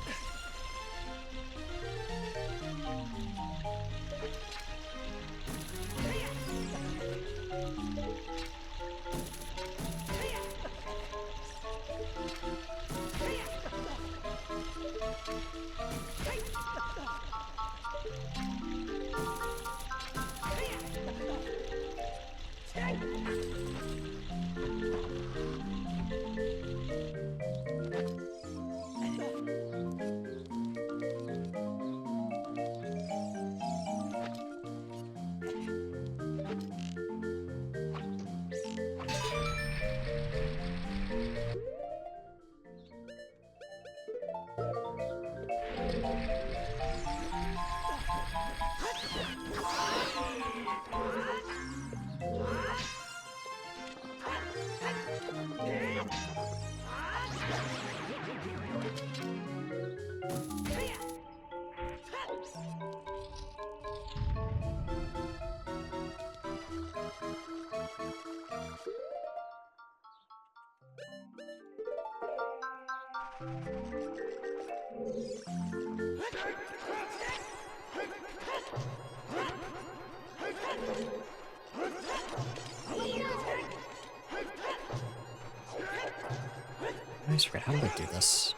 I just forgot, how do I do this?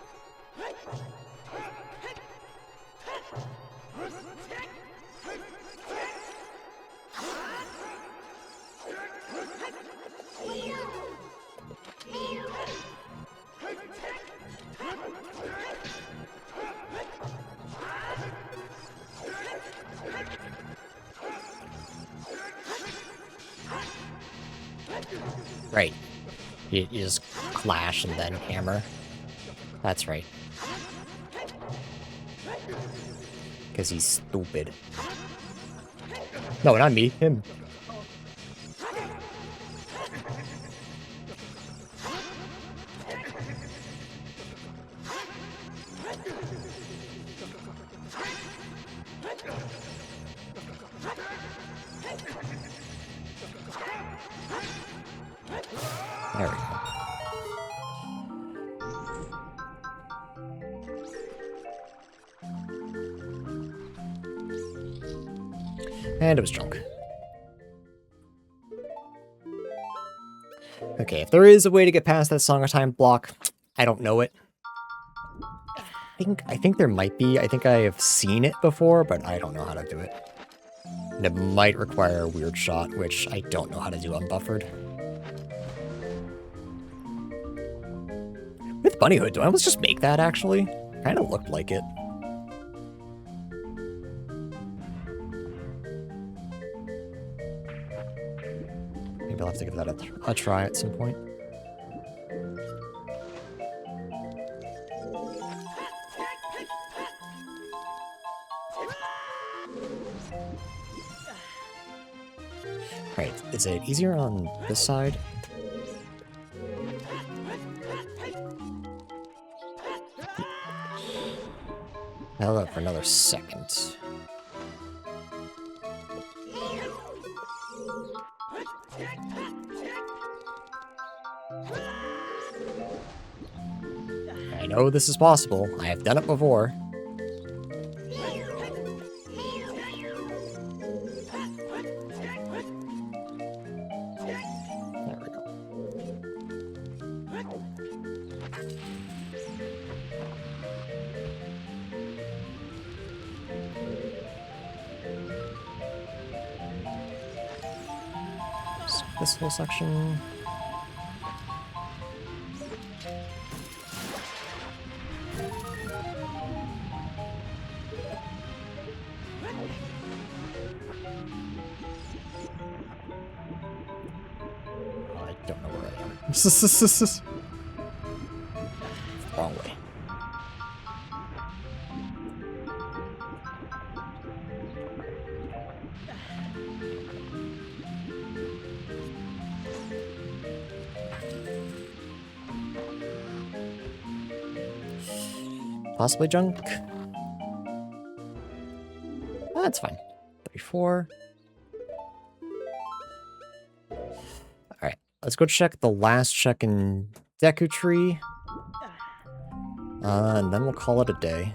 Right. You just clash and then hammer. That's right. Because he's stupid. No, not me. Him. There we go. And it was junk. Okay, if there is a way to get past that Song of Time block, I don't know it. I think there might be. I think I have seen it before, but I don't know how to do it. And it might require a weird shot, which I don't know how to do unbuffered. With Bunnyhood, do I almost just make that, actually? Kind of looked like it. Maybe I'll have to give that a try at some point. Right, is it easier on this side? Held up for another second. I know this is possible. I have done it before. There we go. This whole section. I don't know where I am. Wrong way. Possibly junk. That's fine. 34. Alright, let's go check the last check in Deku Tree. And then we'll call it a day.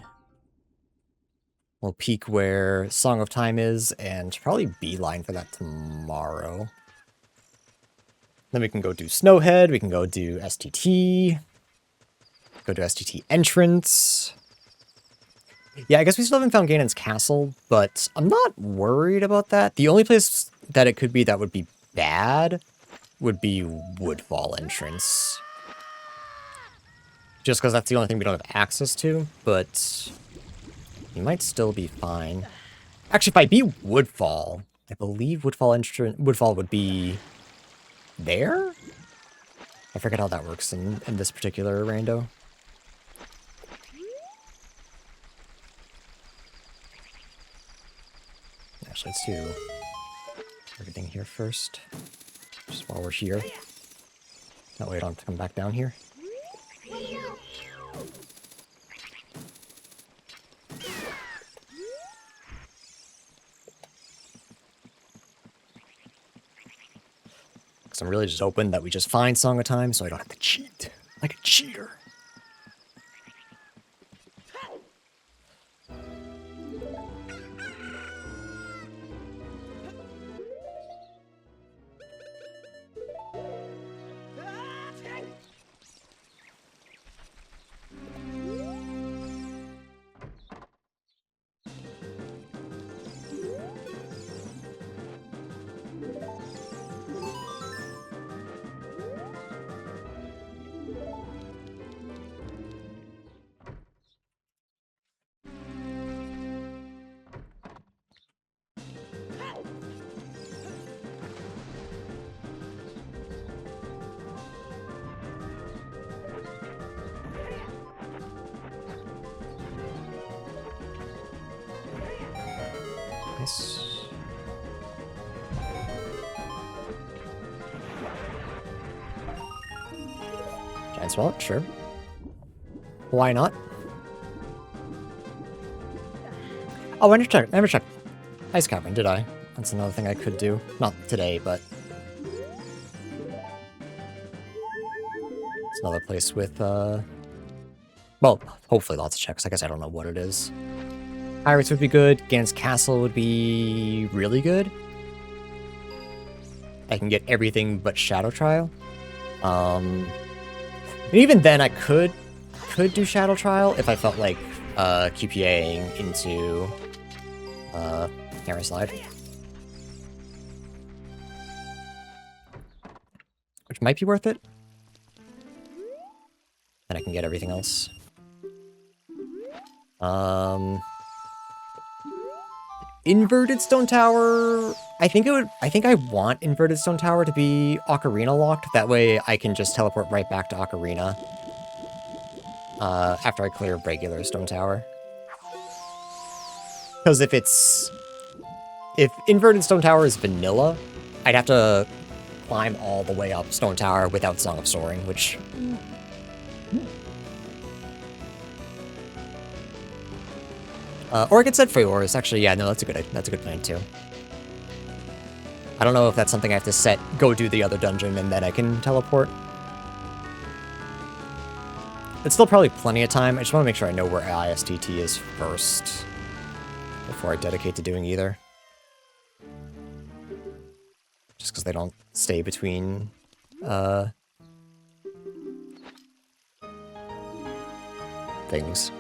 We'll peek where Song of Time is, and probably beeline for that tomorrow. Then we can go do Snowhead, we can go do STT. Go to STT entrance. Yeah, I guess we still haven't found Ganon's castle, but I'm not worried about that. The only place that it could be that would be bad would be Woodfall entrance. Just because that's the only thing we don't have access to, but you might still be fine. Actually, if I beat Woodfall, I believe Woodfall would be there? I forget how that works in this particular rando. Actually, let's do everything here first, just while we're here. That way I don't have to come back down here. Because I'm really just hoping that we just find Song of Time so I don't have to cheat like a cheater. Nice. Giant Swallow, sure. Why not? Oh, I never checked Ice Cavern, did I? That's another thing I could do. Not today, but it's another place with, well, hopefully lots of checks. I guess I don't know what it is. Pirates would be good. Ganon's Castle would be really good. I can get everything but Shadow Trial. And even then, I could do Shadow Trial if I felt like QPAing into Camera Slide. which might be worth it. Then I can get everything else. Inverted Stone Tower. I think I want Inverted Stone Tower to be Ocarina locked. That way I can just teleport right back to Ocarina. After I clear regular Stone Tower. Because if Inverted Stone Tower is vanilla, I'd have to climb all the way up Stone Tower without Song of Soaring, which... or I could set Freyors. Actually, yeah, no, that's a good plan too. I don't know if that's something I have to set, go do the other dungeon, and then I can teleport. It's still probably plenty of time. I just want to make sure I know where ISTT is first before I dedicate to doing either. Just because they don't stay between, things.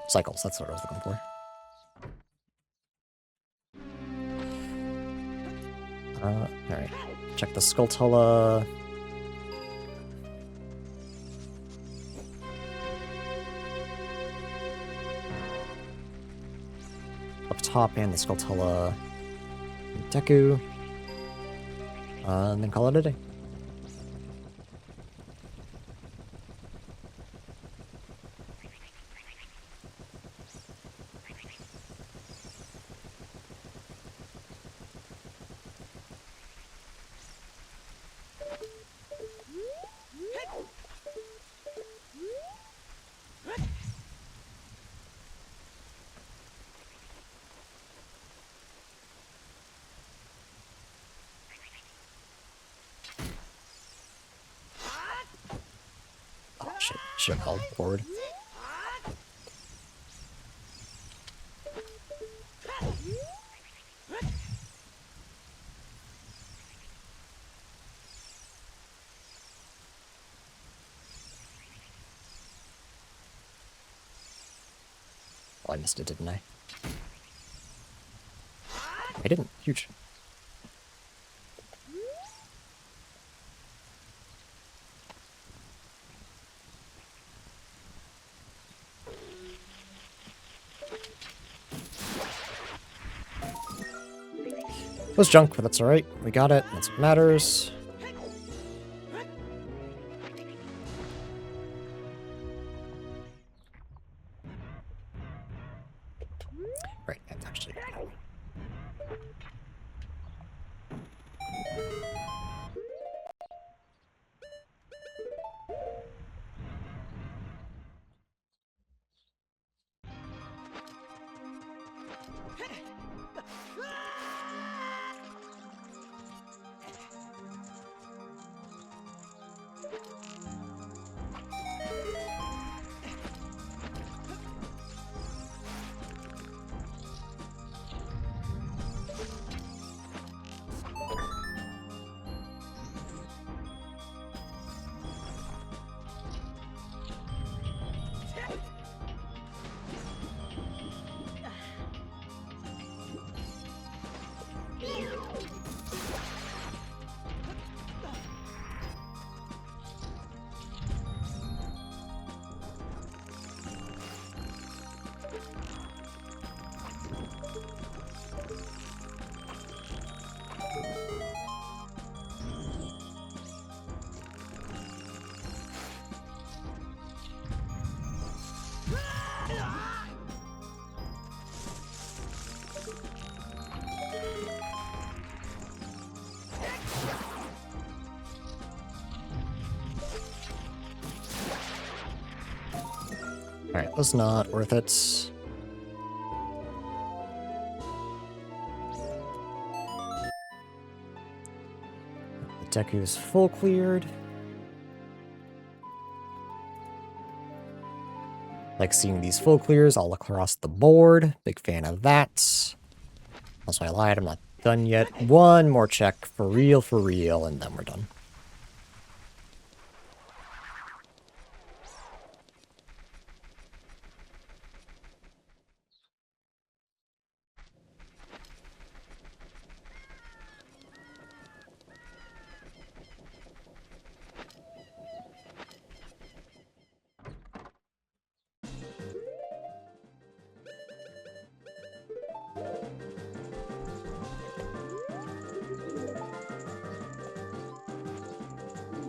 Cycles, that's what I was looking for. Alright. Check the Skulltula. Up top, and the Skulltula. Deku. And then call it a day. Shit, all board. Oh, I missed it, didn't I? I didn't. Huge. It was junk, but that's alright. We got it. That's what matters. Right, that's actually... Alright, was not worth it. The Deku is full cleared. Like seeing these full clears all across the board. Big fan of that. Also, I lied, I'm not done yet. One more check for real, and then we're done.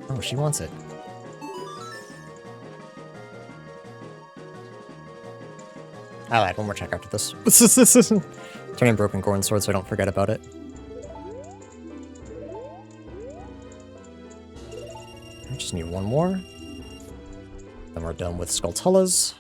Oh, she wants it. I'll add one more check after this. Turn in Broken Gorn Sword so I don't forget about it. I just need one more. Then we're done with Skulltulas.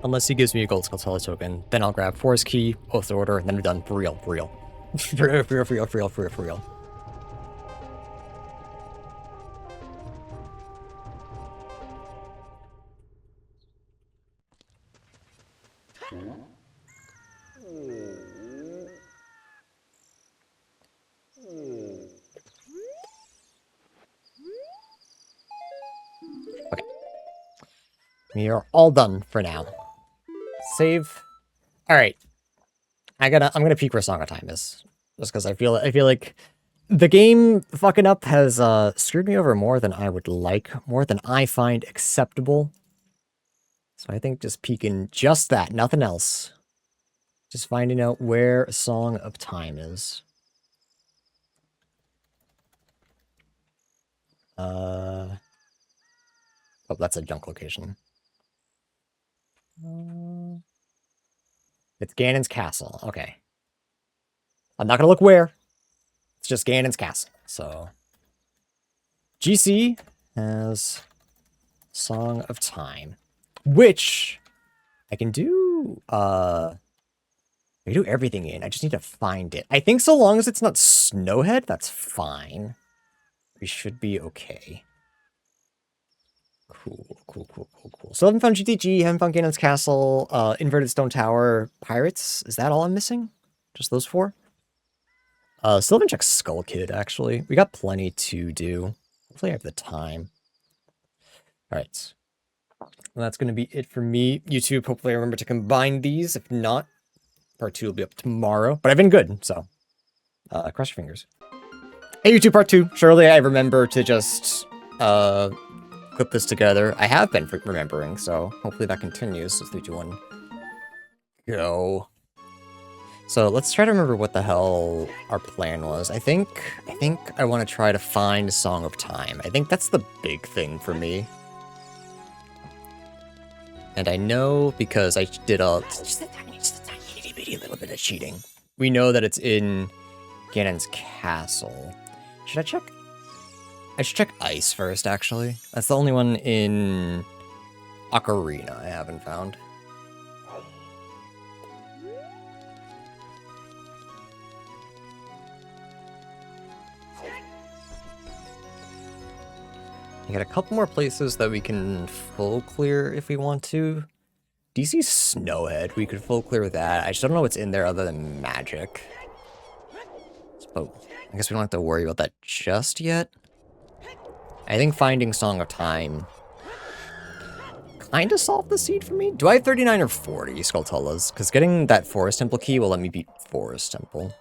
Unless he gives me a gold Skulltula token, then I'll grab Forest Key, Oath Order, and then we're done. For real, for real. For real. Okay. We are all done for now. Save. All right. I'm gonna peek where Song of Time is, just because I feel like the game fucking up has screwed me over more than I would like, more than I find acceptable. So I think just peeking just that, nothing else. Just finding out where Song of Time is. Oh, that's a junk location. It's Ganon's castle. Okay. I'm not gonna look where. It's just Ganon's castle. So GC has Song of Time, which I can do. I can do everything in. I just need to find it. I think so long as it's not Snowhead, that's fine. We should be okay. Cool. So I haven't found GTG, haven't found Ganon's Castle, Inverted Stone Tower, Pirates. Is that all I'm missing? Just those 4? Still haven't checked Skull Kid, actually. We got plenty to do. Hopefully I have the time. Alright. Well, that's going to be it for me. YouTube, hopefully I remember to combine these. If not, part 2 will be up tomorrow. But I've been good, so cross your fingers. Hey, YouTube, part 2. Surely I remember to just clip this together. I have been remembering, so hopefully that continues. So 3, 2, 1, go. So let's try to remember what the hell our plan was. I think I want to try to find Song of Time. I think that's the big thing for me. And I know because I did just a tiny little bit of cheating. We know that it's in Ganon's castle. Should I check? I should check Ice first, actually. That's the only one in Ocarina I haven't found. We got a couple more places that we can full clear if we want to. DC Snowhead, we could full clear that. I just don't know what's in there other than magic. So I guess we don't have to worry about that just yet. I think finding Song of Time kind of solved the seed for me. Do I have 39 or 40 Skulltulas? Because getting that Forest Temple key will let me beat Forest Temple.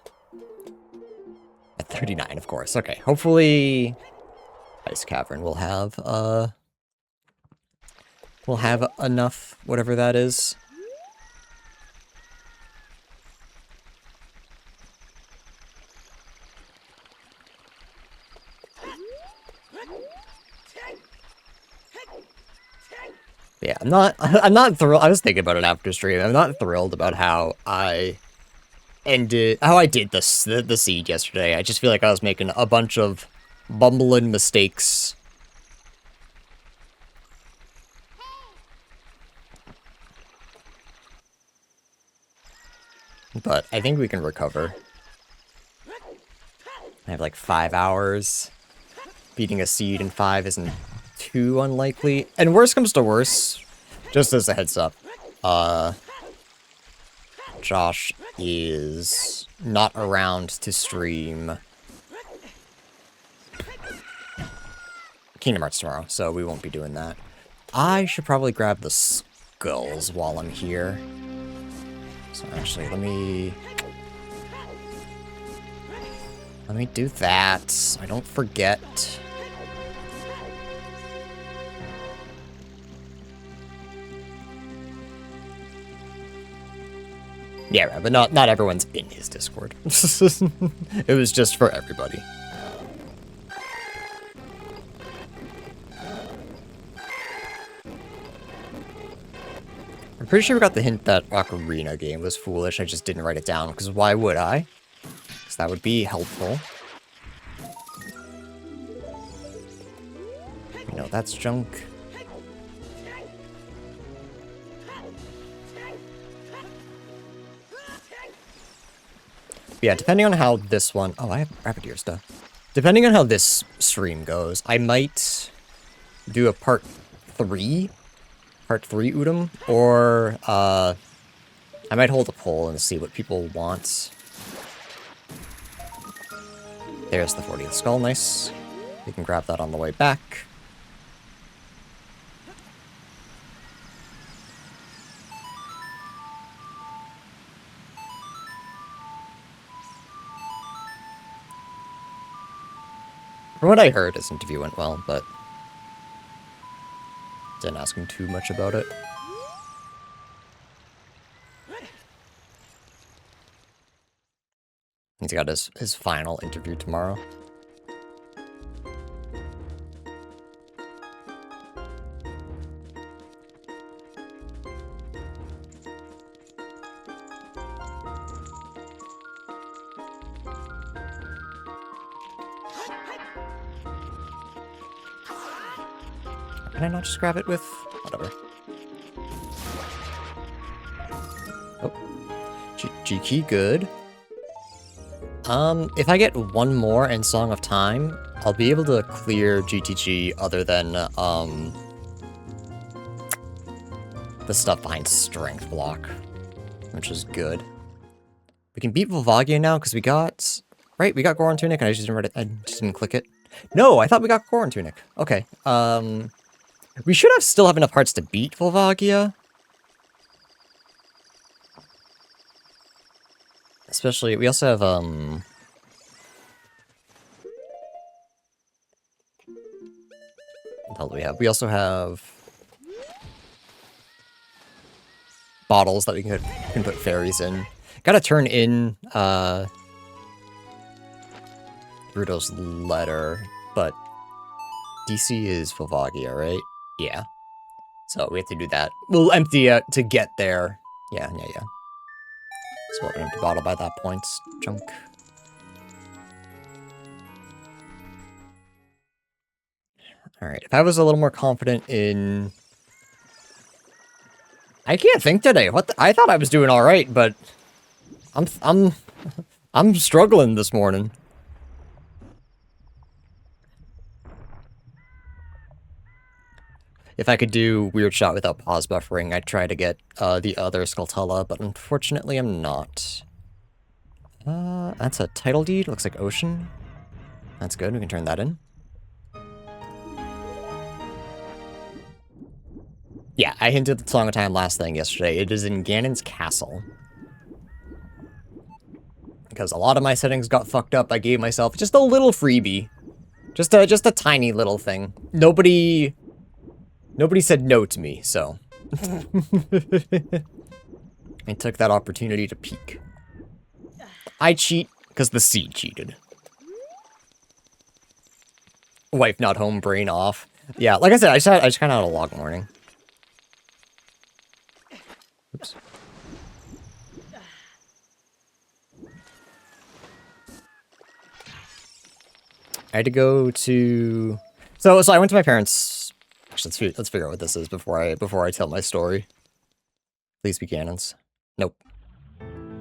At 39, of course. Okay, hopefully Ice Cavern will have enough, whatever that is. Yeah, I'm not thrilled. I was thinking about it after stream. I'm not thrilled about how I did the seed yesterday. I just feel like I was making a bunch of bumbling mistakes. But I think we can recover. I have like 5 hours. Beating a seed in 5 isn't too unlikely. And worst comes to worst, just as a heads up, Josh is not around to stream Kingdom Hearts tomorrow, so we won't be doing that. I should probably grab the skulls while I'm here. So actually, let me do that so I don't forget. Yeah, right, but not everyone's in his Discord. It was just for everybody. I'm pretty sure we got the hint that Ocarina game was foolish. I just didn't write it down, because why would I? Because that would be helpful. You know, that's junk. Yeah, depending on how this one... Oh, I have rabbit ear stuff. Depending on how this stream goes, I might do a part 3 Udom, or I might hold a poll and see what people want. There's the 40th skull, nice. We can grab that on the way back. From what I heard, his interview went well, but didn't ask him too much about it. He's got his final interview tomorrow. Can I not just grab it with... whatever. Oh. G-key, good. If I get one more in Song of Time, I'll be able to clear GTG other than, the stuff behind Strength Block, which is good. We can beat Volvagia now, because we got... Right, we got Goron Tunic, and I just didn't click it. No, I thought we got Goron Tunic. Okay, we should still have enough hearts to beat Volvagia. Especially, we also have, what the hell do we have? We also have bottles that we can put fairies in. Gotta turn in, Rudo's letter, but DC is Volvagia, right? Yeah. So we have to do that. We'll empty it to get there. Yeah. So we'll empty bottle by that point. Junk. Alright, if I was a little more confident in... I can't think today. I thought I was doing alright, but... I'm struggling this morning. If I could do Weird Shot without pause buffering, I'd try to get the other Skulltula, but unfortunately I'm not. That's a title deed, looks like Ocean. That's good, we can turn that in. Yeah, I hinted at the Song of Time last thing yesterday. It is in Ganon's Castle. Because a lot of my settings got fucked up, I gave myself just a little freebie. Just a tiny little thing. Nobody said no to me, so. I took that opportunity to peek. I cheat because the seed cheated. Wife not home, brain off. Yeah, like I said, I just kind of had a log morning. Oops. I had to go to... So I went to my parents'... Actually, let's figure out what this is before I tell my story. Please be cannons. Nope.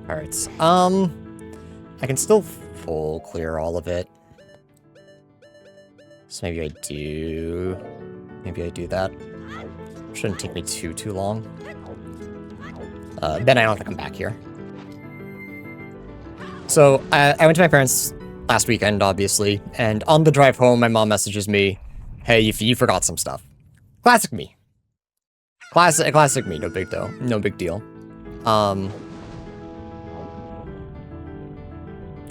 Alright, I can still full clear all of it. So maybe I do that. Shouldn't take me too long. Then I don't have to come back here. So, I went to my parents' last weekend, obviously, and on the drive home, my mom messages me, Hey, you forgot some stuff. Classic me. Classic me, no big deal. No big deal.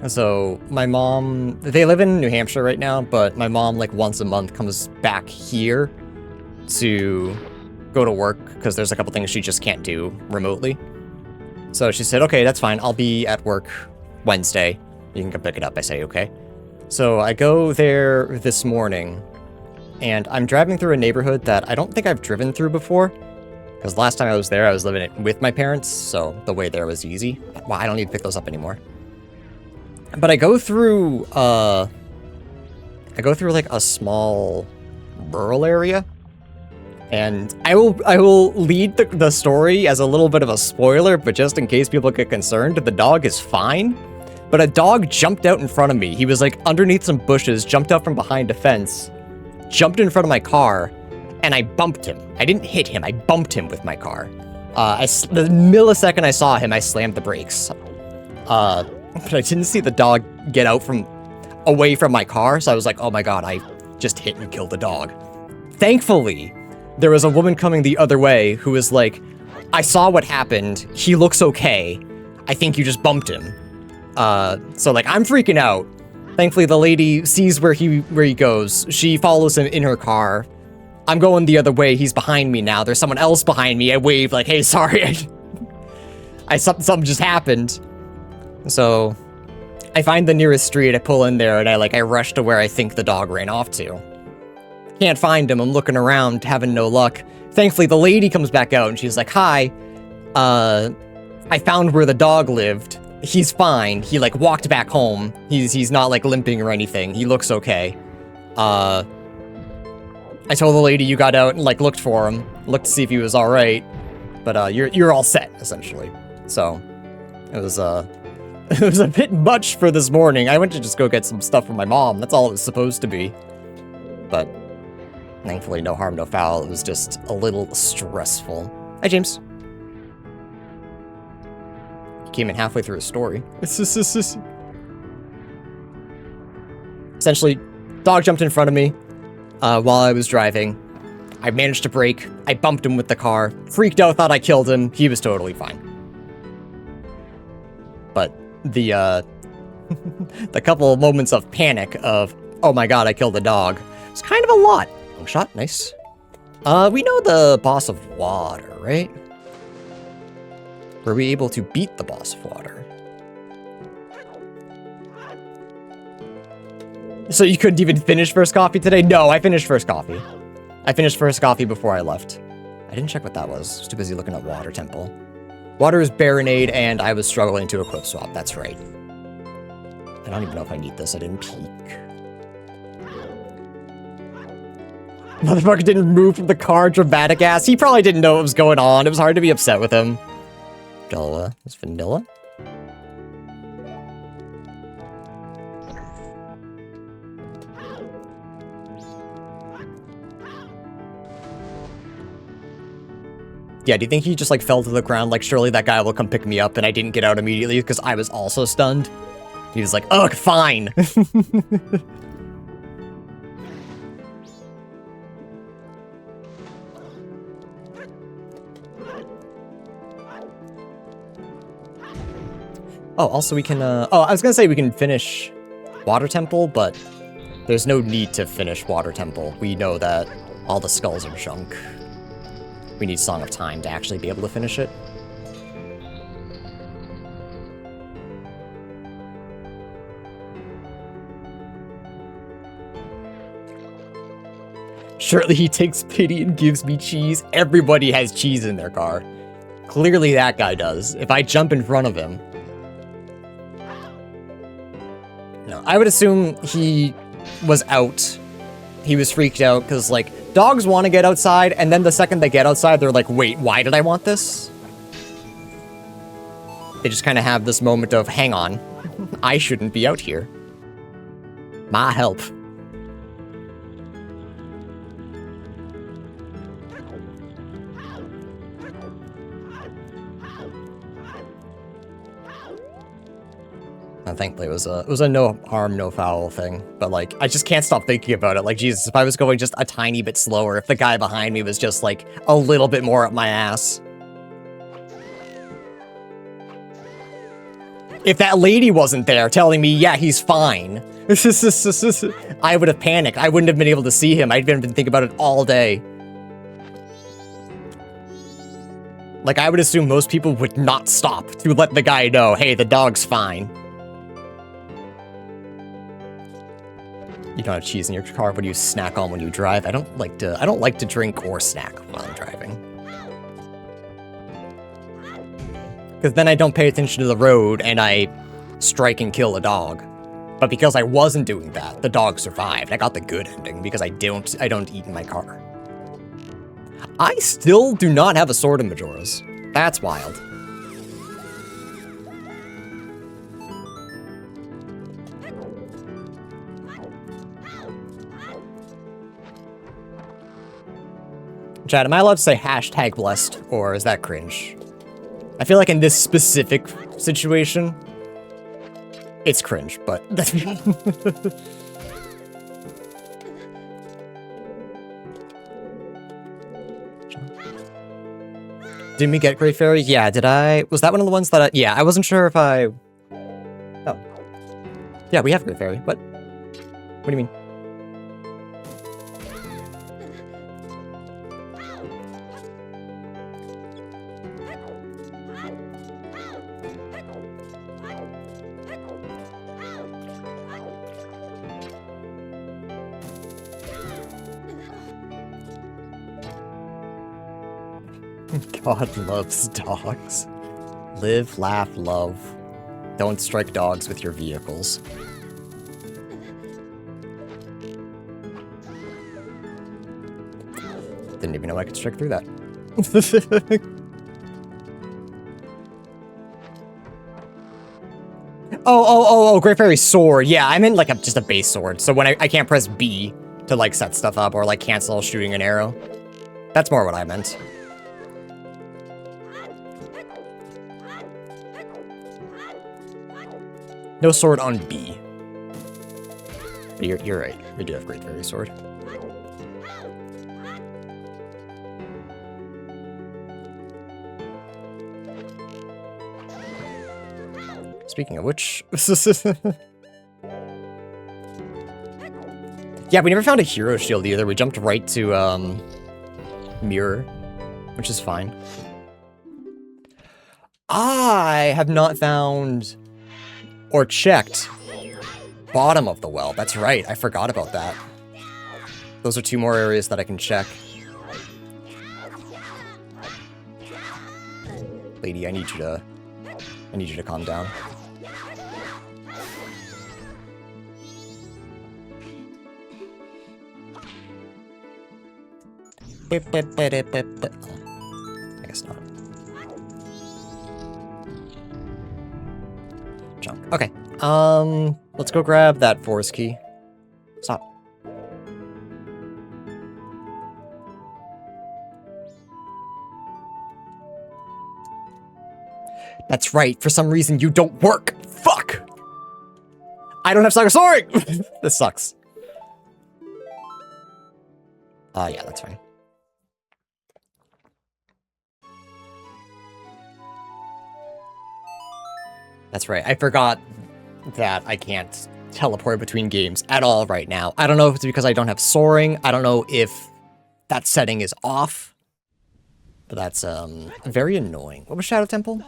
So my mom, they live in New Hampshire right now, but my mom like once a month comes back here to go to work because there's a couple things she just can't do remotely. So she said, okay, that's fine. I'll be at work Wednesday. You can come pick it up. I say, okay. So I go there this morning and I'm driving through a neighborhood that I don't think I've driven through before. Because last time I was there, I was living it with my parents. So the way there was easy. Well, I don't need to pick those up anymore. But I go through like a small rural area, and I will lead the story as a little bit of a spoiler, but just in case people get concerned, the dog is fine. But a dog jumped out in front of me. He was like underneath some bushes, jumped out from behind a fence, jumped in front of my car, and I bumped him. I didn't hit him, I bumped him with my car. The millisecond I saw him, I slammed the brakes. But I didn't see the dog get out away from my car, so I was like, oh my god, I just hit and killed the dog. Thankfully, there was a woman coming the other way who was like, I saw what happened, he looks okay, I think you just bumped him. So like, I'm freaking out. Thankfully, the lady sees where he goes, she follows him in her car. I'm going the other way, he's behind me now, there's someone else behind me, I wave like, hey, sorry, something just happened. So, I find the nearest street, I pull in there, and I rush to where I think the dog ran off to. Can't find him, I'm looking around, having no luck. Thankfully, the lady comes back out, and she's like, hi, I found where the dog lived. He's fine, he, walked back home. He's not, limping or anything, he looks okay. I told the lady you got out and, looked for him, looked to see if he was alright. But, you're all set, essentially. So, it was a bit much for this morning. I went to just go get some stuff from my mom. That's all it was supposed to be. But thankfully, no harm, no foul. It was just a little stressful. Hi, James. He came in halfway through his story. Essentially, dog jumped in front of me while I was driving. I managed to brake. I bumped him with the car. Freaked out, thought I killed him. He was totally fine. But the couple of moments of panic of, oh my god, I killed a dog, it's kind of a lot. Long shot, nice. We know the boss of water, right? Were we able to beat the boss of water? So you couldn't even finish first coffee today? No, I finished first coffee. I finished first coffee before I left. I didn't check what that was. I was too busy looking at Water Temple. Water is Baronade, and I was struggling to equip swap, that's right. I don't even know if I need this, I didn't peek. Motherfucker didn't move from the car, dramatic ass. He probably didn't know what was going on, it was hard to be upset with him. Vanilla, is vanilla? Yeah, do you think he just, fell to the ground, surely that guy will come pick me up, and I didn't get out immediately because I was also stunned? He was like, ugh, fine! Oh, also we can, oh, I was gonna say we can finish Water Temple, but there's no need to finish Water Temple. We know that all the skulls are junk. We need Song of Time to actually be able to finish it. Surely he takes pity and gives me cheese. Everybody has cheese in their car. Clearly that guy does. If I jump in front of him. No, I would assume he was out. He was freaked out because, dogs want to get outside, and then the second they get outside, they're like, wait, why did I want this? They just kind of have this moment of, hang on, I shouldn't be out here. Ma help. thankfully it was a no harm, no foul thing. But like, I just can't stop thinking about it. Like, Jesus, if I was going just a tiny bit slower, if the guy behind me was just like a little bit more up my ass. If that lady wasn't there telling me, yeah, he's fine, I would have panicked. I wouldn't have been able to see him. I'd been thinking about it all day. Like, I would assume most people would not stop to let the guy know, hey, the dog's fine. You don't have cheese in your car, but do you snack on when you drive? I don't like to drink or snack while I'm driving. Because then I don't pay attention to the road and I strike and kill a dog. But because I wasn't doing that, the dog survived. I got the good ending because I don't eat in my car. I still do not have a sword in Majora's. That's wild. Chad, am I allowed to say hashtag blessed, or is that cringe? I feel like in this specific situation, it's cringe, but... Didn't we get Great Fairy? Yeah, did I? Was that one of the ones that yeah, I wasn't sure if I... Oh. Yeah, we have Great Fairy. What? What do you mean? God loves dogs. Live, laugh, love. Don't strike dogs with your vehicles. Didn't even know I could strike through that. Oh, Great Fairy sword. Yeah, I meant like just a base sword. So when I can't press B to like set stuff up or like cancel shooting an arrow. That's more what I meant. No sword on B. But you're right. We do have Great Fairy sword. Speaking of which... yeah, we never found a hero shield either. We jumped right to, mirror, which is fine. I have not found... or checked bottom of the well. That's right. I forgot about that. Those are 2 more areas that I can check. Lady, I need you to calm down. I guess not. Junk. Okay. Let's go grab that forest key. Stop. That's right. For some reason, you don't work. Fuck! I don't have Saga Soaring! This sucks. Yeah, that's fine. That's right. I forgot that I can't teleport between games at all right now. I don't know if it's because I don't have soaring. I don't know if that setting is off. But that's very annoying. What was Shadow Temple?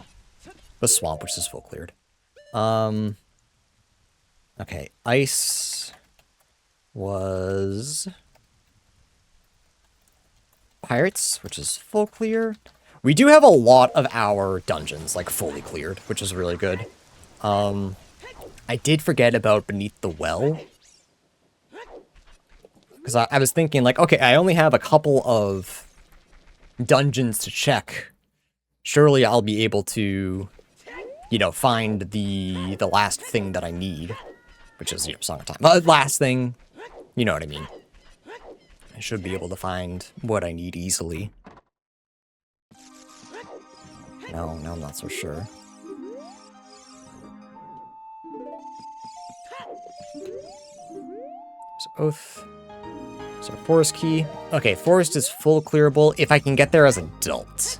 The swamp, which is full cleared. Okay, ice was pirates, which is full clear. We do have a lot of our dungeons, like, fully cleared, which is really good. I did forget about Beneath the Well. Because I was thinking, like, okay, I only have a couple of dungeons to check. Surely I'll be able to, you know, find the last thing that I need. Which is, you know, Song of Time. Last thing, you know what I mean. I should be able to find what I need easily. No, I'm not so sure. So Oath. So Forest Key. Okay, Forest is full clearable if I can get there as adult.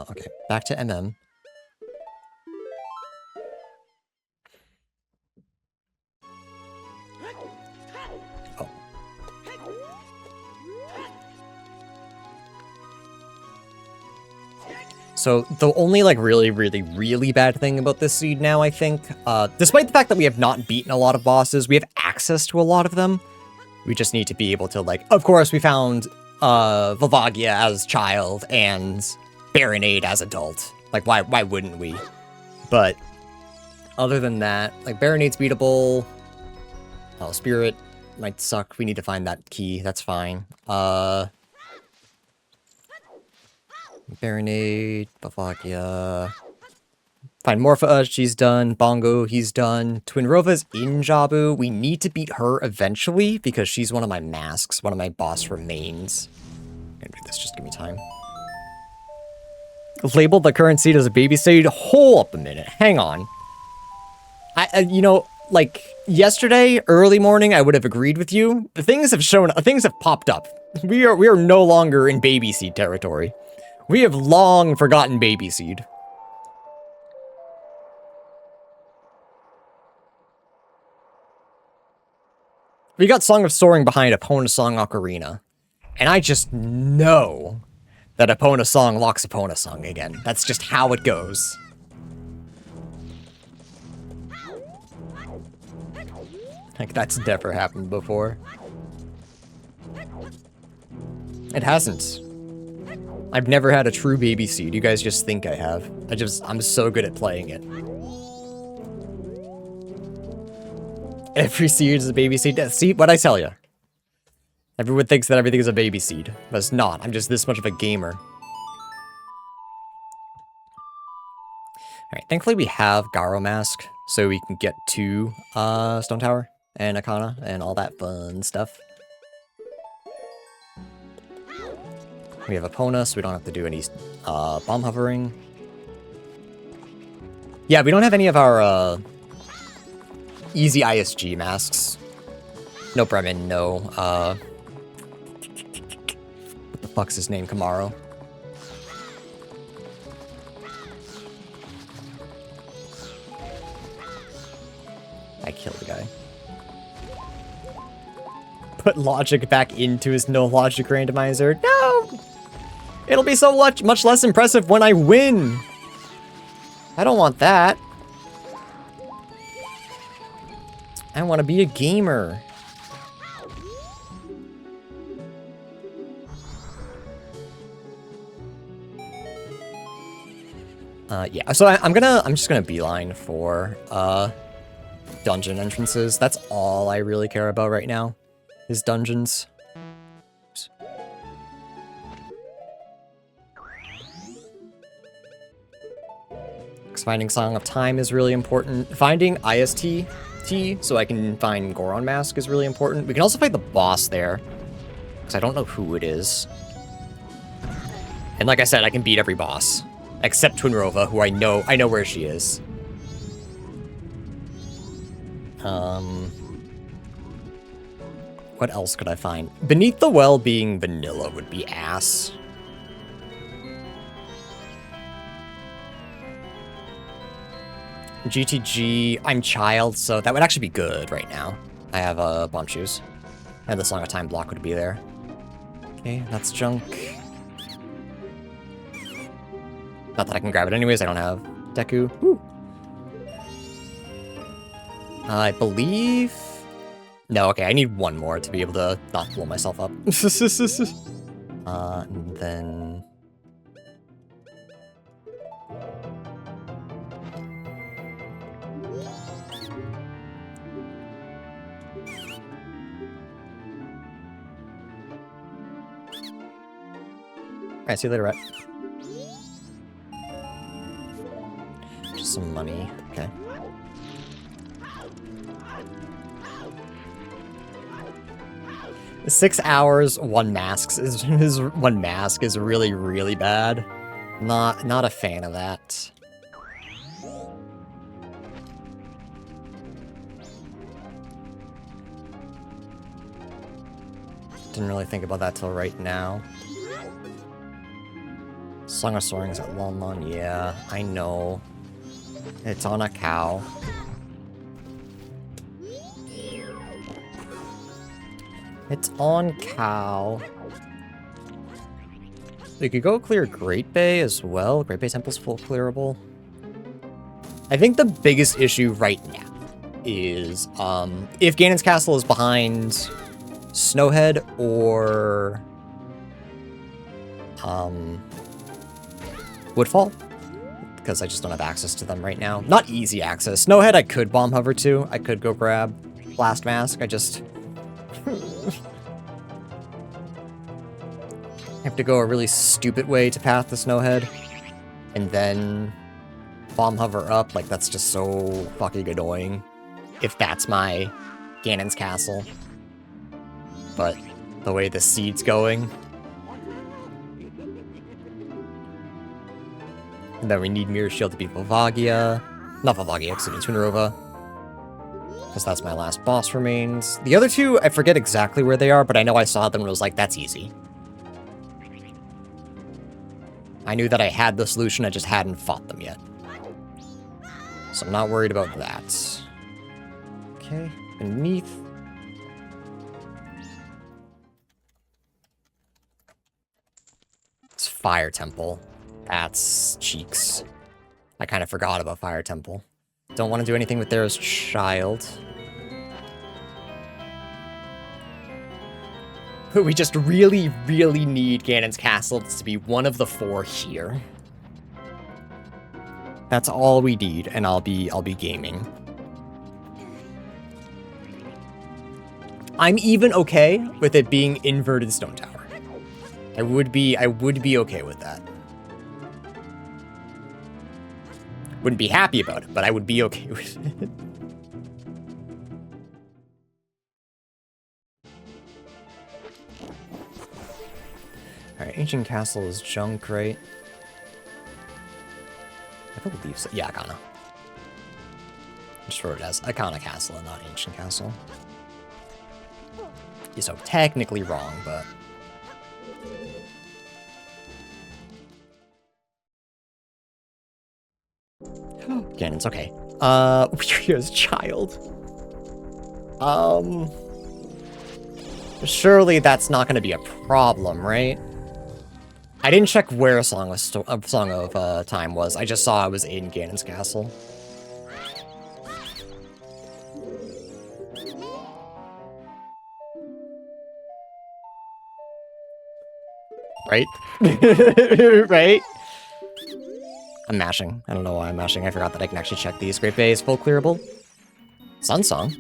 Okay, back to MM. Oh. So the only like really bad thing about this seed now, I think, despite the fact that we have not beaten a lot of bosses, we have access to a lot of them. We just need to be able to like, of course we found Volvagia as child and Baronade as adult. Like why wouldn't we? But other than that, like Baronade's beatable. Oh, Spirit might suck. We need to find that key. That's fine. Baronade, Bavagia. Fine, Morpha, she's done. Bongo, he's done. Twinrova's in Jabu. We need to beat her eventually because she's one of my masks, one of my boss remains. I'm gonna do this, just give me time. Labeled the current seed as a baby seed? Hold up a minute, hang on. You know, like, yesterday, early morning, I would have agreed with you. The things have popped up. We are no longer in baby seed territory. We have long forgotten baby seed. We got Song of Soaring behind Epona Song Ocarina. And I just know that Epona Song locks Epona Song again. That's just how it goes. Like, that's never happened before. It hasn't. I've never had a true baby seed. You guys just think I have. I'm so good at playing it. Every seed is a baby seed. See, what'd I tell you? Everyone thinks that everything is a baby seed, but it's not. I'm just this much of a gamer. Alright, thankfully we have Garo Mask, so we can get to Stone Tower and Akana and all that fun stuff. We have Epona, so we don't have to do any bomb hovering. Yeah, we don't have any of our easy ISG masks. No Bremen, no. What the fuck's his name? Kamaro. I killed the guy. Put logic back into his no logic randomizer. No! It'll be so much less impressive when I win! I don't want that. I want to be a gamer. Yeah, so I'm just gonna beeline for, dungeon entrances. That's all I really care about right now, is dungeons. Oops. Finding Song of Time is really important. Finding IST so I can find Goron Mask is really important. We can also fight the boss there, because I don't know who it is. And like I said, I can beat every boss, except Twinrova, who I know where she is. What else could I find? Beneath the Well being vanilla would be ass. GTG, I'm child, so that would actually be good right now. I have bomb shoes. And the Song of Time block would be there. Okay, that's junk. Not that I can grab it anyways, I don't have Deku. Woo. I believe... No, okay, I need one more to be able to not blow myself up. And then... Alright, see you later, Rat. Just some money, okay. Six hours, one mask is really, really bad. Not a fan of that. Didn't really think about that till right now. Song of Soaring is at Lon Lon. Yeah, I know. It's on a cow. It's on cow. We could go clear Great Bay as well. Great Bay Temple's full clearable. I think the biggest issue right now is if Ganon's Castle is behind Snowhead or Woodfall, because I just don't have access to them right now. Not easy access. Snowhead I could bomb hover to. I could go grab Blast Mask. I just have to go a really stupid way to path the Snowhead and then bomb hover up. Like, that's just so fucking annoying if that's my Ganon's Castle. But the way the seed's going. And then we need Mirror Shield to beat Volvagia. Not Volvagia, excuse me, Tunarova. Because that's my last boss remains. The other two, I forget exactly where they are, but I know I saw them and was like, that's easy. I knew that I had the solution, I just hadn't fought them yet. So I'm not worried about that. Okay, beneath. It's Fire Temple. That's cheeks. I kind of forgot about Fire Temple. Don't want to do anything with Thera's child. We just really, really need Ganon's Castle to be one of the 4 here. That's all we need, and I'll be gaming. I'm even okay with it being inverted Stone Tower. I would be okay with that. Wouldn't be happy about it, but I would be okay with it. Alright, Ancient Castle is junk, right? I believe so. Yeah, Akana. Just wrote it as Akana Castle and not Ancient Castle. Yeah, so technically wrong, but... Ganon's okay. Here's child. Surely that's not gonna be a problem, right? I didn't check where Song of Time was. I just saw I was in Ganon's Castle. Right? Right? I'm mashing. I don't know why I'm mashing. I forgot that I can actually check these. Great Bay is full clearable. Sun Song.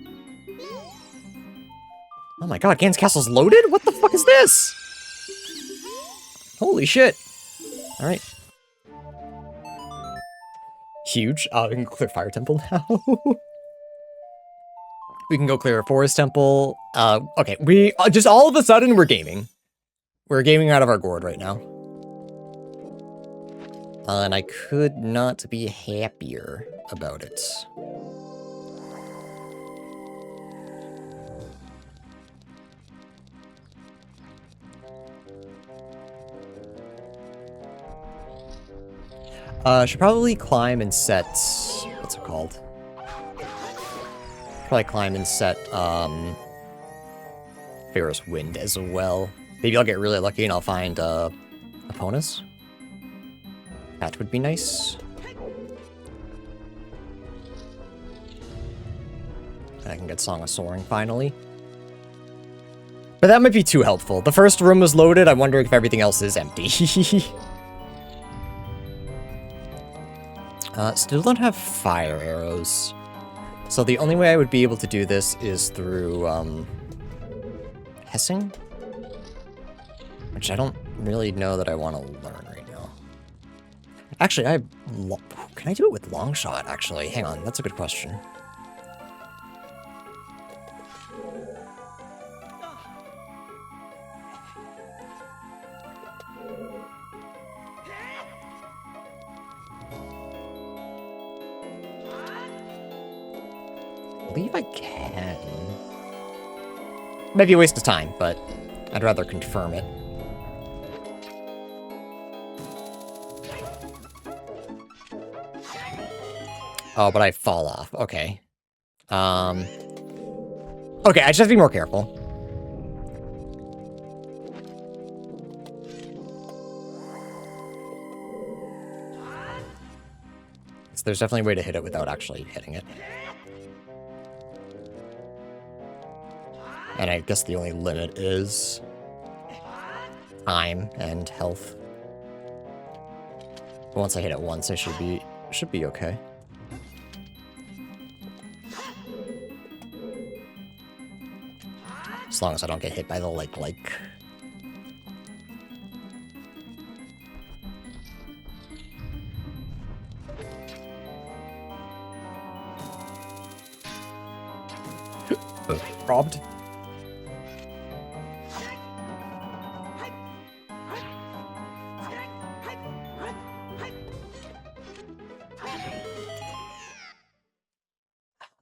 Oh my god, Ganon's Castle's loaded? What the fuck is this? Holy shit. Alright. Huge. We can clear Fire Temple now. We can go clear Forest Temple. Okay, we just all of a sudden we're gaming. We're gaming out of our gourd right now. And I could not be happier about it. Should probably climb and set... What's it called? Probably climb and set, Pharaoh's Wind as well. Maybe I'll get really lucky and I'll find, Opponus. That would be nice. And I can get Song of Soaring finally. But that might be too helpful. The first room was loaded, I'm wondering if everything else is empty. Still don't have fire arrows. So the only way I would be able to do this is through, Hissing? Which I don't really know that I want to learn right now. Actually, can I do it with Longshot, actually? Hang on, that's a good question. I believe I can. Maybe a waste of time, but I'd rather confirm it. Oh, but I fall off. Okay. Okay, I just have to be more careful. So there's definitely a way to hit it without actually hitting it. And I guess the only limit is time and health. But once I hit it once, I should be okay. As long as I don't get hit by the like. Robbed.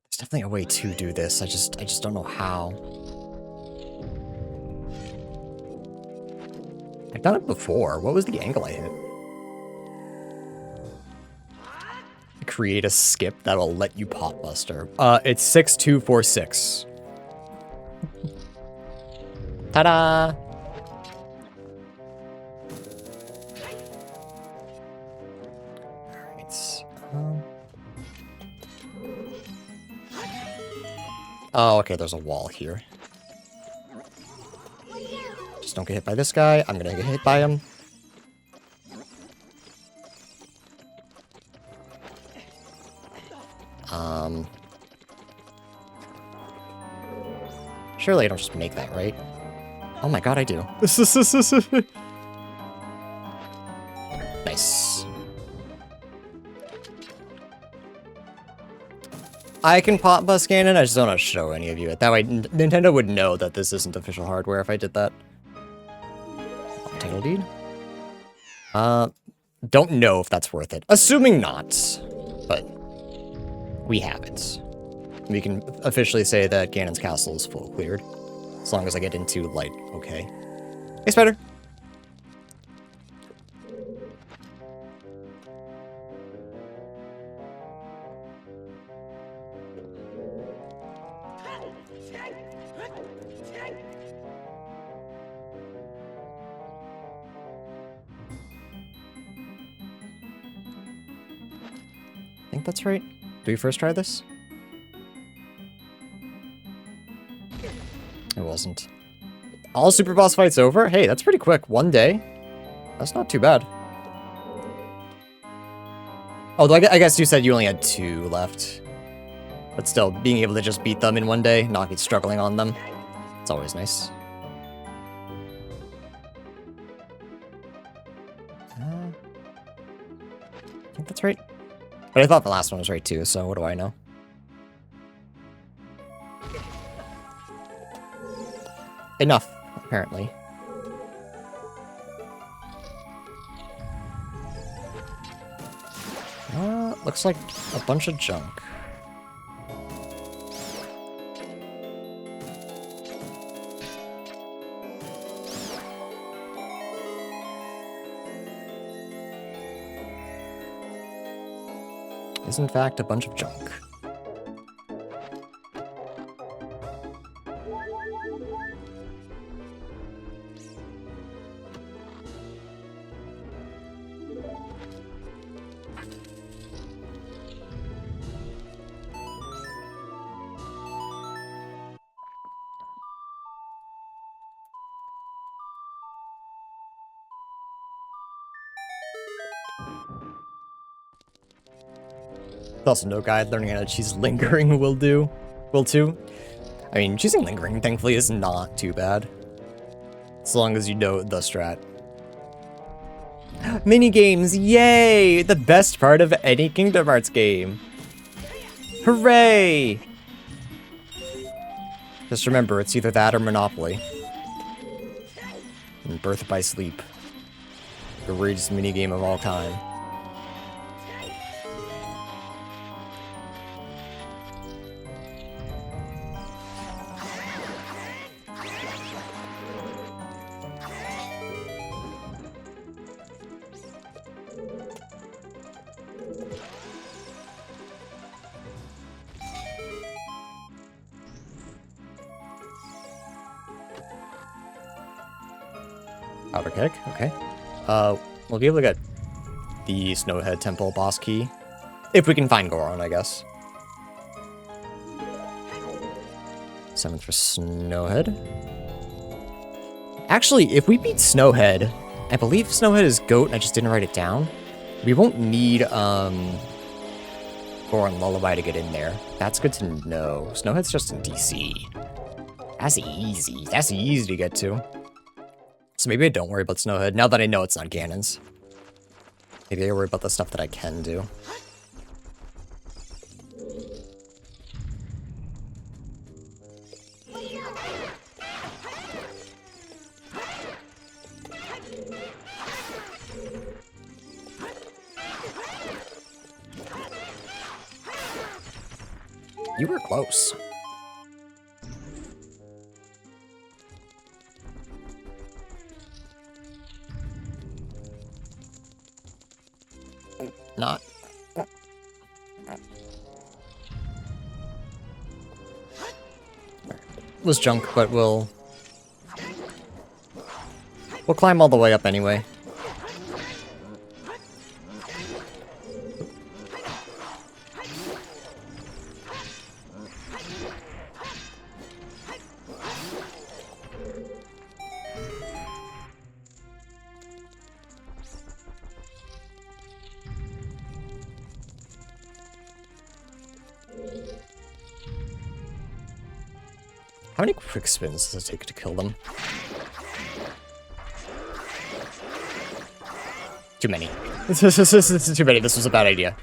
There's definitely a way to do this. I just don't know how. I've done it before. What was the angle I hit? Create a skip that will let you pot buster. It's 6246. Ta-da! Alright. Oh, okay, there's a wall here. Just don't get hit by this guy. I'm gonna get hit by him. Surely I don't just make that, right? Oh my god, I do. Nice. I can pot bus Ganon, I just don't want to show any of you it. That way Nintendo would know that this isn't official hardware if I did that. Title deed? Don't know if that's worth it. Assuming not, but we have it. We can officially say that Ganon's castle is full cleared. As long as I get into light, okay. Hey, Spider! I think that's right. Do we first try this? It wasn't. All super boss fights over? Hey, that's pretty quick. 1 day? That's not too bad. Although I guess you said you only had 2 left. But still, being able to just beat them in 1 day, not be struggling on them, it's always nice. I think that's right. But I thought the last one was right too, so what do I know? Enough, apparently. Looks like a bunch of junk. Is in fact a bunch of junk. There's also no guide. Learning how to choose lingering will too. I mean, choosing lingering, thankfully, is not too bad. As long as you know the strat. Minigames, yay! The best part of any Kingdom Hearts game. Hooray! Just remember, it's either that or Monopoly. And Birth by Sleep. The greatest minigame of all time. Powder keg, okay. We'll be able to get the Snowhead Temple boss key. If we can find Goron, I guess. 7th for Snowhead. Actually, if we beat Snowhead, I believe Snowhead is Goat, and I just didn't write it down. We won't need, Goron Lullaby to get in there. That's good to know. Snowhead's just in DC. That's easy. That's easy to get to. So maybe I don't worry about Snowhead, now that I know it's not Ganon's. Maybe I worry about the stuff that I can do. You were close. Not. Was junk, but we'll climb all the way up anyway. How many quick spins does it take to kill them? Too many. This is too many. This was a bad idea.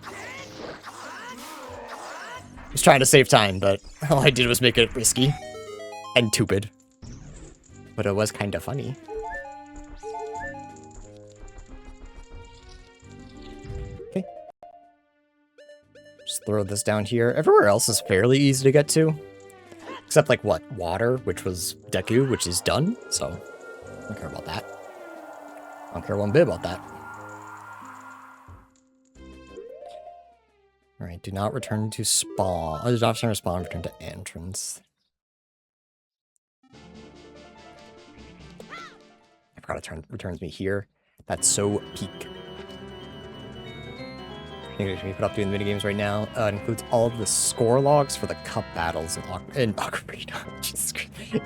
I was trying to save time, but all I did was make it risky. And stupid. But it was kind of funny. Okay. Just throw this down here. Everywhere else is fairly easy to get to. Except, like, what? Water, which was Deku, which is done. So, I don't care about that. I don't care one bit about that. Alright, do not return to spawn. Oh, do not return to spawn, return to entrance. I forgot it returns me here. That's so peak. We put up doing the minigames right now. It includes all of the score logs for the cup battles in Ocarina.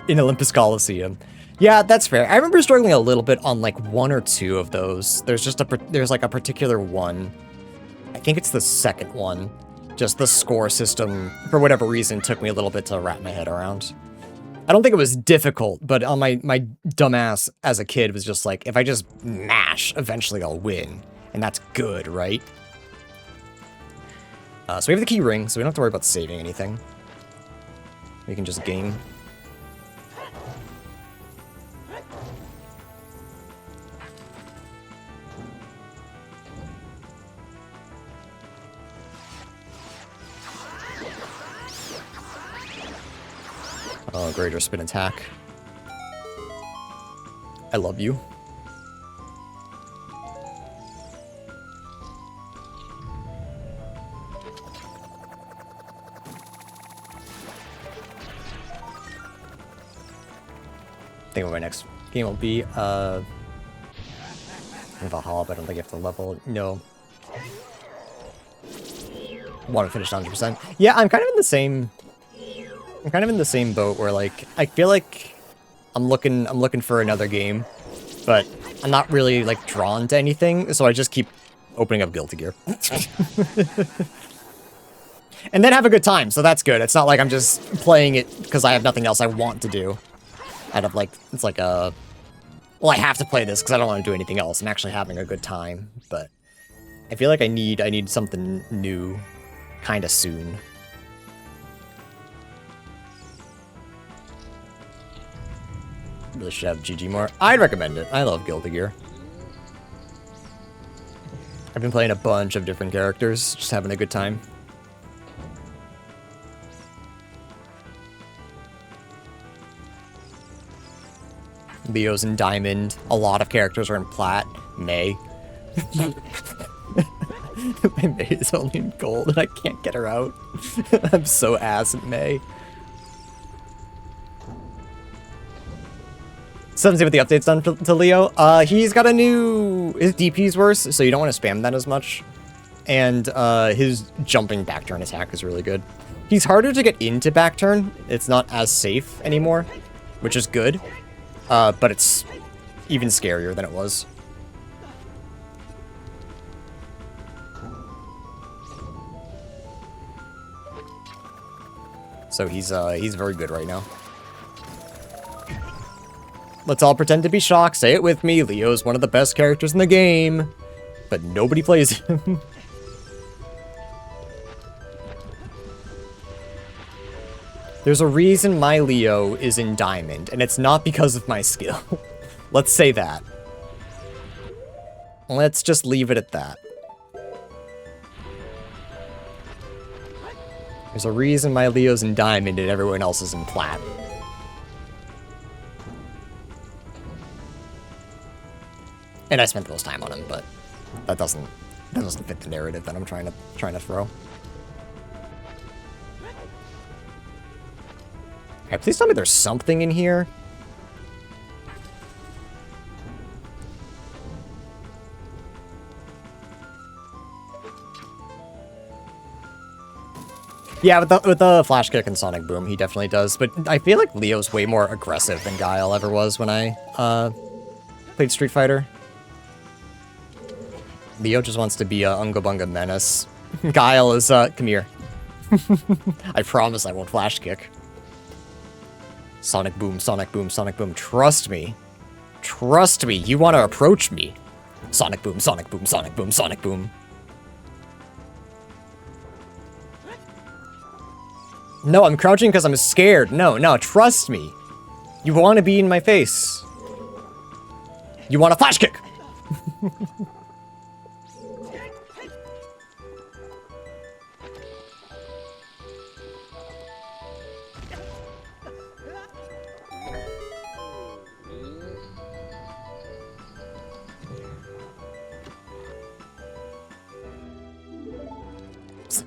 In Olympus Coliseum. Yeah, that's fair. I remember struggling a little bit on like 1 or 2 of those. There's just there's like a particular one. I think it's the second one. Just the score system, for whatever reason, took me a little bit to wrap my head around. I don't think it was difficult, but on my dumbass as a kid was just like, if I just mash, eventually I'll win. And that's good, right? So we have the key ring, so we don't have to worry about saving anything. We can just game. Oh, greater spin attack. I love you. I think what my next game will be, Valhalla, but I don't think you have to level. No. Want to finish 100%. Yeah, I'm kind of in the same boat where like I feel like I'm looking for another game, but I'm not really like drawn to anything, so I just keep opening up Guilty Gear. And then have a good time, so that's good. It's not like I'm just playing it because I have nothing else I want to do. Out of like, it's like a, well, I have to play this because I don't want to do anything else. I'm actually having a good time, but I feel like I need something new kind of soon. Really should have GG more. I'd recommend it. I love Guilty Gear. I've been playing a bunch of different characters, just having a good time. Leo's in Diamond. A lot of characters are in Plat. May. My May is only in Gold and I can't get her out. I'm so ass at May. Something to see what the update's done to Leo. He's got a new... His DP's worse, so you don't want to spam that as much. And his jumping back turn attack is really good. He's harder to get into back turn. It's not as safe anymore, which is good. But it's even scarier than it was. So he's very good right now. Let's all pretend to be shocked. Say it with me. Leo's one of the best characters in the game. But nobody plays him. There's a reason my Leo is in Diamond, and it's not because of my skill. Let's say that. Let's just leave it at that. There's a reason my Leo's in Diamond and everyone else is in Plat. And I spent the most time on him, but that doesn't fit the narrative that I'm trying to throw. Alright, please tell me there's something in here. Yeah, with the Flash Kick and Sonic Boom, he definitely does. But I feel like Leo's way more aggressive than Guile ever was when I played Street Fighter. Leo just wants to be a Unga Bunga menace. Guile is, come here. I promise I won't Flash Kick. Sonic Boom, Sonic Boom, Sonic Boom. Trust me. Trust me, you want to approach me. Sonic Boom, Sonic Boom, Sonic Boom, Sonic Boom. No, I'm crouching because I'm scared. No, trust me. You want to be in my face. You want a Flash Kick.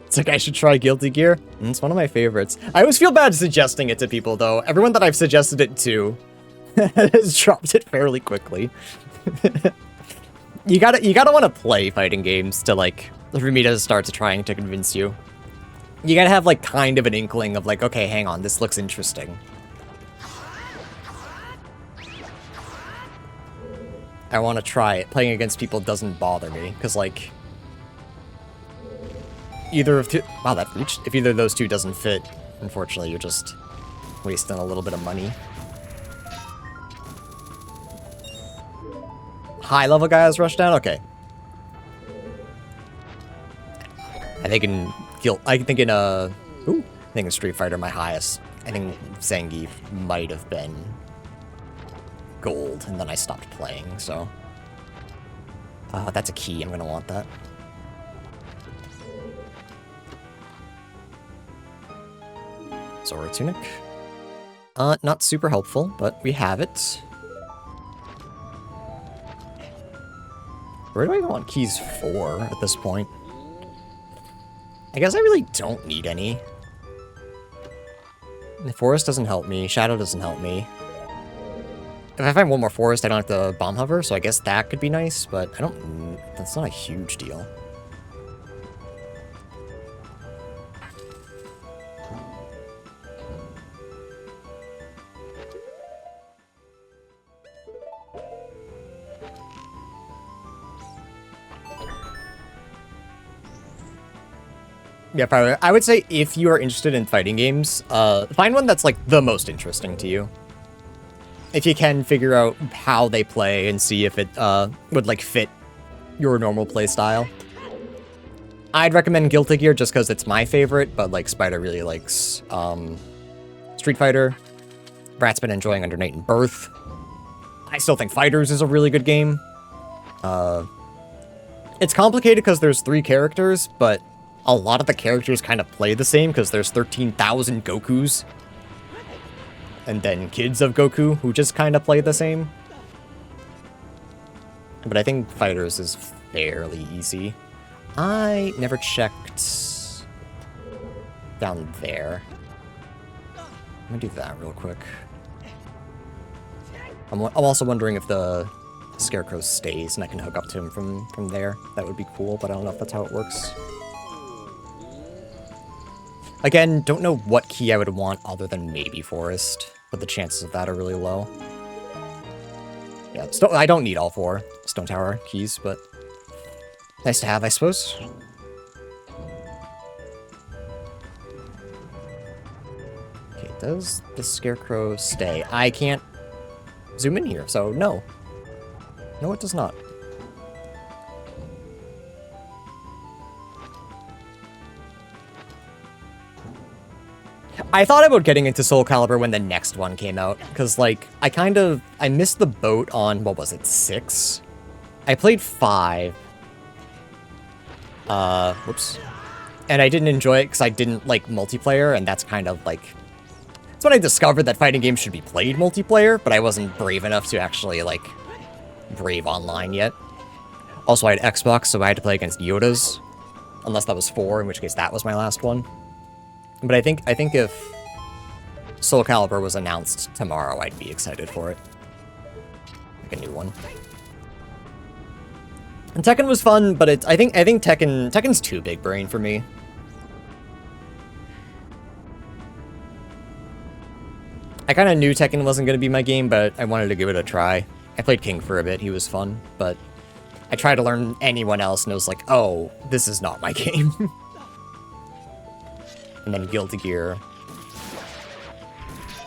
It's like I should try Guilty Gear. It's one of my favorites. I always feel bad suggesting it to people, though. Everyone that I've suggested it to has dropped it fairly quickly. You gotta want to play fighting games to, like, for me to start to trying to convince you. You gotta have, like, kind of an inkling of, like, okay, hang on, this looks interesting. I want to try it. Playing against people doesn't bother me, because, like... Either of two... Wow, that reached... If either of those two doesn't fit, unfortunately, you're just wasting a little bit of money. High-level guys rush down? Okay. I think in... I think in Street Fighter, my highest... I think Zangief might have been... gold, and then I stopped playing, so... that's a key. I'm gonna want that. Zora Tunic. Not super helpful, but we have it. Where do I even want keys for at this point? I guess I really don't need any. The forest doesn't help me. Shadow doesn't help me. If I find one more forest, I don't have to bomb hover, so I guess that could be nice, but I don't... That's not a huge deal. Yeah, probably. I would say if you are interested in fighting games, find one that's, like, the most interesting to you. If you can figure out how they play and see if it would, like, fit your normal play style. I'd recommend Guilty Gear just because it's my favorite, but, like, Spider really likes Street Fighter. Brat's been enjoying Under Night and Birth. I still think Fighters is a really good game. It's complicated because there's 3 characters, but a lot of the characters kind of play the same because there's 13,000 Gokus. And then kids of Goku who just kind of play the same. But I think Fighters is fairly easy. I never checked down there. I'm gonna do that real quick. I'm also wondering if the Scarecrow stays and I can hook up to him from there. That would be cool, but I don't know if that's how it works. Again, don't know what key I would want other than maybe Forest, but the chances of that are really low. Yeah, I don't need all 4 Stone Tower keys, but nice to have, I suppose. Okay, does the Scarecrow stay? I can't zoom in here, so no. No, it does not. I thought about getting into Soul Calibur when the next one came out, because, like, I missed the boat on, what was it, 6? I played 5. Whoops. And I didn't enjoy it because I didn't like multiplayer, and that's kind of, like... That's when I discovered that fighting games should be played multiplayer, but I wasn't brave enough to actually, like, brave online yet. Also, I had Xbox, so I had to play against Yodas. Unless that was 4, in which case that was my last one. But I think if Soul Calibur was announced tomorrow, I'd be excited for it. Like a new one. And Tekken was fun, but I think Tekken's too big brain for me. I kind of knew Tekken wasn't going to be my game, but I wanted to give it a try. I played King for a bit, he was fun, but I tried to learn anyone else and it was like, oh, this is not my game. And then Guilty Gear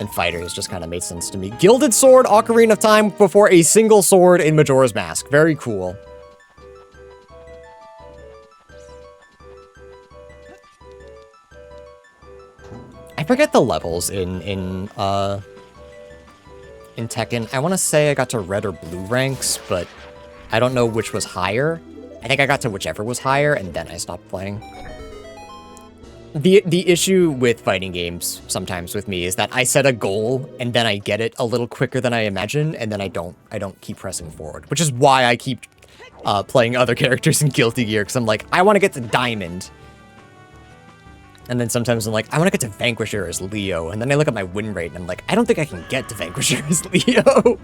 and Fighters just kind of made sense to me. Gilded Sword, Ocarina of Time before a single sword in Majora's Mask. Very cool. I forget the levels in Tekken. I want to say I got to red or blue ranks, but I don't know which was higher. I think I got to whichever was higher, and then I stopped playing. The issue with fighting games sometimes with me is that I set a goal and then I get it a little quicker than I imagine, and then I don't keep pressing forward, which is why I keep playing other characters in Guilty Gear, because I'm like, I want to get to Diamond. And then sometimes I'm like, I want to get to Vanquisher as Leo, and then I look at my win rate and I'm like, I don't think I can get to Vanquisher as Leo.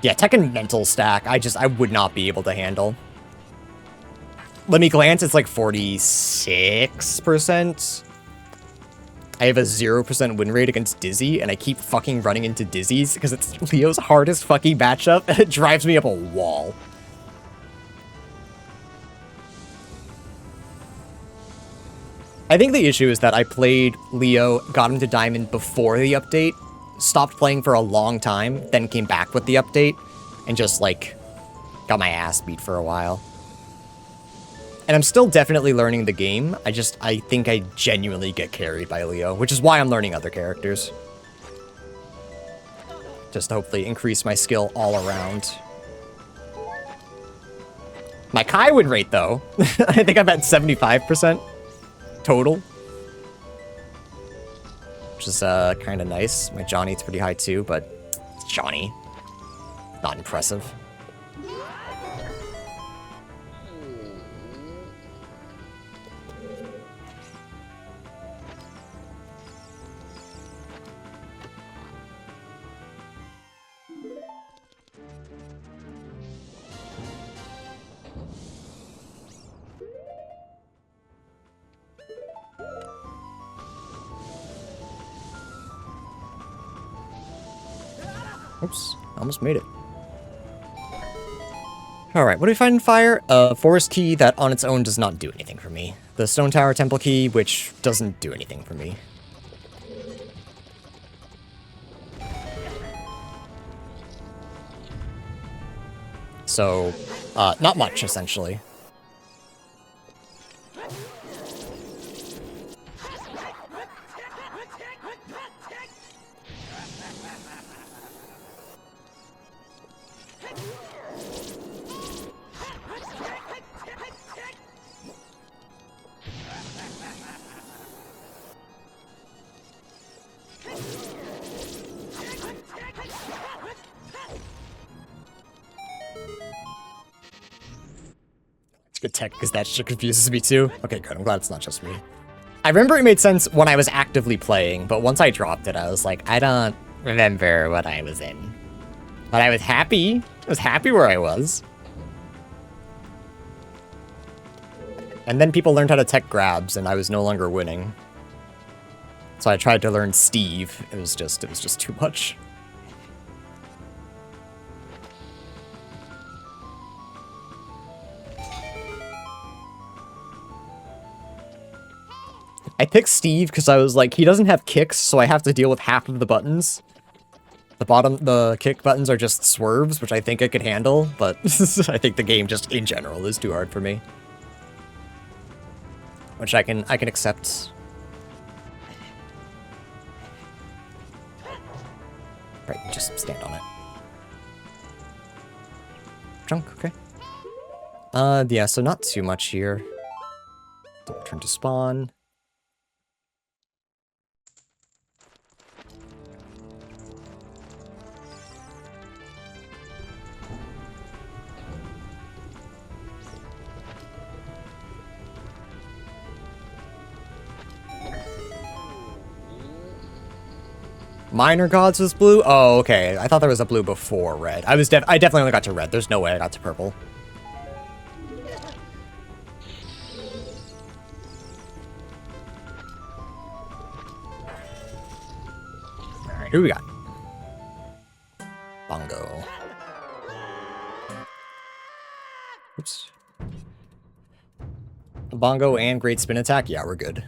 Yeah, Tekken mental stack, I would not be able to handle. Let me glance, it's like 46%. I have a 0% win rate against Dizzy, and I keep fucking running into Dizzy's because it's Leo's hardest fucking matchup, and it drives me up a wall. I think the issue is that I played Leo, got him to Diamond before the update, stopped playing for a long time, then came back with the update, and just, like, got my ass beat for a while. And I'm still definitely learning the game, I think I genuinely get carried by Leo, which is why I'm learning other characters. Just to hopefully increase my skill all around. My Kai win rate, though, I think I'm at 75% total. Which is kind of nice. My Johnny's pretty high too, but it's Johnny. Not impressive. Oops, almost made it. Alright, what do we find in fire? A forest key that on its own does not do anything for me. The Stone Tower Temple key, which doesn't do anything for me. So, not much, essentially. Good tech, because that shit confuses me too. Okay, good. I'm glad it's not just me. I remember it made sense when I was actively playing, but once I dropped it, I was like, I don't remember what I was in. But I was happy. I was happy where I was. And then people learned how to tech grabs, and I was no longer winning. So I tried to learn Steve. It was just too much. I picked Steve because I was like, he doesn't have kicks, so I have to deal with half of the buttons. The kick buttons are just swerves, which I think I could handle, but I think the game just in general is too hard for me. Which I can accept. Right, just stand on it. Junk, okay. Yeah, so not too much here. Return to spawn. Minor Gods was blue? Oh, okay. I thought there was a blue before red. I definitely only got to red. There's no way I got to purple. Alright, who we got? Bongo. Oops. Bongo and Great Spin Attack? Yeah, we're good.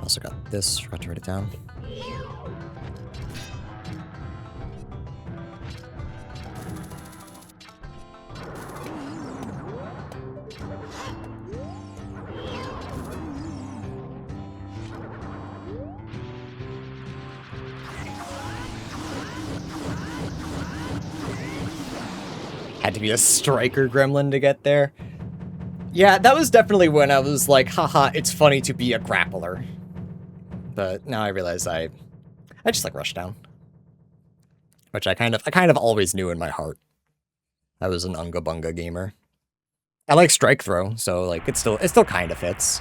Also got this, forgot to write it down. Had to be a striker gremlin to get there. Yeah, that was definitely when I was like, haha, it's funny to be a grappler. But now I realize I just like Rushdown. Which I kind of always knew in my heart. I was an Unga Bunga gamer. I like Strike Throw, so like it still kind of fits.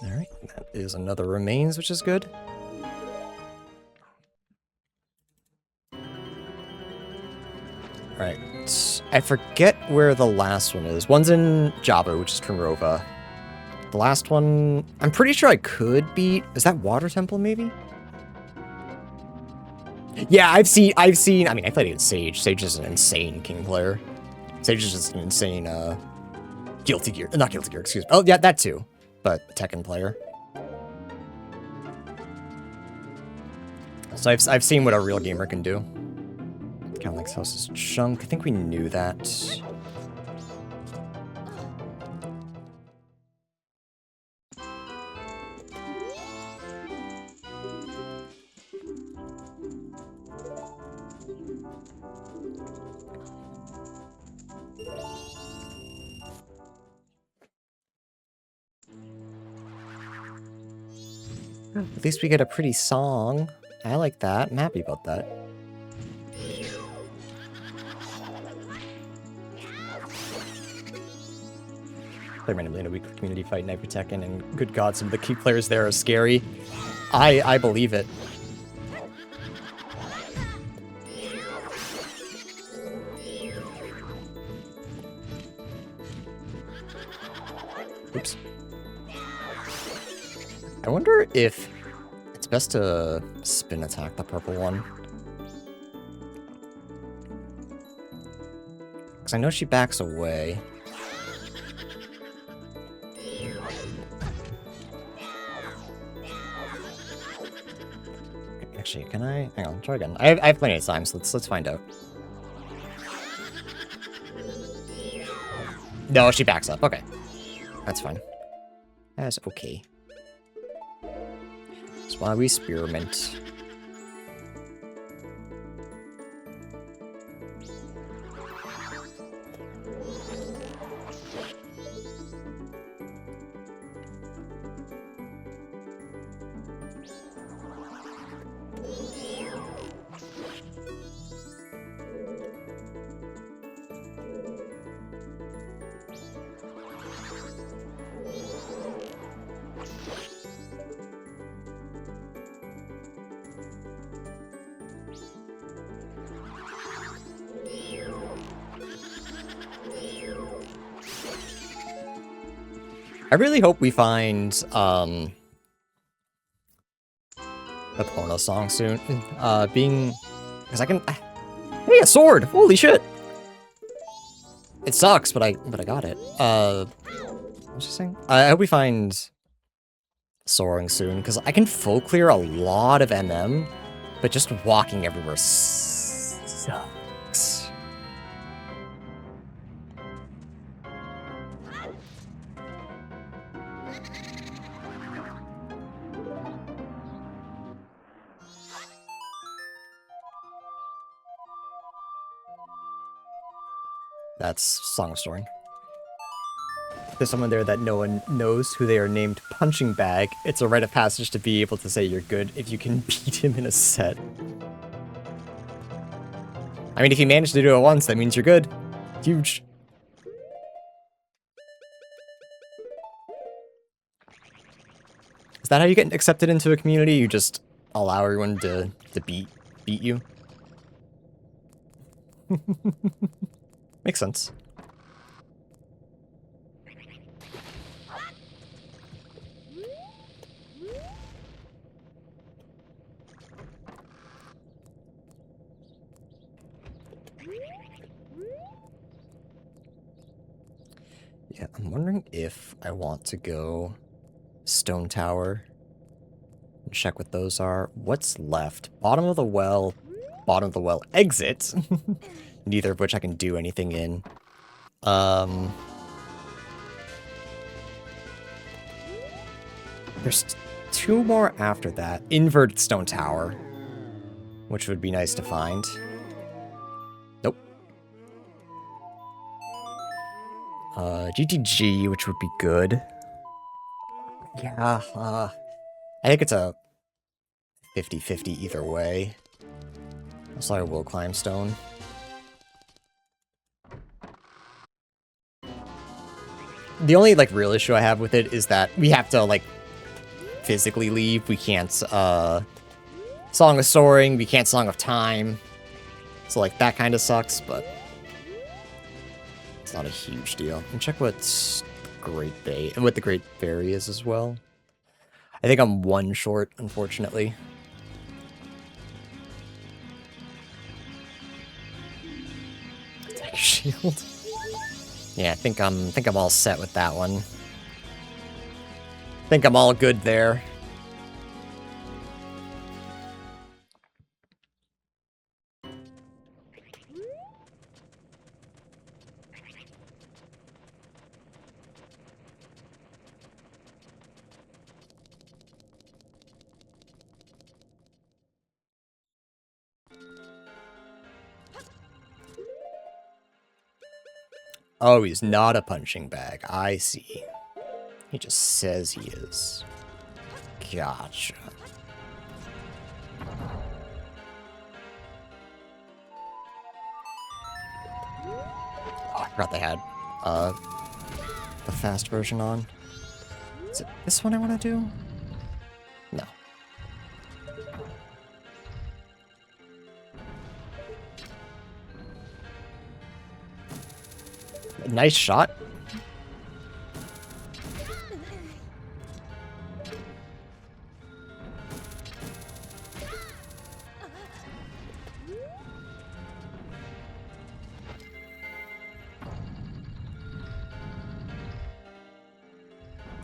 Alright, that is another remains, which is good. Right, I forget where the last one is. One's in Java, which is Trinrova. The last one, I'm pretty sure I could beat. Is that Water Temple, maybe? Yeah, I've seen, I mean, I played against Sage. Sage is an insane king player. Sage is just an insane, not Guilty Gear, excuse me. Oh, yeah, that too. But Tekken player. So I've seen what a real gamer can do. Catholics house is junk. I think we knew that. At least we get a pretty song. I like that. I'm happy about that. Play randomly in a weekly community fight, Night Tekken, and good god, some of the key players there are scary. I believe it. Oops. I wonder if it's best to spin attack the purple one. Because I know she backs away. Actually, can I? Hang on, try again. I have plenty of time, so let's find out. No, she backs up. Okay. That's fine. That's okay. That's why we spearmint. I really hope we find a Pono song soon. Because I can. Hey, a sword! Holy shit! It sucks, but I got it. What was I saying? I hope we find soaring soon, because I can full clear a lot of MM, but just walking everywhere sucks. That's Song of Soaring. There's someone there that no one knows who they are named Punching Bag. It's a rite of passage to be able to say you're good if you can beat him in a set. I mean, if you manage to do it once, that means you're good. Huge. Is that how you get accepted into a community? You just allow everyone to beat you? Makes sense. Yeah, I'm wondering if I want to go Stone Tower and check what those are. What's left? Bottom of the well exit. Neither of which I can do anything in. There's 2 more after that. Inverted Stone Tower, which would be nice to find. Nope. GTG, which would be good. Yeah, I think it's a 50-50 either way. Also, I will climb stone. The only, like, real issue I have with it is that we have to, like, physically leave. We can't, Song of Soaring, we can't Song of Time. So, like, that kind of sucks, but it's not a huge deal. And check what the Great Fairy is as well. I think I'm 1 short, unfortunately. Take a shield. Yeah, I think I'm all set with that one. I think I'm all good there. Oh, he's not a punching bag. I see. He just says he is. Gotcha. Oh, I forgot they had the fast version on. Is it this one I want to do? No. Nice shot.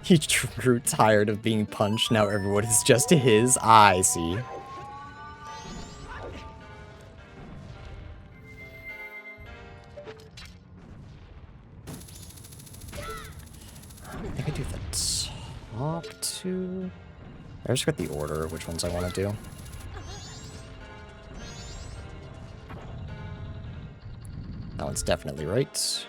He grew tired of being punched. Now everyone is just his. I see. I think I do the top 2. I just got the order of which ones I want to do. That one's definitely right.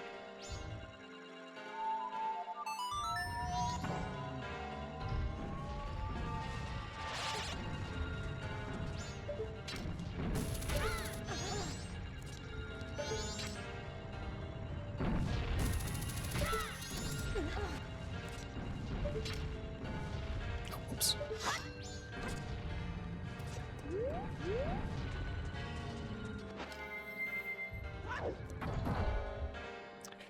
Oops.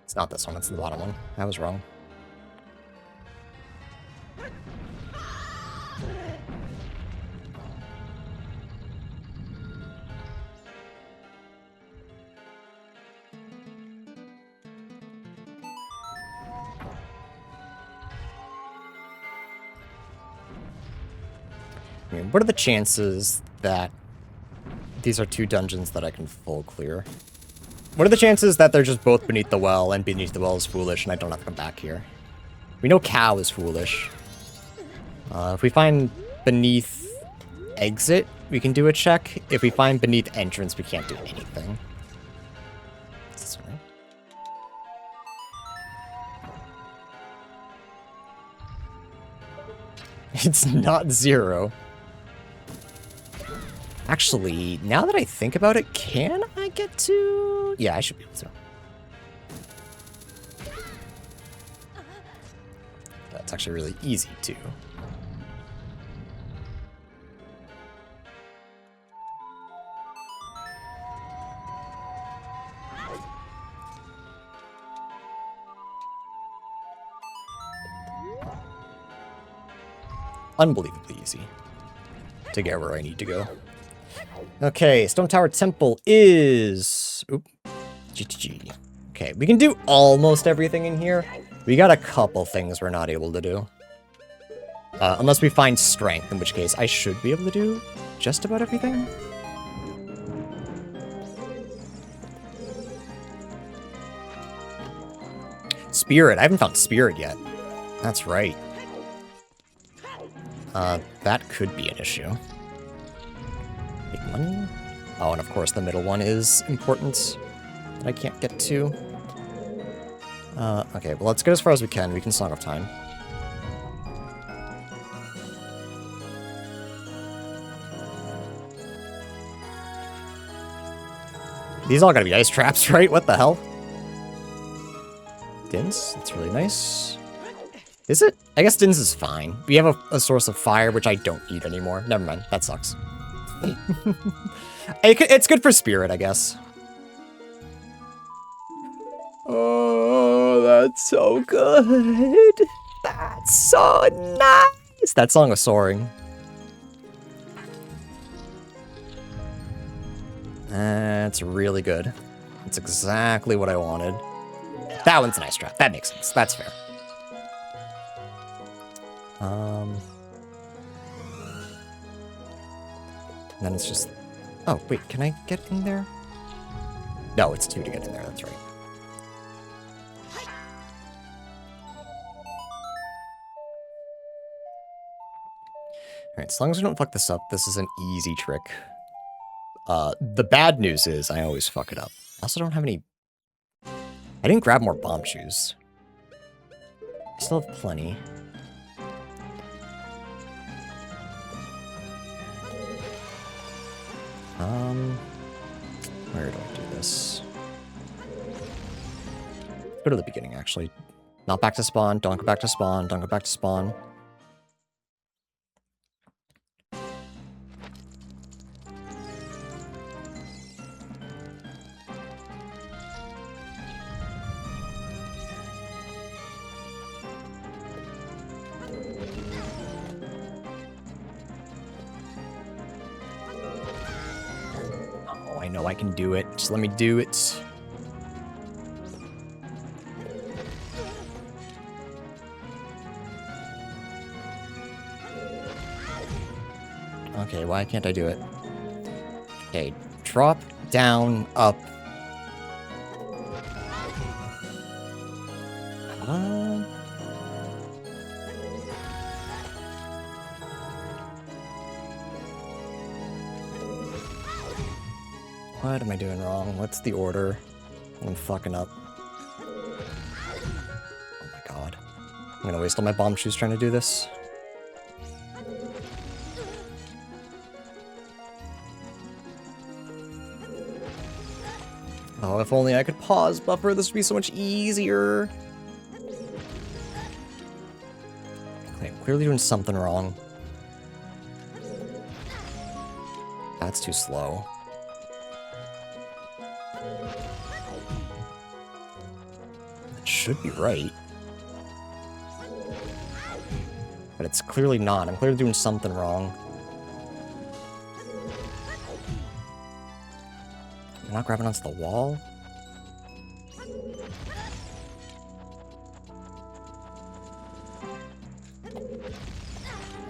It's not this one, it's the bottom one. I was wrong. I mean, what are the chances that these are two dungeons that I can full clear? What are the chances that they're just both beneath the well, and beneath the well is foolish, and I don't have to come back here? We know cow is foolish. If we find beneath exit, we can do a check. If we find beneath entrance, we can't do anything. This way. It's not 0. Actually, now that I think about it, can I get to... Yeah, I should be able to. That's actually really easy, too. Unbelievably easy to get where I need to go. Okay, Stone Tower Temple is... Oop. GTG. Okay, we can do almost everything in here. We got a couple things we're not able to do. Unless we find strength, in which case I should be able to do just about everything. Spirit. I haven't found Spirit yet. That's right. That could be an issue. Big money. Oh, and of course the middle one is important that I can't get to. Okay, well, let's get as far as we can. We can Song of Time. These all gotta be ice traps, right? What the hell? Dins? That's really nice. Is it? I guess Dins is fine. We have a source of fire, which I don't need anymore. Never mind. That sucks. It's good for Spirit, I guess. Oh, that's so good. That's so nice. That song was soaring. That's really good. That's exactly what I wanted. That one's a nice trap. That makes sense. That's fair. And then it's just... Oh, wait, can I get in there? No, it's 2 to get in there, that's right. Alright, as long as we don't fuck this up, this is an easy trick. The bad news is I always fuck it up. I also don't have any... I didn't grab more bomb shoes. I still have plenty. Where do I do this? Go to the beginning, actually. Not back to spawn. Don't go back to spawn. Don't go back to spawn. I know I can do it. Just let me do it. Okay, why can't I do it? Okay, drop, down, up. What am I doing wrong? What's the order? I'm fucking up. Oh my god. I'm gonna waste all my bomb shoes trying to do this. Oh, if only I could pause buffer, this would be so much easier. Okay, I'm clearly doing something wrong. That's too slow. Should be right. but it's clearly not. I'm clearly doing something wrong. I'm not grabbing onto the wall?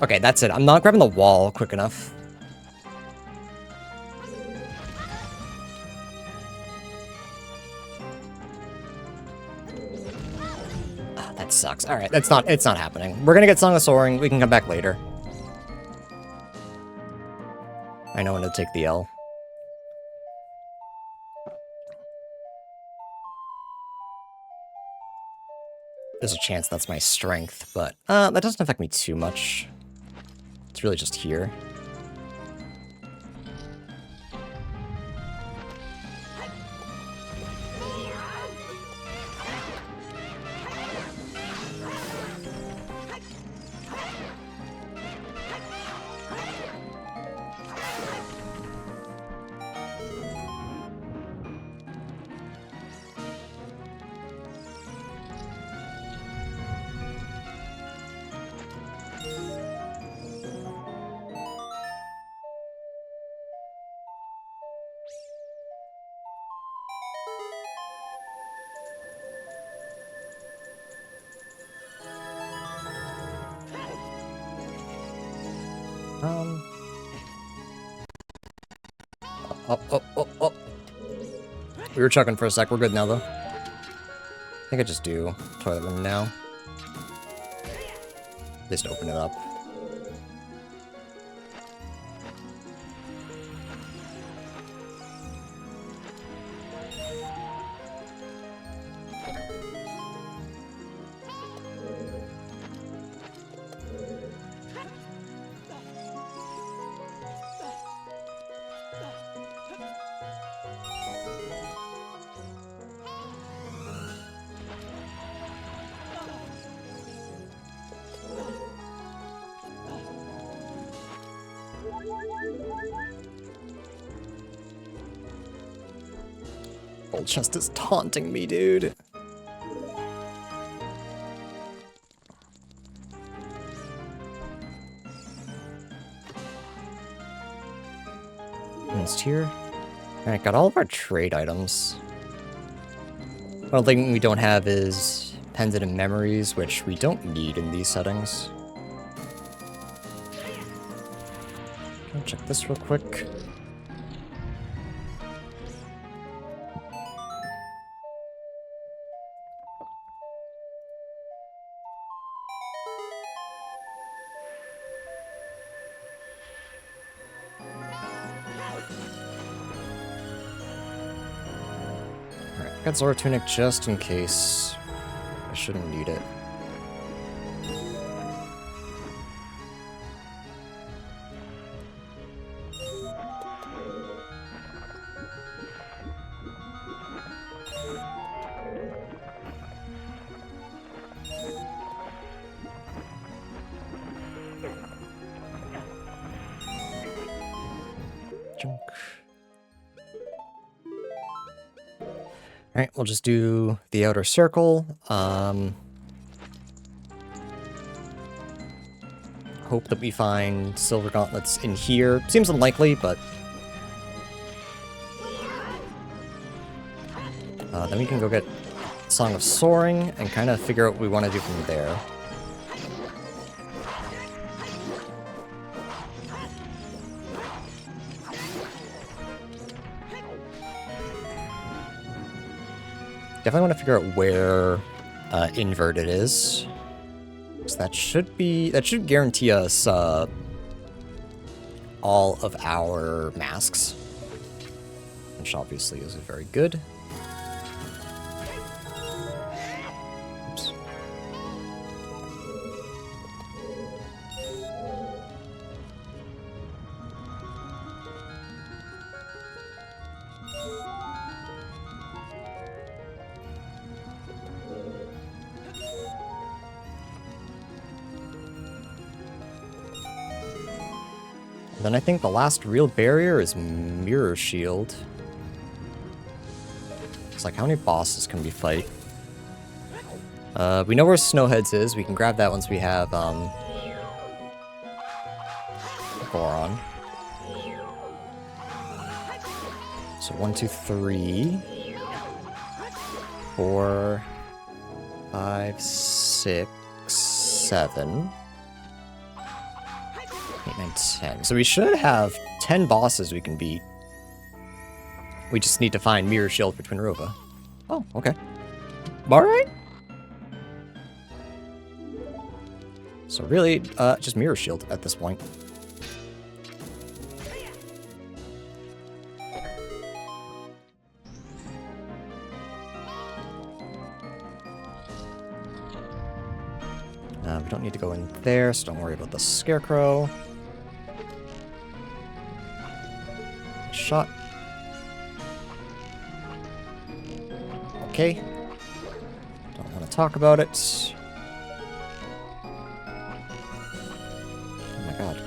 Okay, that's it. I'm not grabbing the wall quick enough. Ah, that sucks. Alright, it's not happening. We're gonna get Song of Soaring. We can come back later. I know when to take the L. There's a chance that's my strength, but that doesn't affect me too much. It's really just here. Oh. We were chucking for a sec. We're good now, though. I think I just do toilet room now. Just open it up. Old chest is taunting me, dude. Next here. Alright, got all of our trade items. One thing we don't have is Pendant and Memories, which we don't need in these settings. Check this real quick. Alright, got Zora Tunic just in case. I shouldn't need it. Alright, we'll just do the outer circle. Hope that we find silver gauntlets in here. Seems unlikely, but... then we can go get Song of Soaring and kind of figure out what we want to do from there. Definitely want to figure out where invert it is. So that should guarantee us all of our masks, which obviously is very good. Oops. Then I think the last real barrier is Mirror Shield. It's like, how many bosses can we fight? We know where Snowheads is. We can grab that once we have Goron. So 1, 2, 3, 4, 5, 6, 7, 8, 9, 10. So we should have 10 bosses we can beat. We just need to find Mirror Shield for Twinrova. Oh, okay. Alright. So really, just Mirror Shield at this point. We don't need to go in there, so don't worry about the Scarecrow. Shot. Okay. Don't want to talk about it. Oh my god.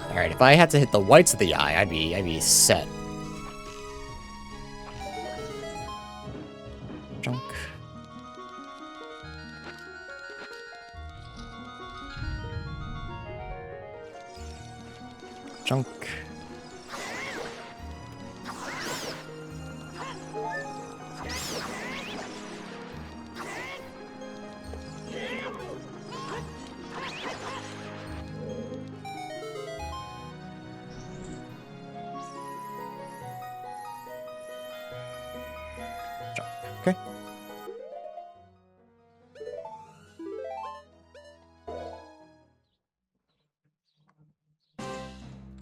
Alright, if I had to hit the whites of the eye, I'd be set. Junk. Junk. Okay.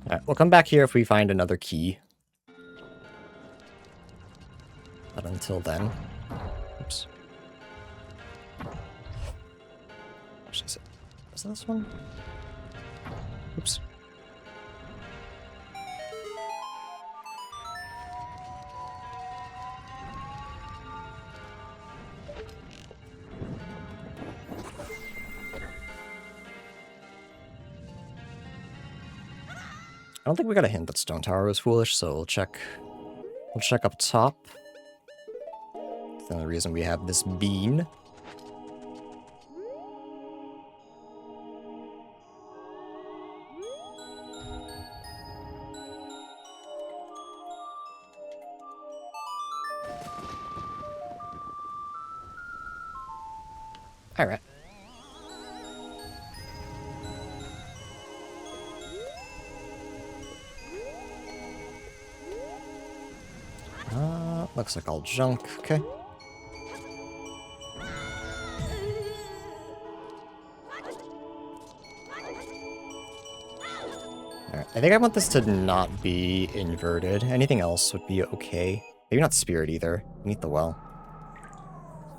Alright, we'll come back here if we find another key. But until then... Oops. Which is it? Is that this one? Oops. I don't think we got a hint that Stone Tower was foolish, so we'll check up top. That's the only reason we have this bean. Alright. Looks like all junk. Okay. Alright, I think I want this to not be inverted. Anything else would be okay. Maybe not spirit either. Beneath the well.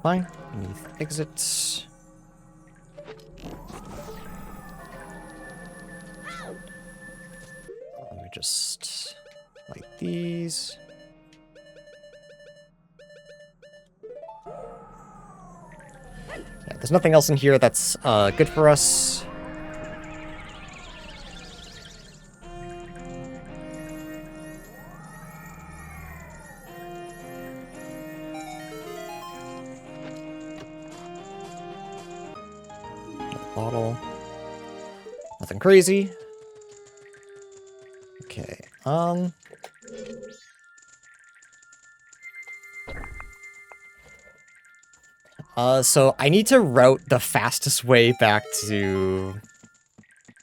Fine. Beneath exit. Let me just light these. Yeah, there's nothing else in here that's good for us. Bottle. Nothing crazy. Okay, so I need to route the fastest way back to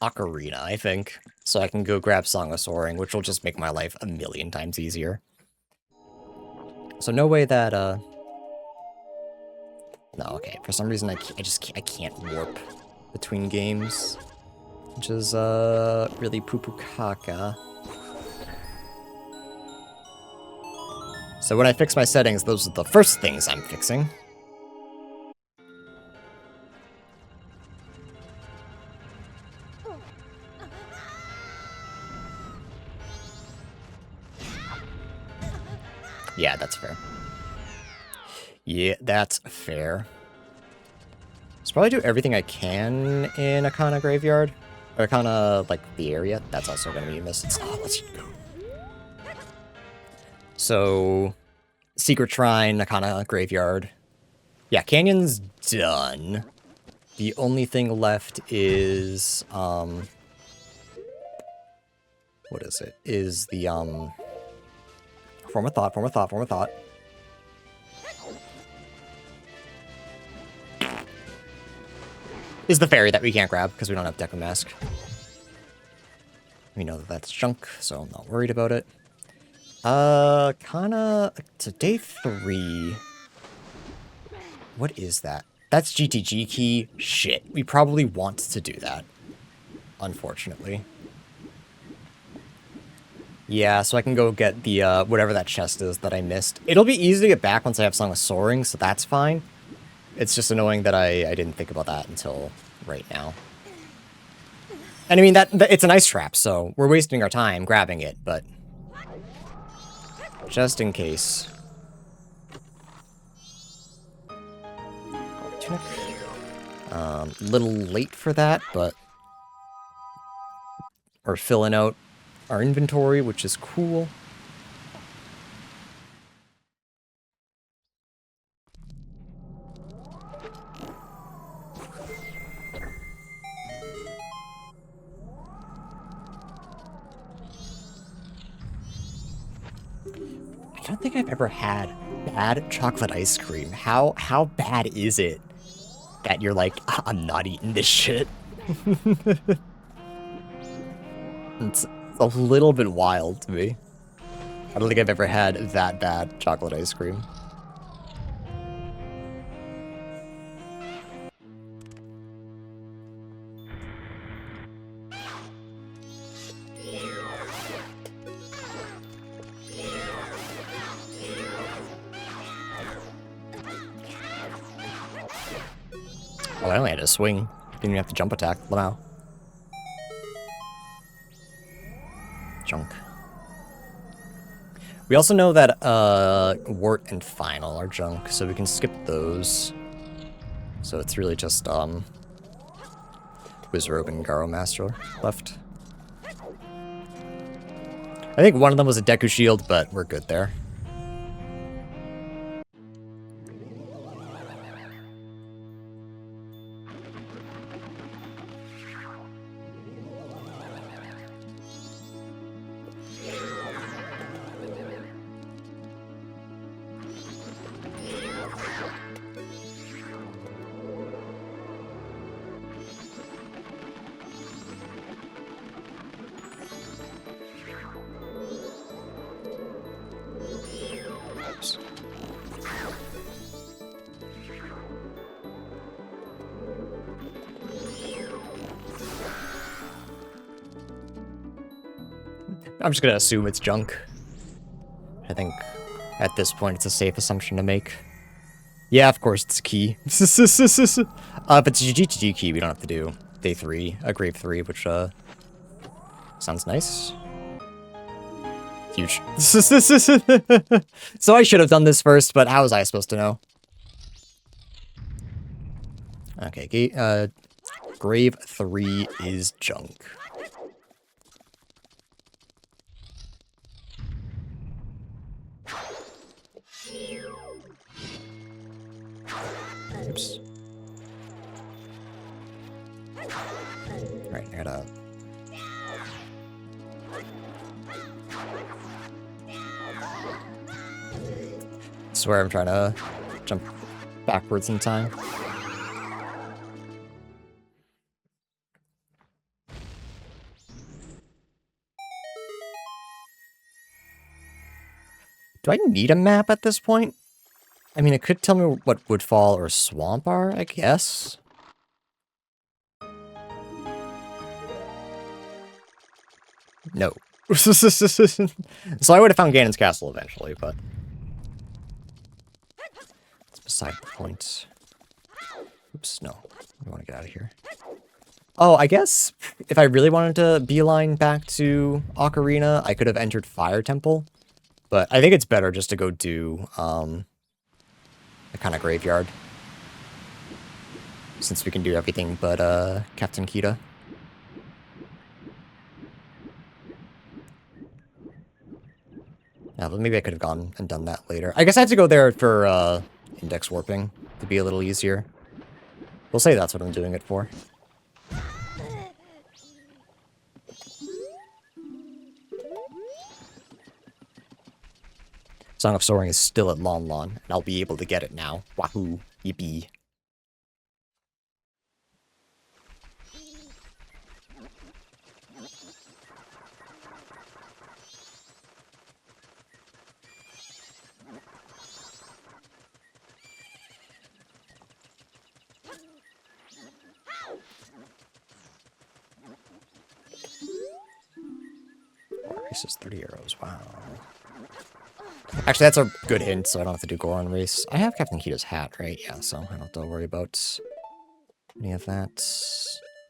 Ocarina, I think. So I can go grab Song of Soaring, which will just make my life a million times easier. So no way that, no, okay, for some reason I can't warp between games. Which is, really poo-poo caca. So when I fix my settings, those are the first things I'm fixing. Yeah, that's fair. Yeah, that's fair. Let's probably do everything I can in Akana Graveyard. Or Akana, like, the area. That's also going to be missed. Oh, let's go. So, Secret Shrine, Akana Graveyard. Yeah, Canyon's done. The only thing left is, what is it? Is the, form of thought. Is the fairy that we can't grab, because we don't have Deku Mask. We know that that's junk, so I'm not worried about it. Kinda, to day 3. What is that? That's GTG key. Shit, we probably want to do that. Unfortunately. Yeah, so I can go get the, whatever that chest is that I missed. It'll be easy to get back once I have Song of Soaring, so that's fine. It's just annoying that I didn't think about that until right now. And I mean, that it's a nice trap, so we're wasting our time grabbing it, but just in case. Tunic. Little late for that, but we're filling out our inventory, which is cool. I don't think I've ever had bad chocolate ice cream. How bad is it that you're like, I'm not eating this shit? It's a little bit wild to me. I don't think I've ever had that bad chocolate ice cream. Oh, I only had to swing. Didn't even have to jump attack. Wow. Junk. We also know that Wart and Final are junk, so we can skip those. So it's really just Wizrobe and Garo Master left. I think one of them was a Deku Shield, but we're good there. I'm just gonna assume it's junk. I think at this point it's a safe assumption to make. Yeah, of course it's a key. If it's a GTG key, we don't have to do day 3, a grave 3, which sounds nice. Huge. So I should have done this first, but how was I supposed to know? Okay, grave 3 is junk. Oops. Right, I gotta... swear I'm trying to jump backwards in time. Do I need a map at this point? I mean, it could tell me what Woodfall or Swamp are, I guess. No. So I would have found Ganon's castle eventually, but... it's beside the point. Oops, no. I want to get out of here. Oh, I guess if I really wanted to beeline back to Ocarina, I could have entered Fire Temple. But I think it's better just to go do, a kind of graveyard. Since we can do everything but, Captain Kita. Yeah, but maybe I could have gone and done that later. I guess I have to go there for, index warping to be a little easier. We'll say that's what I'm doing it for. Song of Soaring is still at Lon Lon, and I'll be able to get it now. Wahoo. Yippee. Race is 30 arrows. Wow. Actually, that's a good hint, so I don't have to do Goron race. I have Captain Kita's hat, right? Yeah, so I don't have to worry about any of that.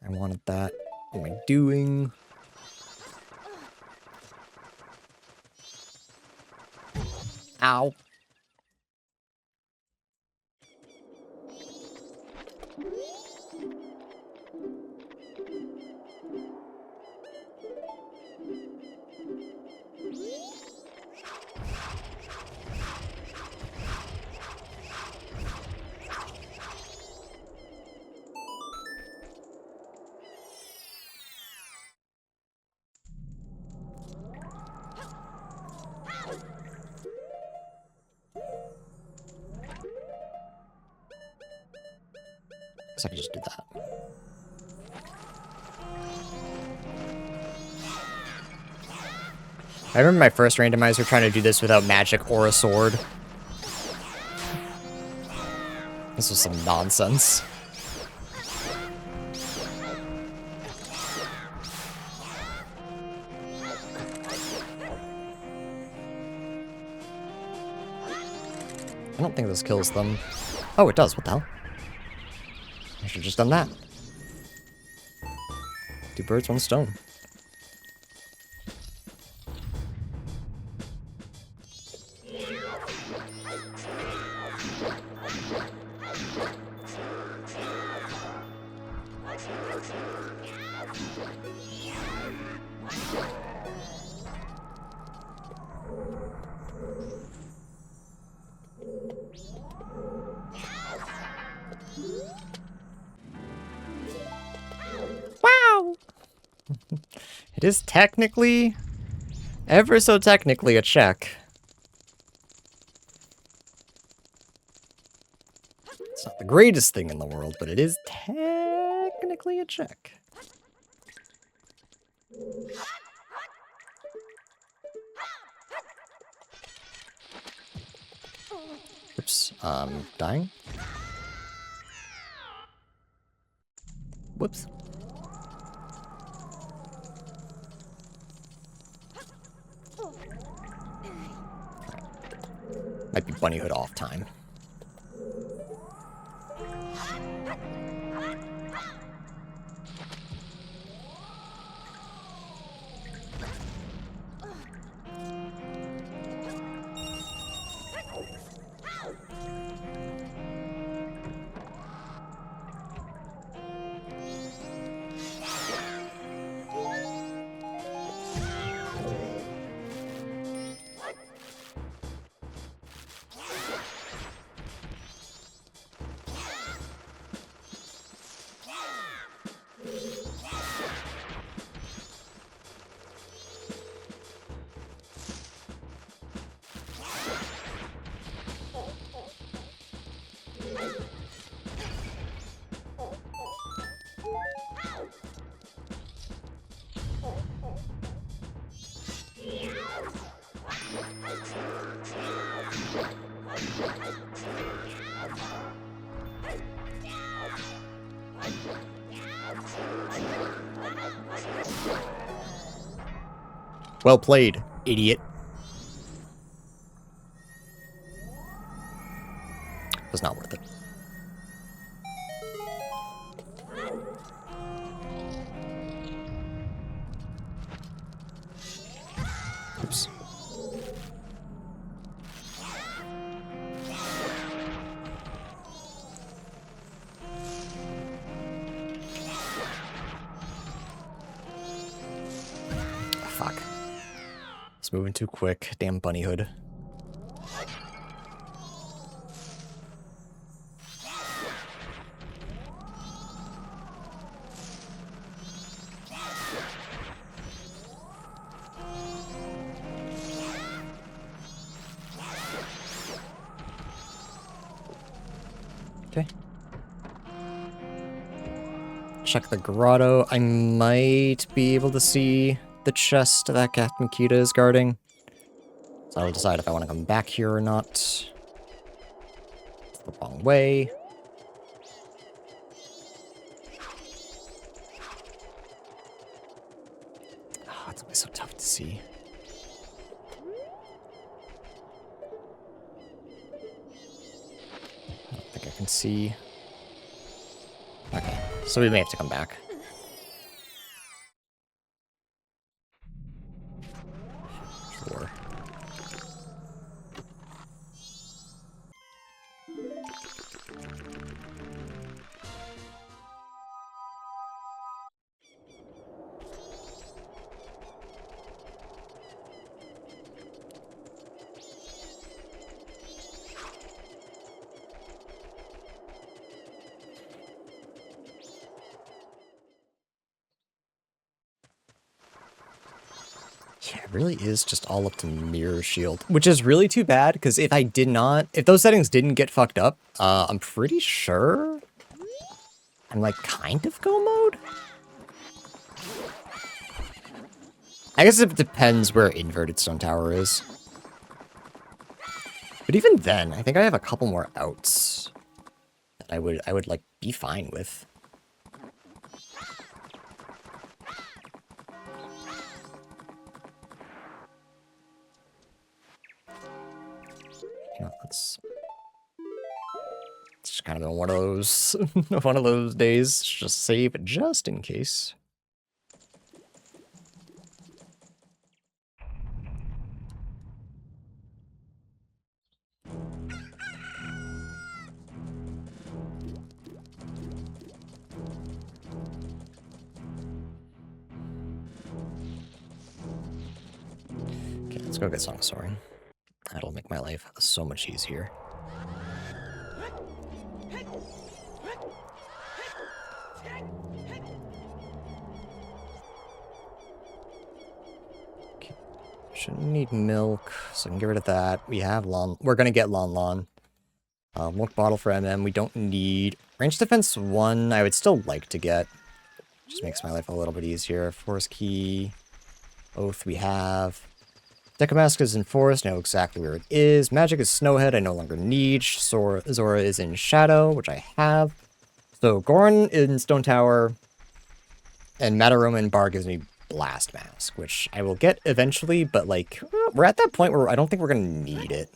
I wanted that. What am I doing? Ow. Guess I can just do that. I remember my first randomizer trying to do this without magic or a sword. This was some nonsense. I don't think this kills them. Oh, it does. What the hell? I should have just done that. 2 birds, 1 stone. Wow! It is technically, ever so technically, a check. It's not the greatest thing in the world, but it is technically a check. Oops, dying? Whoops. Might be bunny hood off time. Well played, idiot. Was not worth it. Oops. Fuck. It's moving too quick. Damn bunny hood. Okay. Check the grotto. I might be able to see the chest that Captain Kita is guarding. So I'll decide if I want to come back here or not. It's the wrong way. Oh, it's always so tough to see. I don't think I can see. Okay, so we may have to come back. Sure. Yeah, it really is just all up to Mirror Shield, which is really too bad, because if those settings didn't get fucked up, I'm pretty sure I'm like kind of go mode? I guess it depends where Inverted Stone Tower is. But even then, I think I have a couple more outs that I would like be fine with. Yeah, it's just kind of been one of those one of those days. Just save it just in case. Okay, let's go get Song of Soaring. That'll make my life so much easier. Okay. Shouldn't need milk, so I can get rid of that. We have Lon. We're gonna get Lon Lon. Milk bottle for MM. We don't need range defense 1. I would still like to get. Just makes my life a little bit easier. Forest key. Oath we have. Decamask is in Forest, I know exactly where it is. Magic is Snowhead, I no longer need. Zora is in Shadow, which I have. So Goron in Stone Tower, and Madaroma and Bar gives me Blast Mask, which I will get eventually, but like, we're at that point where I don't think we're gonna need it.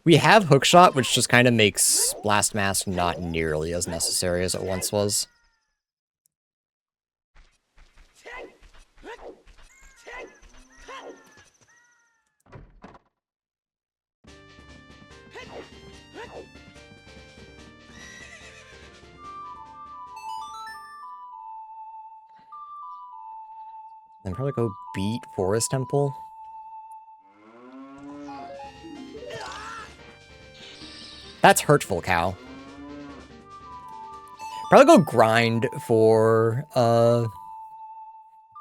We have Hookshot, which just kind of makes Blast Mask not nearly as necessary as it once was. Then probably go beat Forest Temple. That's hurtful, cow. Probably go grind for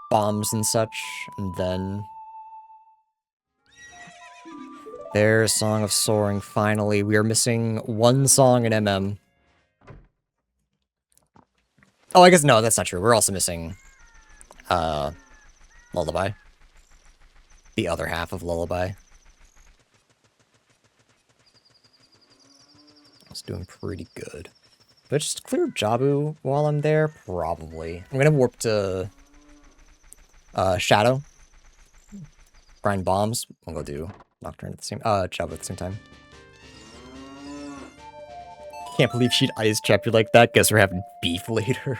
bombs and such, and then there's Song of Soaring. Finally, we are missing one song in MM. Oh, I guess no, that's not true. We're also missing Lullaby. The other half of Lullaby. It's doing pretty good. But just clear Jabu while I'm there? Probably. I'm gonna warp to Shadow. Grind bombs. I'll go do Nocturne at the same Jabu at the same time. Can't believe she'd ice trap you like that. Guess we're having beef later.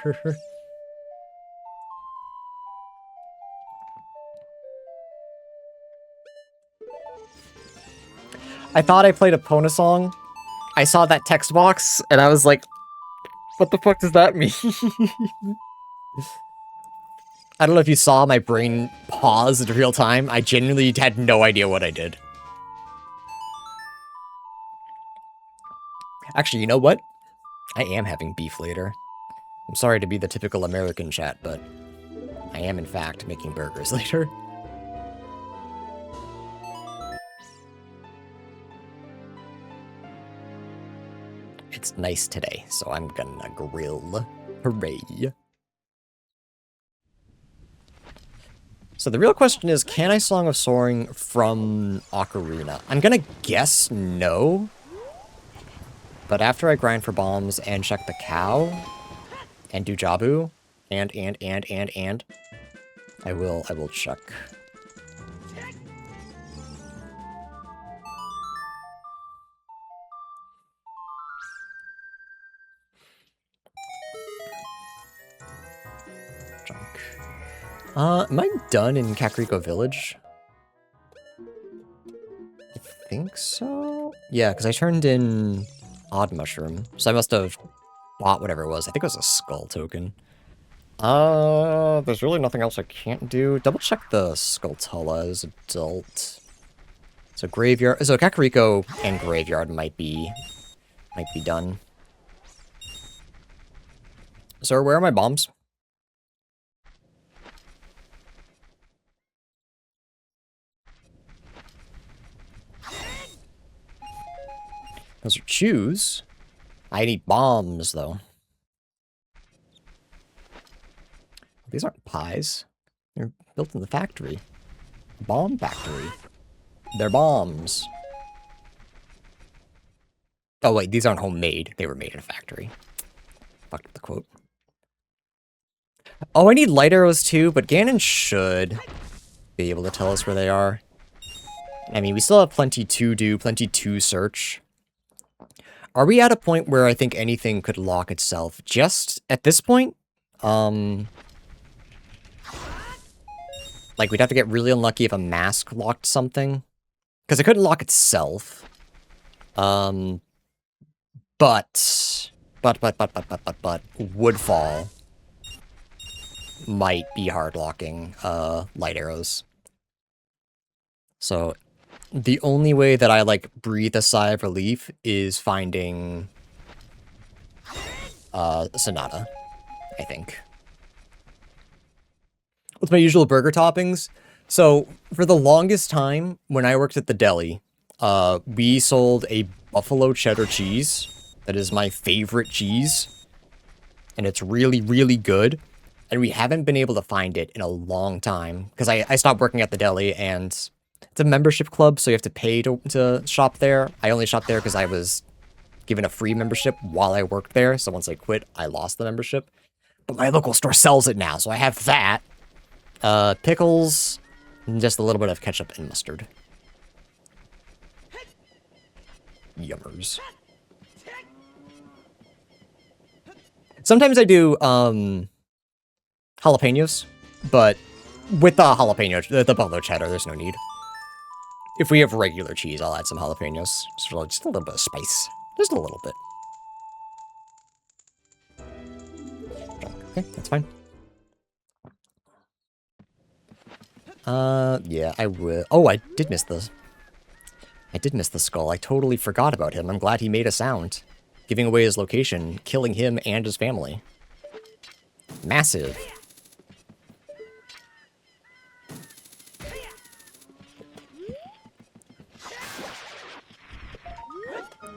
I thought I played a Pona song. I saw that text box, and I was like, what the fuck does that mean? I don't know if you saw my brain pause in real time. I genuinely had no idea what I did. Actually, you know what? I am having beef later. I'm sorry to be the typical American chat, but I am in fact making burgers later. It's nice today, so I'm gonna grill. Hooray. So the real question is, can I Song of Soaring from Ocarina? I'm gonna guess no. But after I grind for bombs and check the cow, and do Jabu, and, I will check. Junk. Am I done in Kakariko Village? I think so? Yeah, because I turned in Odd Mushroom, so I must have bought whatever it was. I think it was a skull token. There's really nothing else I can't do. Double check the Skulltula as adult. So Graveyard, so Kakariko and Graveyard might be done. So where are my bombs? Those are chews. I need bombs, though. These aren't pies. They're built in the factory. Bomb factory. They're bombs. Oh, wait, these aren't homemade. They were made in a factory. Fucked up the quote. Oh, I need light arrows, too, but Ganon should be able to tell us where they are. I mean, we still have plenty to do, plenty to search. Are we at a point where I think anything could lock itself? Just at this point, like, we'd have to get really unlucky if a mask locked something. Because it couldn't lock itself. But Woodfall might be hard locking, light arrows. So, the only way that I, like, breathe a sigh of relief is finding, Sonata, I think. With my usual burger toppings. So, for the longest time, when I worked at the deli, we sold a buffalo cheddar cheese. That is my favorite cheese. And it's really, really good. And we haven't been able to find it in a long time. Because I stopped working at the deli, and it's a membership club, so you have to pay to shop there. I only shopped there because I was given a free membership while I worked there. So once I quit, I lost the membership. But my local store sells it now, so I have that. Pickles, and just a little bit of ketchup and mustard. Yummers. Sometimes I do, jalapenos, but with the jalapeno, the buffalo cheddar, there's no need. If we have regular cheese, I'll add some jalapenos. Just a little bit of spice. Just a little bit. Okay, that's fine. Yeah, I will. Oh, I did miss the skull. I totally forgot about him. I'm glad he made a sound. Giving away his location, killing him and his family. Massive.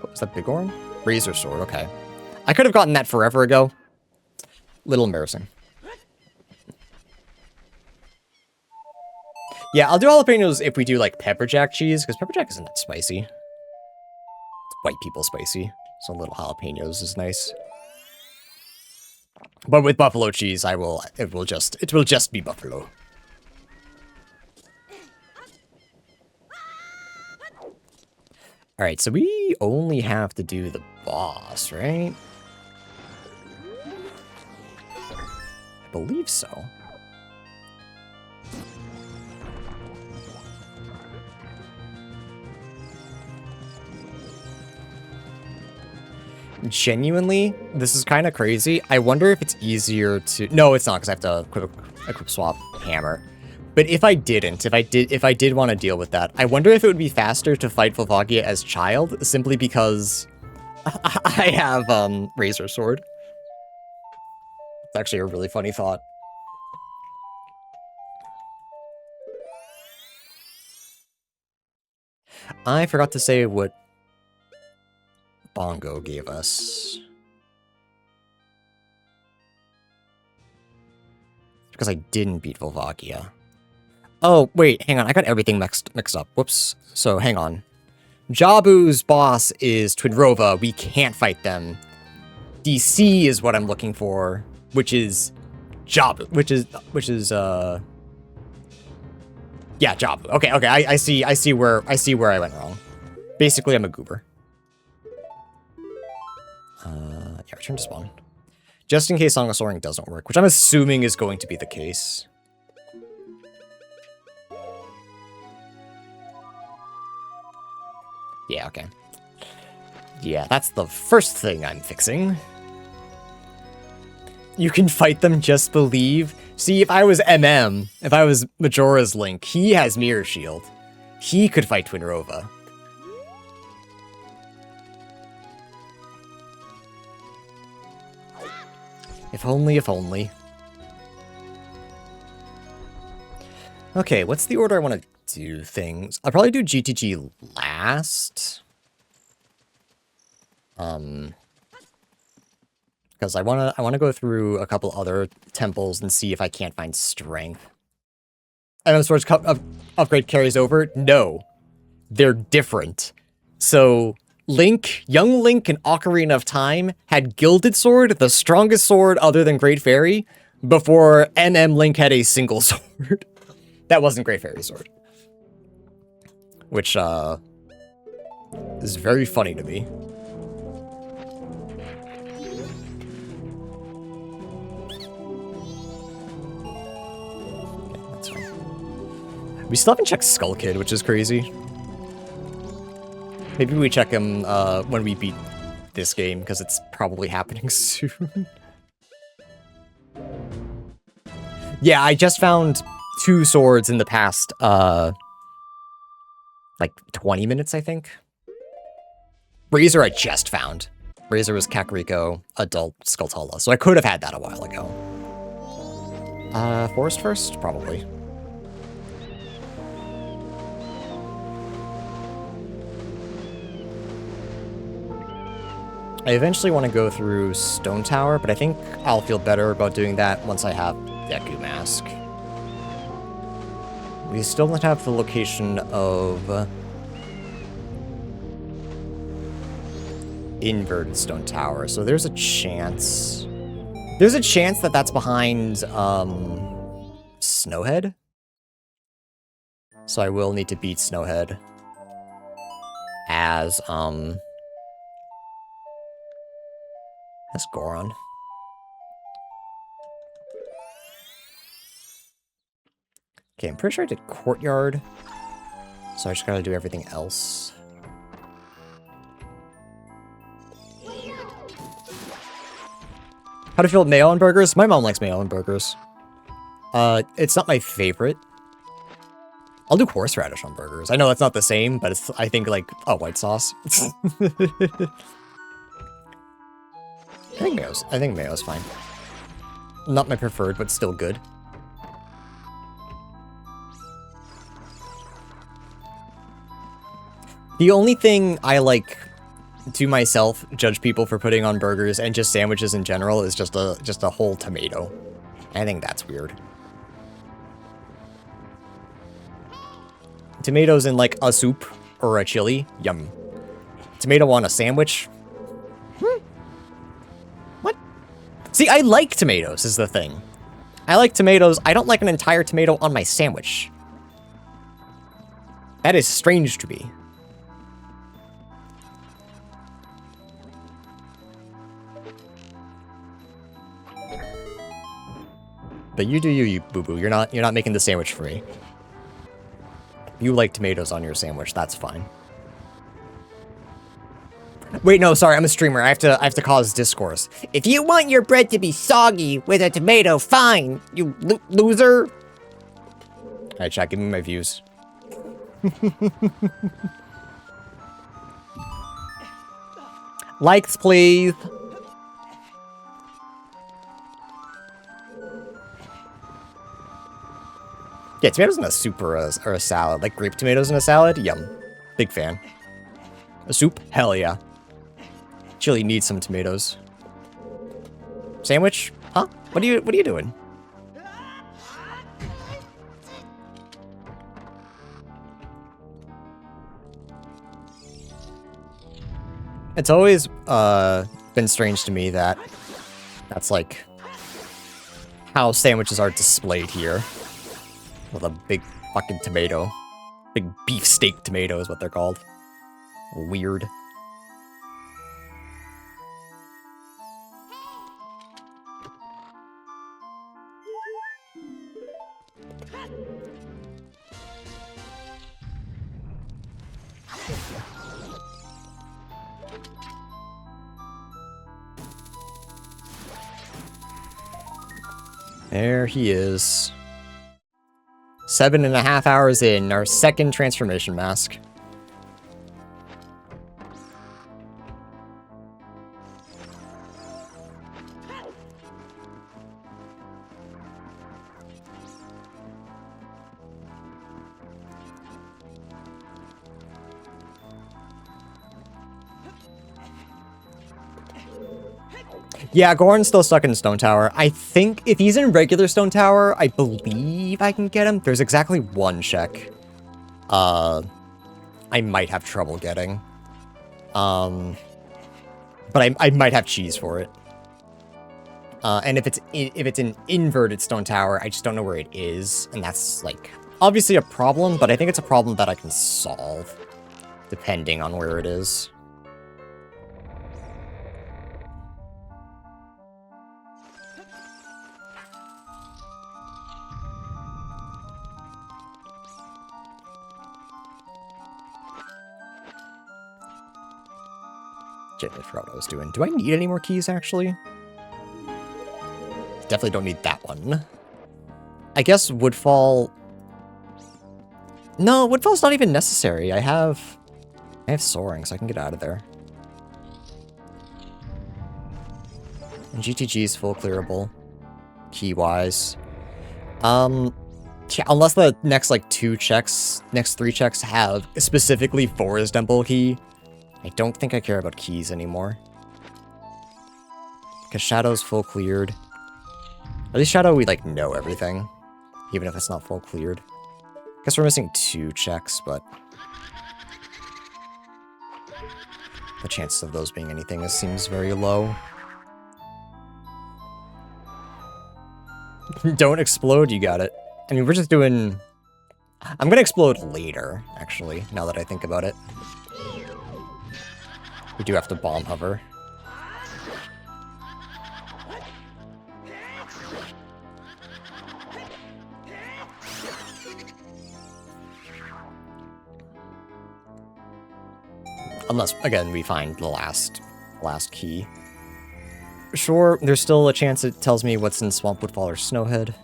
What was that, Bigorn? Razor sword, okay. I could have gotten that forever ago. Little embarrassing. Yeah, I'll do jalapenos if we do, like, pepper jack cheese, because pepper jack isn't that spicy. It's white people spicy, so little jalapenos is nice. But with buffalo cheese, it will just be buffalo. Alright, so we only have to do the boss, right? I believe so. Genuinely, this is kind of crazy. I wonder if it's easier to... No, it's not, because I have to equip swap hammer. But if I didn't, if I did want to deal with that, I wonder if it would be faster to fight Volvagia as child, simply because I have Razor Sword. It's actually a really funny thought. I forgot to say what Bongo gave us. Because I didn't beat Volvagia. Oh, wait, hang on. I got everything mixed up. Whoops. So, hang on. Jabu's boss is Twinrova. We can't fight them. DC is what I'm looking for, which is Jabu, yeah, Jabu. Okay, I see where I went wrong. Basically, I'm a goober. Yeah, return to spawn. Just in case Song of Soaring doesn't work, which I'm assuming is going to be the case. Yeah, okay. Yeah, that's the first thing I'm fixing. You can fight them, just believe. See, if I was MM, if I was Majora's Link, he has Mirror Shield. He could fight Twinrova. If only, if only. Okay, what's the order I want to do things? I'll probably do GTG last. Because I wanna go through a couple other temples and see if I can't find strength. MM Sword's upgrade carries over? No. They're different. So Link, young Link in Ocarina of Time had Gilded Sword, the strongest sword other than Great Fairy, before MM Link had a single sword. That wasn't Great Fairy Sword. Which, is very funny to me. Okay, that's fine. We still haven't checked Skull Kid, which is crazy. Maybe we check him when we beat this game, because it's probably happening soon. Yeah, I just found 2 swords in the past, like 20 minutes, I think. Razor I just found. Razor was Kakariko, Adult Skulltula, so I could have had that a while ago. Forest first? Probably. I eventually want to go through Stone Tower, but I think I'll feel better about doing that once I have Deku Mask. We still don't have the location of inverted Stone Tower, so there's a chance. There's a chance that that's behind Snowhead. So I will need to beat Snowhead as Goron. Okay, I'm pretty sure I did Courtyard, so I just gotta do everything else. How do you feel with mayo on burgers? My mom likes mayo on burgers. It's not my favorite. I'll do horseradish on burgers. I know that's not the same, but it's, I think, like, white sauce. I think mayo's fine. Not my preferred, but still good. The only thing I like to myself judge people for putting on burgers and just sandwiches in general is just a whole tomato. I think that's weird. Tomatoes in like a soup or a chili, yum. Tomato on a sandwich? What? See, I like tomatoes is the thing. I like tomatoes. I don't like an entire tomato on my sandwich. That is strange to me. But you do you boo-boo. You're not making the sandwich for me. You like tomatoes on your sandwich, that's fine. Wait, no, sorry, I'm a streamer. I have to cause discourse. If you want your bread to be soggy with a tomato, fine, you loser. Alright, chat, give me my views. Likes, please. Yeah, tomatoes in a soup or a salad. Like grape tomatoes in a salad? Yum. Big fan. A soup? Hell yeah. Chili needs some tomatoes. Sandwich? Huh? What are you doing? It's always been strange to me that that's like how sandwiches are displayed here. With a big fucking tomato. Big beefsteak tomato is what they're called. Weird. There he is. 7.5 hours in, our second transformation mask. Yeah, Goron's still stuck in Stone Tower. I think if he's in regular Stone Tower, I believe I can get him. There's exactly one check. I might have trouble getting. But I might have cheese for it. And if it's an inverted Stone Tower, I just don't know where it is, and that's like obviously a problem. But I think it's a problem that I can solve, depending on where it is. I forgot what I was doing. Do I need any more keys, actually? Definitely don't need that one. I guess Woodfall... No, Woodfall's not even necessary. I have Soaring, so I can get out of there. And GTG's full clearable. Key-wise. Yeah, unless the next, like, next 3 checks have specifically Forest Temple key, I don't think I care about keys anymore. Because Shadow's full cleared. At least Shadow, we, like, know everything. Even if it's not full cleared. Guess we're missing 2 checks, but... the chances of those being anything seems very low. Don't explode, you got it. I mean, we're just doing... I'm gonna explode later, actually, now that I think about it. We do have to bomb hover. Unless, again, we find the last key. Sure, there's still a chance it tells me what's in Swamp Woodfall or Snowhead.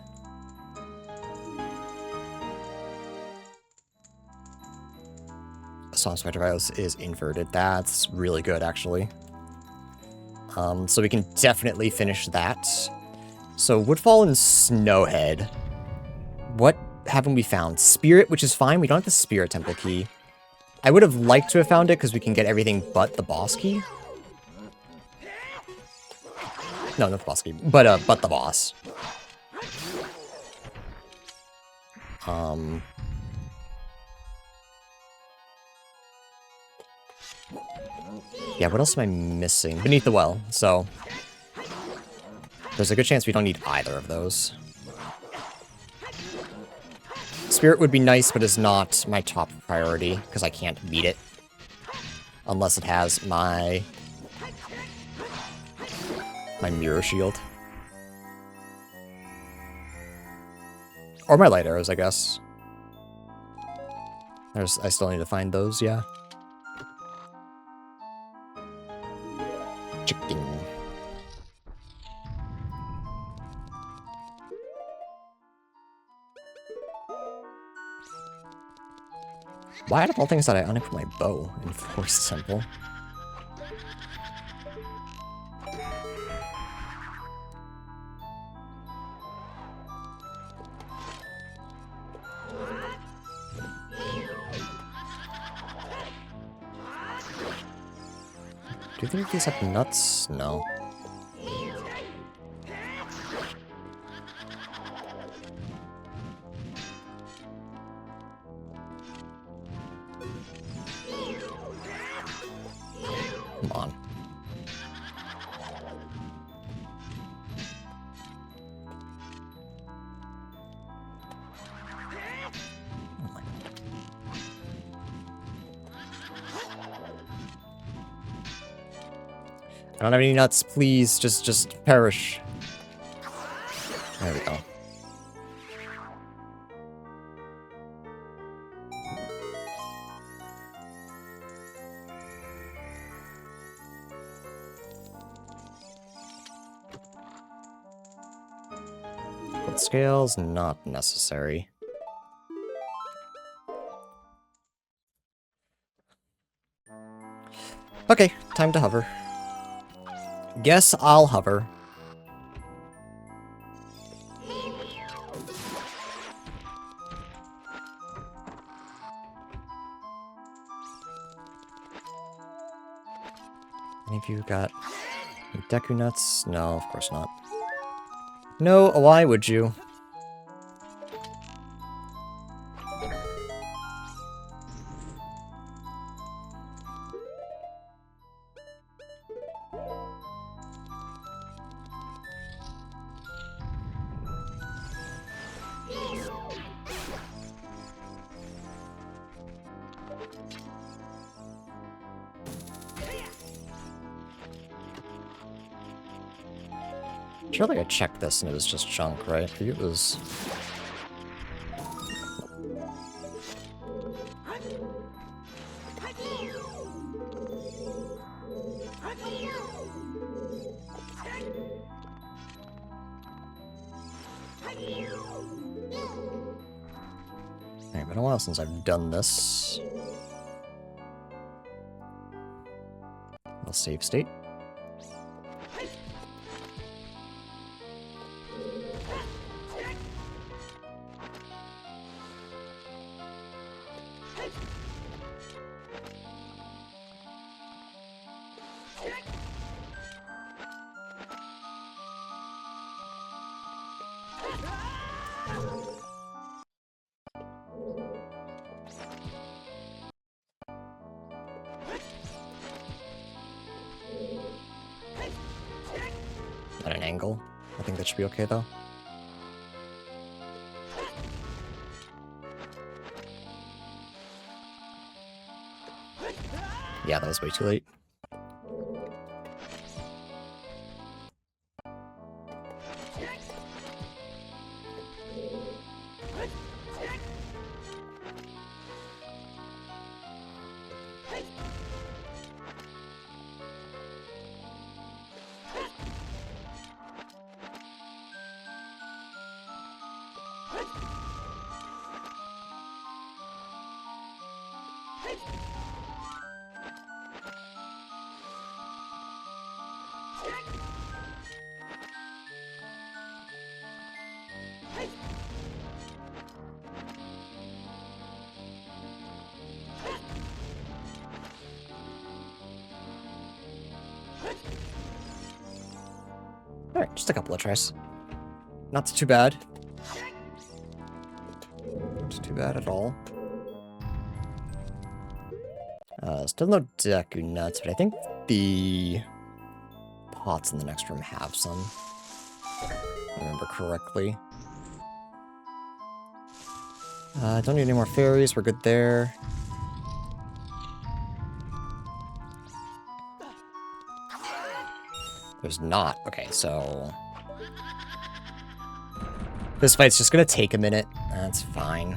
Swamp Spider Virus is inverted. That's really good, actually. So we can definitely finish that. So Woodfall and Snowhead. What haven't we found? Spirit, which is fine. We don't have the Spirit Temple key. I would have liked to have found it because we can get everything but the boss key. No, not the boss key, but the boss. Yeah, what else am I missing? Beneath the Well, so... there's a good chance we don't need either of those. Spirit would be nice, but is not my top priority, because I can't beat it. Unless it has my mirror shield. Or my light arrows, I guess. I still need to find those, yeah. Chicken. Why out of all things did I unequip my bow in Forest Temple? Do you think these have nuts? No. Come on. Oh my. I don't have any nuts, please. Just perish. There we go. But scales, not necessary. Okay, time to hover. Guess I'll hover. Any of you got any Deku nuts? No, of course not. No, why would you? Surely I checked this and it was just junk, right? It was... Alright, been a while since I've done this. Little save state. At an angle. I think that should be okay though. Yeah, that was way too late. Alright, just a couple of tries. Not too bad. Not too bad at all. Still no Deku nuts, but I think the pots in the next room have some. If I remember correctly. Don't need any more fairies, we're good there. There's not. Okay, so... this fight's just gonna take a minute. That's fine.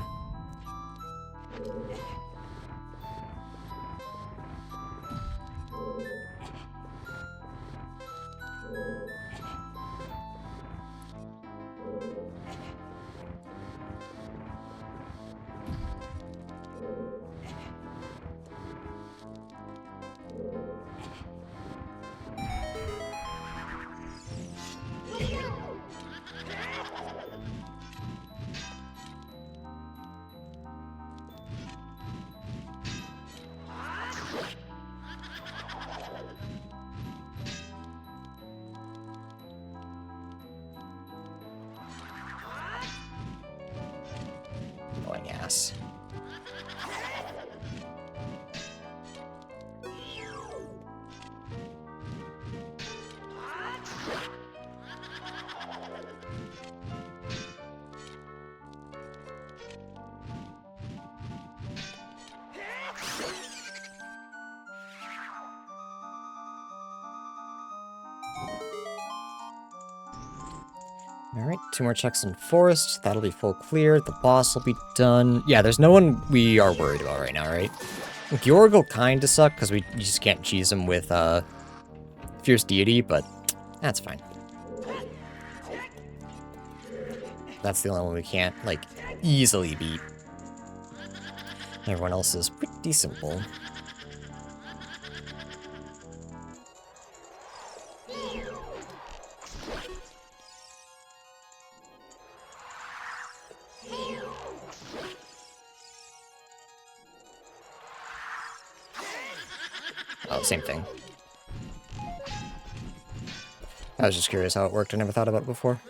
Alright, 2 more checks in Forest. That'll be full clear. The boss will be done. Yeah, there's no one we are worried about right now, right? Georg will kinda suck, because you just can't cheese him with, Fierce Deity, but that's fine. That's the only one we can't, like, easily beat. Everyone else is pretty simple. Oh, same thing. I was just curious how it worked. I never thought about it before.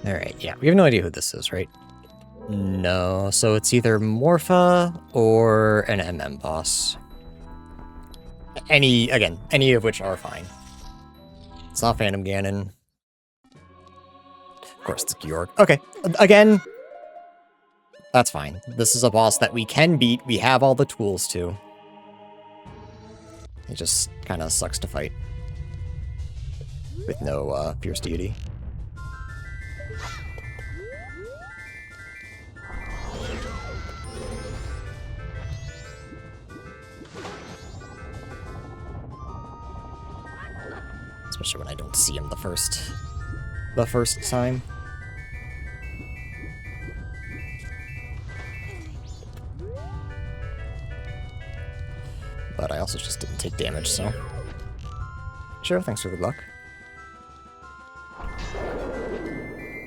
Alright, yeah, we have no idea who this is, right? No, so it's either Morpha or an MM boss. Any of which are fine. It's not Phantom Ganon. Of course, it's Georg. Okay, again, that's fine. This is a boss that we can beat. We have all the tools to. It just kind of sucks to fight. With no Fierce Deity. Especially when I don't see him the first time. But I also just didn't take damage, so... Sure, thanks for the luck.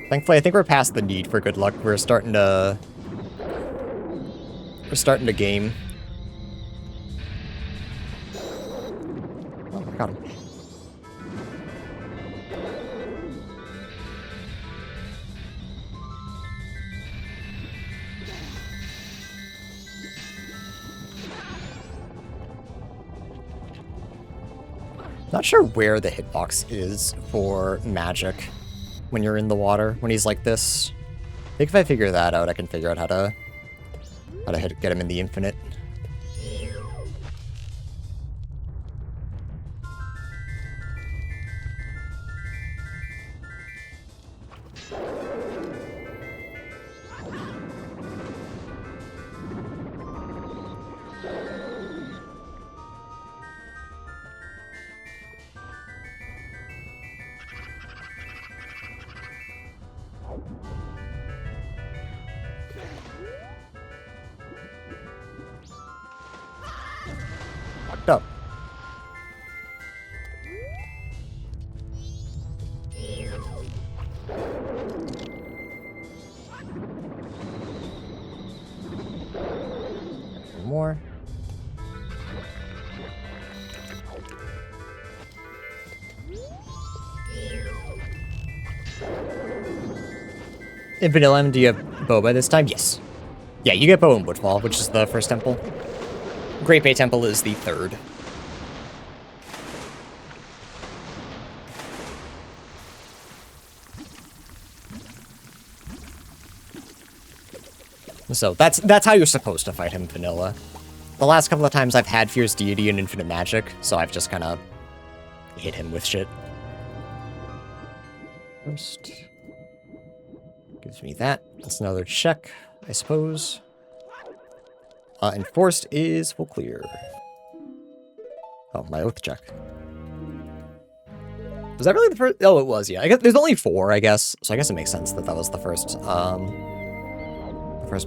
Thankfully, I think we're past the need for good luck. We're starting to game. Oh, I got him. Not sure where the hitbox is for magic when you're in the water, when he's like this. I think if I figure that out, I can figure out how to get him in the infinite. Fucked up. One more. In Vanilla M, do you have Boba this time? Yes. Yeah, you get Bow in Woodfall, which is the first temple. Great Bay Temple is the third. So that's how you're supposed to fight him, Vanilla. The last couple of times I've had Fierce Deity and Infinite Magic, so I've just kind of hit him with shit. First. Gives me that. That's another check, I suppose. Enforced is full clear. Oh, my oath check. Was that really the first? Oh, it was, yeah. I guess there's only 4, I guess. So I guess it makes sense that that was the first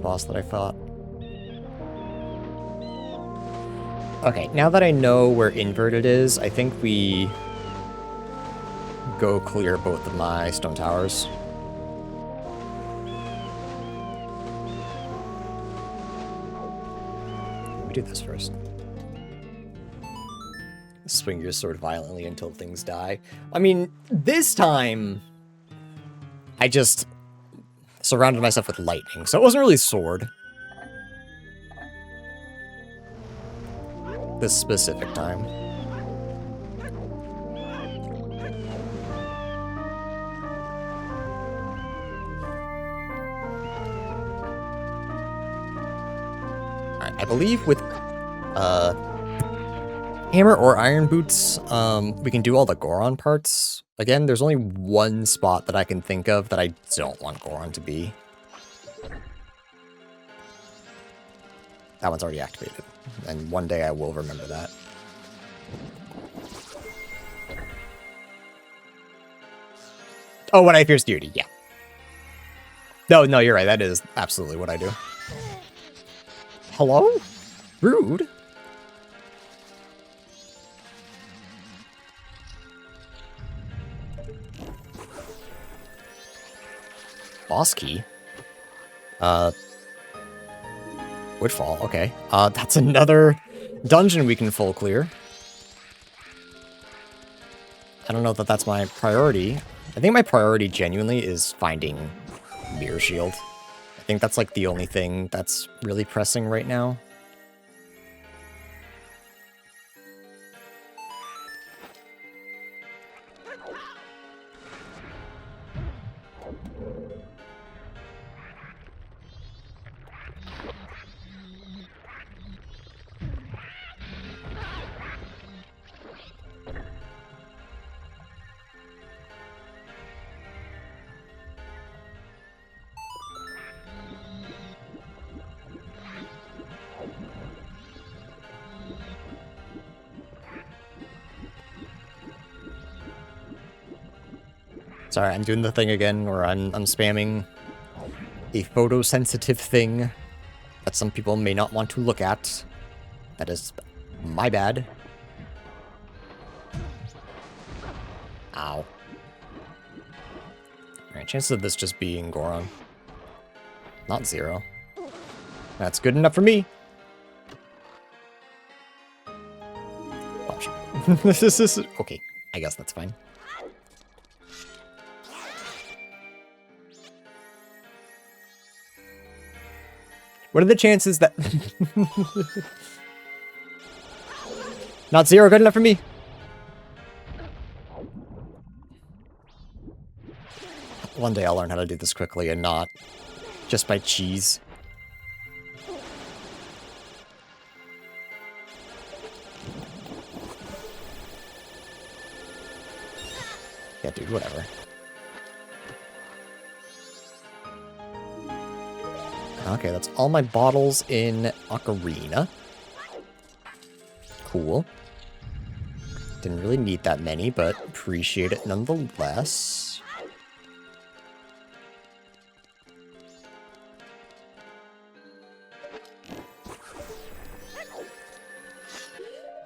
boss that I fought. Okay, now that I know where inverted is, I think we go clear both of my stone towers. We do this first. Swing your sword violently until things die. I mean, this time, I just surrounded myself with lightning, so it wasn't really sword. This specific time. Alright, I believe with, hammer or iron boots, we can do all the Goron parts. Again, there's only one spot that I can think of that I don't want Goron to be. That one's already activated, and one day I will remember that. Oh, when I fierce duty, yeah. No, you're right, that is absolutely what I do. Hello? Rude? Boss key? Woodfall, okay. That's another dungeon we can full clear. I don't know that that's my priority. I think my priority genuinely is finding Mirror Shield. I think that's like the only thing that's really pressing right now. Sorry, I'm doing the thing again where I'm spamming a photosensitive thing that some people may not want to look at. That is my bad. Ow. Alright, chances of this just being Goron. Not 0. That's good enough for me. Oh, shit. This is... Okay, I guess that's fine. What are the chances that... Not 0, good enough for me. One day I'll learn how to do this quickly and not just by cheese. Yeah, dude, whatever. Okay, that's all my bottles in Ocarina. Cool. Didn't really need that many, but appreciate it nonetheless.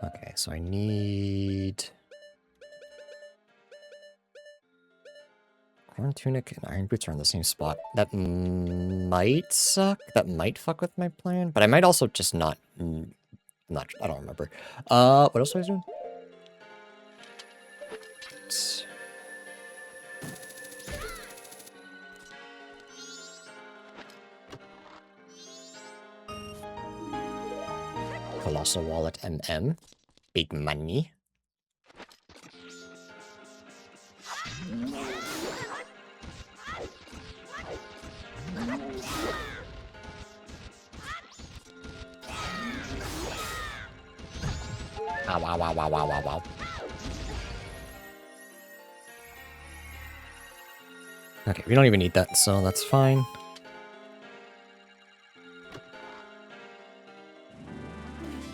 Okay, so I need... Corn tunic and iron boots are in the same spot. That might suck. That might fuck with my plan. But I might also just not... I don't remember. What else was I doing? Oops. Colossal Wallet MM. Big money. Wow. Okay, we don't even need that, so that's fine.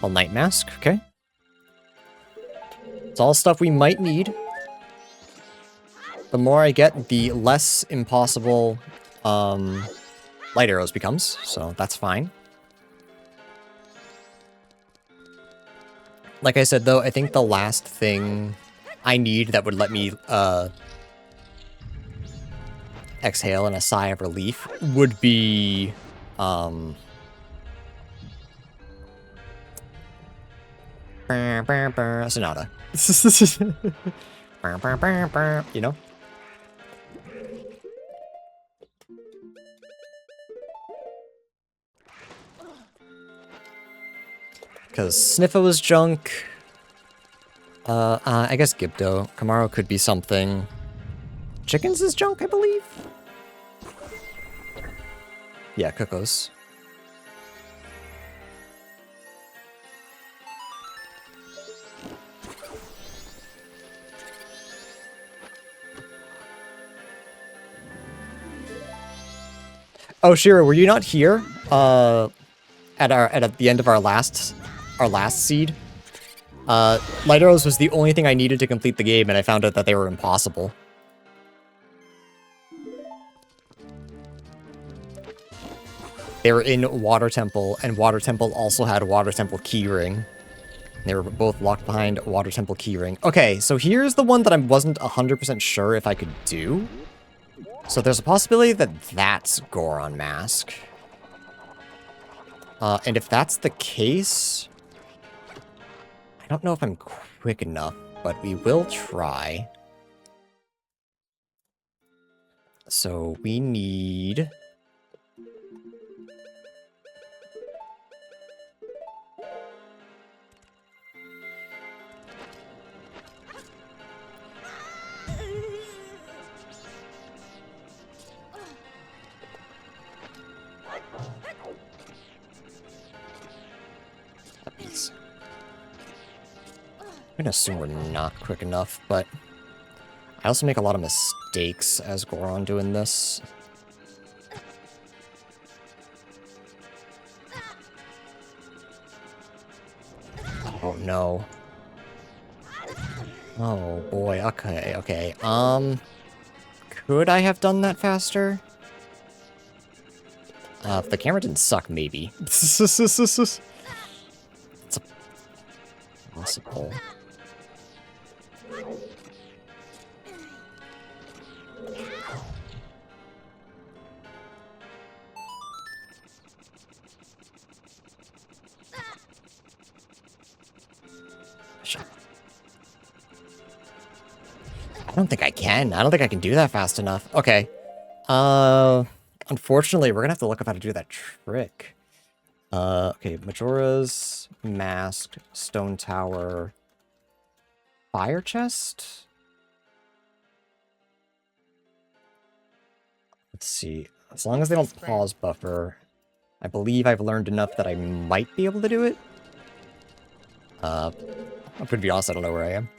All night mask, okay. It's all stuff we might need. The more I get, the less impossible light arrows becomes, so that's fine. Like I said, though, I think the last thing I need that would let me exhale in a sigh of relief would be Sonata. You know? Because Sniffa was junk. I guess Gibdo. Kamaro could be something. Chickens is junk, I believe? Yeah, Cookos. Oh, Shira, were you not here? At the end of our last seed? Light arrows was the only thing I needed to complete the game, and I found out that they were impossible. They were in Water Temple, and Water Temple also had Water Temple keyring. They were both locked behind Water Temple keyring. Okay, so here's the one that I wasn't 100% sure if I could do. So there's a possibility that that's Goron Mask. And if that's the case... I don't know if I'm quick enough, but we will try. So we need... I'm gonna assume we're not quick enough, but I also make a lot of mistakes as Goron doing this. Oh no. Oh boy, okay. Could I have done that faster? If the camera didn't suck, maybe. It's a possible. I don't think I can. I don't think I can do that fast enough. Okay. Unfortunately, we're gonna have to look up how to do that trick. Okay, Majora's Mask, Stone Tower, Fire Chest? Let's see. As long as they don't pause buffer, I believe I've learned enough that I might be able to do it. I'm gonna be honest, I don't know where I am.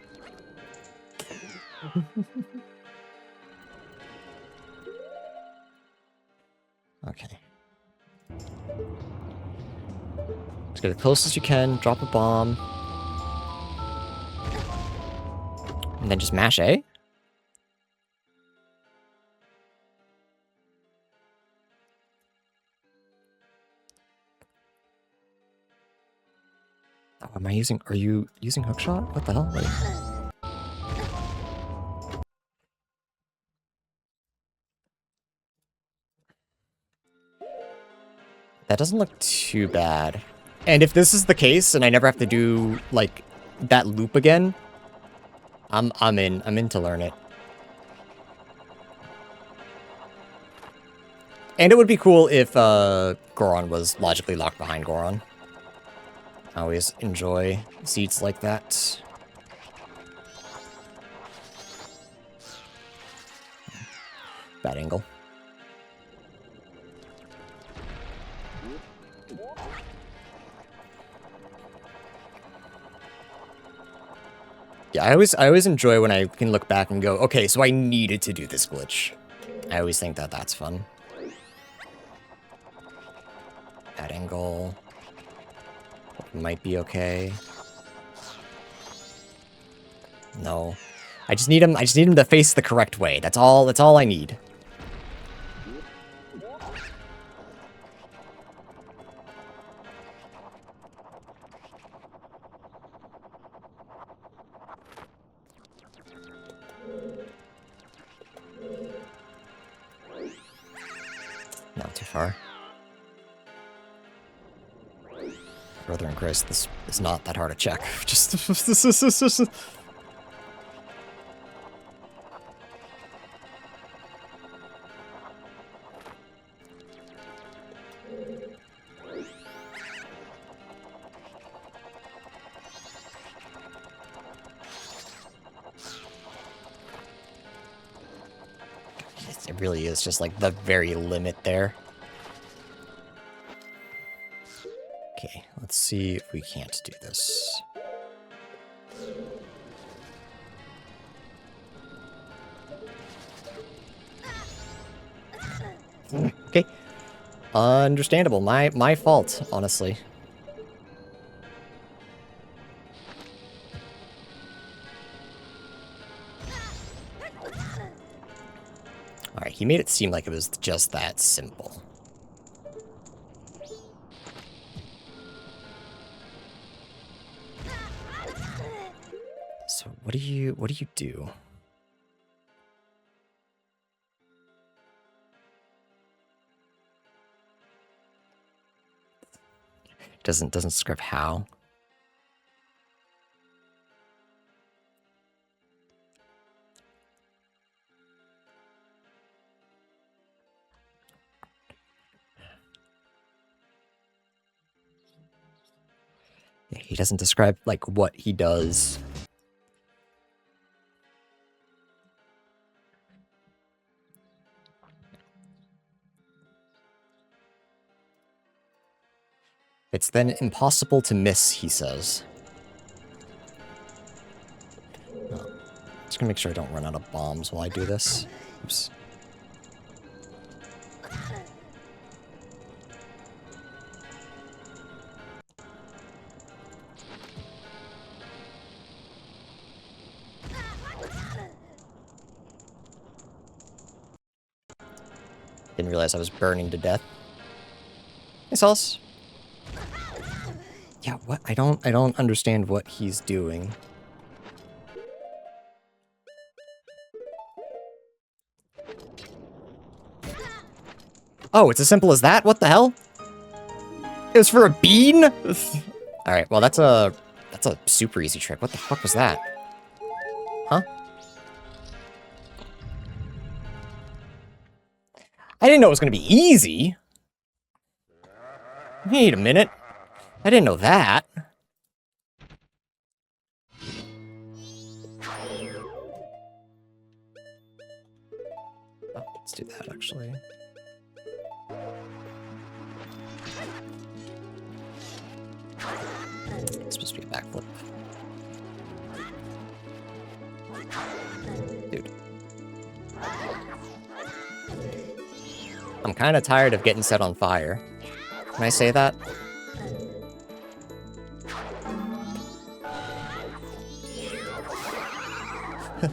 Okay. Let's get as close as you can, drop a bomb. And then just mash A? Oh, am I using... Are you using hookshot? What the hell? Wait. That doesn't look too bad. And if this is the case, and I never have to do, like, that loop again, I'm in to learn it. And it would be cool if, Goron was logically locked behind Goron. I always enjoy seeds like that. Bad angle. Yeah, I always enjoy when I can look back and go, okay, so I needed to do this glitch. I always think that that's fun. At angle. Might be okay. No. I just need him to face the correct way. That's all I need. Not too far. Brother in Christ, this is not that hard to check. Just it really is just like the very limit there. Okay, let's see if we can't do this. Okay. Understandable. My fault, honestly. Alright, he made it seem like it was just that simple. So what do you do? Doesn't describe how. Yeah, he doesn't describe like what he does. It's then impossible to miss, he says. Oh, just gonna make sure I don't run out of bombs while I do this. Oops. Didn't realize I was burning to death. Hey, Sauce. Yeah, what? I don't understand what he's doing. Oh, it's as simple as that? What the hell? It was for a bean? Alright, well that's a super easy trick. What the fuck was that? Huh? I didn't know it was gonna be easy. Wait a minute. I didn't know that. Oh, let's do that, actually. It's supposed to be a backflip. Dude. I'm kind of tired of getting set on fire. Can I say that?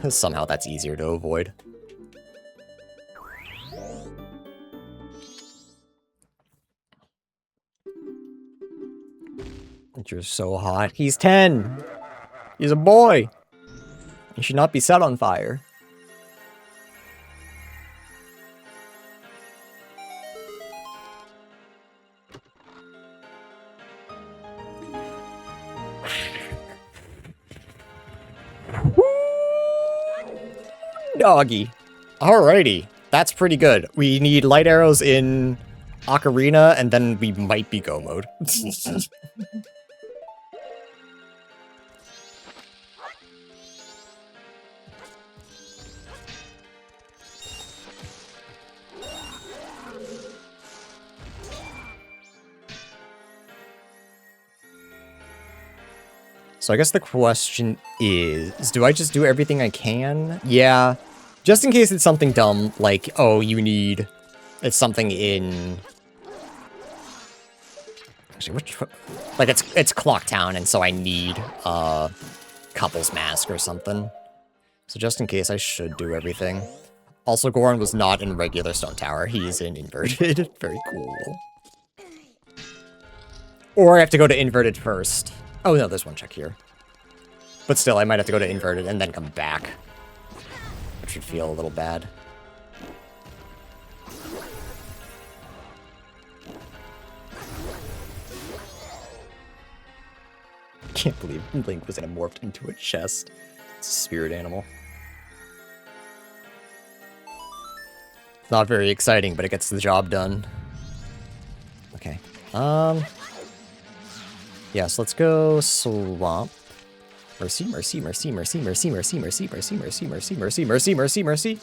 Somehow that's easier to avoid. You're so hot. He's 10! He's a boy! He should not be set on fire. Doggy. Alrighty. That's pretty good. We need light arrows in Ocarina, and then we might be go mode. So I guess the question is, do I just do everything I can? Yeah. Just in case it's something dumb, like, oh, it's something in... Actually, like, it's Clock Town, and so I need, Couple's Mask or something. So just in case, I should do everything. Also, Goron was not in regular Stone Tower. He's in Inverted. Very cool. Or I have to go to Inverted first. Oh, no, there's one check here. But still, I might have to go to Inverted and then come back. Which would feel a little bad. Can't believe Link was morphed into a chest. It's a spirit animal. It's not very exciting, but it gets the job done. Okay. Yeah, so let's go Swamp. Mercy, mercy, mercy, mercy, mercy, mercy, mercy, mercy, mercy, mercy, mercy, mercy, mercy, mercy.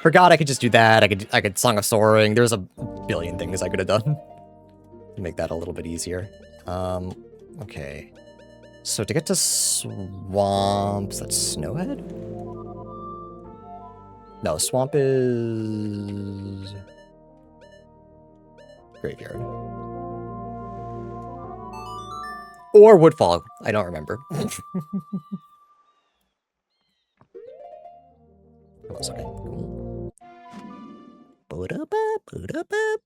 Forgot I could just do that. I could Song of Soaring. There's a billion things I could have done to make that a little bit easier. Okay. So to get to Swamp, is that Snowhead? No, Swamp is... Graveyard. Or Woodfall. I don't remember. Oh, it's okay. Cool. Boot up, boot up, up.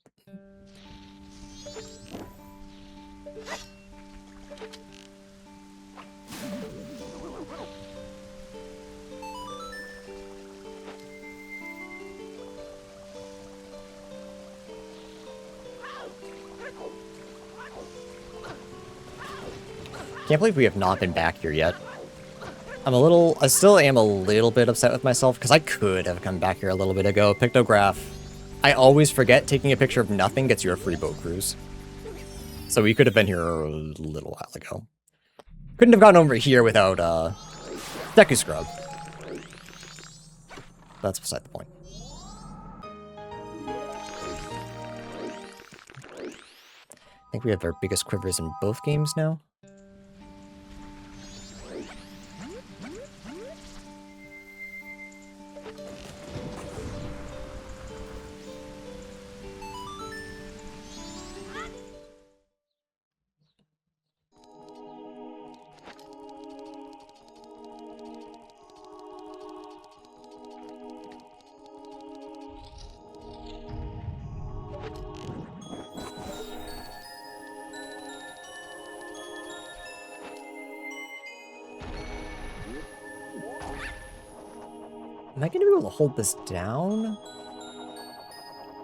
Can't believe we have not been back here yet. I still am a little bit upset with myself, because I could have come back here a little bit ago. Pictograph. I always forget taking a picture of nothing gets you a free boat cruise. So we could have been here a little while ago. Couldn't have gotten over here without, Deku Scrub. That's beside the point. I think we have our biggest quivers in both games now. Am I gonna be able to hold this down?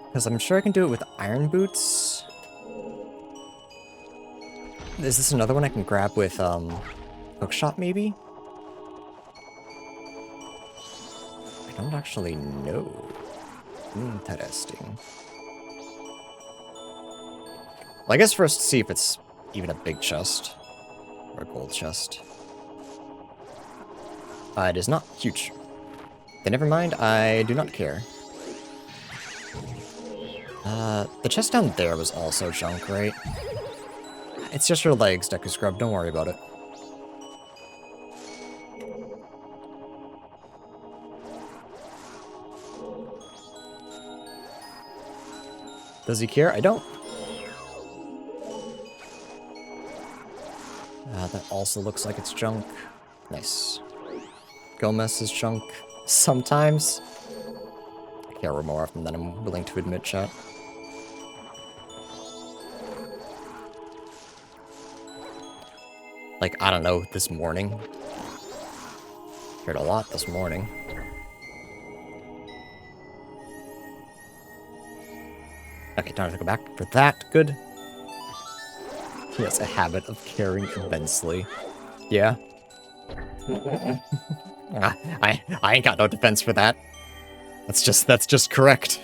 Because I'm sure I can do it with Iron Boots. Is this another one I can grab with, Hookshot, maybe? I don't actually know. Interesting. Well, I guess first see if it's even a big chest. Or a gold chest. It is not huge. Then never mind, I do not care. The chest down there was also junk, right? It's just your legs, Deku Scrub, don't worry about it. Does he care? I don't. That also looks like it's junk. Nice. Gomez is junk. Sometimes. I care more often than I'm willing to admit, chat. Like, I don't know, this morning. Heard a lot this morning. Okay, time to go back for that. Good. He has a habit of caring immensely. Yeah. I ain't got no defense for that. That's just correct.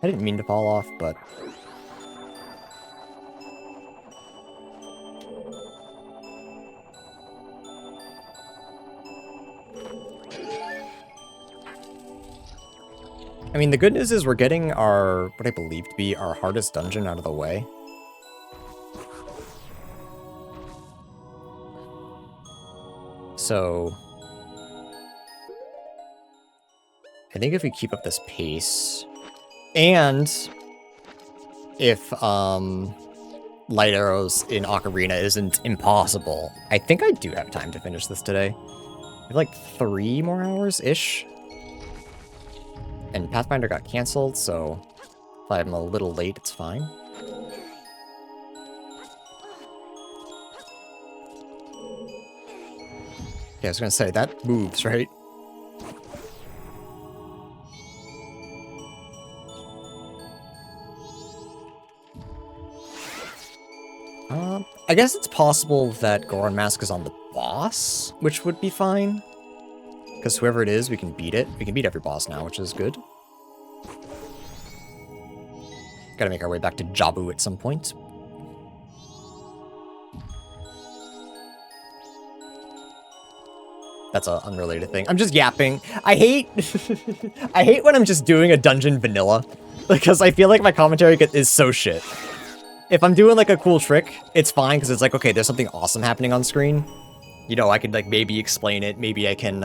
I didn't mean to fall off, but... I mean, the good news is we're getting our, what I believe to be our hardest dungeon out of the way. So, I think if we keep up this pace, and if light arrows in Ocarina isn't impossible, I think I do have time to finish this today. I have like 3 more hours-ish. And Pathfinder got canceled, so if I'm a little late, it's fine. Yeah, I was gonna say, that moves, right? I guess it's possible that Goron Mask is on the boss, which would be fine. Because whoever it is, we can beat it. We can beat every boss now, which is good. Gotta make our way back to Jabu at some point. That's an unrelated thing. I'm just yapping. I hate... I hate when I'm just doing a dungeon vanilla. Because I feel like my commentary is so shit. If I'm doing like a cool trick, it's fine because it's like, okay, there's something awesome happening on screen. You know, I could like maybe explain it. Maybe I can,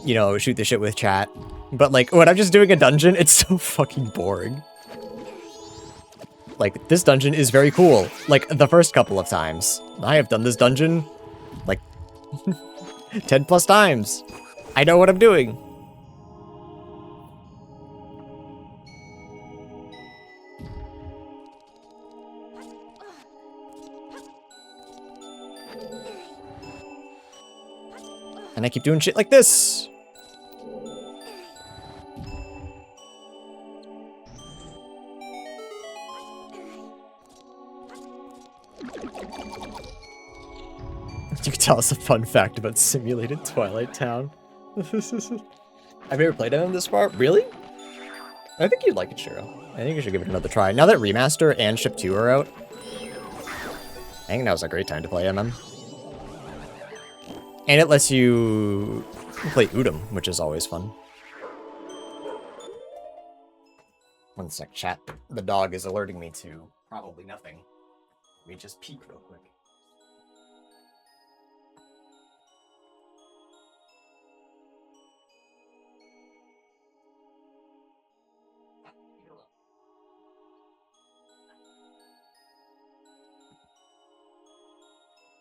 you know, shoot the shit with chat. But like when I'm just doing a dungeon, it's so fucking boring. Like this dungeon is very cool. Like the first couple of times. I have done this dungeon like 10 plus times. I know what I'm doing. And I keep doing shit like this. You can tell us a fun fact about simulated Twilight Town. I've never played on this far. Really? I think you'd like it, Shiro. I think you should give it another try. Now that Remaster and Ship 2 are out, I think now's a great time to play MM. And it lets you play Udom, which is always fun. One sec, chat. The dog is alerting me to probably nothing. Let me just peek real quick.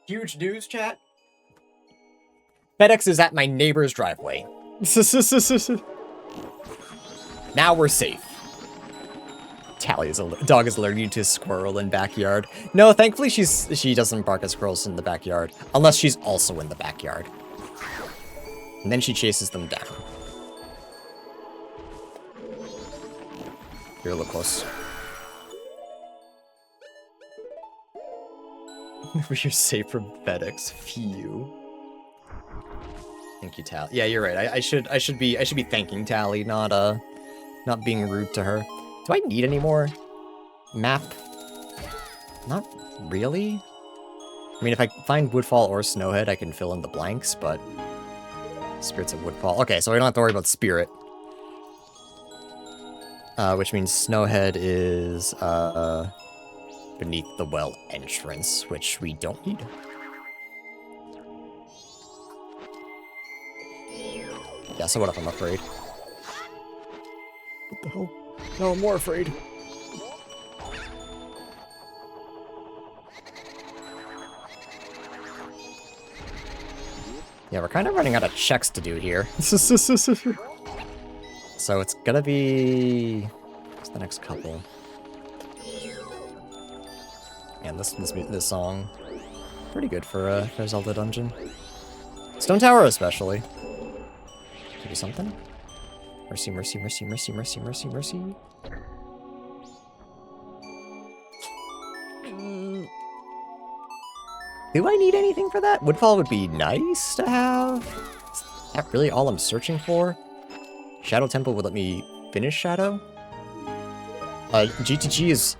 Huge news, chat. FedEx is at my neighbor's driveway. Now we're safe. Dog is alerting you to a squirrel in backyard. No, thankfully she doesn't bark at squirrels in the backyard. Unless she's also in the backyard. And then she chases them down. You're a little close. We're safe from FedEx. Phew. Thank you, Tally. Yeah, you're right. I should be thanking Tally, not being rude to her. Do I need any more map? Not really. I mean, if I find Woodfall or Snowhead, I can fill in the blanks, but Spirits of Woodfall. Okay, so I don't have to worry about Spirit. Which means Snowhead is beneath the well entrance, which we don't need. Yeah, so what if I'm afraid? What the hell? No, I'm more afraid. Yeah, we're kind of running out of checks to do here. So it's gonna be... what's the next couple? Man, this song, pretty good for a Zelda dungeon. Stone Tower especially. Could do something. Mercy, mercy, mercy, mercy, mercy, mercy, mercy. Do I need anything for that? Woodfall would be nice to have. Is that really all I'm searching for? Shadow Temple would let me finish Shadow. GTG is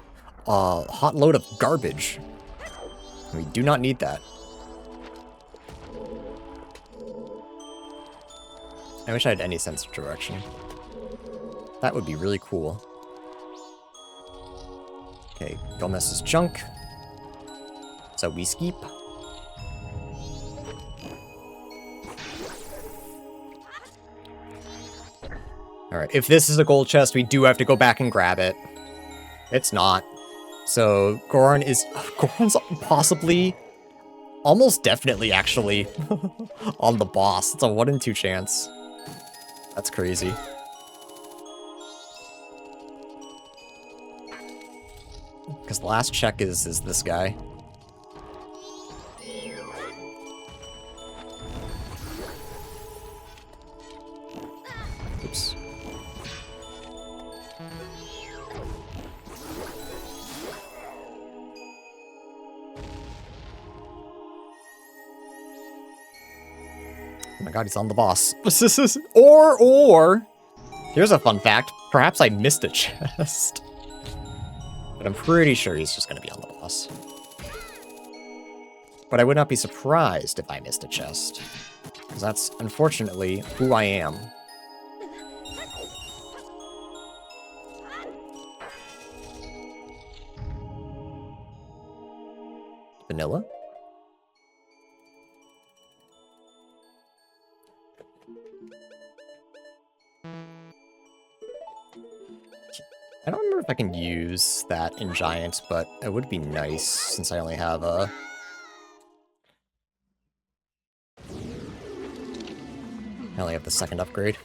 a hot load of garbage. We do not need that. I wish I had any sense of direction. That would be really cool. Okay, Gomez's junk. So we skip. Alright, if this is a gold chest, we do have to go back and grab it. It's not. So, Goron's possibly, almost definitely actually, on the boss. It's a 1 in 2 chance. That's crazy. Because the last check is this guy. Oops. Oh my god, he's on the boss. Or, here's a fun fact. Perhaps I missed a chest. But I'm pretty sure he's just gonna be on the boss. But I would not be surprised if I missed a chest. Because that's, unfortunately, who I am. Vanilla? I don't remember if I can use that in Giant, but it would be nice since I only have a... I only have the second upgrade.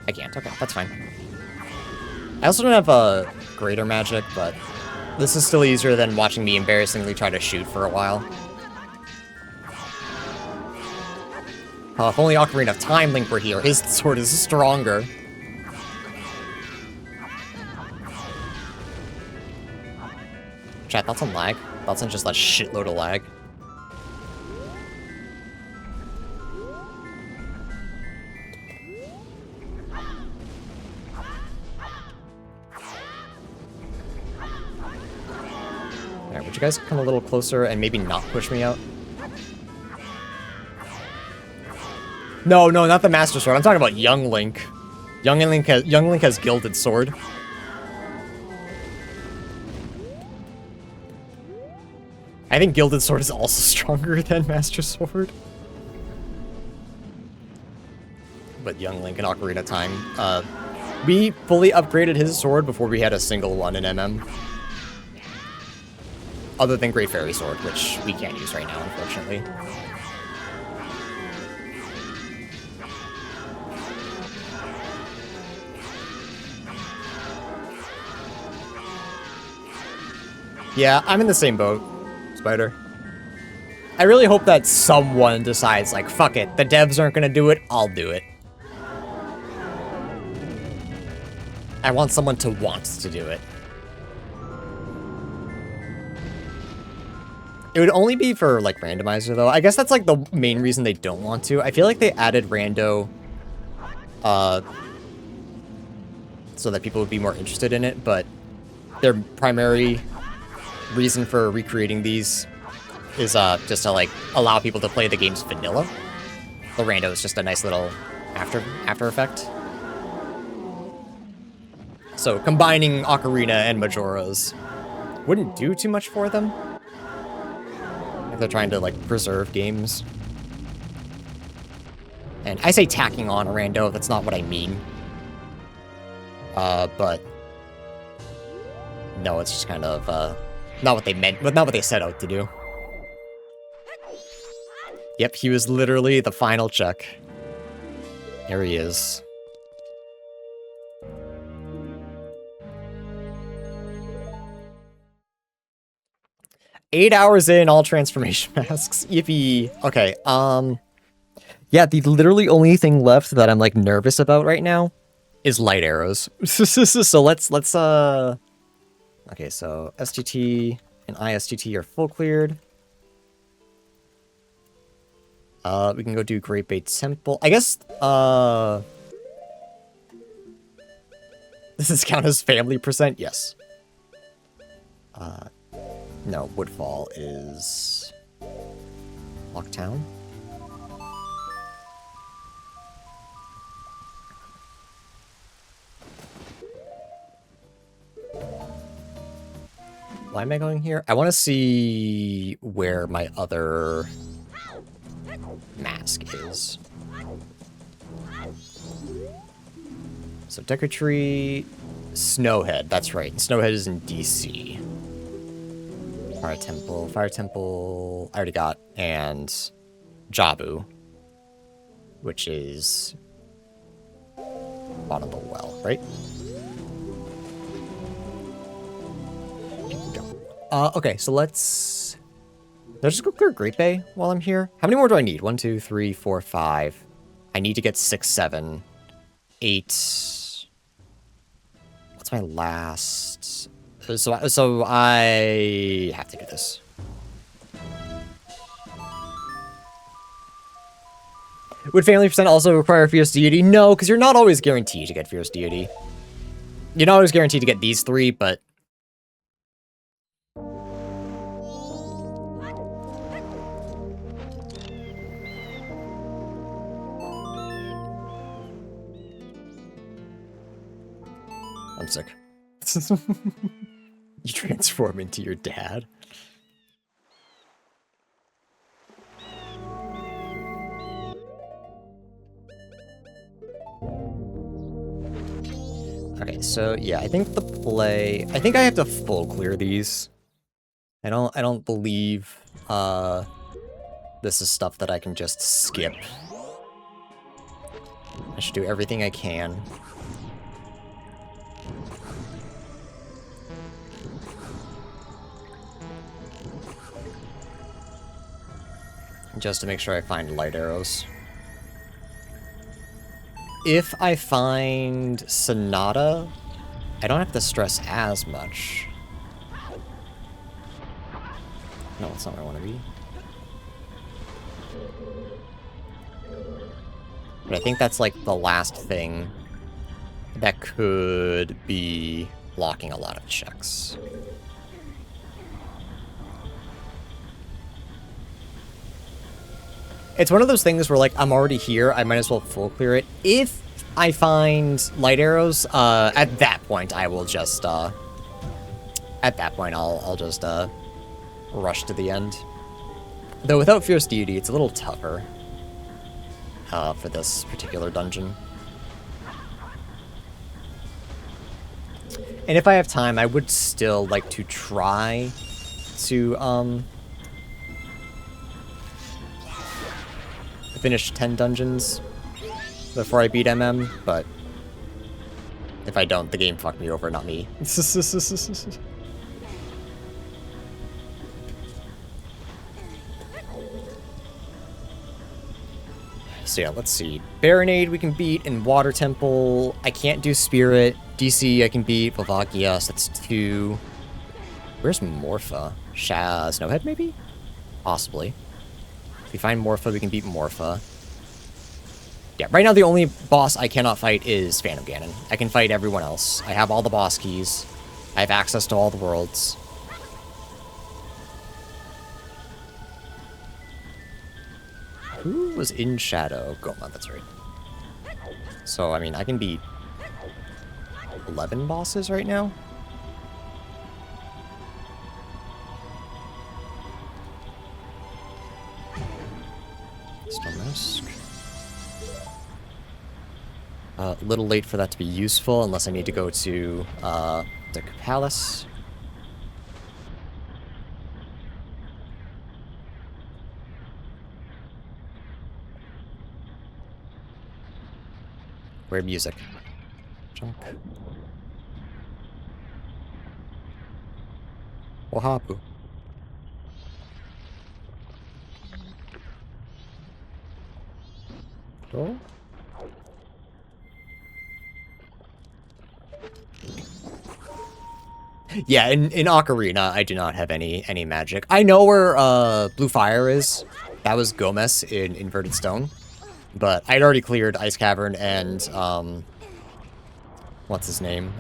I can't, okay, that's fine. I also don't have a greater magic, but this is still easier than watching me embarrassingly try to shoot for a while. If only Ocarina of Time Link were here, his sword is stronger. Chat, that's on lag. That's on just a shitload of lag. Alright, would you guys come a little closer and maybe not push me out? No, not the Master Sword. I'm talking about Young Link. Young Link has Gilded Sword. I think Gilded Sword is also stronger than Master Sword. But Young Link in Ocarina of Time, we fully upgraded his sword before we had a single one in MM. Other than Great Fairy Sword, which we can't use right now, unfortunately. Yeah, I'm in the same boat, Spider. I really hope that someone decides, like, fuck it, the devs aren't gonna do it, I'll do it. I want someone to want to do it. It would only be for, like, Randomizer, though. I guess that's, like, the main reason they don't want to. I feel like they added Rando, so that people would be more interested in it, but their primary reason for recreating these is just to like allow people to play the game's vanilla. The Rando is just a nice little after effect. So combining Ocarina and Majora's wouldn't do too much for them if they're trying to like preserve games. And I say tacking on a Rando, that's not what I mean. But no, it's just kind of not what they meant, but not what they set out to do. Yep, he was literally the final check. Here he is. Eight hours in, all transformation masks. Yippee. Okay, yeah, the literally only thing left that I'm like nervous about right now is light arrows. So let's okay, so STT and ISTT are full cleared. We can go do Great Bay Temple. I guess, does this count as family percent? Yes. No, Woodfall is Locktown. why am I going here? I want to see where my other mask is. So Decker Tree, Snowhead, that's right. Snowhead is in DC. Fire Temple, I already got, and Jabu, which is bottom of the well, right? Okay, so let's just go clear Great Bay while I'm here. How many more do I need? 1, 2, 3, 4, 5. I need to get 6, 7, 8. What's my last? So I have to do this. Would Family Percent also require Fierce Deity? No, because you're not always guaranteed to get Fierce Deity. You're not always guaranteed to get these 3, but... I'm sick. You transform into your dad. Okay, so yeah, I think I have to full clear these. I don't believe this is stuff that I can just skip. I should do everything I can. Just to make sure I find light arrows. If I find Sonata, I don't have to stress as much. No, it's not where I want to be. But I think that's like the last thing that could be blocking a lot of checks. It's one of those things where, like, I'm already here, I might as well full clear it. If I find light arrows, at that point, I will just, I'll just, rush to the end. Though without Fierce Deity, it's a little tougher, for this particular dungeon. And if I have time, I would still like to try to, finish 10 dungeons before I beat MM, but if I don't, the game fucked me over, not me. So yeah, let's see. Baronade we can beat, and Water Temple. I can't do Spirit. DC I can beat. Volvagia, so that's 2. Where's Morpha? Snowhead maybe? Possibly. If we find Morpha, we can beat Morpha. Yeah, right now the only boss I cannot fight is Phantom Ganon. I can fight everyone else. I have all the boss keys. I have access to all the worlds. Who was in Shadow? Goma, that's right. So, I mean, I can beat 11 bosses right now. Stone Mask. A little late for that to be useful, unless I need to go to the Palace. Weird music. Jump. Wahapu. Door? Yeah, in Ocarina, I do not have any magic. I know where Blue Fire is. That was Gomez in Inverted Stone. But I'd already cleared Ice Cavern and, what's his name?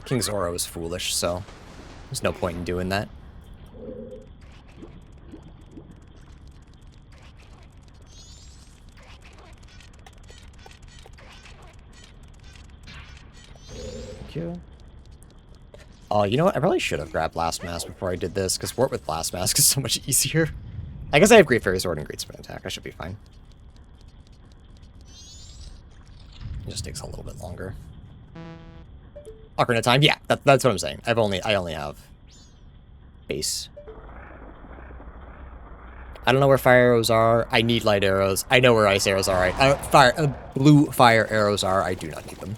King Zoro is foolish, so there's no point in doing that. Thank you. Oh, you know what? I probably should have grabbed Blast Mask before I did this, because Wart with Blast Mask is so much easier. I guess I have Great Fairy Sword and Great Spin Attack. I should be fine. It just takes a little bit longer. Ocarina of Time? Yeah, that's what I'm saying. I only have base. I don't know where fire arrows are. I need light arrows. I know where ice arrows are. Blue fire arrows are. I do not need them.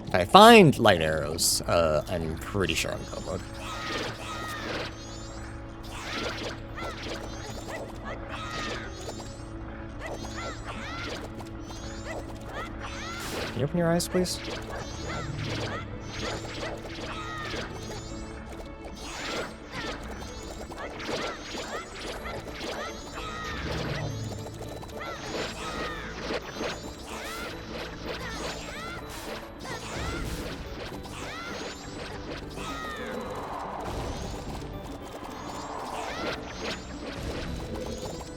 If I find light arrows, I'm pretty sure I'm go mode. Can you open your eyes, please?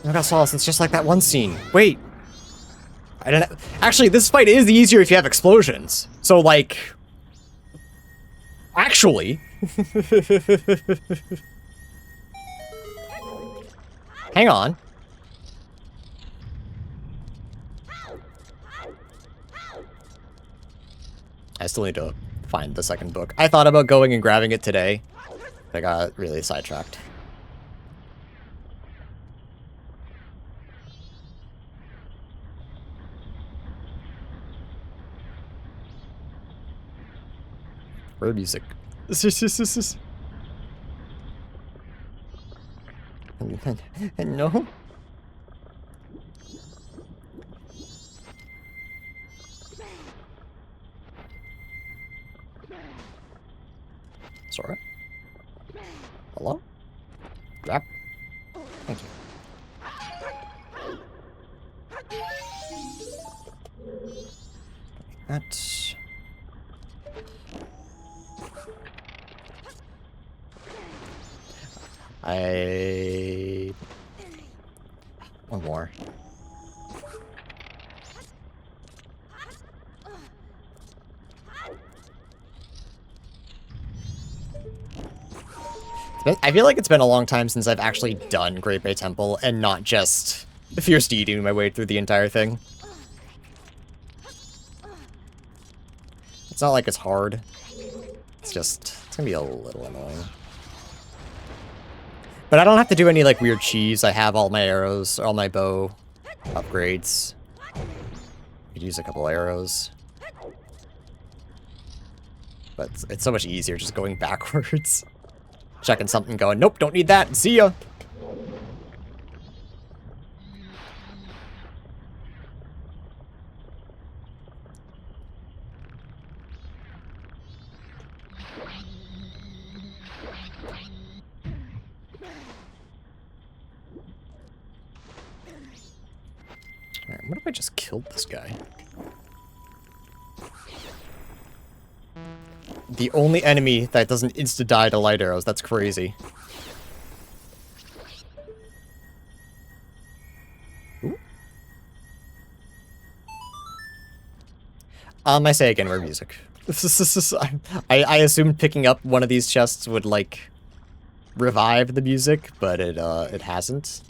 Oh my god, Solace, it's just like that one scene. Wait. I don't know. Actually, this fight is easier if you have explosions. So, like... Actually... Hang on. I still need to find the second book. I thought about going and grabbing it today. But I got really sidetracked. Bird music. No. Sora? Hello? Grab. Thank you. That's... One more. I feel like it's been a long time since I've actually done Great Bay Temple and not just Fierce Deeding my way through the entire thing. It's not like it's hard. It's just, it's gonna be a little annoying. But I don't have to do any, like, weird cheese. I have all my arrows, all my bow upgrades. Could use a couple arrows. But it's so much easier just going backwards. Checking something, going, nope, don't need that. See ya. Alright, what if I just killed this guy? The only enemy that doesn't insta-die to light arrows. That's crazy. Ooh. I say again, rare music. I assumed picking up one of these chests would, like, revive the music, but it hasn't.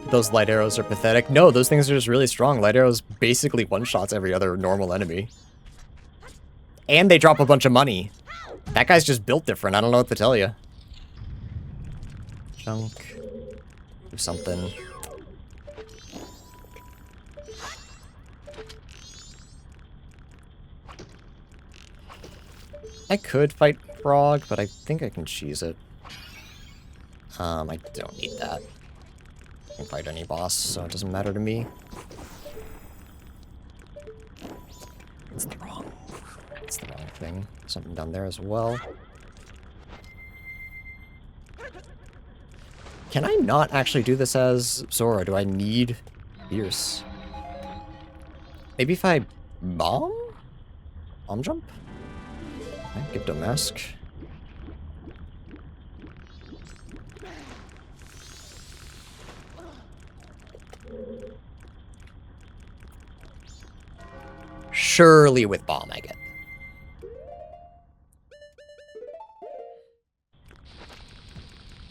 Those light arrows are pathetic. No, those things are just really strong. Light arrows basically one-shots every other normal enemy. And they drop a bunch of money. That guy's just built different. I don't know what to tell you. Junk. Do something. I could fight Frog, but I think I can cheese it. I don't need that. I can fight any boss, so it doesn't matter to me. It's the wrong thing. Something down there as well. Can I not actually do this as Zora? Do I need Fierce? Maybe if I bomb jump? Okay, give it a mask. surely with bomb I get.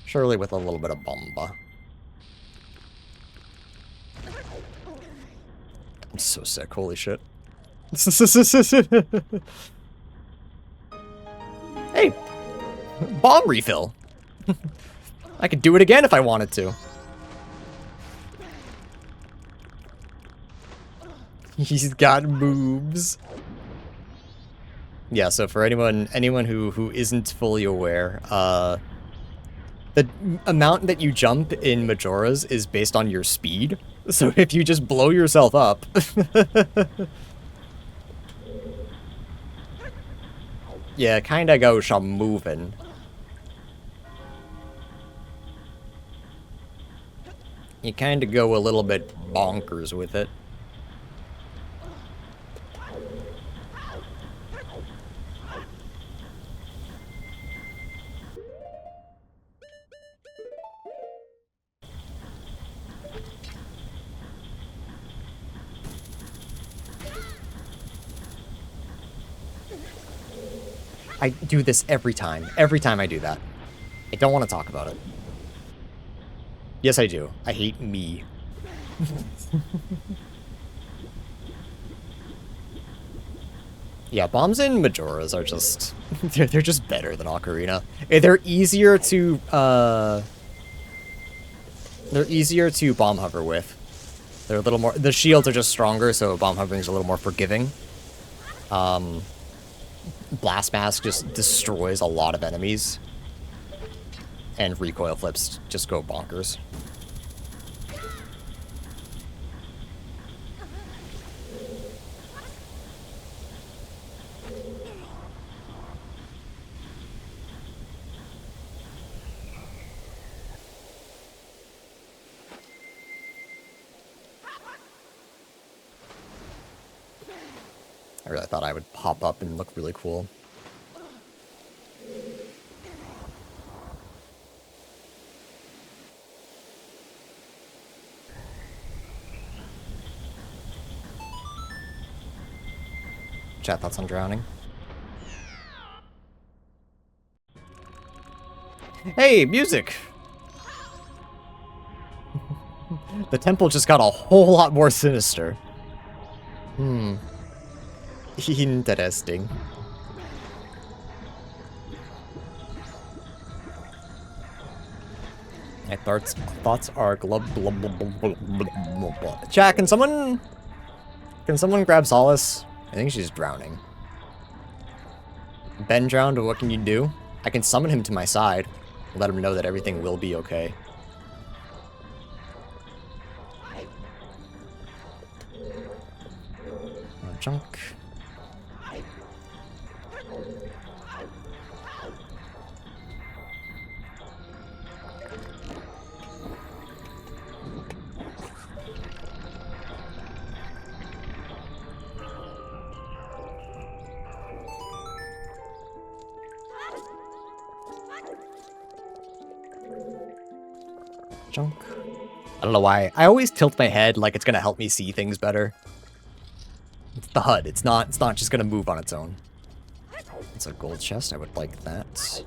Surely with a little bit of bomba. I'm so sick, holy shit. Hey! Bomb refill! I could do it again if I wanted to. He's got moves. Yeah, so for anyone who isn't fully aware, the amount that you jump in Majoras is based on your speed. So if you just blow yourself up... yeah, kinda go moving. You kinda go a little bit bonkers with it. I do this every time. Every time I do that. I don't want to talk about it. Yes, I do. I hate me. Yeah, bombs in Majoras are just... they're just better than Ocarina. They're easier to, they're easier to bomb hover with. They're a little more... the shields are just stronger, so bomb hovering is a little more forgiving. Blast Mask just destroys a lot of enemies. And recoil flips just go bonkers. I really thought I would pop up and look really cool. Chat thoughts on drowning? Hey, music! The temple just got a whole lot more sinister. Interesting. My thoughts are Chat, can someone grab Solace? I think she's drowning. Ben drowned, but what can you do? I can summon him to my side. Let him know that everything will be okay. Junk. Junk. I don't know why. I always tilt my head like it's gonna help me see things better. It's the HUD. It's not just gonna move on its own. It's a gold chest. I would like that.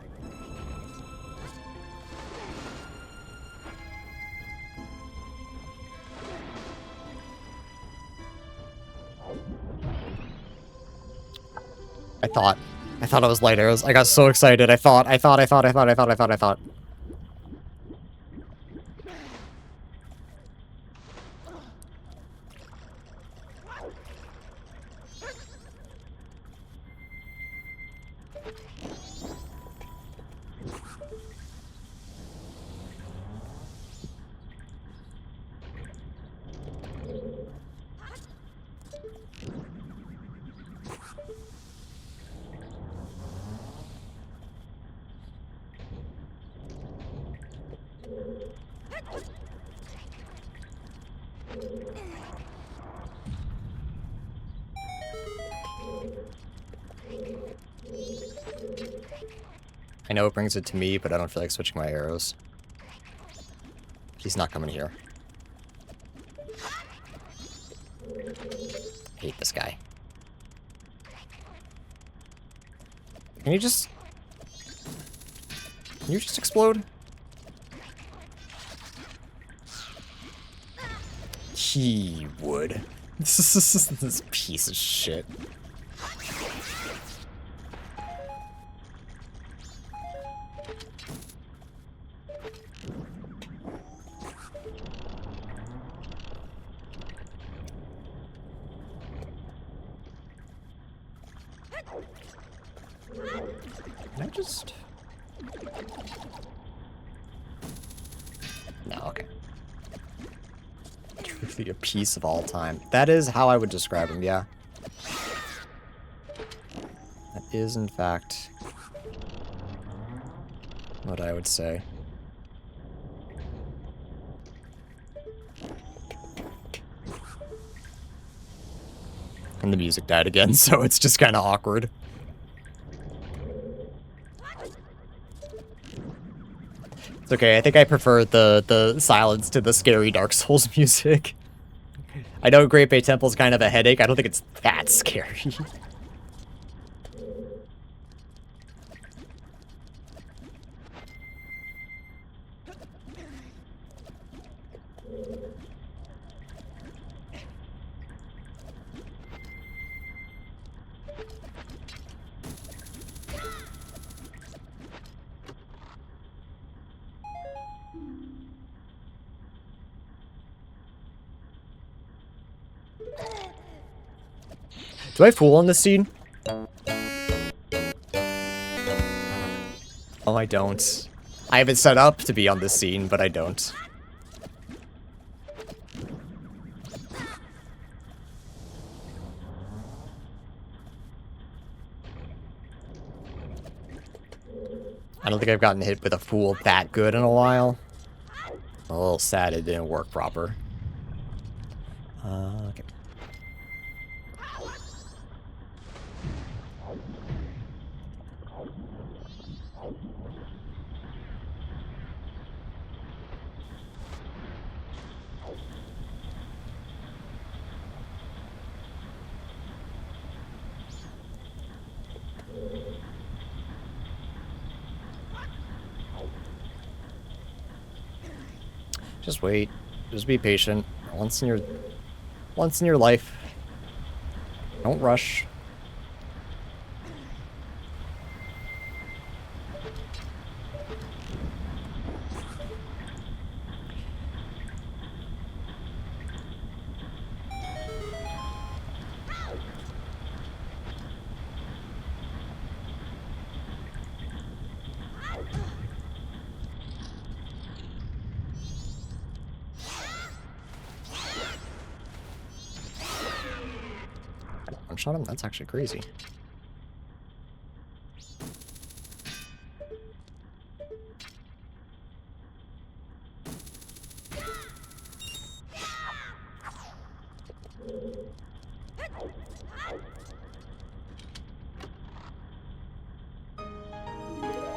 I thought it was light arrows. I got so excited. I thought. I know it brings it to me, but I don't feel like switching my arrows. He's not coming here. Hate this guy. Can you just explode? He would. This piece of shit. Can I just... No, okay. Truly a piece of all time. That is how I would describe him, yeah. That is, in fact, what I would say. And the music died again, so it's just kind of awkward. It's okay, I think I prefer the silence to the scary Dark Souls music. I know Great Bay Temple's kind of a headache. I don't think it's that scary. Do I fool on this scene? Oh, I don't. I have it set up to be on this scene, but I don't. I don't think I've gotten hit with a fool that good in a while. I'm a little sad it didn't work proper. Okay. Just wait. Just be patient. Once in your life. Don't rush. One-shot him? That's actually crazy.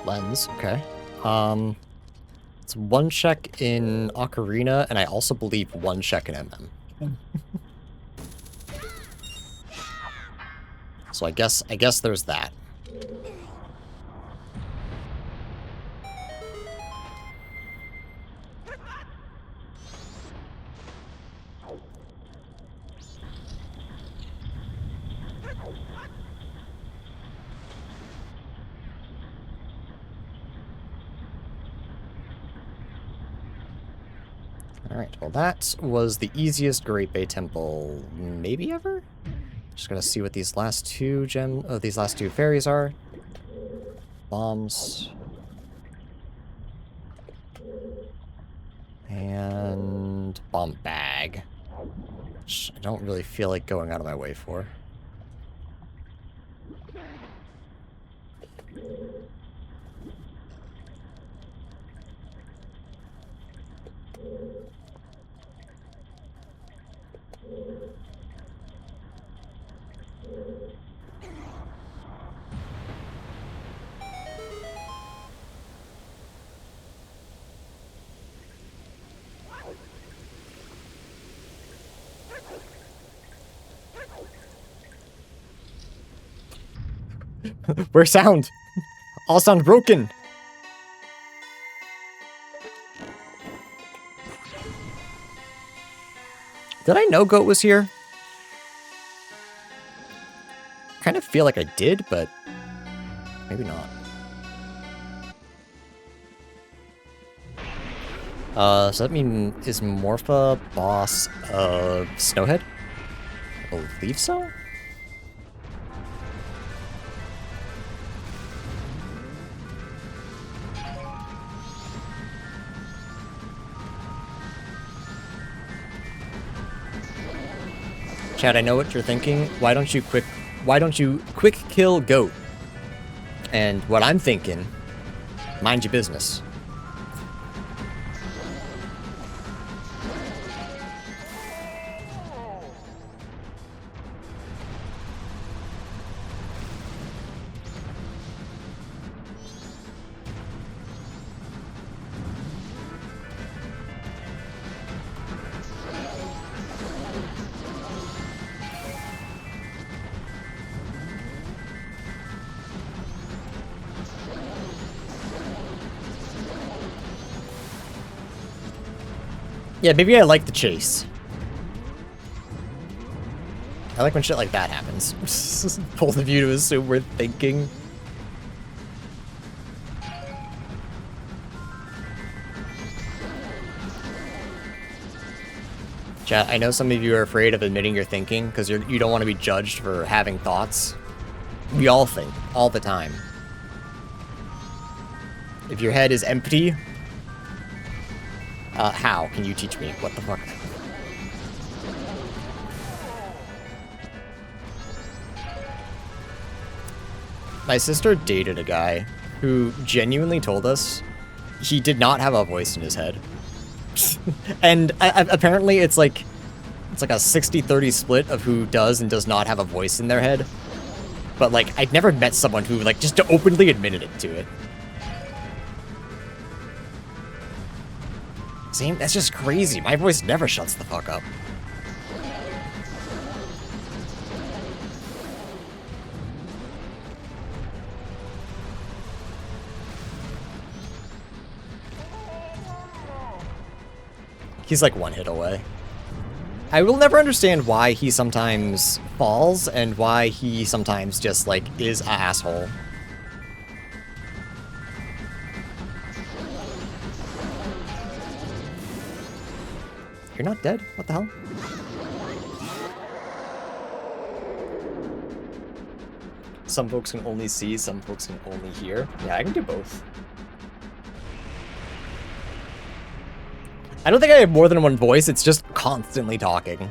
Lens, okay. It's one check in Ocarina, and I also believe one check in MM. So I guess there's that. Alright, well that was the easiest Great Bay Temple maybe ever? Just gotta see what these last two fairies are. Bombs. And bomb bag. Which I don't really feel like going out of my way for. Where's sound? All sound broken. Did I know Goat was here? Kind of feel like I did, but maybe not. So that mean is Morpha boss of Snowhead? I believe so? Chad, I know what you're thinking. Why don't you quick kill Goat? And what I'm thinking, mind your business. Yeah, maybe I like the chase. I like when shit like that happens. Both of you to assume we're thinking. Chat, I know some of you are afraid of admitting you're thinking because you don't want to be judged for having thoughts. We all think, all the time. If your head is empty, how? Can you teach me? What the fuck? My sister dated a guy who genuinely told us he did not have a voice in his head. And apparently it's like a 60-30 split of who does and does not have a voice in their head. But like, I'd never met someone who like just openly admitted it to it. See, that's just crazy. My voice never shuts the fuck up. He's like one hit away. I will never understand why he sometimes falls and why he sometimes just like is an asshole. You're not dead? What the hell? Some folks can only see, some folks can only hear. Yeah, I can do both. I don't think I have more than one voice, it's just constantly talking.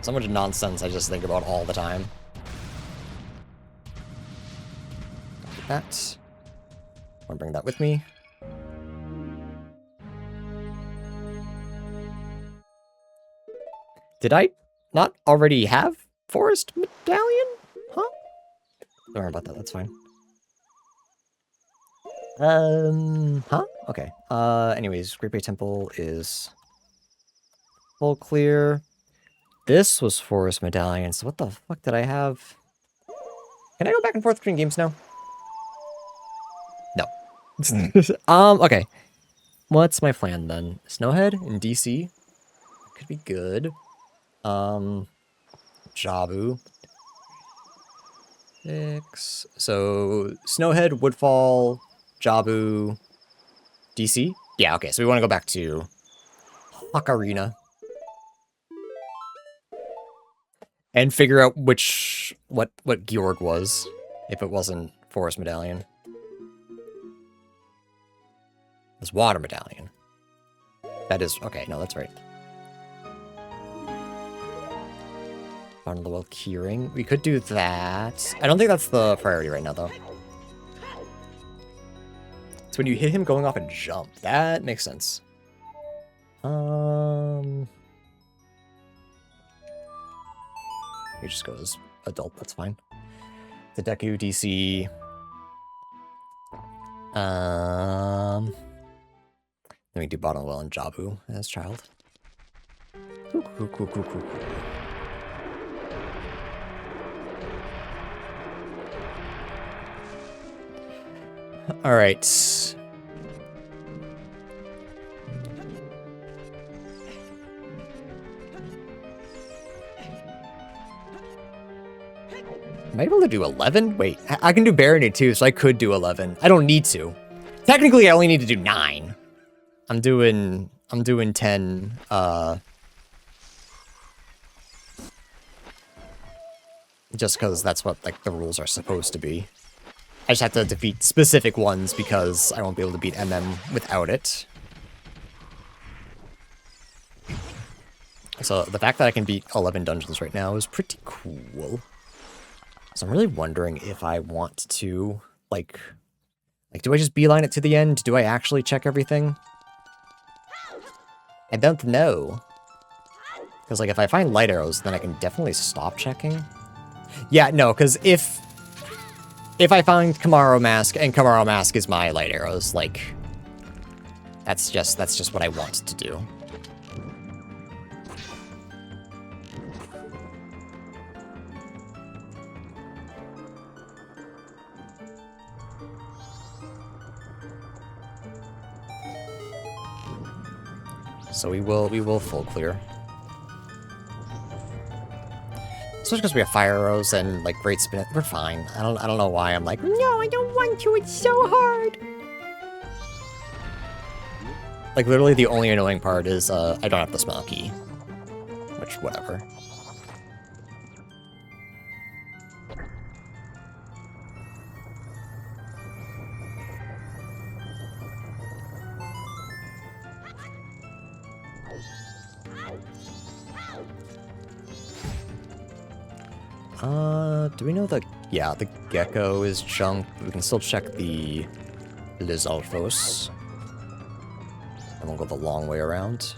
So much nonsense I just think about all the time. Like that. I want to bring that with me. Did I not already have Forest Medallion? Huh? Don't worry about that, that's fine. Huh? Okay. Anyways, Great Bay Temple is full clear. This was Forest Medallion, so what the fuck did I have? Can I go back and forth between games now? No. Okay. What's my plan then? Snowhead in DC? Could be good. Jabu. 6. So, Snowhead, Woodfall, Jabu, DC? Yeah, okay, so we want to go back to Ocarina. And figure out what Georg was, if it wasn't Forest Medallion. It was Water Medallion. That is, okay, no, that's right. Barn of the Well Keyring. We could do that. I don't think that's the priority right now, though. It's when you hit him going off and jump. That makes sense. He just goes adult, that's fine. The Deku DC. Then we do Bottom Well and Jabu as child. Cool. Alright. Am I able to do 11? Wait, I can do Barony too, so I could do 11. I don't need to. Technically, I only need to do 9. I'm doing 10, just because that's what, like, the rules are supposed to be. I just have to defeat specific ones because I won't be able to beat MM without it. So the fact that I can beat 11 dungeons right now is pretty cool. So I'm really wondering if I want to, like, do I just beeline it to the end? Do I actually check everything? I don't know. Because, like, if I find light arrows, then I can definitely stop checking. Yeah, no, because if I find Kamaro Mask, and Kamaro Mask is my light arrows, like, that's just what I want to do. So we will full clear. Especially because we have fire arrows and like great spin. We're fine. I don't know why I'm like, no, I don't want to. It's so hard. Like literally the only annoying part is I don't have the smell key, which whatever. Do we know the... Yeah, the gecko is junk. We can still check the Lizalfos. And we'll go the long way around.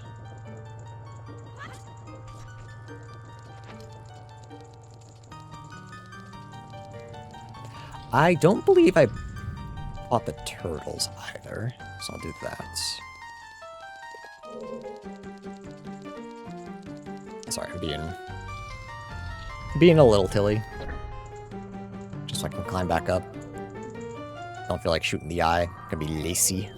I don't believe I bought the turtles either, so I'll do that. Sorry, I'm being a little tilly. Just so I can climb back up. Don't feel like shooting the eye. Gonna be lacy.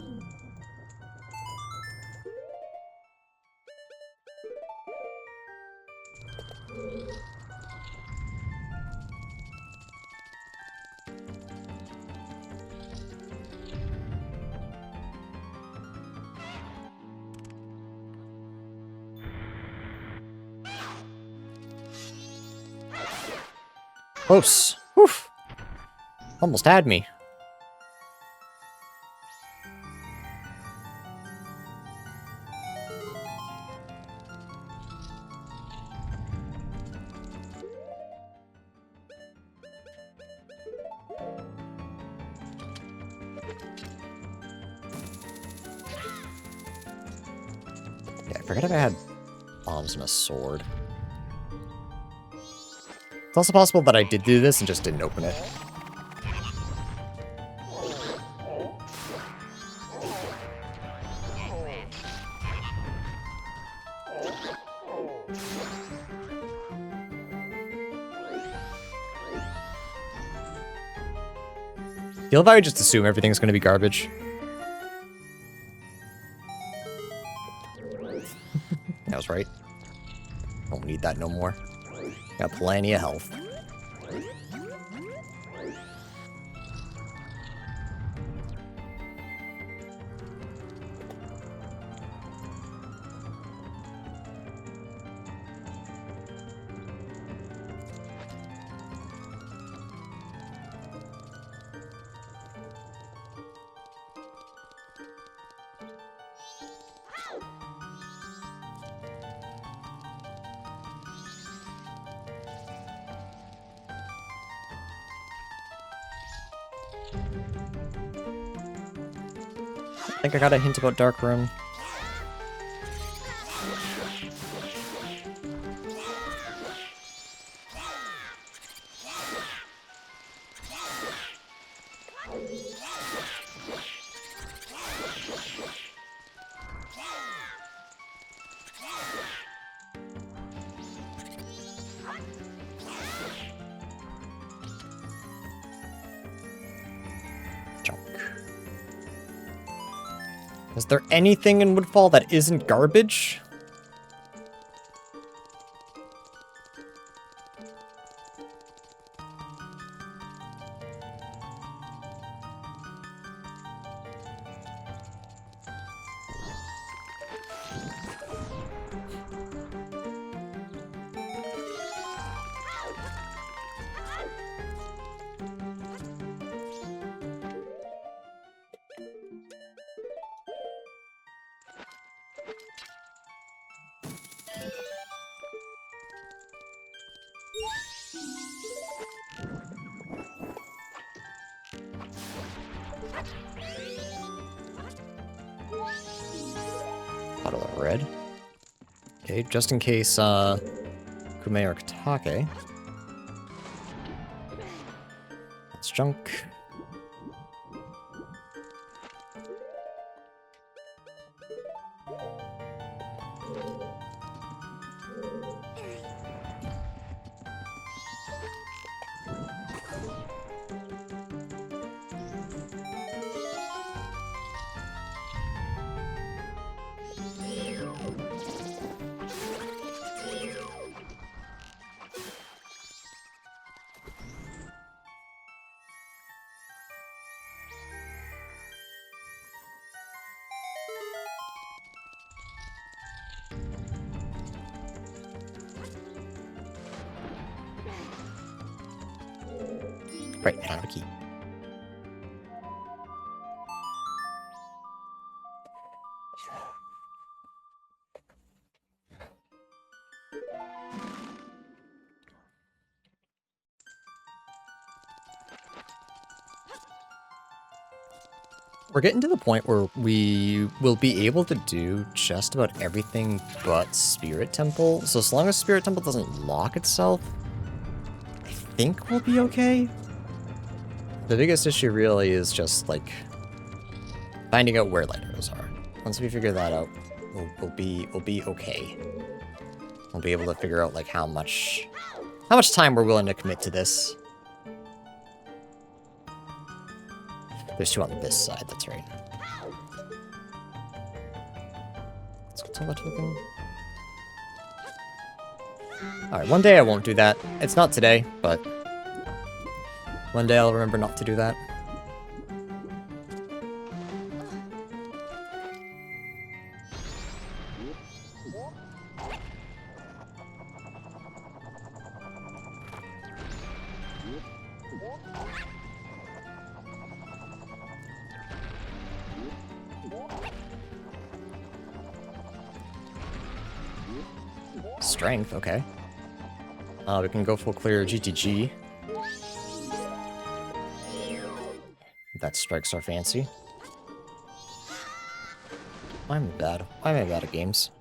Close. Woof. Almost had me. Yeah, I forget if I had bombs and a sword. It's also possible that I did do this and just didn't open it. Feel if I would just assume everything's gonna be garbage. I was right. Don't need that no more. Got plenty of health. I think I got a hint about Dark Room. Junk. Is there anything in Woodfall that isn't garbage? Bottle of red. Okay, just in case, Kume or Katake. That's junk. Right, I don't have a key. We're getting to the point where we will be able to do just about everything but Spirit Temple. So as long as Spirit Temple doesn't lock itself, I think we'll be okay. The biggest issue really is just, like, finding out where light arrows are. Once we figure that out, we'll be okay. We'll be able to figure out, like, how much time we're willing to commit to this. There's two on this side, that's right. Let's get to the token. Alright, one day I won't do that. It's not today, but one day I'll remember not to do that. Strength, okay. We can go full clear GTG. That strikes our fancy. Why am I bad? Why am I bad at games?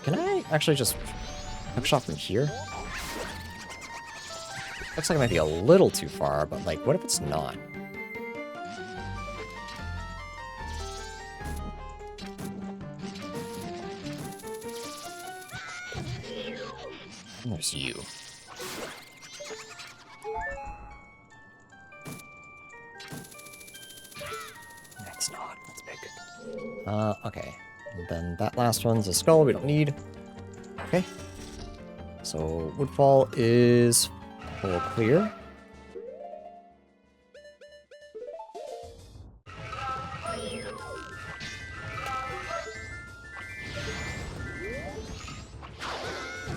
Can I actually just hook shot from here? Looks like it might be a little too far, but like, what if it's not? There's you. That's not. That's big. Okay. And then that last one's a skull we don't need. Okay. So Woodfall is full clear.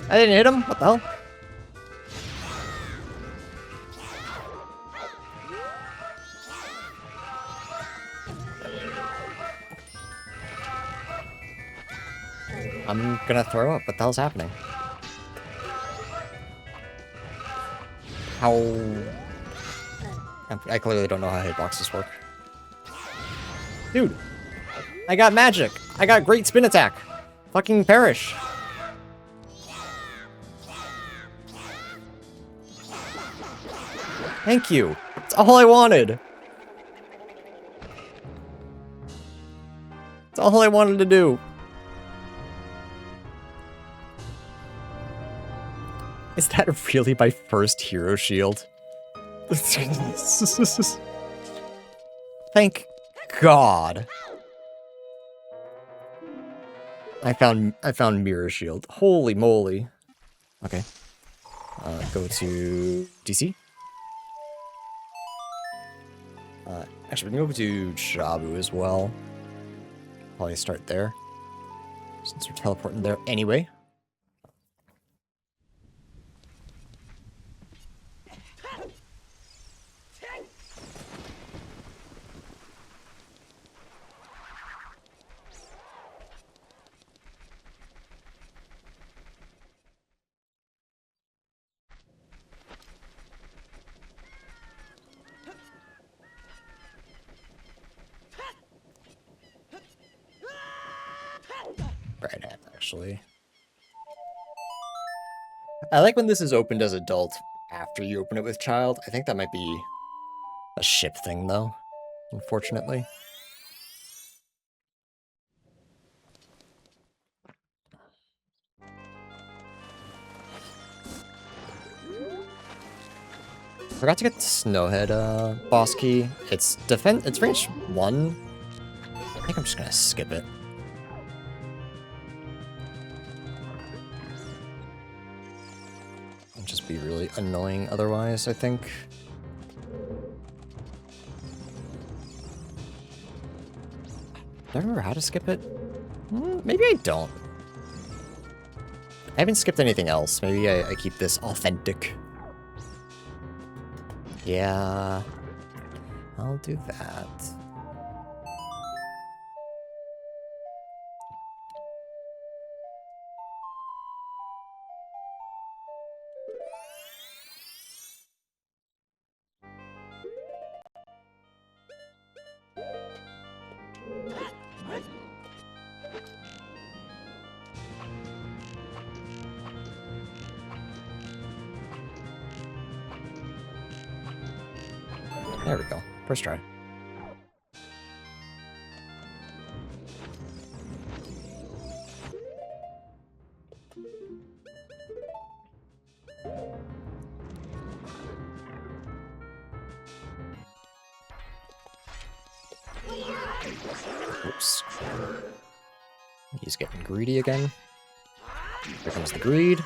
I didn't hit him? What the hell? I'm gonna throw up. What the hell's happening? How... I clearly don't know how hitboxes work. Dude! I got magic! I got great spin attack! Fucking perish! Thank you. That's all I wanted. That's all I wanted to do. Is that really my first hero shield? Thank God. I found Mirror Shield. Holy moly. Okay. Go to DC. Actually, we can go to Jabu as well. Probably start there. Since we're teleporting there anyway. Right at, actually. I like when this is opened as adult after you open it with child. I think that might be a ship thing, though, unfortunately. Forgot to get the Snowhead boss key. It's range 1. I think I'm just gonna skip it. It'll just be really annoying otherwise, I think. Do I remember how to skip it? Maybe I don't. I haven't skipped anything else. Maybe I keep this authentic. Yeah, I'll do that. There we go. First try. Oops. He's getting greedy again. Here comes the greed.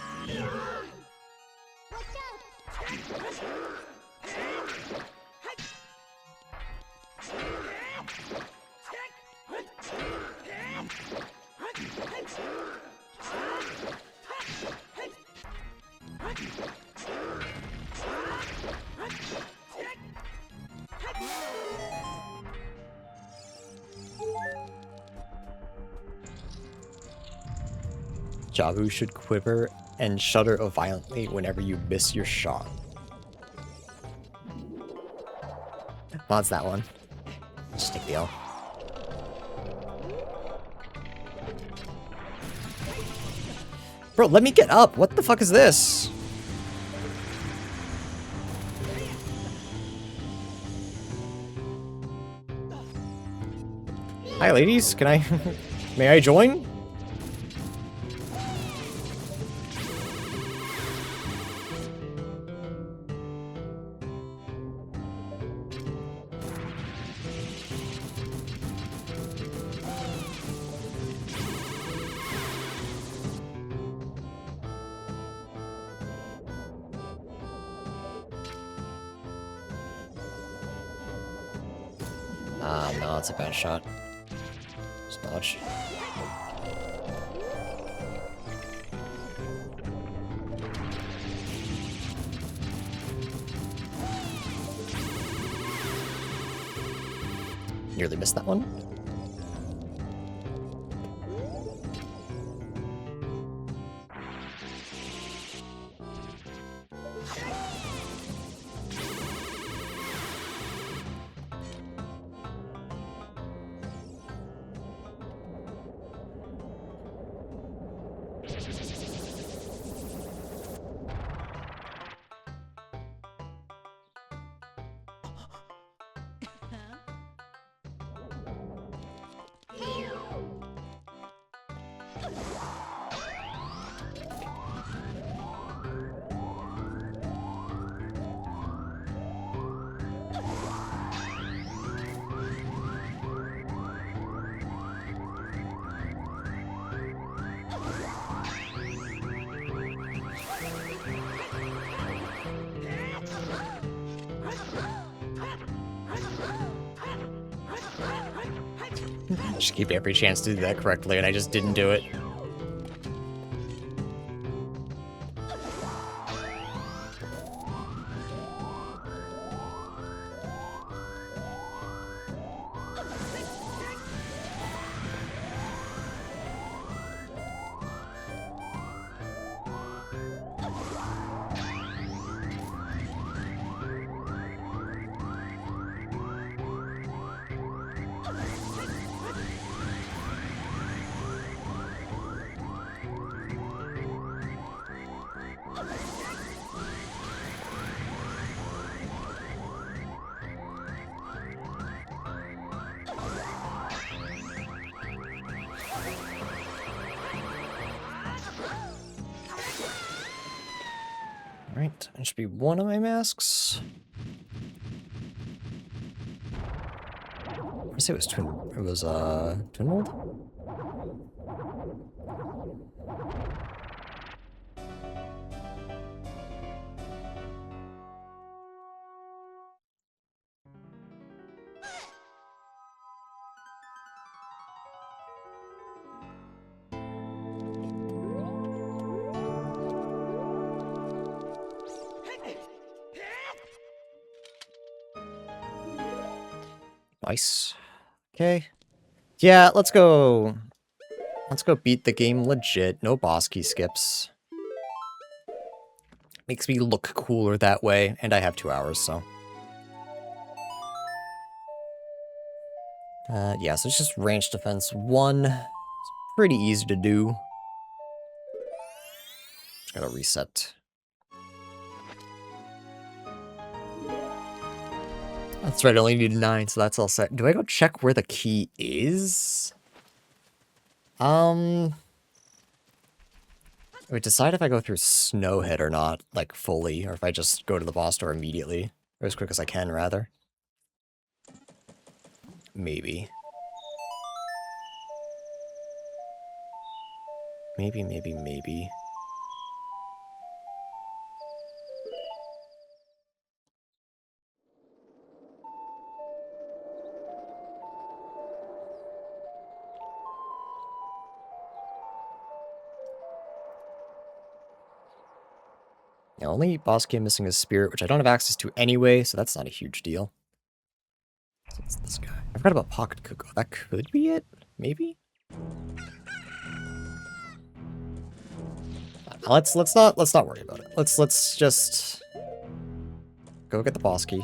Jabu should quiver and shudder violently whenever you miss your shot. Mods that one. Just take the L. Bro, let me get up. What the fuck is this? Hi, ladies. Can I... May I join? No, it's a bad shot. Just dodge. Nearly missed that one. Just keep every chance to do that correctly, and I just didn't do it. Right, that should be one of my masks. I say it was twin. It was twin mold. Nice. Okay. Yeah, let's go. Let's go beat the game legit. No boss key skips. Makes me look cooler that way, and I have 2 hours, so. Yeah, so it's just range defense 1. It's pretty easy to do. Just gotta reset. That's right, I only need 9, so that's all set. Do I go check where the key is? Wait, decide if I go through Snowhead or not, like, fully, or if I just go to the boss door immediately. Or as quick as I can, rather. Maybe. Maybe. The only boss key I'm missing is Spirit, which I don't have access to anyway, so that's not a huge deal. So it's this guy. I forgot about Pocket Cuckoo. That could be it? Maybe? Let's not worry about it. Let's just go get the boss key.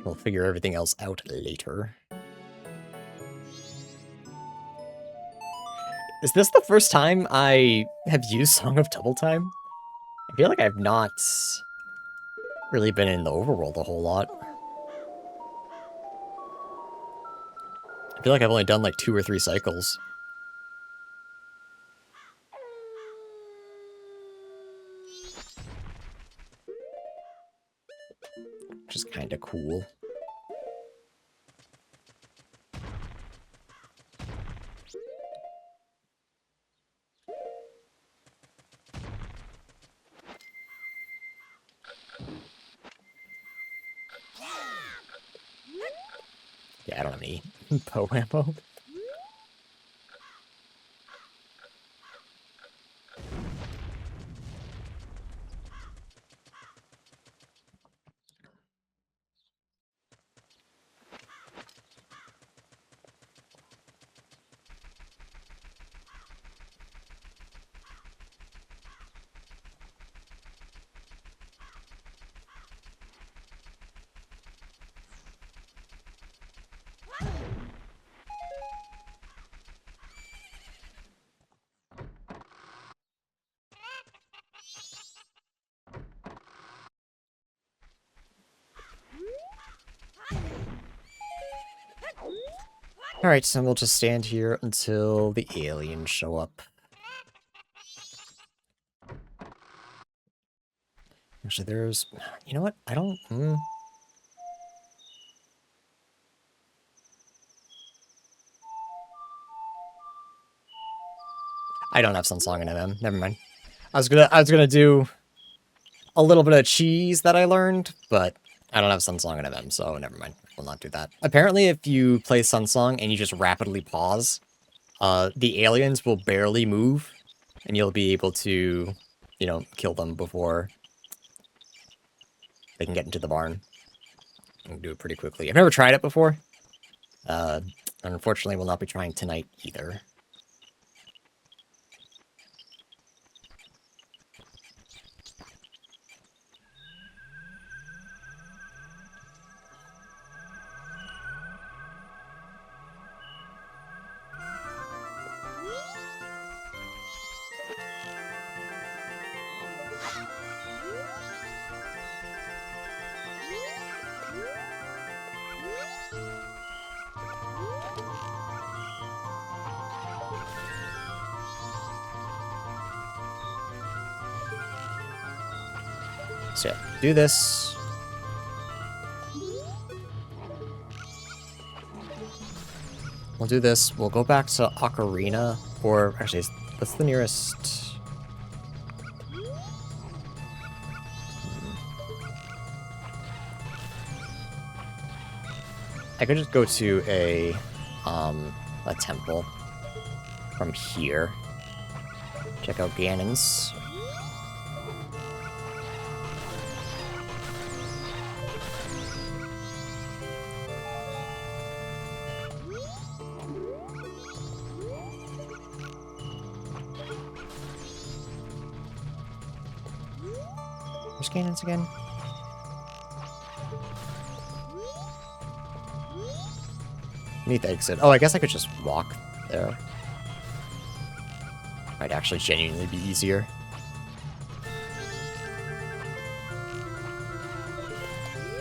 We'll figure everything else out later. Is this the first time I have used Song of Double Time? I feel like I've not really been in the overworld a whole lot. I feel like I've only done like 2 or 3 cycles. Which is kind of cool. Yeah, I don't have any bow ammo. Alright, so we'll just stand here until the aliens show up. Actually, there's... You know what? I don't... I don't have Sunsong in MM. Never mind. I was gonna do a little bit of cheese that I learned, but I don't have Sunsong and MM, so never mind. We'll not do that. Apparently, if you play Sunsong and you just rapidly pause, the aliens will barely move, and you'll be able to, you know, kill them before they can get into the barn. You can do it pretty quickly. I've never tried it before. Unfortunately, we'll not be trying tonight either. So yeah, do this. We'll do this. We'll go back to Ocarina, or actually, what's the nearest? I could just go to a temple from here. Check out Ganon's. Where's Ganon's again? Need the exit. Oh, I guess I could just walk there. Might actually genuinely be easier.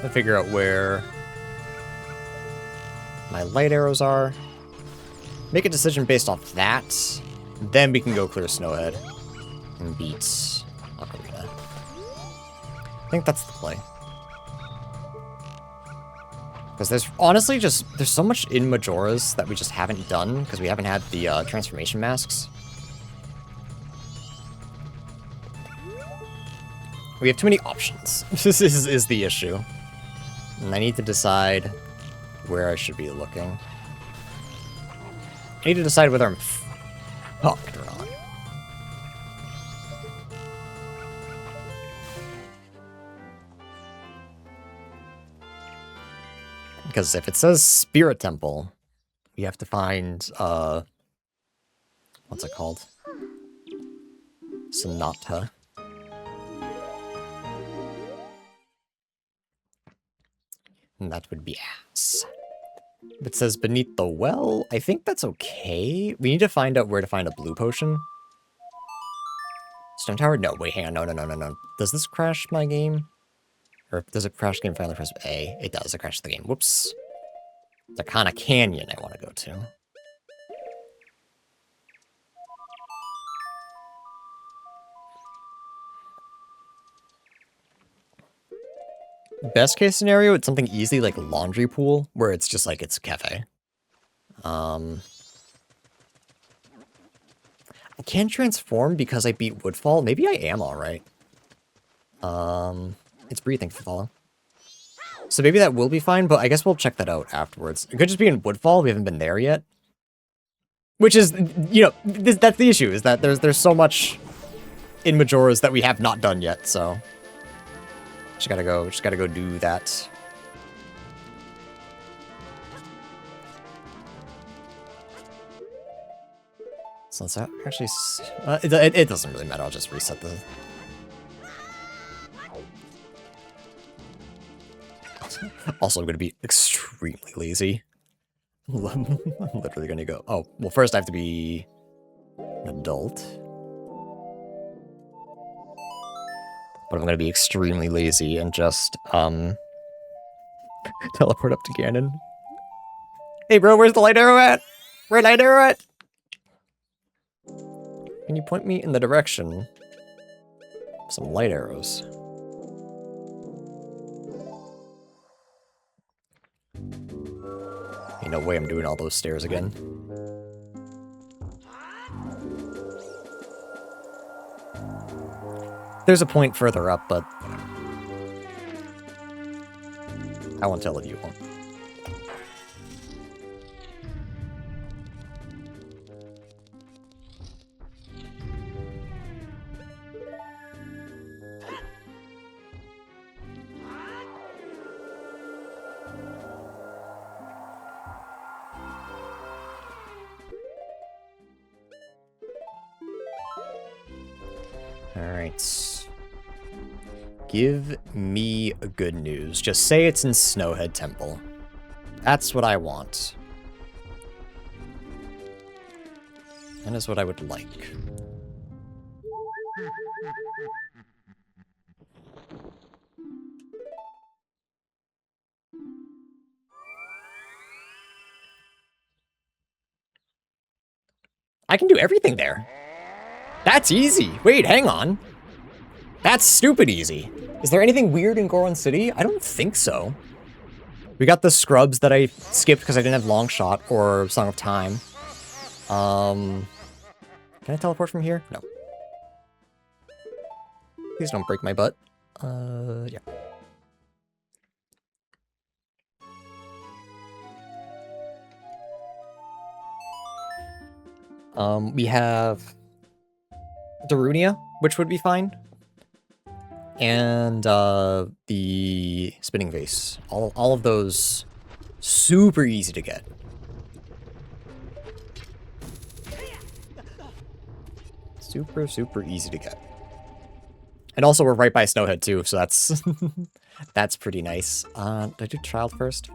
I'll figure out where my light arrows are. Make a decision based off that. Then we can go clear Snowhead and beat Ocarina. I think that's the play. Because there's honestly there's so much in Majora's that we just haven't done because we haven't had the transformation masks. We have too many options. This is the issue. And I need to decide where I should be looking. I need to decide whether I'm fucked or not. Because if it says Spirit Temple, we have to find, what's it called? Sonata. And that would be ass. If it says beneath the well, I think that's okay. We need to find out where to find a blue potion. Stone Tower? No, wait, hang on. No. Does this crash my game? Or does it crash game finally press A? It does, it crashed the game. Whoops. Takana Canyon I want to go to. Best case scenario, it's something easy like Laundry Pool, where it's just like, it's a cafe. I can't transform because I beat Woodfall. Maybe I am alright. It's breathing fall. So maybe that will be fine, but I guess we'll check that out afterwards. It could just be in Woodfall, we haven't been there yet. Which is, you know, that's the issue, is that there's so much in Majora's that we have not done yet, so... Just gotta go do that. So let's actually... it doesn't really matter, I'll just reset the... Also, I'm gonna be extremely lazy. I'm literally gonna go... Oh, well first I have to be... an adult. But I'm gonna be extremely lazy and just, teleport up to Ganon. Hey bro, where's the light arrow at? Where's light arrow at? Can you point me in the direction? Some light arrows. Ain't no way I'm doing all those stairs again. There's a point further up, but I won't tell if you won't. Alright. Give me good news. Just say it's in Snowhead Temple. That's what I want. That is what I would like. I can do everything there. That's easy. Wait, hang on. That's stupid easy. Is there anything weird in Goron City? I don't think so. We got the scrubs that I skipped because I didn't have Long Shot or Song of Time. Can I teleport from here? No. Please don't break my butt. Yeah. We have Darunia, which would be fine. And the Spinning Vase. All of those super easy to get. Super, super easy to get. And also we're right by Snowhead too, so that's that's pretty nice. Did I do Child first?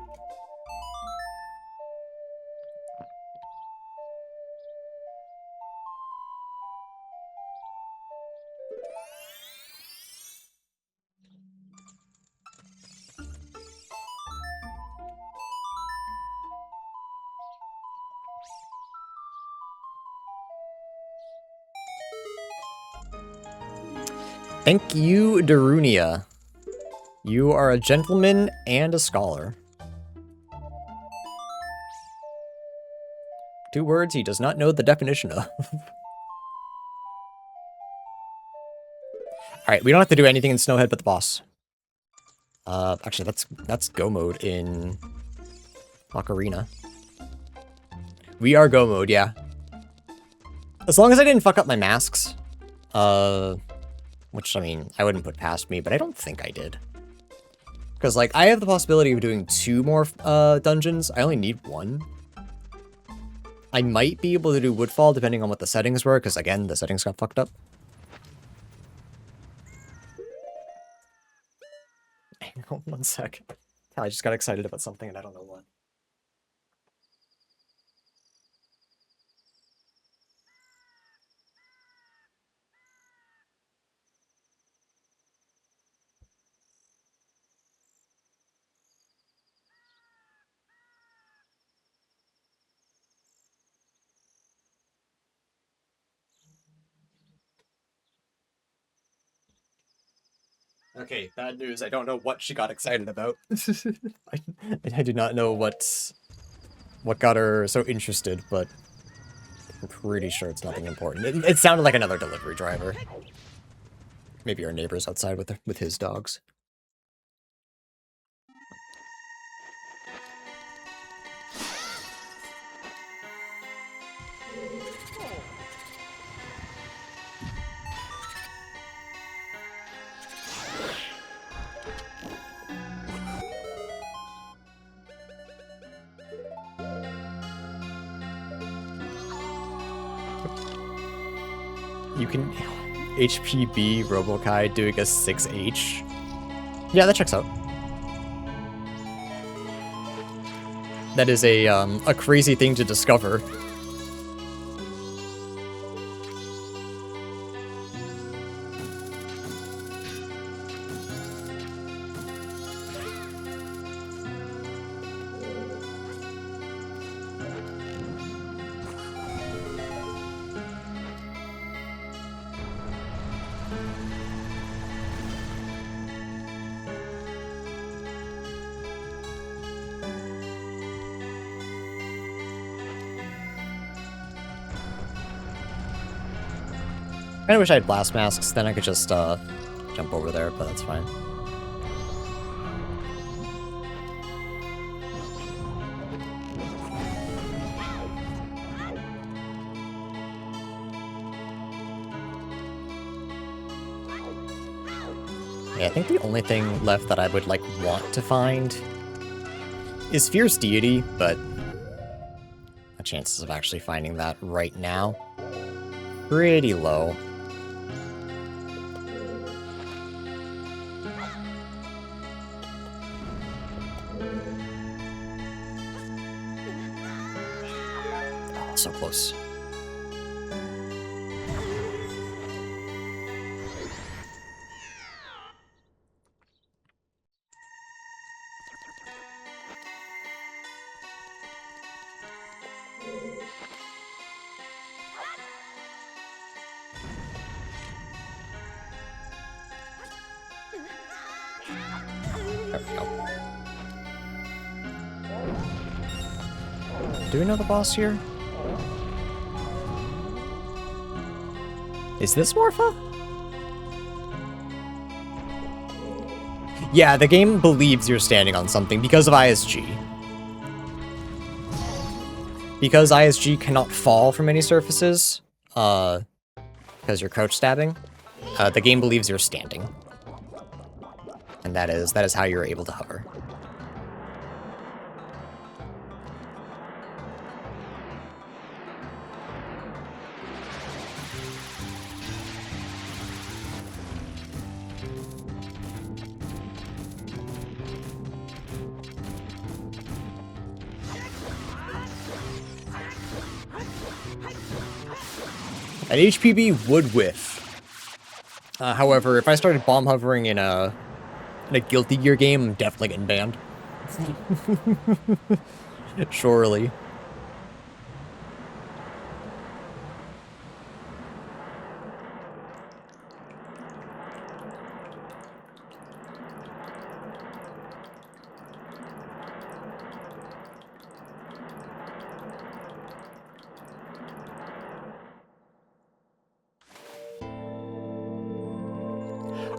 Thank you, Darunia. You are a gentleman and a scholar. 2 words he does not know the definition of. Alright, we don't have to do anything in Snowhead but the boss. Actually, that's go mode in Ocarina. We are go mode, yeah. As long as I didn't fuck up my masks. Which, I mean, I wouldn't put past me, but I don't think I did. Because, like, I have the possibility of doing 2 more dungeons. I only need 1. I might be able to do Woodfall, depending on what the settings were, because, again, the settings got fucked up. Hang on 1 sec. I just got excited about something and I don't know what. Okay, bad news. I don't know what she got excited about. I do not know what got her so interested, but I'm pretty sure it's nothing important. It sounded like another delivery driver. Maybe our neighbor's outside with his dogs. You can HPB Robokai doing a 6H. Yeah, that checks out. That is a crazy thing to discover. I wish I had blast masks, then I could just jump over there, but that's fine. Yeah, I think the only thing left that I would, like, want to find is Fierce Deity, but the chances of actually finding that right now, pretty low. Oh, so close. There we go. Do we know the boss here? Is this Morpha? Yeah, the game believes you're standing on something because of ISG. Because ISG cannot fall from any surfaces, because you're crouch stabbing, the game believes you're standing. And that is how you're able to hover. An HPB would whiff. However, if I started bomb hovering in a Guilty Gear game, I'm definitely getting banned. Surely.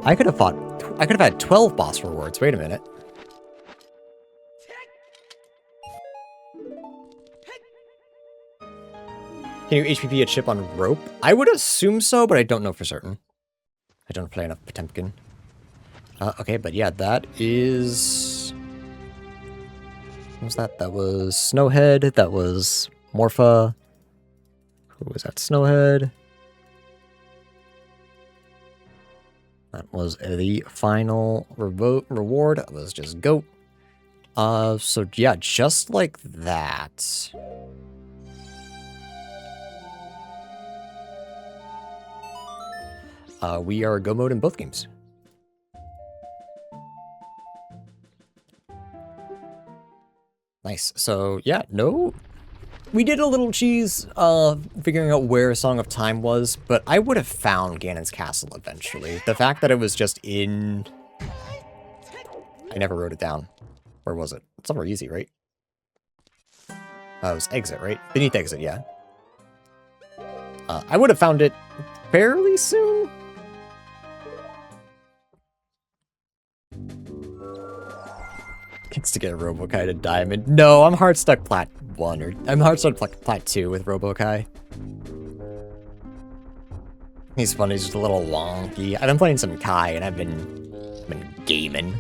I could have had 12 boss rewards. Wait a minute. Can you HPP a chip on rope? I would assume so, but I don't know for certain. I don't play enough Potemkin. Okay, but yeah, that is... What was that? That was Snowhead. That was Morpha. Who was that? Snowhead. That was the final reward. That was just goat. So yeah, just like that. We are go mode in both games. Nice. So yeah, no. We did a little cheese, figuring out where Song of Time was, but I would have found Ganon's Castle eventually. The fact that it was just in... I never wrote it down. Where was it? It's somewhere easy, right? It was Exit, right? Beneath Exit, yeah. I would have found it fairly soon. Gets to get Robokai to Diamond. No, I'm hard stuck Plat 1, or I'm hard stuck Plat 2 with Robokai. He's funny, he's just a little wonky. I've been playing some Kai, and I've been gaming.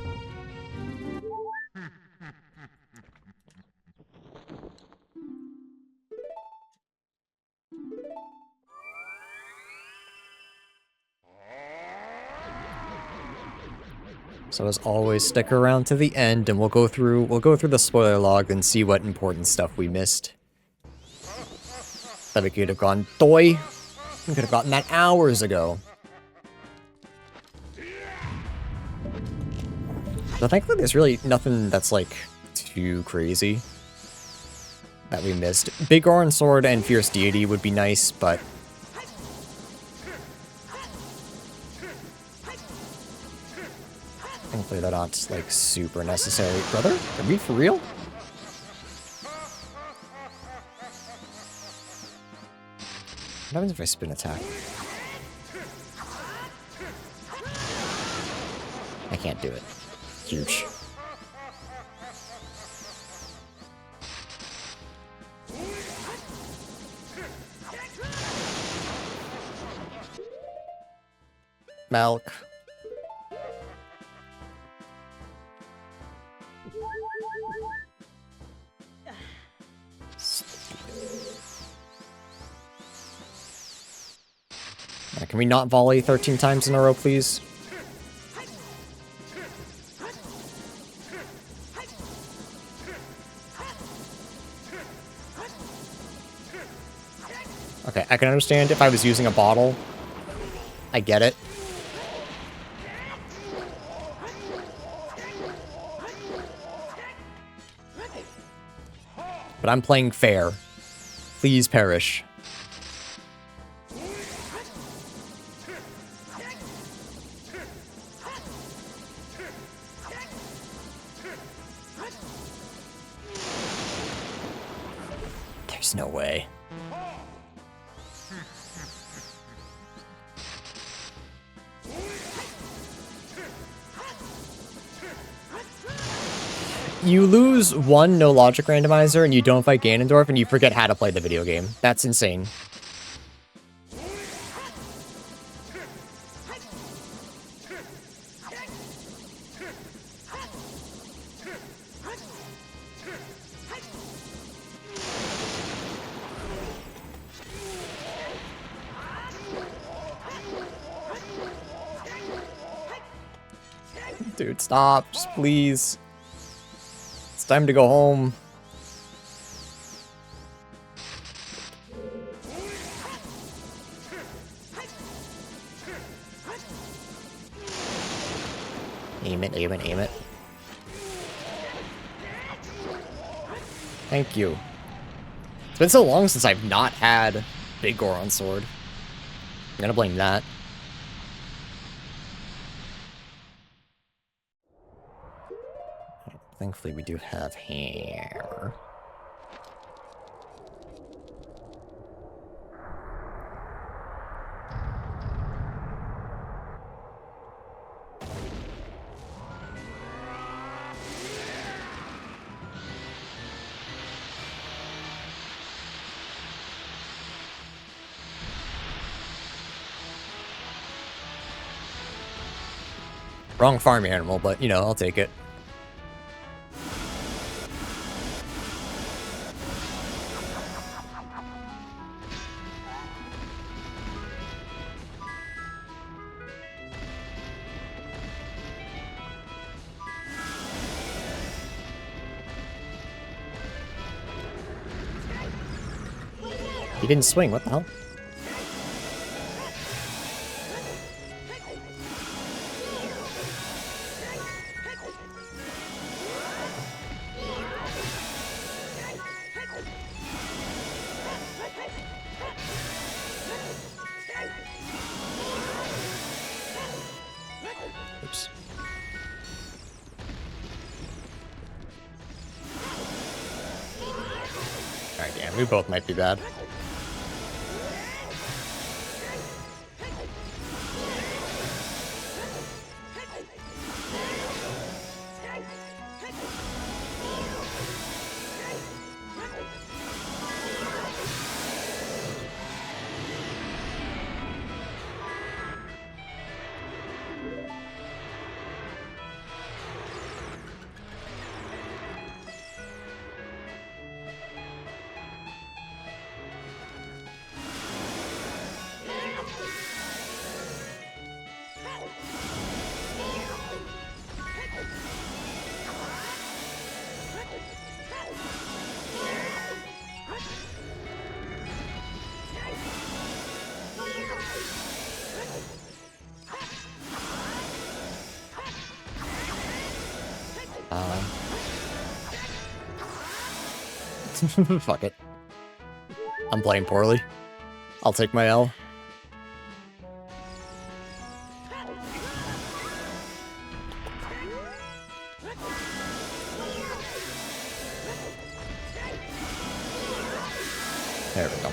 So as always, stick around to the end, and we'll go through the spoiler log and see what important stuff we missed. That we could have gone doy. We could have gotten that hours ago. So thankfully, there's really nothing that's like too crazy that we missed. Big Orange Sword and Fierce Deity would be nice, but hopefully they're not, like, super necessary. Brother? Are we for real? What happens if I spin attack? I can't do it. Huge. Milk. Can we not volley 13 times in a row, please? Okay, I can understand if I was using a bottle. I get it. But I'm playing fair. Please perish. There's no way. You lose one no logic randomizer and you don't fight Ganondorf and you forget how to play the video game. That's insane. Dude, stop. Just please. It's time to go home. Aim it, aim it, aim it. Thank you. It's been so long since I've not had Big Goron Sword. I'm gonna blame that. Thankfully, we do have hair. Wrong farm animal, but, you know, I'll take it. He didn't swing, what the hell? Oops. Alright, damn, we both might be bad. Fuck it. I'm playing poorly. I'll take my L. There we go.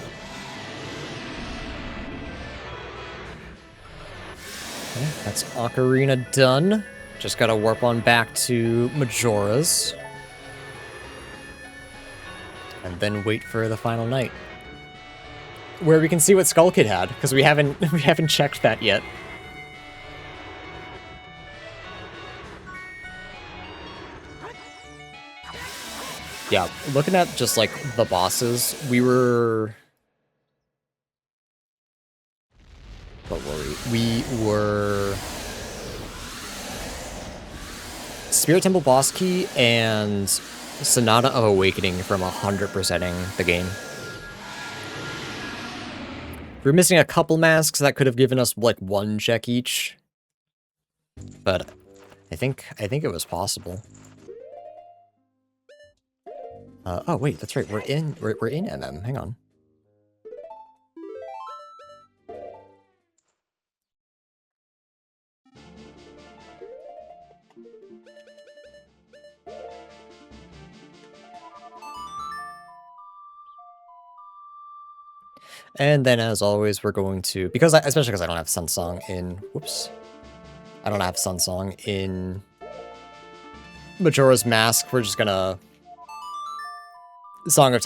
Okay, that's Ocarina done. Just gotta warp on back to Majora's. And then wait for the final night. Where we can see what Skull Kid had, because we haven't checked that yet. Yeah, looking at just like the bosses, we were... What were we were Spirit Temple Boss Key and Sonata of Awakening from 100%ing the game. We're missing a couple masks that could have given us like 1 check each, but I think it was possible. Oh wait, that's right. We're in MM. Hang on. And then, as always, we're going to, especially because I don't have Sun Song in, whoops. I don't have Sun Song in Majora's Mask. We're just gonna Song of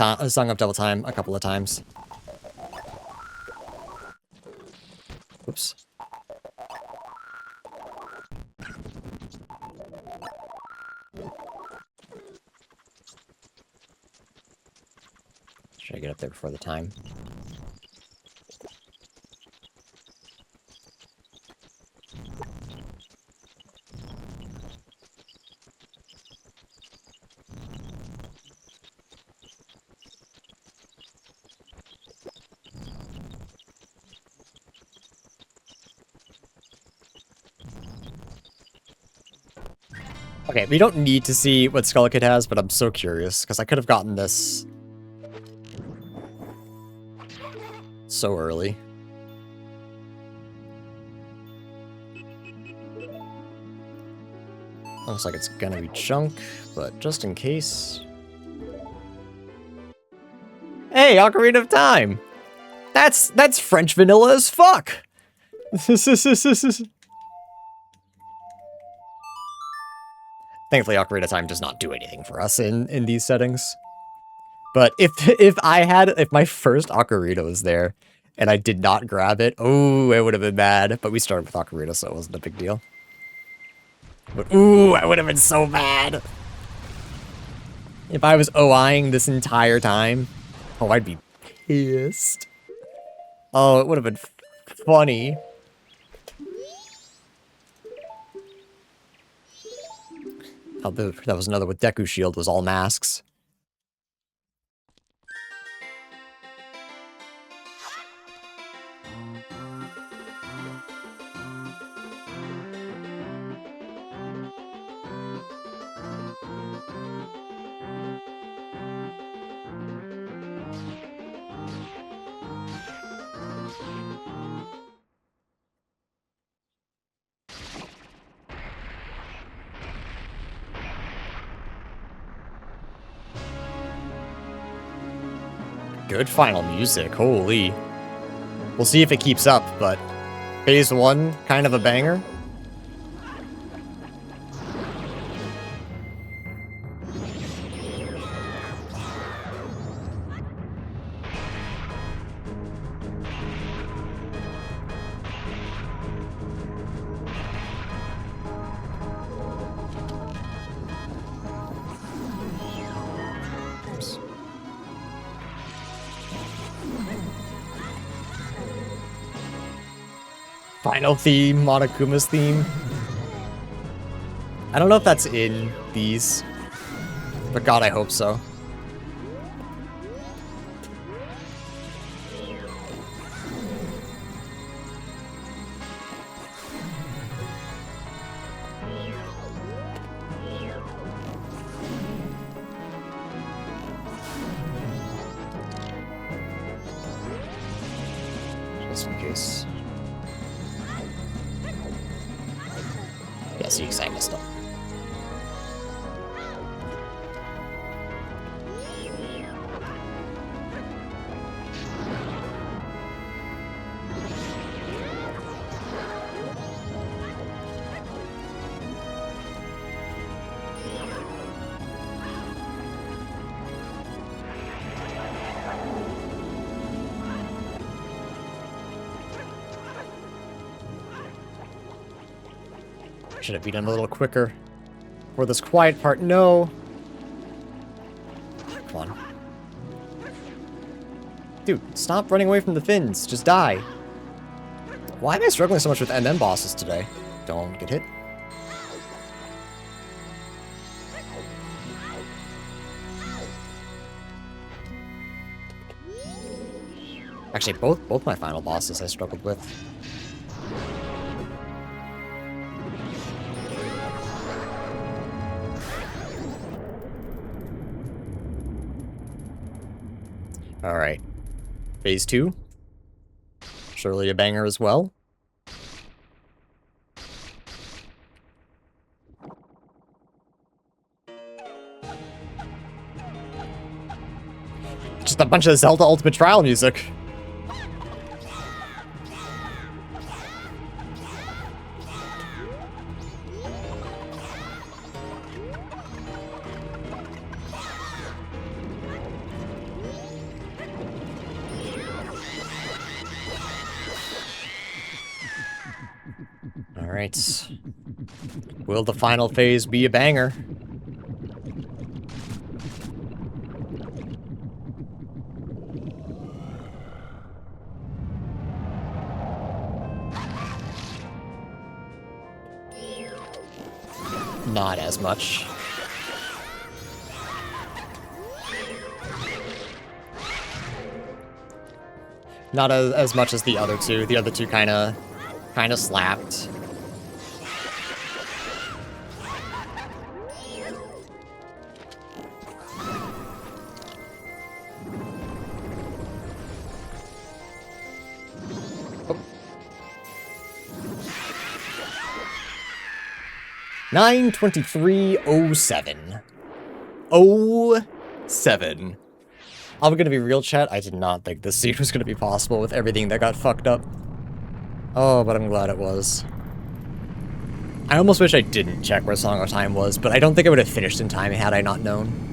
Double Time a couple of times. Whoops. Should I get up there before the time? Okay, we don't need to see what Skull Kid has, but I'm so curious, because I could have gotten this so early. Looks like it's gonna be Chunk, but just in case... Hey, Ocarina of Time! That's French vanilla as fuck! Thankfully, Ocarina of Time does not do anything for us in these settings. But if my first Ocarina was there, and I did not grab it, ooh, I would have been mad. But we started with Ocarina, so it wasn't a big deal. But ooh, I would have been so mad. If I was OIing this entire time, oh, I'd be pissed. Oh, it would have been funny. Oh, that was another with Deku Shield, was all masks. Good final music, holy. We'll see if it keeps up, but phase 1, kind of a banger. Final theme, Monokuma's theme. I don't know if that's in these, but God, I hope so. Just in case. Yeah, see, because I messed up. Should have been done a little quicker for this quiet part. No. Come on. Dude, stop running away from the fins. Just die. Why am I struggling so much with MM bosses today? Don't get hit. Actually, both my final bosses I struggled with. Alright. Phase 2. Surely a banger as well. Just a bunch of Zelda Ultimate Trial music. Alright. Will the final phase be a banger? Not as much. Not as much as the other two. The other two kind of slapped. Oh. 9:23:07. 07. I'm gonna be real, chat. I did not think this scene was gonna be possible with everything that got fucked up. Oh, but I'm glad it was. I almost wish I didn't check where Song of Time was, but I don't think I would have finished in time had I not known.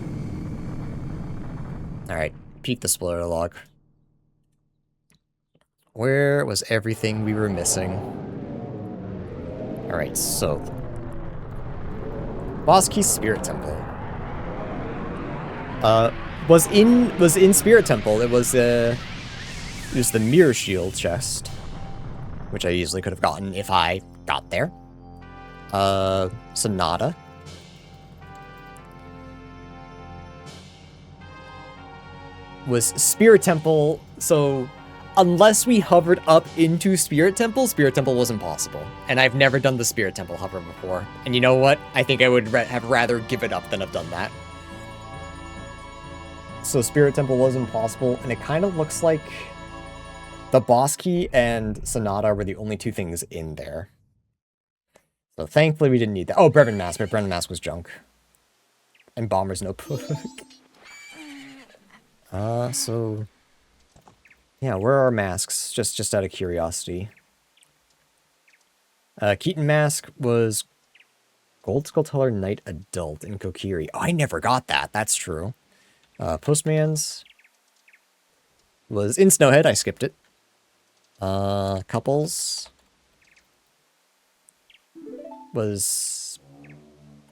Alright, peek the spoiler log. Where was everything we were missing? Alright, so... Boss Key Spirit Temple. Was in Spirit Temple. It was the Mirror Shield chest, which I easily could have gotten if I got there. Sonata. Was Spirit Temple, so unless we hovered up into Spirit Temple was impossible. And I've never done the Spirit Temple hover before. And you know what? I think I would have rather give it up than have done that. So Spirit Temple was impossible, and it kind of looks like the boss key and Sonata were the only two things in there. So thankfully we didn't need that. Oh, Brevin Mask, but Brevin Mask was junk. And Bomber's Notebook. So... yeah, where are our masks? Just out of curiosity. Keaton Mask was Gold Skull Teller Knight Adult in Kokiri. Oh, I never got that. That's true. Postman's was in Snowhead. I skipped it. Couples was...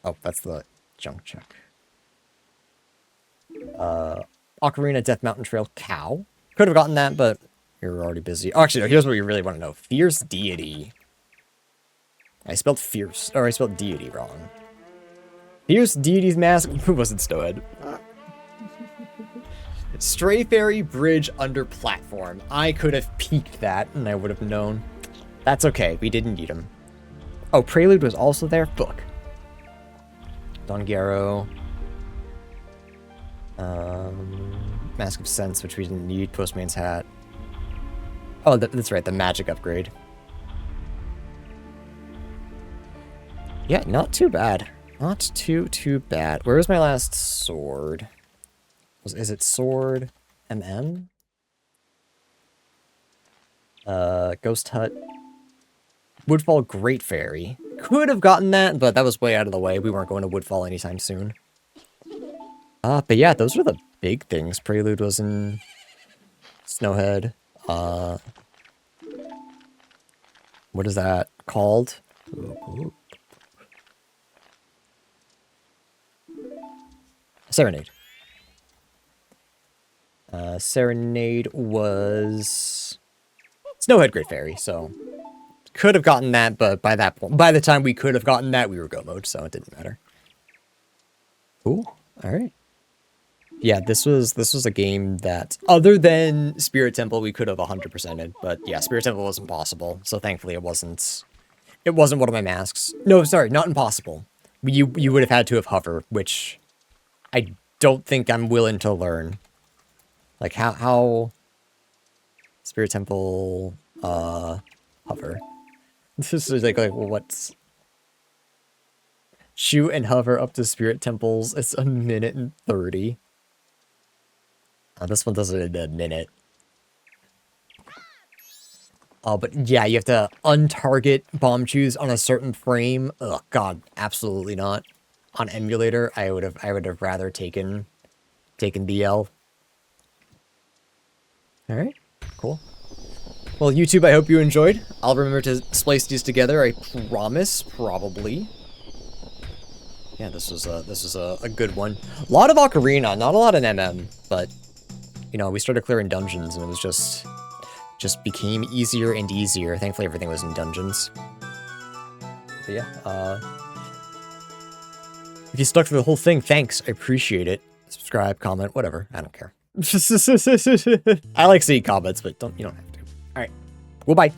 oh, that's the junk check. Ocarina Death Mountain Trail Cow. Could have gotten that, but you're already busy. Oh, actually, no, here's what you really want to know. Fierce Deity. I spelled fierce, or I spelled deity wrong. Fierce Deity's Mask wasn't Snowhead. Stray Fairy Bridge under platform. I could have peeked that, and I would have known. That's okay, we didn't need him. Oh, Prelude was also there? Book. Don Garo. Mask of Sense, which we didn't need. Postman's Hat. Oh, that's right, the magic upgrade. Yeah, not too bad. Not too bad. Where was my last sword? Is it Sword MM? Ghost Hut. Woodfall Great Fairy. Could have gotten that, but that was way out of the way. We weren't going to Woodfall anytime soon. But yeah, those were the big things. Prelude was in Snowhead. What is that called? Serenade. Serenade was Snowhead Great Fairy, so could have gotten that, but by that point, by the time we could have gotten that, we were go mode, so it didn't matter. Cool. All right. Yeah, this was a game that, other than Spirit Temple, we could have 100%ed, but yeah, Spirit Temple was impossible, so thankfully it wasn't one of my masks. No, sorry, not impossible. You would have had to have hover, which I don't think I'm willing to learn. Like, how Spirit Temple, hover. This is like, well, what's... Shoot and hover up to Spirit Temples, it's 1 minute and 30. This one does it in a minute. Oh, but yeah, you have to untarget bomb choose on a certain frame. Oh god, absolutely not. On emulator, I would have rather taken BL. Alright, cool. Well, YouTube, I hope you enjoyed. I'll remember to splice these together, I promise, probably. Yeah, this was a good one. A lot of Ocarina, not a lot in MM, but you know, we started clearing dungeons and it was just became easier and easier. Thankfully, everything was in dungeons. But yeah, if you stuck through the whole thing, thanks. I appreciate it. Subscribe, comment, whatever. I don't care. I like seeing comments, but you don't have to. All right. Goodbye.